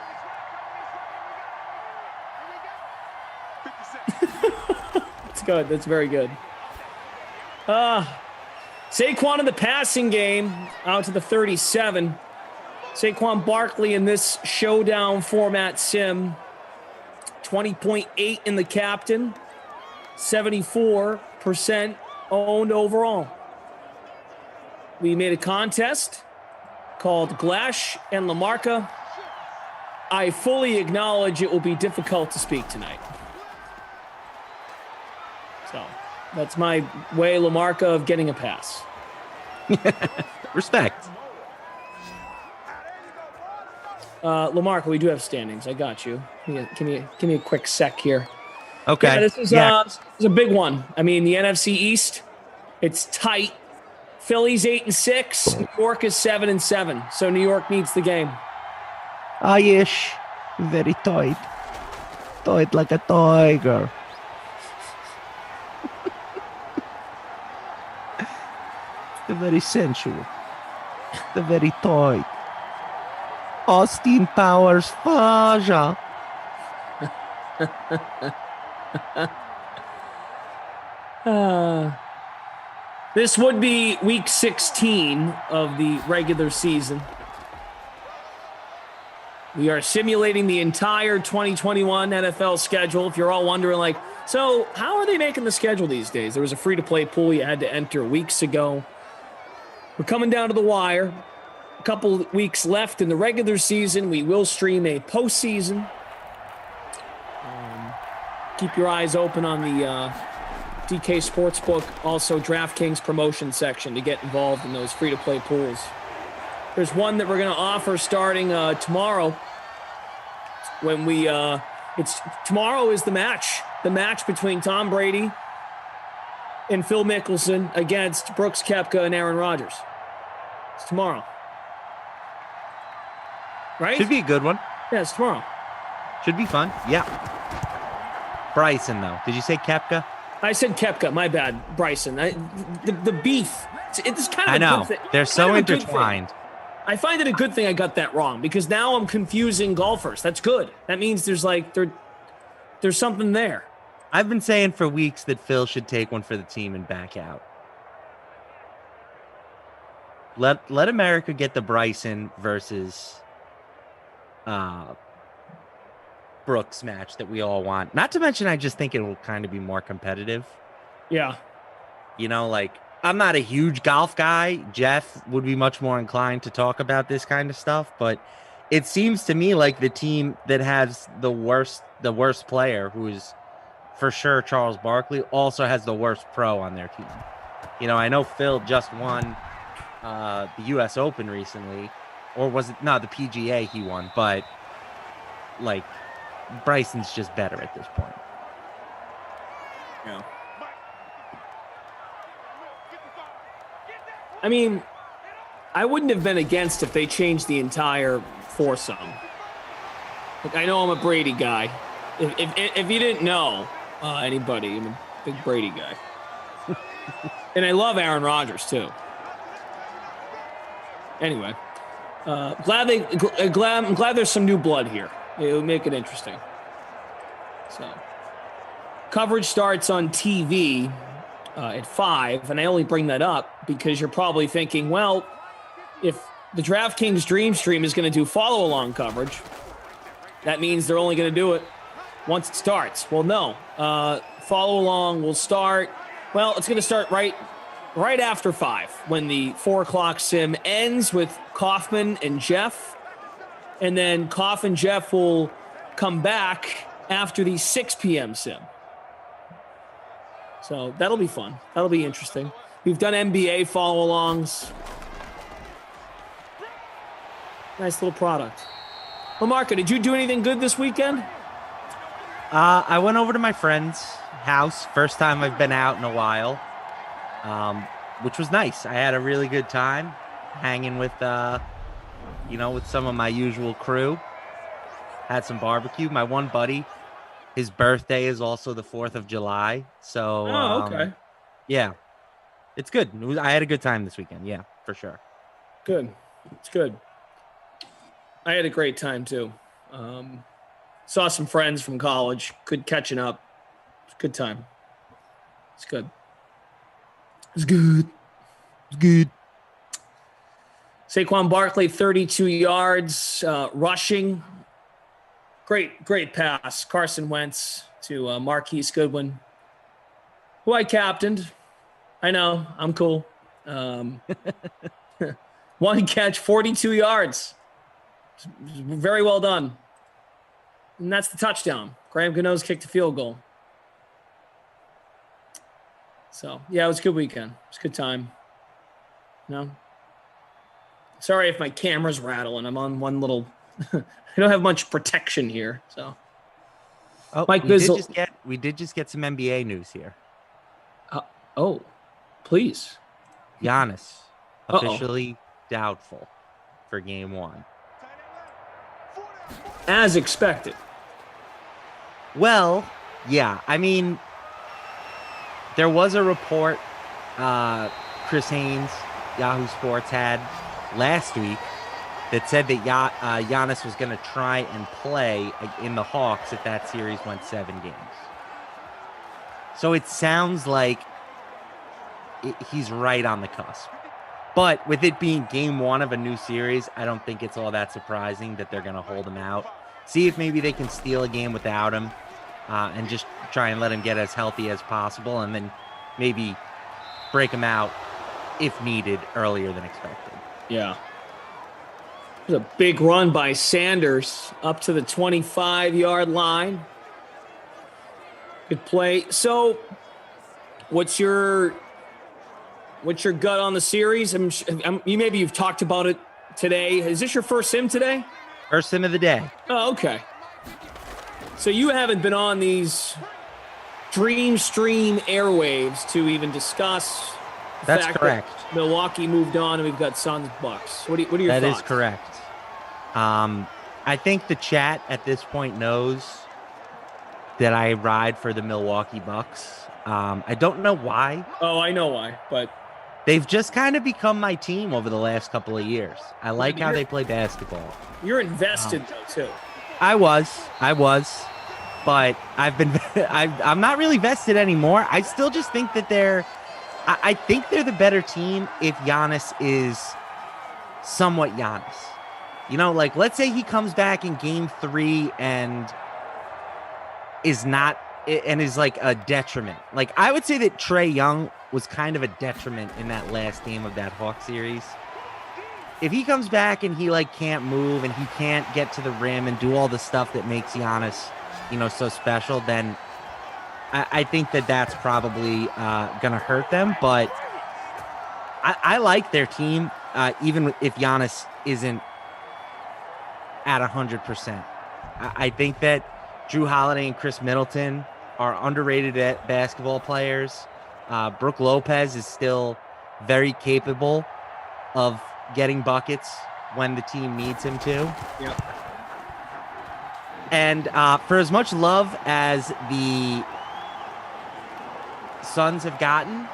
That's good. That's very good. Saquon in the passing game out to the 37. Saquon Barkley in this showdown format sim. 20.8 in the captain. 74% owned overall. We made a contest called Glash and Lamarca. I fully acknowledge it will be difficult to speak tonight. So that's my way, Lamarca, of getting a pass. Respect. Lamarca, we do have standings. I got you. Give me a quick sec here. Okay. Yeah, this is a big one. I mean, the NFC East, it's tight. Philly's 8-6. New York is 7-7. So New York needs the game. Yes. Very tight. Tight like a tiger. The very sensual. The very tight. Austin Powers Faja. This would be week 16 of the regular season. We are simulating the entire 2021 NFL schedule. If you're all wondering, like, so how are they making the schedule these days? There was a free-to-play pool you had to enter weeks ago. We're coming down to the wire. A couple weeks left in the regular season. We will stream a postseason. Keep your eyes open on the DK Sportsbook, also DraftKings promotion section to get involved in those free-to-play pools. There's one that we're going to offer starting tomorrow. When tomorrow is the match between Tom Brady and Phil Mickelson against Brooks Koepka and Aaron Rodgers. It's tomorrow. Right? Should be a good one. Yeah, it's tomorrow. Should be fun. Yeah. Bryson, though. Did you say Koepka? I said Koepka. My bad. Bryson. The beef. It's kind of I know. Good thing. They're It's so kind of a good intertwined. thing. I find it a good thing I got that wrong because now I'm confusing golfers. That's good. That means there's something there. I've been saying for weeks that Phil should take one for the team and back out. Let America get the Bryson versus Brooks match that we all want. Not to mention, I just think it will kind of be more competitive. Yeah. You know, like I'm not a huge golf guy. Jeff would be much more inclined to talk about this kind of stuff, but it seems to me like the team that has the worst player, who is for sure Charles Barkley, also has the worst pro on their team. You know, I know Phil just won the U.S. Open recently, or was it the PGA he won? But like, Bryson's just better at this point. Yeah. I mean, I wouldn't have been against if they changed the entire foursome. Like, I know I'm a Brady guy. If you didn't know anybody, I'm a big Brady guy. And I love Aaron Rodgers, too. Anyway, I'm glad there's some new blood here. It'll make it interesting. So, coverage starts on TV at 5, and I only bring that up because you're probably thinking, well, if the DraftKings Dream Stream is going to do follow-along coverage, that means they're only going to do it once it starts. Well, no. Follow-along will start. Well, it's going to start right after 5 when the 4 o'clock sim ends with Kaufman and Jeff. And then Koff and Jeff will come back after the 6 p.m. sim. So that'll be fun. That'll be interesting. We've done NBA follow-alongs. Nice little product. Well, Marco, did you do anything good this weekend? I went over to my friend's house. First time I've been out in a while, which was nice. I had a really good time hanging with, with some of my usual crew. Had some barbecue. My one buddy, his birthday is also the 4th of July. So, okay. Yeah, it's good. I had a good time this weekend. Yeah, for sure. Good. It's good. I had a great time, too. Saw some friends from college. Good catching up. It's a good time. It's good. It's good. It's good. Saquon Barkley, 32 yards, rushing. Great pass. Carson Wentz to Marquise Goodwin, who I captained. I know. I'm cool. One catch, 42 yards. Very well done. And that's the touchdown. Graham Gano's kicked a field goal. So, yeah, it was a good weekend. It was a good time. No. Sorry if my camera's rattling. I'm on one little... I don't have much protection here, so... Mike Bizzle... We did just get some NBA news here. Please. Giannis, officially doubtful for Game 1. As expected. Well, yeah. I mean, there was a report Chris Haynes, Yahoo Sports, had last week that said that Giannis was going to try and play in the Hawks if that series went 7 games. So it sounds like he's right on the cusp. But with it being Game 1 of a new series, I don't think it's all that surprising that they're going to hold him out. See if maybe they can steal a game without him and just try and let him get as healthy as possible, and then maybe break him out if needed earlier than expected. Yeah. It was a big run by Sanders up to the 25-yard line. Good play. So what's your gut on the series? You've talked about it today. Is this your first sim today? First sim of the day. Oh, okay. So you haven't been on these Dream Stream airwaves to even discuss the That's fact correct. that Milwaukee moved on and we've got Suns Bucks. What are your thoughts? That is correct. I think the chat at this point knows that I ride for the Milwaukee Bucks. I don't know why. Oh, I know why, but they've just kind of become my team over the last couple of years. I like how they play basketball. You're invested though too. I was, but I'm not really vested anymore. I still just think that I think they're the better team if Giannis is somewhat Giannis. You know, like, let's say he comes back in Game 3 and is not and is like a detriment. Like I would say that Trae Young was kind of a detriment in that last game of that Hawks series. If he comes back and he like can't move and he can't get to the rim and do all the stuff that makes Giannis, so special, then I think that that's probably going to hurt them. But I like their team, even if Giannis isn't at 100%. I think that Drew Holiday and Chris Middleton are underrated basketball players. Brook Lopez is still very capable of getting buckets when the team needs him to. Yep. And for as much love as the Suns have gotten,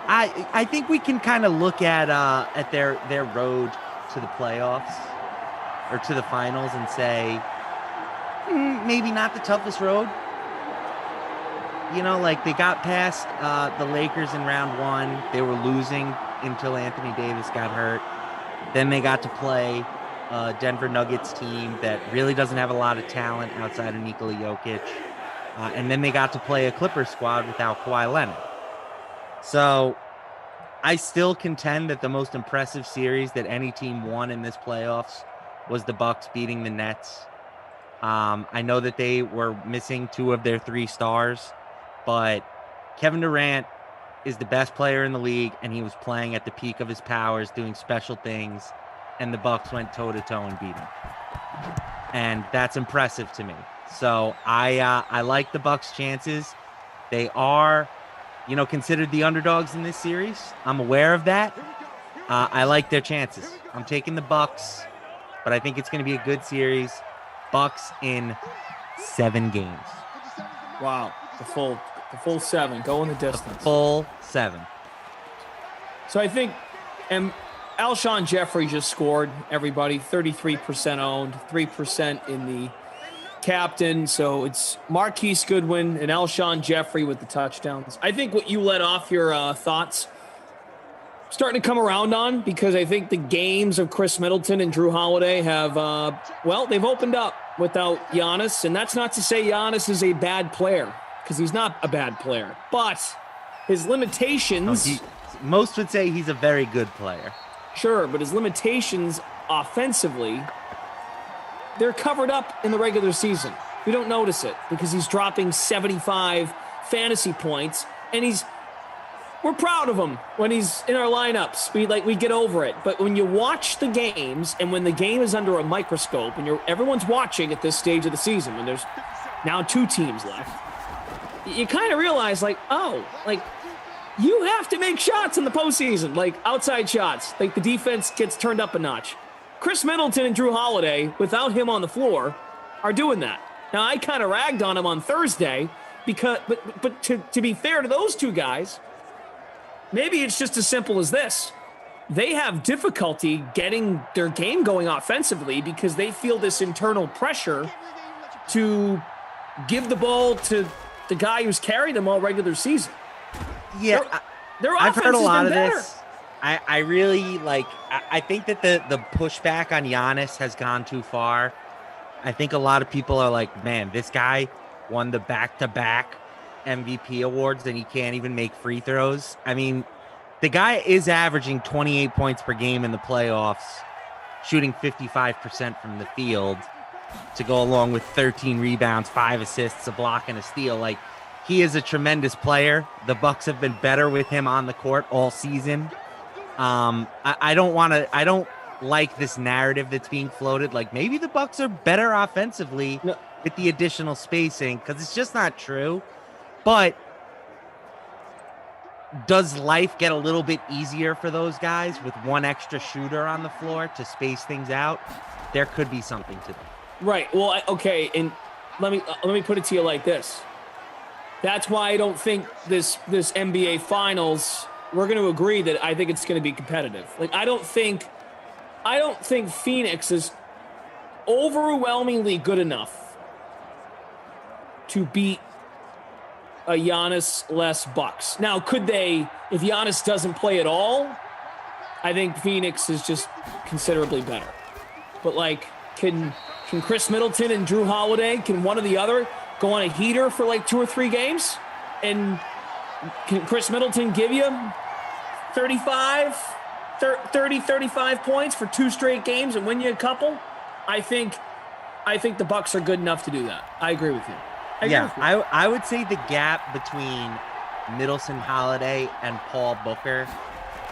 I think we can kind of look at their road to the playoffs or to the finals and say, maybe not the toughest road. Like they got past the Lakers in round one. They were losing until Anthony Davis got hurt. Then they got to play a Denver Nuggets team that really doesn't have a lot of talent outside of Nikola Jokic. And then they got to play a Clippers squad without Kawhi Leonard. So I still contend that the most impressive series that any team won in this playoffs was the Bucks beating the Nets. I know that they were missing 2 of their 3 stars, but Kevin Durant is the best player in the league, and he was playing at the peak of his powers, doing special things, and the Bucks went toe-to-toe and beat him. And that's impressive to me. So I like the Bucks' chances. They are, considered the underdogs in this series. I'm aware of that. I like their chances. I'm taking the Bucks, but I think it's going to be a good series. Bucks in 7 games. Wow, the full 7, going the distance. Full 7. So I think, and Alshon Jeffrey just scored, everybody, 33% owned, 3% in the captain. So it's Marquise Goodwin and Alshon Jeffrey with the touchdowns. I think what you let off your thoughts starting to come around on, because I think the games of Chris Middleton and Drew Holiday have, they've opened up without Giannis. And that's not to say Giannis is a bad player, because he's not a bad player. But his limitations... most would say he's a very good player. Sure, but his limitations offensively, they're covered up in the regular season. We don't notice it because he's dropping 75 fantasy points, and we're proud of him when he's in our lineups. We get over it. But when you watch the games, and when the game is under a microscope, and everyone's watching at this stage of the season, when there's now 2 teams left, you kind of realize, you have to make shots in the postseason, outside shots. The defense gets turned up a notch. Chris Middleton and Drew Holiday, without him on the floor, are doing that. Now, I kind of ragged on him on Thursday, but to be fair to those 2 guys, maybe it's just as simple as this. They have difficulty getting their game going offensively because they feel this internal pressure to give the ball to the guy who's carried them all regular season. Yeah, I've heard a lot of this. I really I think that the pushback on Giannis has gone too far. I think a lot of people are like, man, this guy won the back-to-back MVP awards and he can't even make free throws. I mean, the guy is averaging 28 points per game in the playoffs, shooting 55% from the field to go along with 13 rebounds, 5 assists, a block, and a steal. He is a tremendous player. The Bucks have been better with him on the court all season. I don't like this narrative that's being floated. Maybe the Bucks are better offensively with the additional spacing, because it's just not true. But does life get a little bit easier for those guys with 1 extra shooter on the floor to space things out? There could be something to that. Right. Well, okay. And let me put it to you like this. That's why I don't think this NBA Finals, we're going to agree that I think it's going to be competitive. I don't think Phoenix is overwhelmingly good enough to beat a Giannis-less Bucks. Now, could they, if Giannis doesn't play at all, I think Phoenix is just considerably better. But can Chris Middleton and Drew Holiday, can one or the other go on a heater for like 2 or 3 games? And can Chris Middleton give you 30, 35 points for 2 straight games and win you a couple? I think the Bucks are good enough to do that. I agree with you. I would say the gap between Middleton, Holiday, and Paul Booker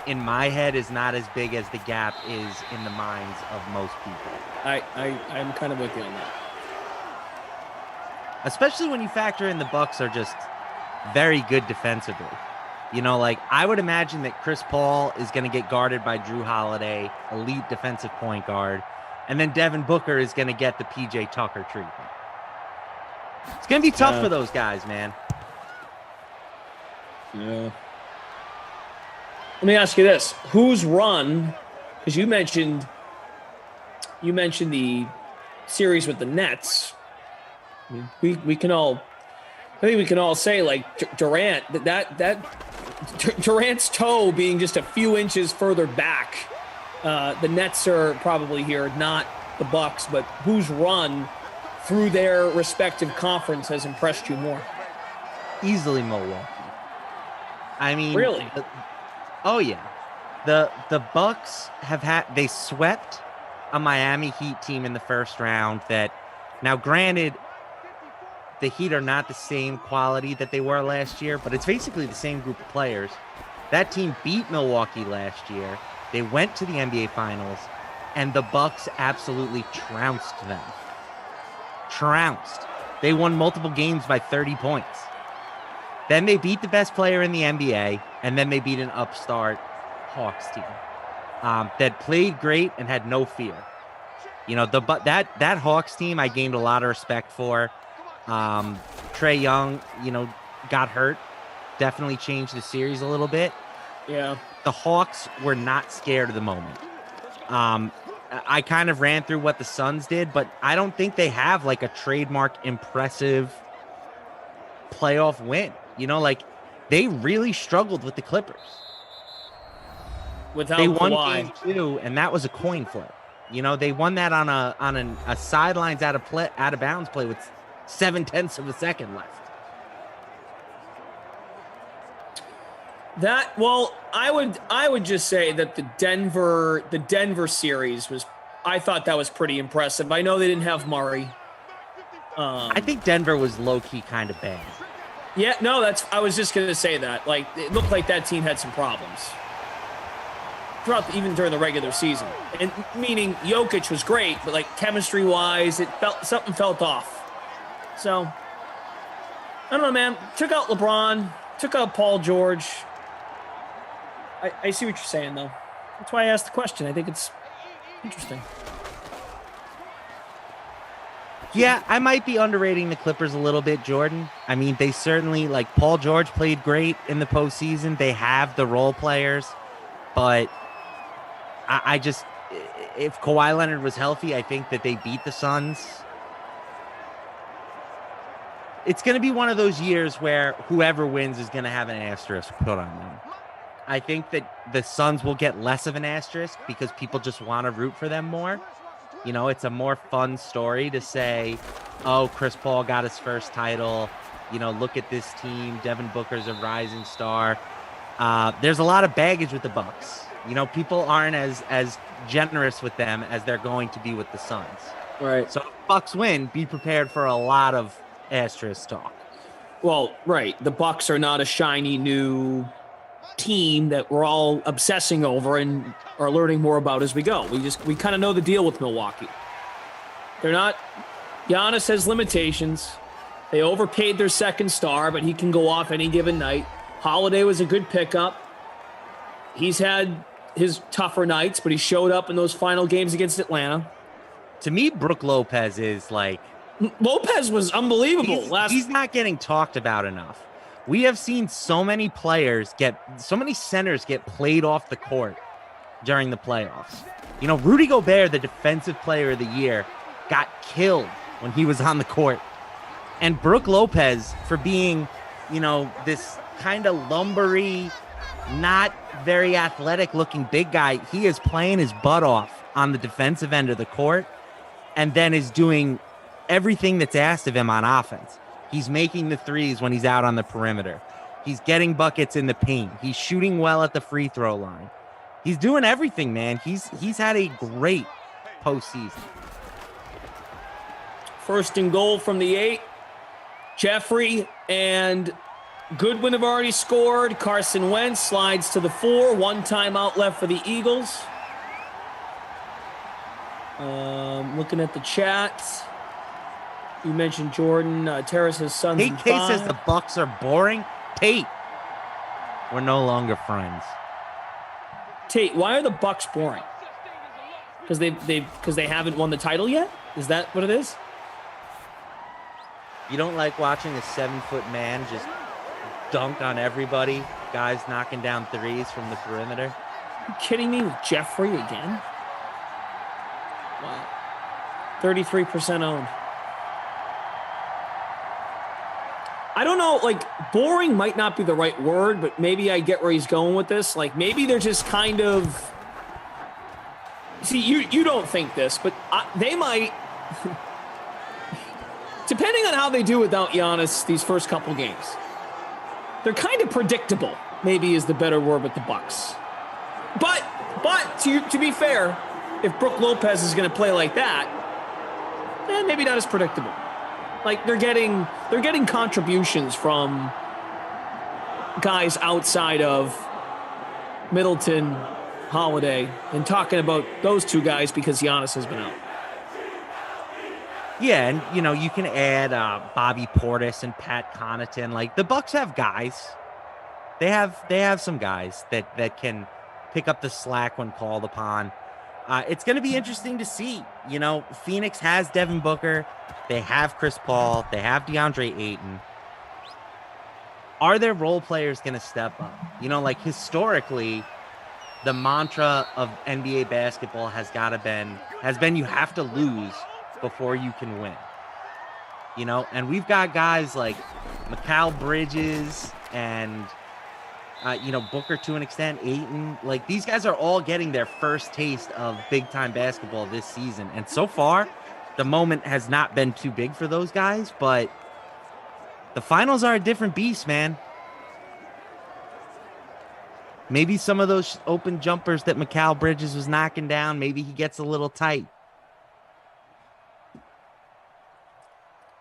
in my head is not as big as the gap is in the minds of most people. I'm kind of with you on that. Especially when you factor in the Bucks are just very good defensively. You know, like I would imagine that Chris Paul is going to get guarded by Drew Holiday, elite defensive point guard, and then Devin Booker is going to get the PJ Tucker treatment. It's going to be tough for those guys, man. Yeah. Let me ask you this: who's run? Because you mentioned the series with the Nets. We can all, I think we can all say like Durant that Durant's toe being just a few inches further back. The Nets are probably here, not the Bucks, but whose run through their respective conference has impressed you more? Easily Milwaukee. I mean, really? Oh yeah. The Bucks they swept a Miami Heat team in the first round that, now granted, the Heat are not the same quality that they were last year, but it's basically the same group of players. That team beat Milwaukee last year. They went to the NBA Finals, and the Bucks absolutely trounced them. Trounced. They won multiple games by 30 points. Then they beat the best player in the NBA, and then they beat an upstart Hawks team that played great and had no fear. You know, that Hawks team I gained a lot of respect for. Trae Young, got hurt. Definitely changed the series a little bit. Yeah. The Hawks were not scared of the moment. I kind of ran through what the Suns did, but I don't think they have like a trademark impressive playoff win. They really struggled with the Clippers. Without they won Kawhi. game 2, and that was a coin flip. They won that on a sidelines out of bounds play with 0.7 of a second left. I would just say that the Denver series was, I thought that was pretty impressive. I know they didn't have Murray. I think Denver was low key kind of bad. Yeah, no, I was just gonna say that. Like, it looked like that team had some problems even during the regular season. And meaning Jokic was great, but like chemistry wise, something felt off. So I don't know, man. Took out LeBron, took out Paul George. I see what you're saying, though. That's why I asked the question. I think it's interesting. Yeah, I might be underrating the Clippers a little bit, Jordan. I mean, they certainly, like, Paul George played great in the postseason. They have the role players, but I just, if Kawhi Leonard was healthy, I think that they beat the Suns. It's going to be one of those years where whoever wins is going to have an asterisk put on them. I think that the Suns will get less of an asterisk because people just want to root for them more. It's a more fun story to say, oh, Chris Paul got his first title. Look at this team. Devin Booker's a rising star. There's a lot of baggage with the Bucks. People aren't as generous with them as they're going to be with the Suns. Right. So if Bucks win, be prepared for a lot of asterisk talk. Well, right. The Bucks are not a shiny new team that we're all obsessing over and are learning more about as we go. We kind of know the deal with Milwaukee. They're not. Giannis has limitations. They overpaid their second star, but he can go off any given night. Holiday was a good pickup. He's had his tougher nights, but he showed up in those final games against Atlanta. To me, Brook Lopez is like... Lopez was unbelievable. He's not getting talked about enough. We have seen so many centers get played off the court during the playoffs. Rudy Gobert, the defensive player of the year, got killed when he was on the court. And Brook Lopez, for being, this kind of lumbery, not very athletic looking big guy, he is playing his butt off on the defensive end of the court and then is doing everything that's asked of him on offense. He's making the threes when he's out on the perimeter. He's getting buckets in the paint. He's shooting well at the free throw line. He's doing everything, man. He's had a great postseason. First and goal from the 8. Jeffrey and Goodwin have already scored. Carson Wentz slides to the 4. 1 timeout left for the Eagles. Looking at the chat. You mentioned Jordan. Terrace's sons. Tate K says the Bucks are boring. Tate, we're no longer friends. Tate, why are the Bucks boring? Because they haven't won the title yet? Is that what it is? You don't like watching a 7-foot man just dunk on everybody? Guys knocking down threes from the perimeter? Are you kidding me with Jeffrey again? Wow. 33% owned. I don't know, like, boring might not be the right word, but maybe I get where he's going with this. Like, maybe they're just kind of... See, you don't think this, but they might... Depending on how they do without Giannis these first couple games, they're kind of predictable, maybe is the better word with the Bucks. But to be fair, if Brook Lopez is going to play like that, maybe not as predictable. Like they're getting contributions from guys outside of Middleton, Holiday, and talking about those two guys because Giannis has been out. Yeah, and you can add Bobby Portis and Pat Connaughton. Like the Bucks have guys. They have some guys that can pick up the slack when called upon. It's going to be interesting to see. Phoenix has Devin Booker. They have Chris Paul. They have DeAndre Ayton. Are their role players going to step up? Like historically, the mantra of NBA basketball has been you have to lose before you can win. And we've got guys like Mikal Bridges and Booker to an extent, Ayton. Like these guys are all getting their first taste of big time basketball this season. And so far, the moment has not been too big for those guys, but the finals are a different beast, man. Maybe some of those open jumpers that Mikal Bridges was knocking down, maybe he gets a little tight.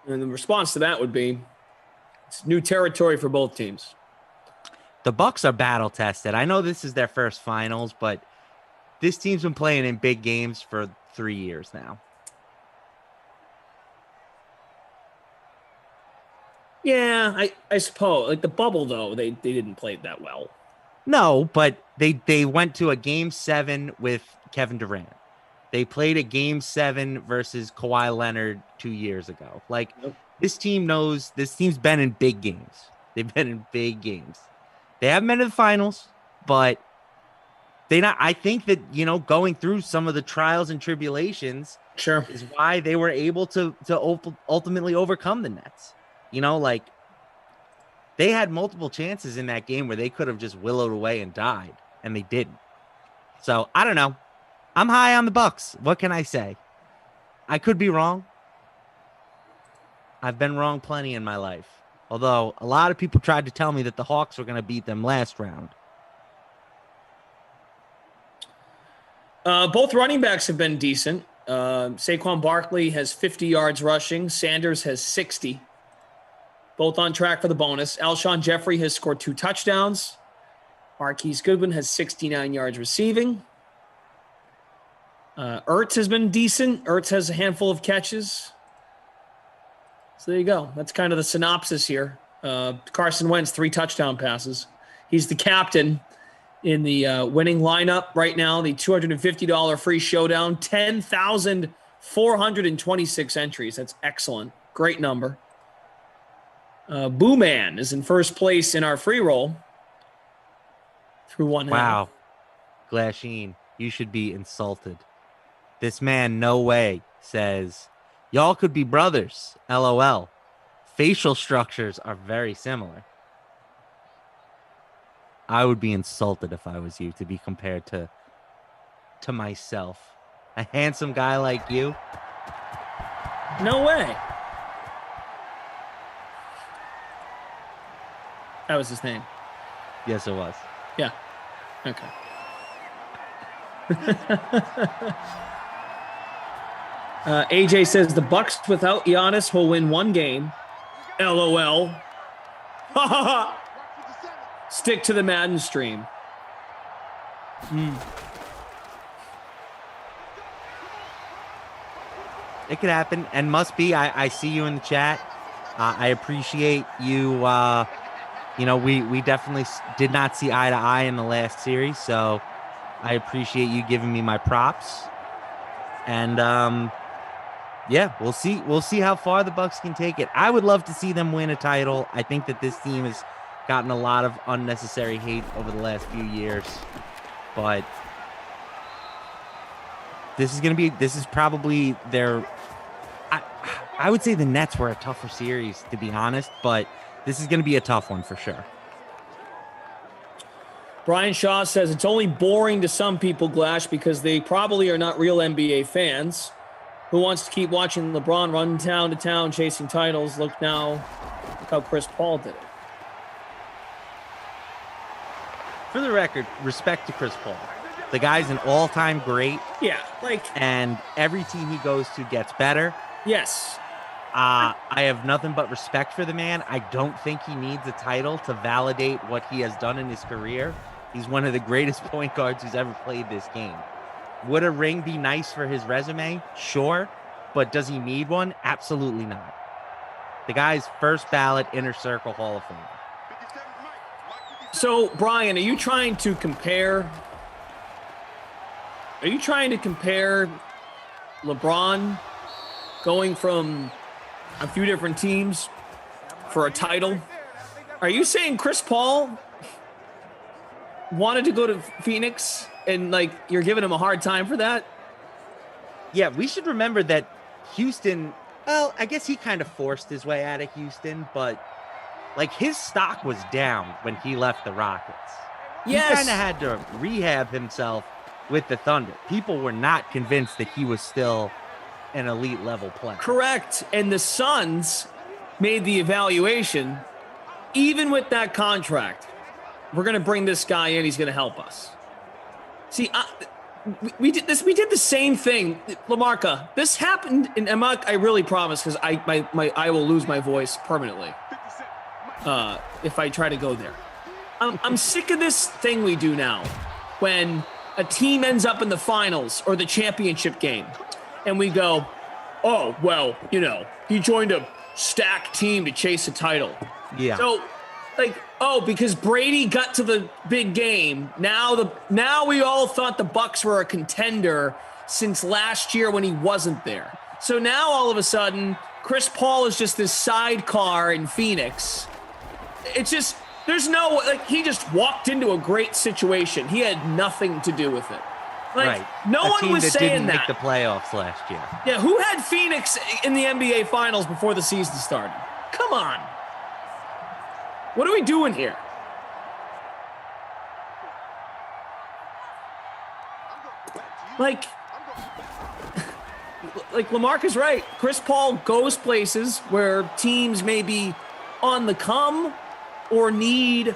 And the response to that would be, it's new territory for both teams. The Bucks are battle tested. I know this is their first finals, but this team's been playing in big games for 3 years now. Yeah, I suppose. Like the bubble, though, they didn't play that well. No, but they went to a Game 7 with Kevin Durant. They played a Game 7 versus Kawhi Leonard 2 years ago. Like, This team knows this team's been in big games. They've been in big games. They haven't been to the finals, but I think that, going through some of the trials and tribulations is why they were able to ultimately overcome the Nets. Like they had multiple chances in that game where they could have just willowed away and died, and they didn't. So I don't know. I'm high on the Bucks. What can I say? I could be wrong. I've been wrong plenty in my life. Although a lot of people tried to tell me that the Hawks were going to beat them last round. Both running backs have been decent. Saquon Barkley has 50 yards rushing. Sanders has 60. Both on track for the bonus. Alshon Jeffrey has scored 2 touchdowns. Marquise Goodwin has 69 yards receiving. Ertz has been decent. Ertz has a handful of catches. So there you go. That's kind of the synopsis here. Carson Wentz, 3 touchdown passes. He's the captain in the winning lineup right now. The $250 free showdown. 10,426 entries. That's excellent. Great number. Boo Man is in first place in our free roll. Through one. Wow. Glasheen, you should be insulted. This man, no way, says, y'all could be brothers. LOL. Facial structures are very similar. I would be insulted if I was you to be compared to myself. A handsome guy like you. No way. That was his name. Yes, it was. Yeah. Okay. AJ says the Bucks without Giannis will win one game. LOL. Stick to the Madden stream. It could happen and must be. I see you in the chat. I appreciate you. We definitely did not see eye to eye in the last series, so I appreciate you giving me my props. And yeah, we'll see. We'll see how far the Bucks can take it. I would love to see them win a title. I think that this team has gotten a lot of unnecessary hate over the last few years, but this is probably their. I would say the Nets were a tougher series, to be honest, but this is going to be a tough one for sure. Brian Shaw says it's only boring to some people, Glash, because they probably are not real NBA fans. Who wants to keep watching LeBron run town to town chasing titles? Look how Chris Paul did it. For the record, respect to Chris Paul. The guy's an all-time great. Yeah, and every team he goes to gets better. Yes. I have nothing but respect for the man. I don't think he needs a title to validate what he has done in his career. He's one of the greatest point guards who's ever played this game. Would a ring be nice for his resume? Sure. But does he need one? Absolutely not. The guy's first ballot inner circle Hall of Famer. So, Brian, are you trying to compare LeBron going from a few different teams for a title? Are you saying Chris Paul wanted to go to Phoenix and you're giving him a hard time for that? Yeah, we should remember that Houston, well, I guess he kind of forced his way out of Houston, but his stock was down when he left the Rockets. Yes. He kind of had to rehab himself with the Thunder. People were not convinced that he was still an elite level player. Correct. And the Suns made the evaluation, even with that contract, we're going to bring this guy in. He's going to help us. See, we did the same thing. LaMarca, this happened in I really promise, because I will lose my voice permanently if I try to go there. I'm sick of this thing we do now when a team ends up in the finals or the championship game and we go, oh, well, he joined a stacked team to chase a title. Yeah. So, because Brady got to the big game, now we all thought the Bucks were a contender since last year when he wasn't there. So now all of a sudden, Chris Paul is just this sidecar in Phoenix. It's just, there's no, he just walked into a great situation. He had nothing to do with it. Right. No one was saying that. Didn't make the playoffs last year. Yeah, who had Phoenix in the NBA Finals before the season started? Come on. What are we doing here? Lamarck is right. Chris Paul goes places where teams may be on the come or need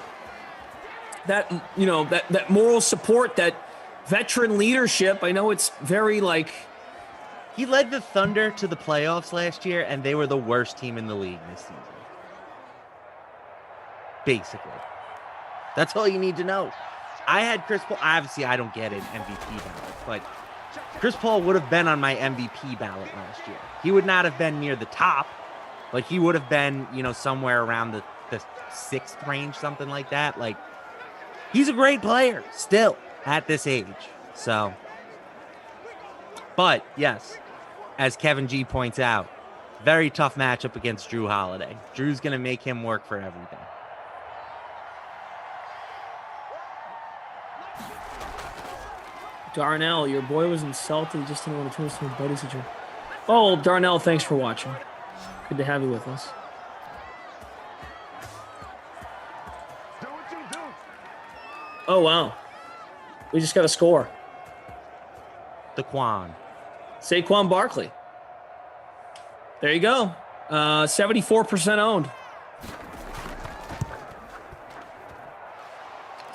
that, that moral support, that veteran leadership. I know it's very he led the Thunder to the playoffs last year, and they were the worst team in the league this season. Basically. That's all you need to know. I had Chris Paul. Obviously, I don't get an MVP ballot, but Chris Paul would have been on my MVP ballot last year. He would not have been near the top, but he would have been, somewhere around the sixth range, something like that. He's a great player still at this age. So, but yes, as Kevin G points out, very tough matchup against Drew Holiday. Drew's going to make him work for everything. Darnell, your boy was insulted. He just didn't want to turn us to a buddy situation. Oh, Darnell, thanks for watching. Good to have you with us. Oh, wow. We just got a score. Saquon Barkley. There you go. 74% owned.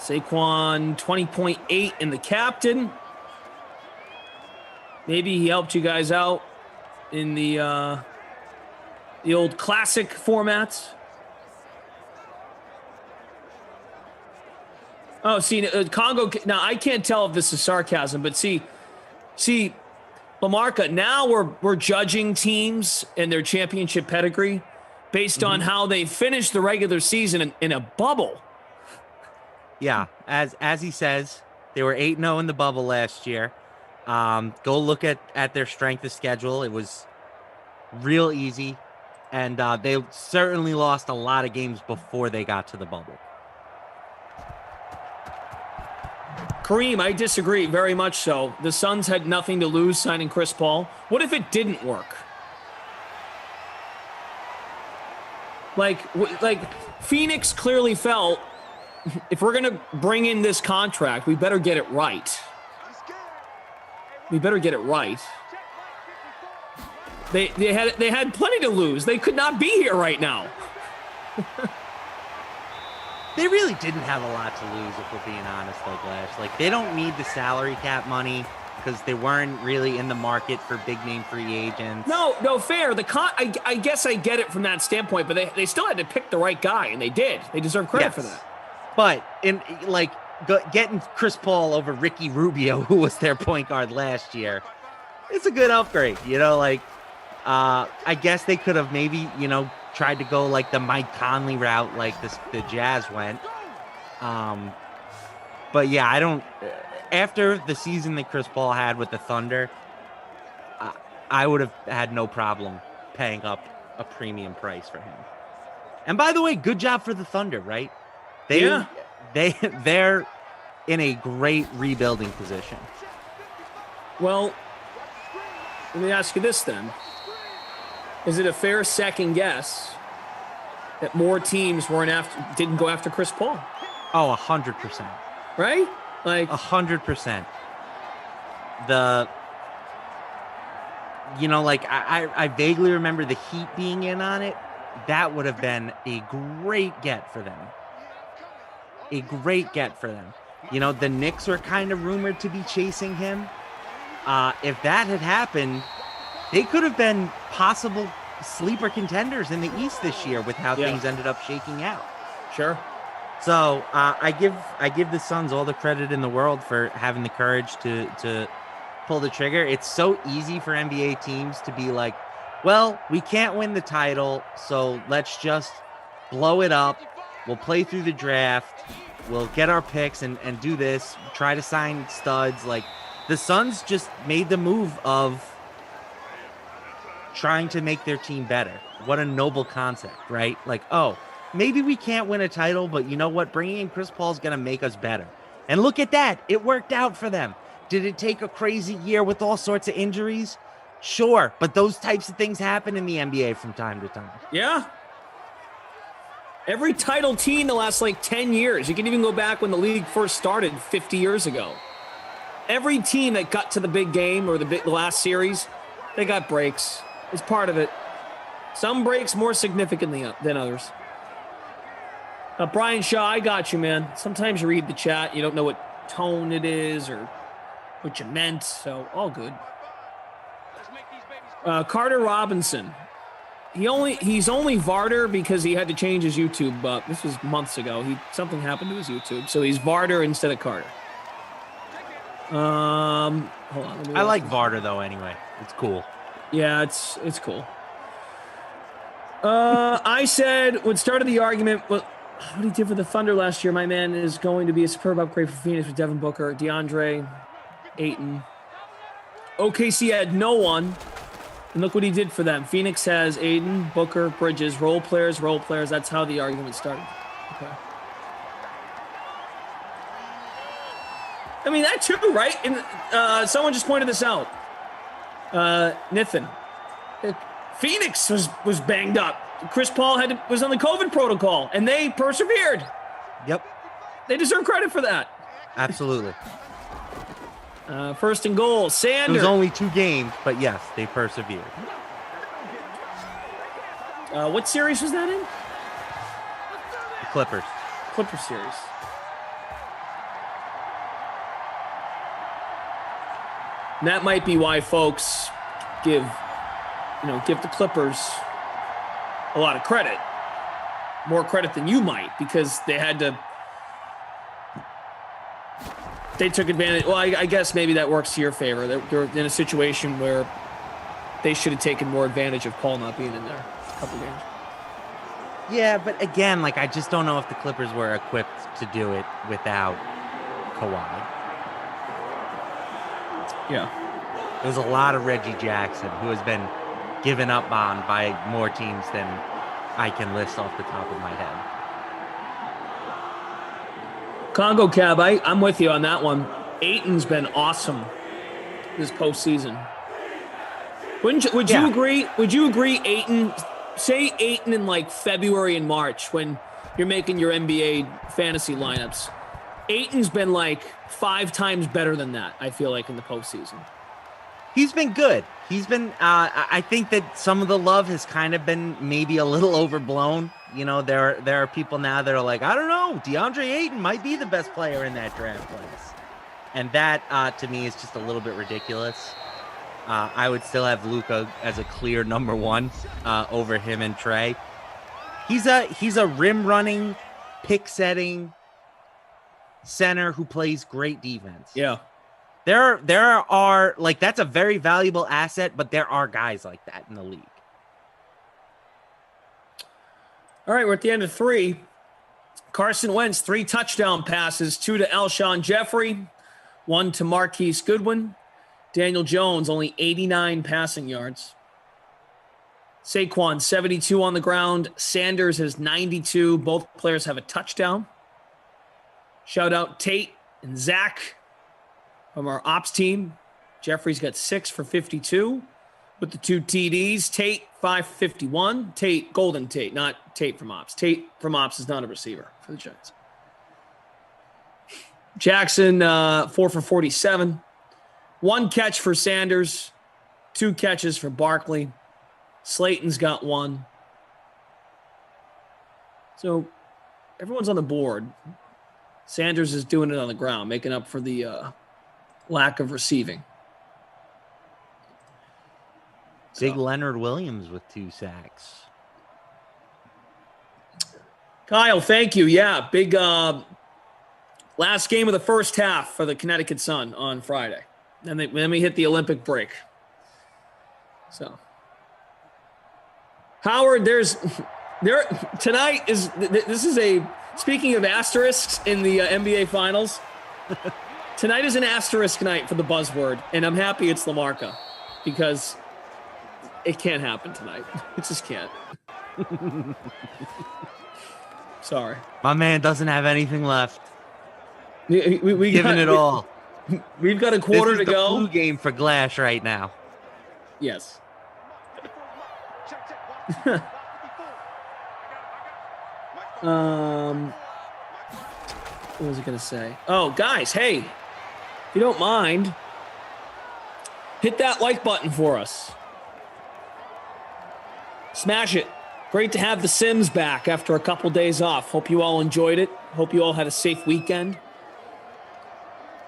Saquon, 20.8 in the captain. Maybe he helped you guys out in the old classic formats. Oh, see, Congo. Now I can't tell if this is sarcasm, but see, Lamarca. Now we're judging teams and their championship pedigree based on how they finished the regular season in a bubble. Yeah, as he says, they were 8-0 in the bubble last year. Go look at their strength of schedule. It was real easy, and they certainly lost a lot of games before they got to the bubble. Kareem, I disagree very much so. The Suns had nothing to lose signing Chris Paul. What if it didn't work? Like Phoenix clearly felt, if we're going to bring in this contract, we better get it right. We better get it right. They had plenty to lose. They could not be here right now. They really didn't have a lot to lose, if we're being honest, though, Glash. Like, they don't need the salary cap money because they weren't really in the market for big-name free agents. No, fair. I guess I get it from that standpoint, but they still had to pick the right guy, and they did. They deserve credit for that. But, getting Chris Paul over Ricky Rubio, who was their point guard last year, it's a good upgrade. I guess they could have maybe, tried to go like the Mike Conley route like the Jazz went. But yeah, I don't after the season that Chris Paul had with the Thunder, I would have had no problem paying up a premium price for him. And by the way, good job for the Thunder, right? They're in a great rebuilding position. Well, let me ask you this then. Is it a fair second guess that more teams didn't go after Chris Paul? Oh, 100%. Right? Like 100%. I vaguely remember the Heat being in on it. That would have been a great get for them. A great get for them. The Knicks were kind of rumored to be chasing him. If that had happened, they could have been possible sleeper contenders in the East this year with how things ended up shaking out. Sure. So I give the Suns all the credit in the world for having the courage to pull the trigger. It's so easy for NBA teams to be like, well, we can't win the title, so let's just blow it up. We'll play through the draft. We'll get our picks and do this. Try to sign studs. Like, the Suns just made the move of trying to make their team better. What a noble concept, right? Like, oh, maybe we can't win a title, but you know what? Bringing in Chris Paul is going to make us better. And look at that. It worked out for them. Did it take a crazy year with all sorts of injuries? Sure, but those types of things happen in the NBA from time to time. Yeah. Every title team the last 10 years. You can even go back when the league first started 50 years ago. Every team that got to the big game or the last series, they got breaks. It's part of it. Some breaks more significantly than others. Brian Shaw, I got you, man. Sometimes you read the chat, you don't know what tone it is or what you meant, so all good. Carter Robinson. He's only Varder because he had to change his YouTube up. This was months ago. Something happened to his YouTube, so he's Varder instead of Carter. Hold on. I like Varder though. Anyway, it's cool. Yeah, it's cool. I said what started the argument. What he did for the Thunder last year, my man, is going to be a superb upgrade for Phoenix with Devin Booker, DeAndre Ayton. OKC had no one. And look what he did for them. Phoenix has Aiden, Booker, Bridges, role players. That's how the argument started. Okay. I mean, that too, right? And someone just pointed this out. Nathan. Phoenix was banged up. Chris Paul was on the COVID protocol, and they persevered. Yep. They deserve credit for that. Absolutely. First and goal, Sander. It was only 2 games, but yes, they persevered. What series was that in? The Clippers. Clipper series. And that might be why folks give the Clippers a lot of credit, more credit than you might, because they took advantage. Well, I guess maybe that works to your favor. They're in a situation where they should have taken more advantage of Paul not being in there a couple games. Yeah, but again, like, I just don't know if the Clippers were equipped to do it without Kawhi. Yeah. There's a lot of Reggie Jackson, who has been given up on by more teams than I can list off the top of my head. Congo Cab, I'm with you on that one. Ayton's been awesome this postseason. Would you agree? Would you agree, Ayton? Say Ayton in like February and March when you're making your NBA fantasy lineups. Ayton's been like 5 times better than that, I feel like, in the postseason. He's been good. He's been, I think that some of the love has kind of been maybe a little overblown. You know, there are people now that are like, I don't know, DeAndre Ayton might be the best player in that draft class. And that, to me, is just a little bit ridiculous. I would still have Luka as a clear number 1 over him and Trey. He's a rim running, pick setting center who plays great defense. Yeah. There are, like, that's a very valuable asset, but there are guys like that in the league. All right, we're at the end of 3. Carson Wentz, 3 touchdown passes, 2 to Alshon Jeffrey, 1 to Marquise Goodwin. Daniel Jones, only 89 passing yards. Saquon, 72 on the ground. Sanders has 92. Both players have a touchdown. Shout out Tate and Zach from our ops team. Jeffrey's got 6 for 52 with the 2 TDs. Tate, 5 for 51. Tate, Golden Tate, not Tate from ops. Tate from ops is not a receiver for the Giants. Jackson, 4 for 47. 1 catch for Sanders. 2 catches for Barkley. Slayton's got 1. So everyone's on the board. Sanders is doing it on the ground, making up for the lack of receiving. Big Leonard Williams with 2 sacks. Kyle, thank you. Yeah, big last game of the first half for the Connecticut Sun on Friday. Then we hit the Olympic break. So, Howard, tonight is this is a, speaking of asterisks in the NBA Finals, tonight is an asterisk night for the buzzword, and I'm happy it's LaMarca because it can't happen tonight. It just can't. Sorry. My man doesn't have anything left. We giving it all. We've got a quarter this is to go. The flu game for Glash right now. Yes. What was I going to say? Oh, guys, hey, if you don't mind, hit that like button for us. Smash it. Great to have the Sims back after a couple days off. Hope you all enjoyed it. Hope you all had a safe weekend.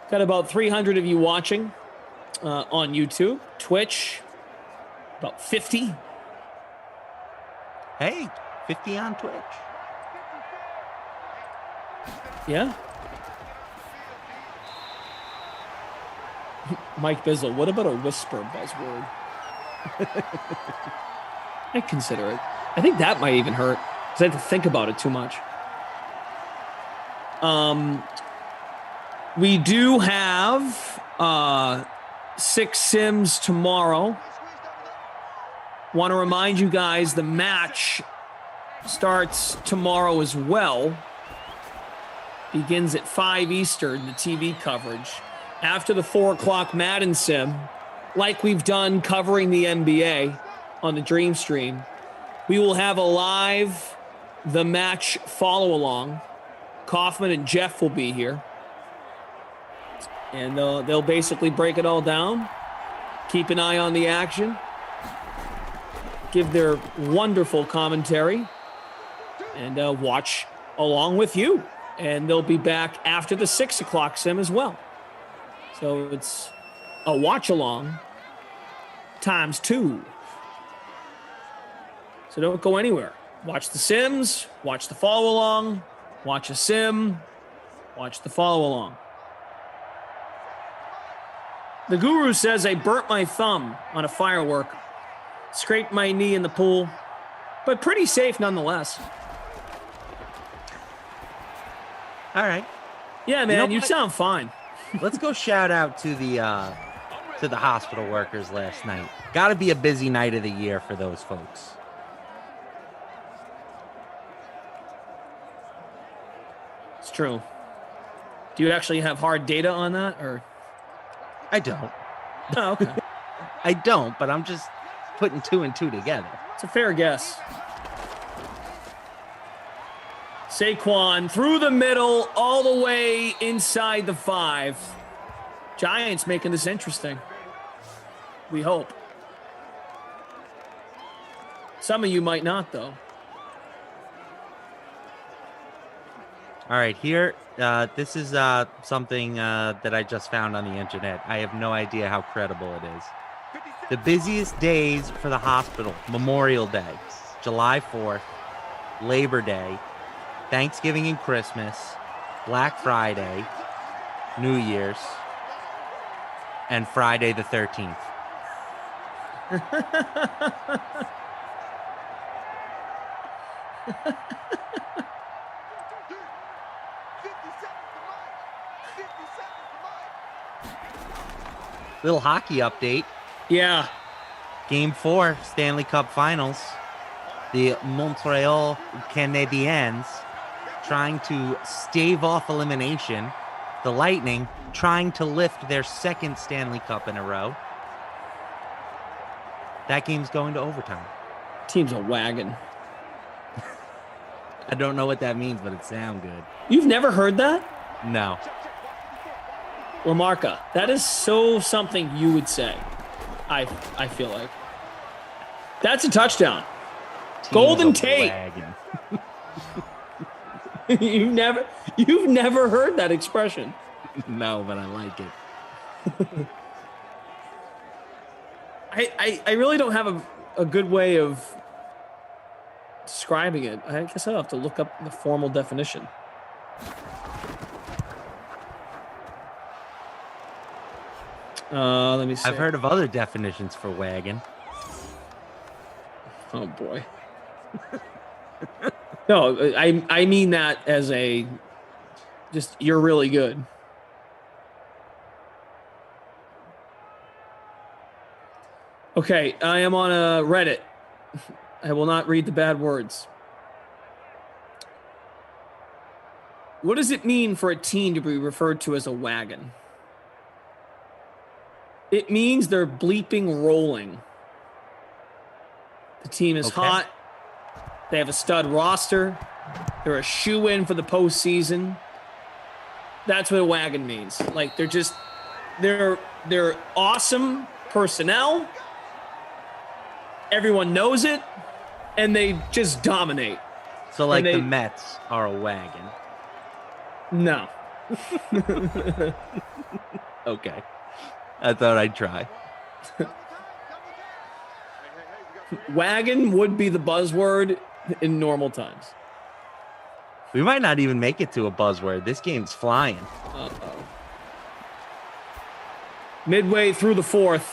Got about 300 of you watching on YouTube, Twitch, about 50. Hey, 50 on Twitch. Yeah. Mike Bizzle, what about a whisper buzzword? I'd consider it. I think that might even hurt because I have to think about it too much. We do have 6 Sims tomorrow. Want to remind you guys the match starts tomorrow as well. Begins at 5 Eastern, the TV coverage. After the 4 o'clock Madden Sim, like we've done covering the NBA on the Dream Stream, we will have a live The Match follow-along. Kaufman and Jeff will be here. And they'll basically break it all down, keep an eye on the action, give their wonderful commentary, and watch along with you. And they'll be back after the 6 o'clock Sim as well. So it's a watch along times 2. So don't go anywhere. Watch the Sims, watch the follow along, watch a sim, watch the follow along. The Guru says I burnt my thumb on a firework, scraped my knee in the pool, but pretty safe nonetheless. All right. Yeah, man, you what? sound fine. Let's go shout out to the hospital workers last night. Got to be a busy night of the year for those folks. It's true. Do you actually have hard data on that, or? I don't. Oh, okay. I don't, but I'm just putting 2 and 2 together. It's a fair guess. Saquon through the middle, all the way inside the 5. Giants making this interesting. We hope. Some of you might not, though. All right, here, this is something that I just found on the internet. I have no idea how credible it is. The busiest days for the hospital: Memorial Day, July 4th, Labor Day, Thanksgiving and Christmas, Black Friday, New Year's, and Friday the 13th. Little hockey update. Yeah. Game 4, Stanley Cup Finals. The Montreal Canadiens trying to stave off elimination. The Lightning trying to lift their second Stanley Cup in a row. That game's going to overtime. Team's a wagon. I don't know what that means, but it sounds good. You've never heard that? No. Lamarca, that is so something you would say. I feel like. That's a touchdown. Golden Tate. You've never heard that expression. No, but I like it. I really don't have a good way of describing it. I guess I'll have to look up the formal definition. Let me see. I've heard of other definitions for wagon. Oh boy. No, I mean that as a just you're really good. Okay, I am on a Reddit. I will not read the bad words. What does it mean for a team to be referred to as a wagon? It means they're bleeping rolling. The team is hot. They have a stud roster. They're a shoe-in for the postseason. That's what a wagon means. Like they're awesome personnel. Everyone knows it, and they just dominate. So like the Mets are a wagon. No. Okay. I thought I'd try. Wagon would be the buzzword in normal times. We might not even make it to a buzzword. This game's flying. Uh-oh. Midway through the 4th,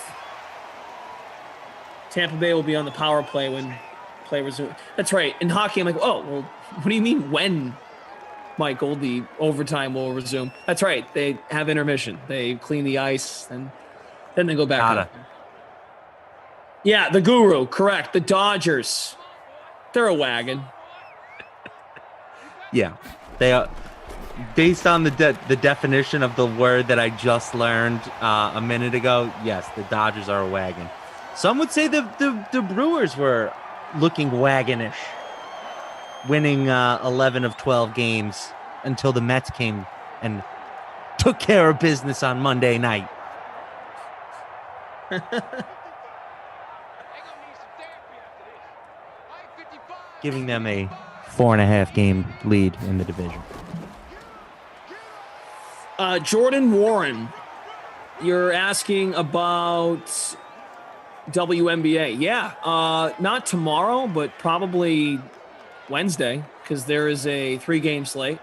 Tampa Bay will be on the power play when play resumes. That's right. In hockey, I'm like, oh, well, what do you mean when, Michael, the overtime will resume? That's right. They have intermission. They clean the ice, and then they go back up. Yeah, the Guru, correct. The Dodgers. They're a wagon. Yeah, they are. Based on the definition of the word that I just learned a minute ago, yes, the Dodgers are a wagon. Some would say the Brewers were looking wagonish, winning 11 of 12 games until the Mets came and took care of business on Monday night. Giving them a 4.5 game lead in the division. Jordan Warren You're asking about WNBA. Yeah, not tomorrow, but probably Wednesday, because there is a 3-game slate.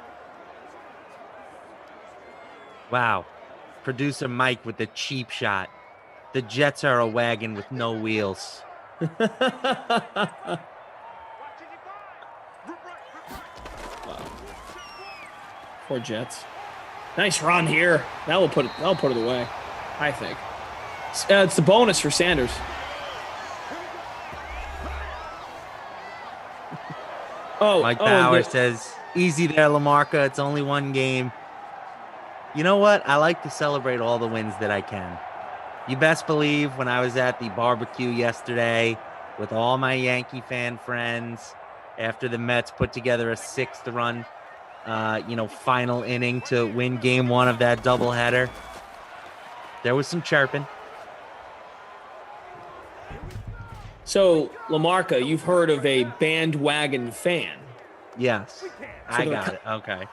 Wow. Producer Mike with the cheap shot. The Jets are a wagon with no wheels. Wow. Poor Jets. Nice run here. That'll put it away, I think. It's the bonus for Sanders. Mike Bauer says, easy there, LaMarca. It's only one game. You know what? I like to celebrate all the wins that I can. You best believe when I was at the barbecue yesterday with all my Yankee fan friends after the Mets put together a 6th-run, final inning to win game 1 of that doubleheader, there was some chirping. So, LaMarca, you've heard of a bandwagon fan. Yes, I got it. Okay.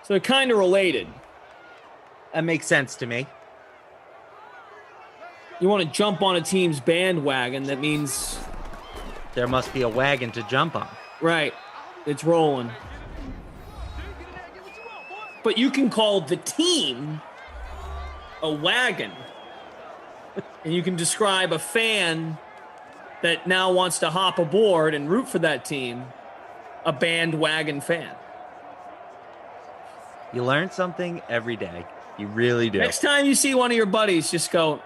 So they're kind of related. That makes sense to me. You want to jump on a team's bandwagon, that means... there must be a wagon to jump on. Right. It's rolling. But you can call the team a wagon. And you can describe a fan that now wants to hop aboard and root for that team a bandwagon fan. You learn something every day. You really do. Next time you see one of your buddies, just go,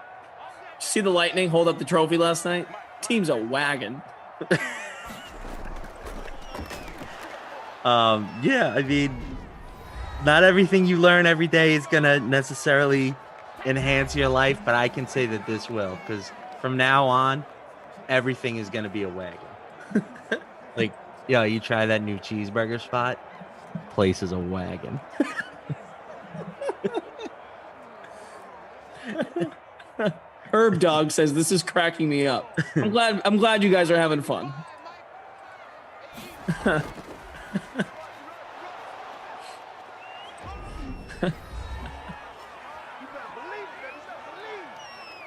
see the Lightning hold up the trophy last night? Team's a wagon. Yeah, I mean, not everything you learn every day is going to necessarily enhance your life, but I can say that this will, because from now on, everything is going to be a wagon. Like, you try that new cheeseburger spot, place is a wagon. Herb Dog says this is cracking me up. I'm glad you guys are having fun.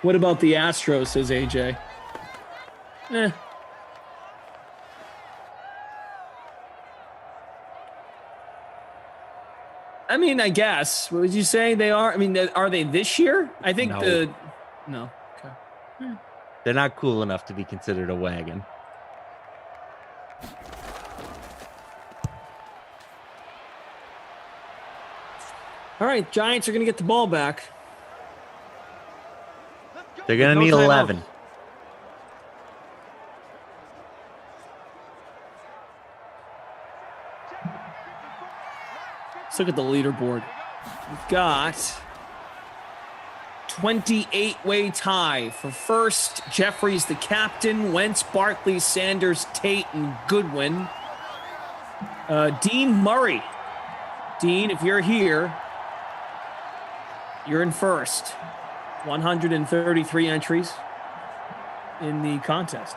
What about the Astros, says AJ? I mean, I guess. What would you say they are? I mean, are they this year? I think No. No. Okay. They're not cool enough to be considered a wagon. All right, Giants are going to get the ball back. They're going to No need timeout. 11. Let's look at the leaderboard. We've got 28-way tie for first. Jeffries, the captain. Wentz, Barkley, Sanders, Tate, and Goodwin. Dean Murray. Dean, if you're here, you're in first. 133 entries in the contest.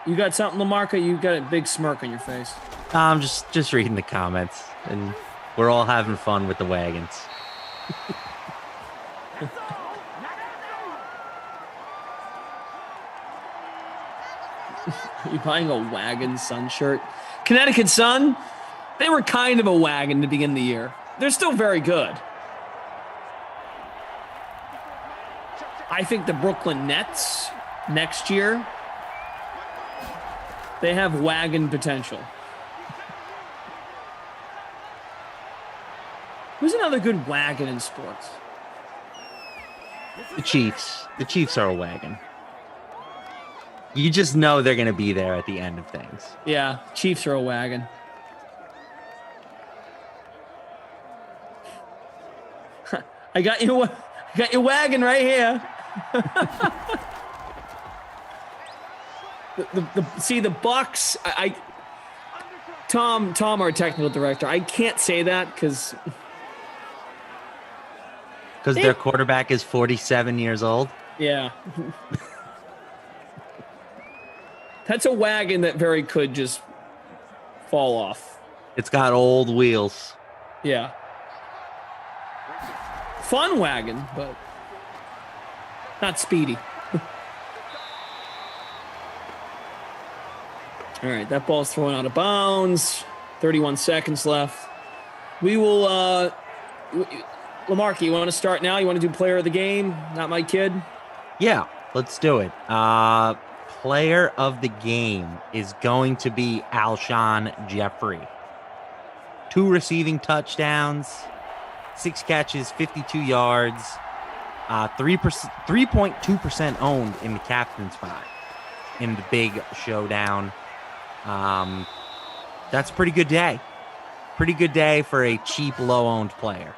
You got something, LaMarca? You got a big smirk on your face. I'm just reading the comments, and we're all having fun with the wagons. You buying a wagon Sun shirt? Connecticut Sun, they were kind of a wagon to begin the year. They're still very good. I think the Brooklyn Nets next year, they have wagon potential. Who's another good wagon in sports? The Chiefs. The Chiefs are a wagon. You just know they're going to be there at the end of things. Yeah, Chiefs are a wagon. I got your wagon right here. See the Bucks. Tom, our technical director. I can't say that because their quarterback is 47 years old. Yeah. That's a wagon that very could just fall off. It's got old wheels. Yeah. Fun wagon, but not speedy. All right, that ball's thrown out of bounds. 31 seconds left. We will, Lamarcky, you want to start now? You want to do player of the game? Not my kid? Yeah, let's do it. Player of the game is going to be Alshon Jeffrey. 2 receiving touchdowns, 6 catches, 52 yards, 3.2% owned in the captain spot in the big showdown. That's a pretty good day. Pretty good day for a cheap, low-owned player.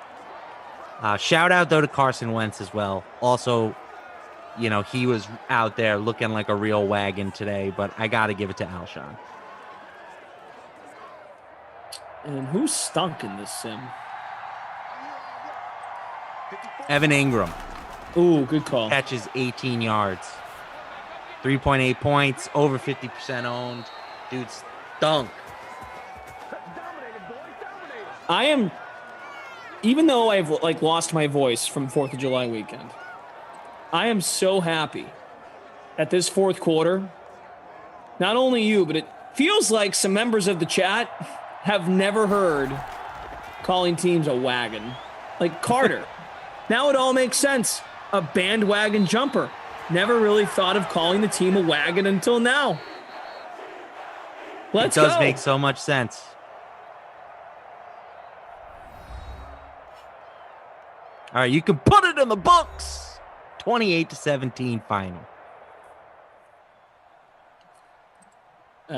Shout out, though, to Carson Wentz as well. Also, you know, he was out there looking like a real wagon today, but I got to give it to Alshon. And who stunk in this sim? Evan Ingram. Ooh, good call. Catches 18 yards. 3.8 points, over 50% owned. Dude stunk. I am, even though I've like lost my voice from 4th of July weekend, I am so happy at this fourth quarter. Not only you, but it feels like some members of the chat have never heard calling teams a wagon. Like Carter. Now it all makes sense. A bandwagon jumper. Never really thought of calling the team a wagon until now. Let's go. It does make so much sense. All right, you can put it in the books. 28-17 final.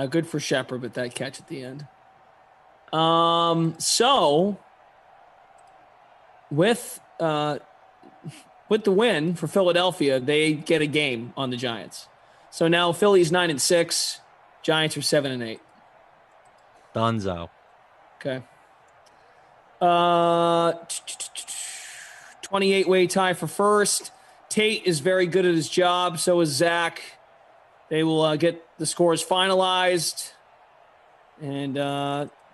Good for Shepard, but that catch at the end. So with the win for Philadelphia, they get a game on the Giants. So now Philly's 9-6, Giants are 7-8. Dunzo. Okay. 28-way tie for first. Tate is very good at his job. So is Zach. They will get the scores finalized. And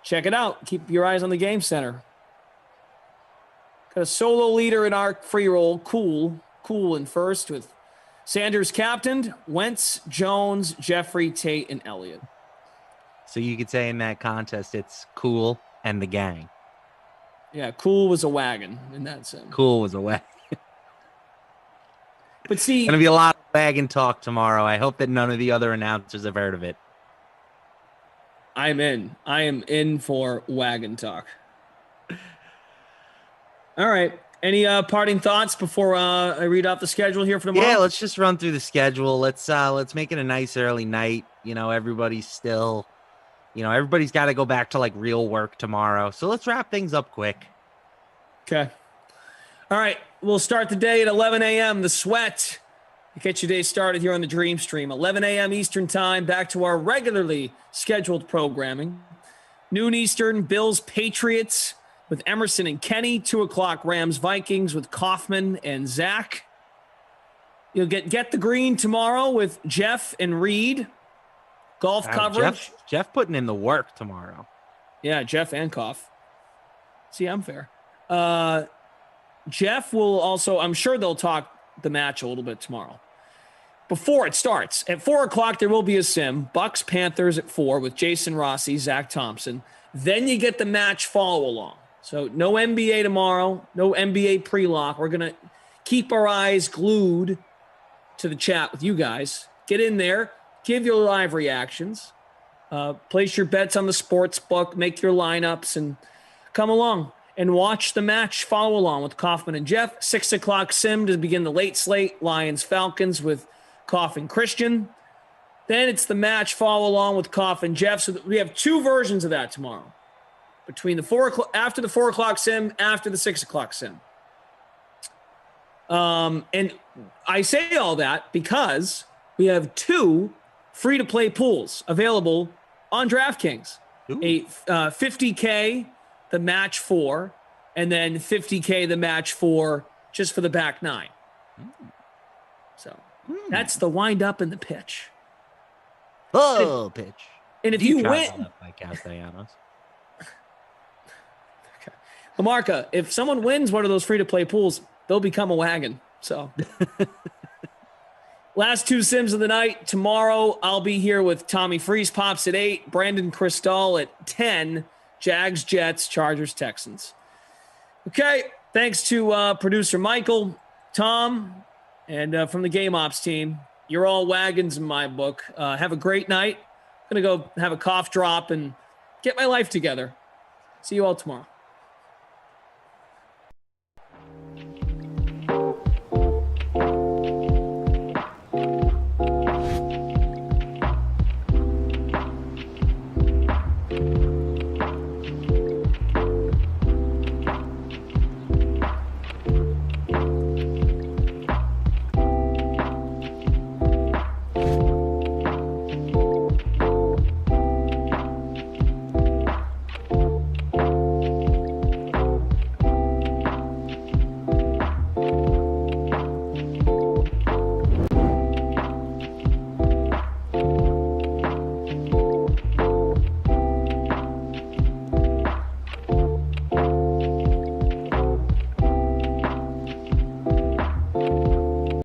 check it out. Keep your eyes on the game center. Got a solo leader in our free roll. Cool in first with Sanders captained, Wentz, Jones, Jeffrey, Tate, and Elliott. So you could say in that contest, it's Cool and the gang. Yeah, Cool was a wagon in that sense. Cool was a wagon. But see, going to be a lot of wagon talk tomorrow. I hope that none of the other announcers have heard of it. I'm in. I am in for wagon talk. All right. Any parting thoughts before I read off the schedule here for tomorrow? Yeah, let's just run through the schedule. Let's make it a nice early night. You know, everybody's got to go back to like real work tomorrow. So let's wrap things up quick. Okay. All right. We'll start the day at 11 a.m. The Sweat. Get your day started here on the Dream Stream. 11 a.m. Eastern time. Back to our regularly scheduled programming. Noon Eastern, Bills Patriots with Emerson and Kenny. 2 o'clock Rams Vikings with Kaufman and Zach. You'll get the green tomorrow with Jeff and Reed. Golf coverage. Jeff putting in the work tomorrow. Yeah, Jeff and Koff. See, I'm fair. Jeff will also, I'm sure they'll talk the match a little bit tomorrow. Before it starts, at 4 o'clock, there will be a sim. Bucks Panthers at 4 with Jason Rossi, Zach Thompson. Then you get the match follow along. So no NBA tomorrow, no NBA pre-lock. We're going to keep our eyes glued to the chat with you guys. Get in there, give your live reactions, place your bets on the sports book, make your lineups, and come along and watch the match follow along with Kaufman and Jeff. 6 o'clock sim to begin the late slate. Lions Falcons with Koff and Christian. Then it's the match follow along with Koff and Jeff. So we have 2 versions of that tomorrow. Between the 4 o'clock, after the 4 o'clock sim, after the 6 o'clock sim. And I say all that because we have 2 free-to-play pools available on DraftKings. Ooh. A $50K, the match 4, and then $50K, the match 4, just for the back 9. So that's the wind up and the pitch. Oh, pitch. And if you Deep win, shot by Castellanos. Lamarca, if someone wins one of those free-to-play pools, they'll become a wagon. So, last two Sims of the night. Tomorrow, I'll be here with Tommy Freeze Pops at 8, Brandon Cristal at 10, Jags, Jets, Chargers, Texans. Okay, thanks to producer Michael, Tom, and from the Game Ops team. You're all wagons in my book. Have a great night. I'm going to go have a cough drop and get my life together. See you all tomorrow.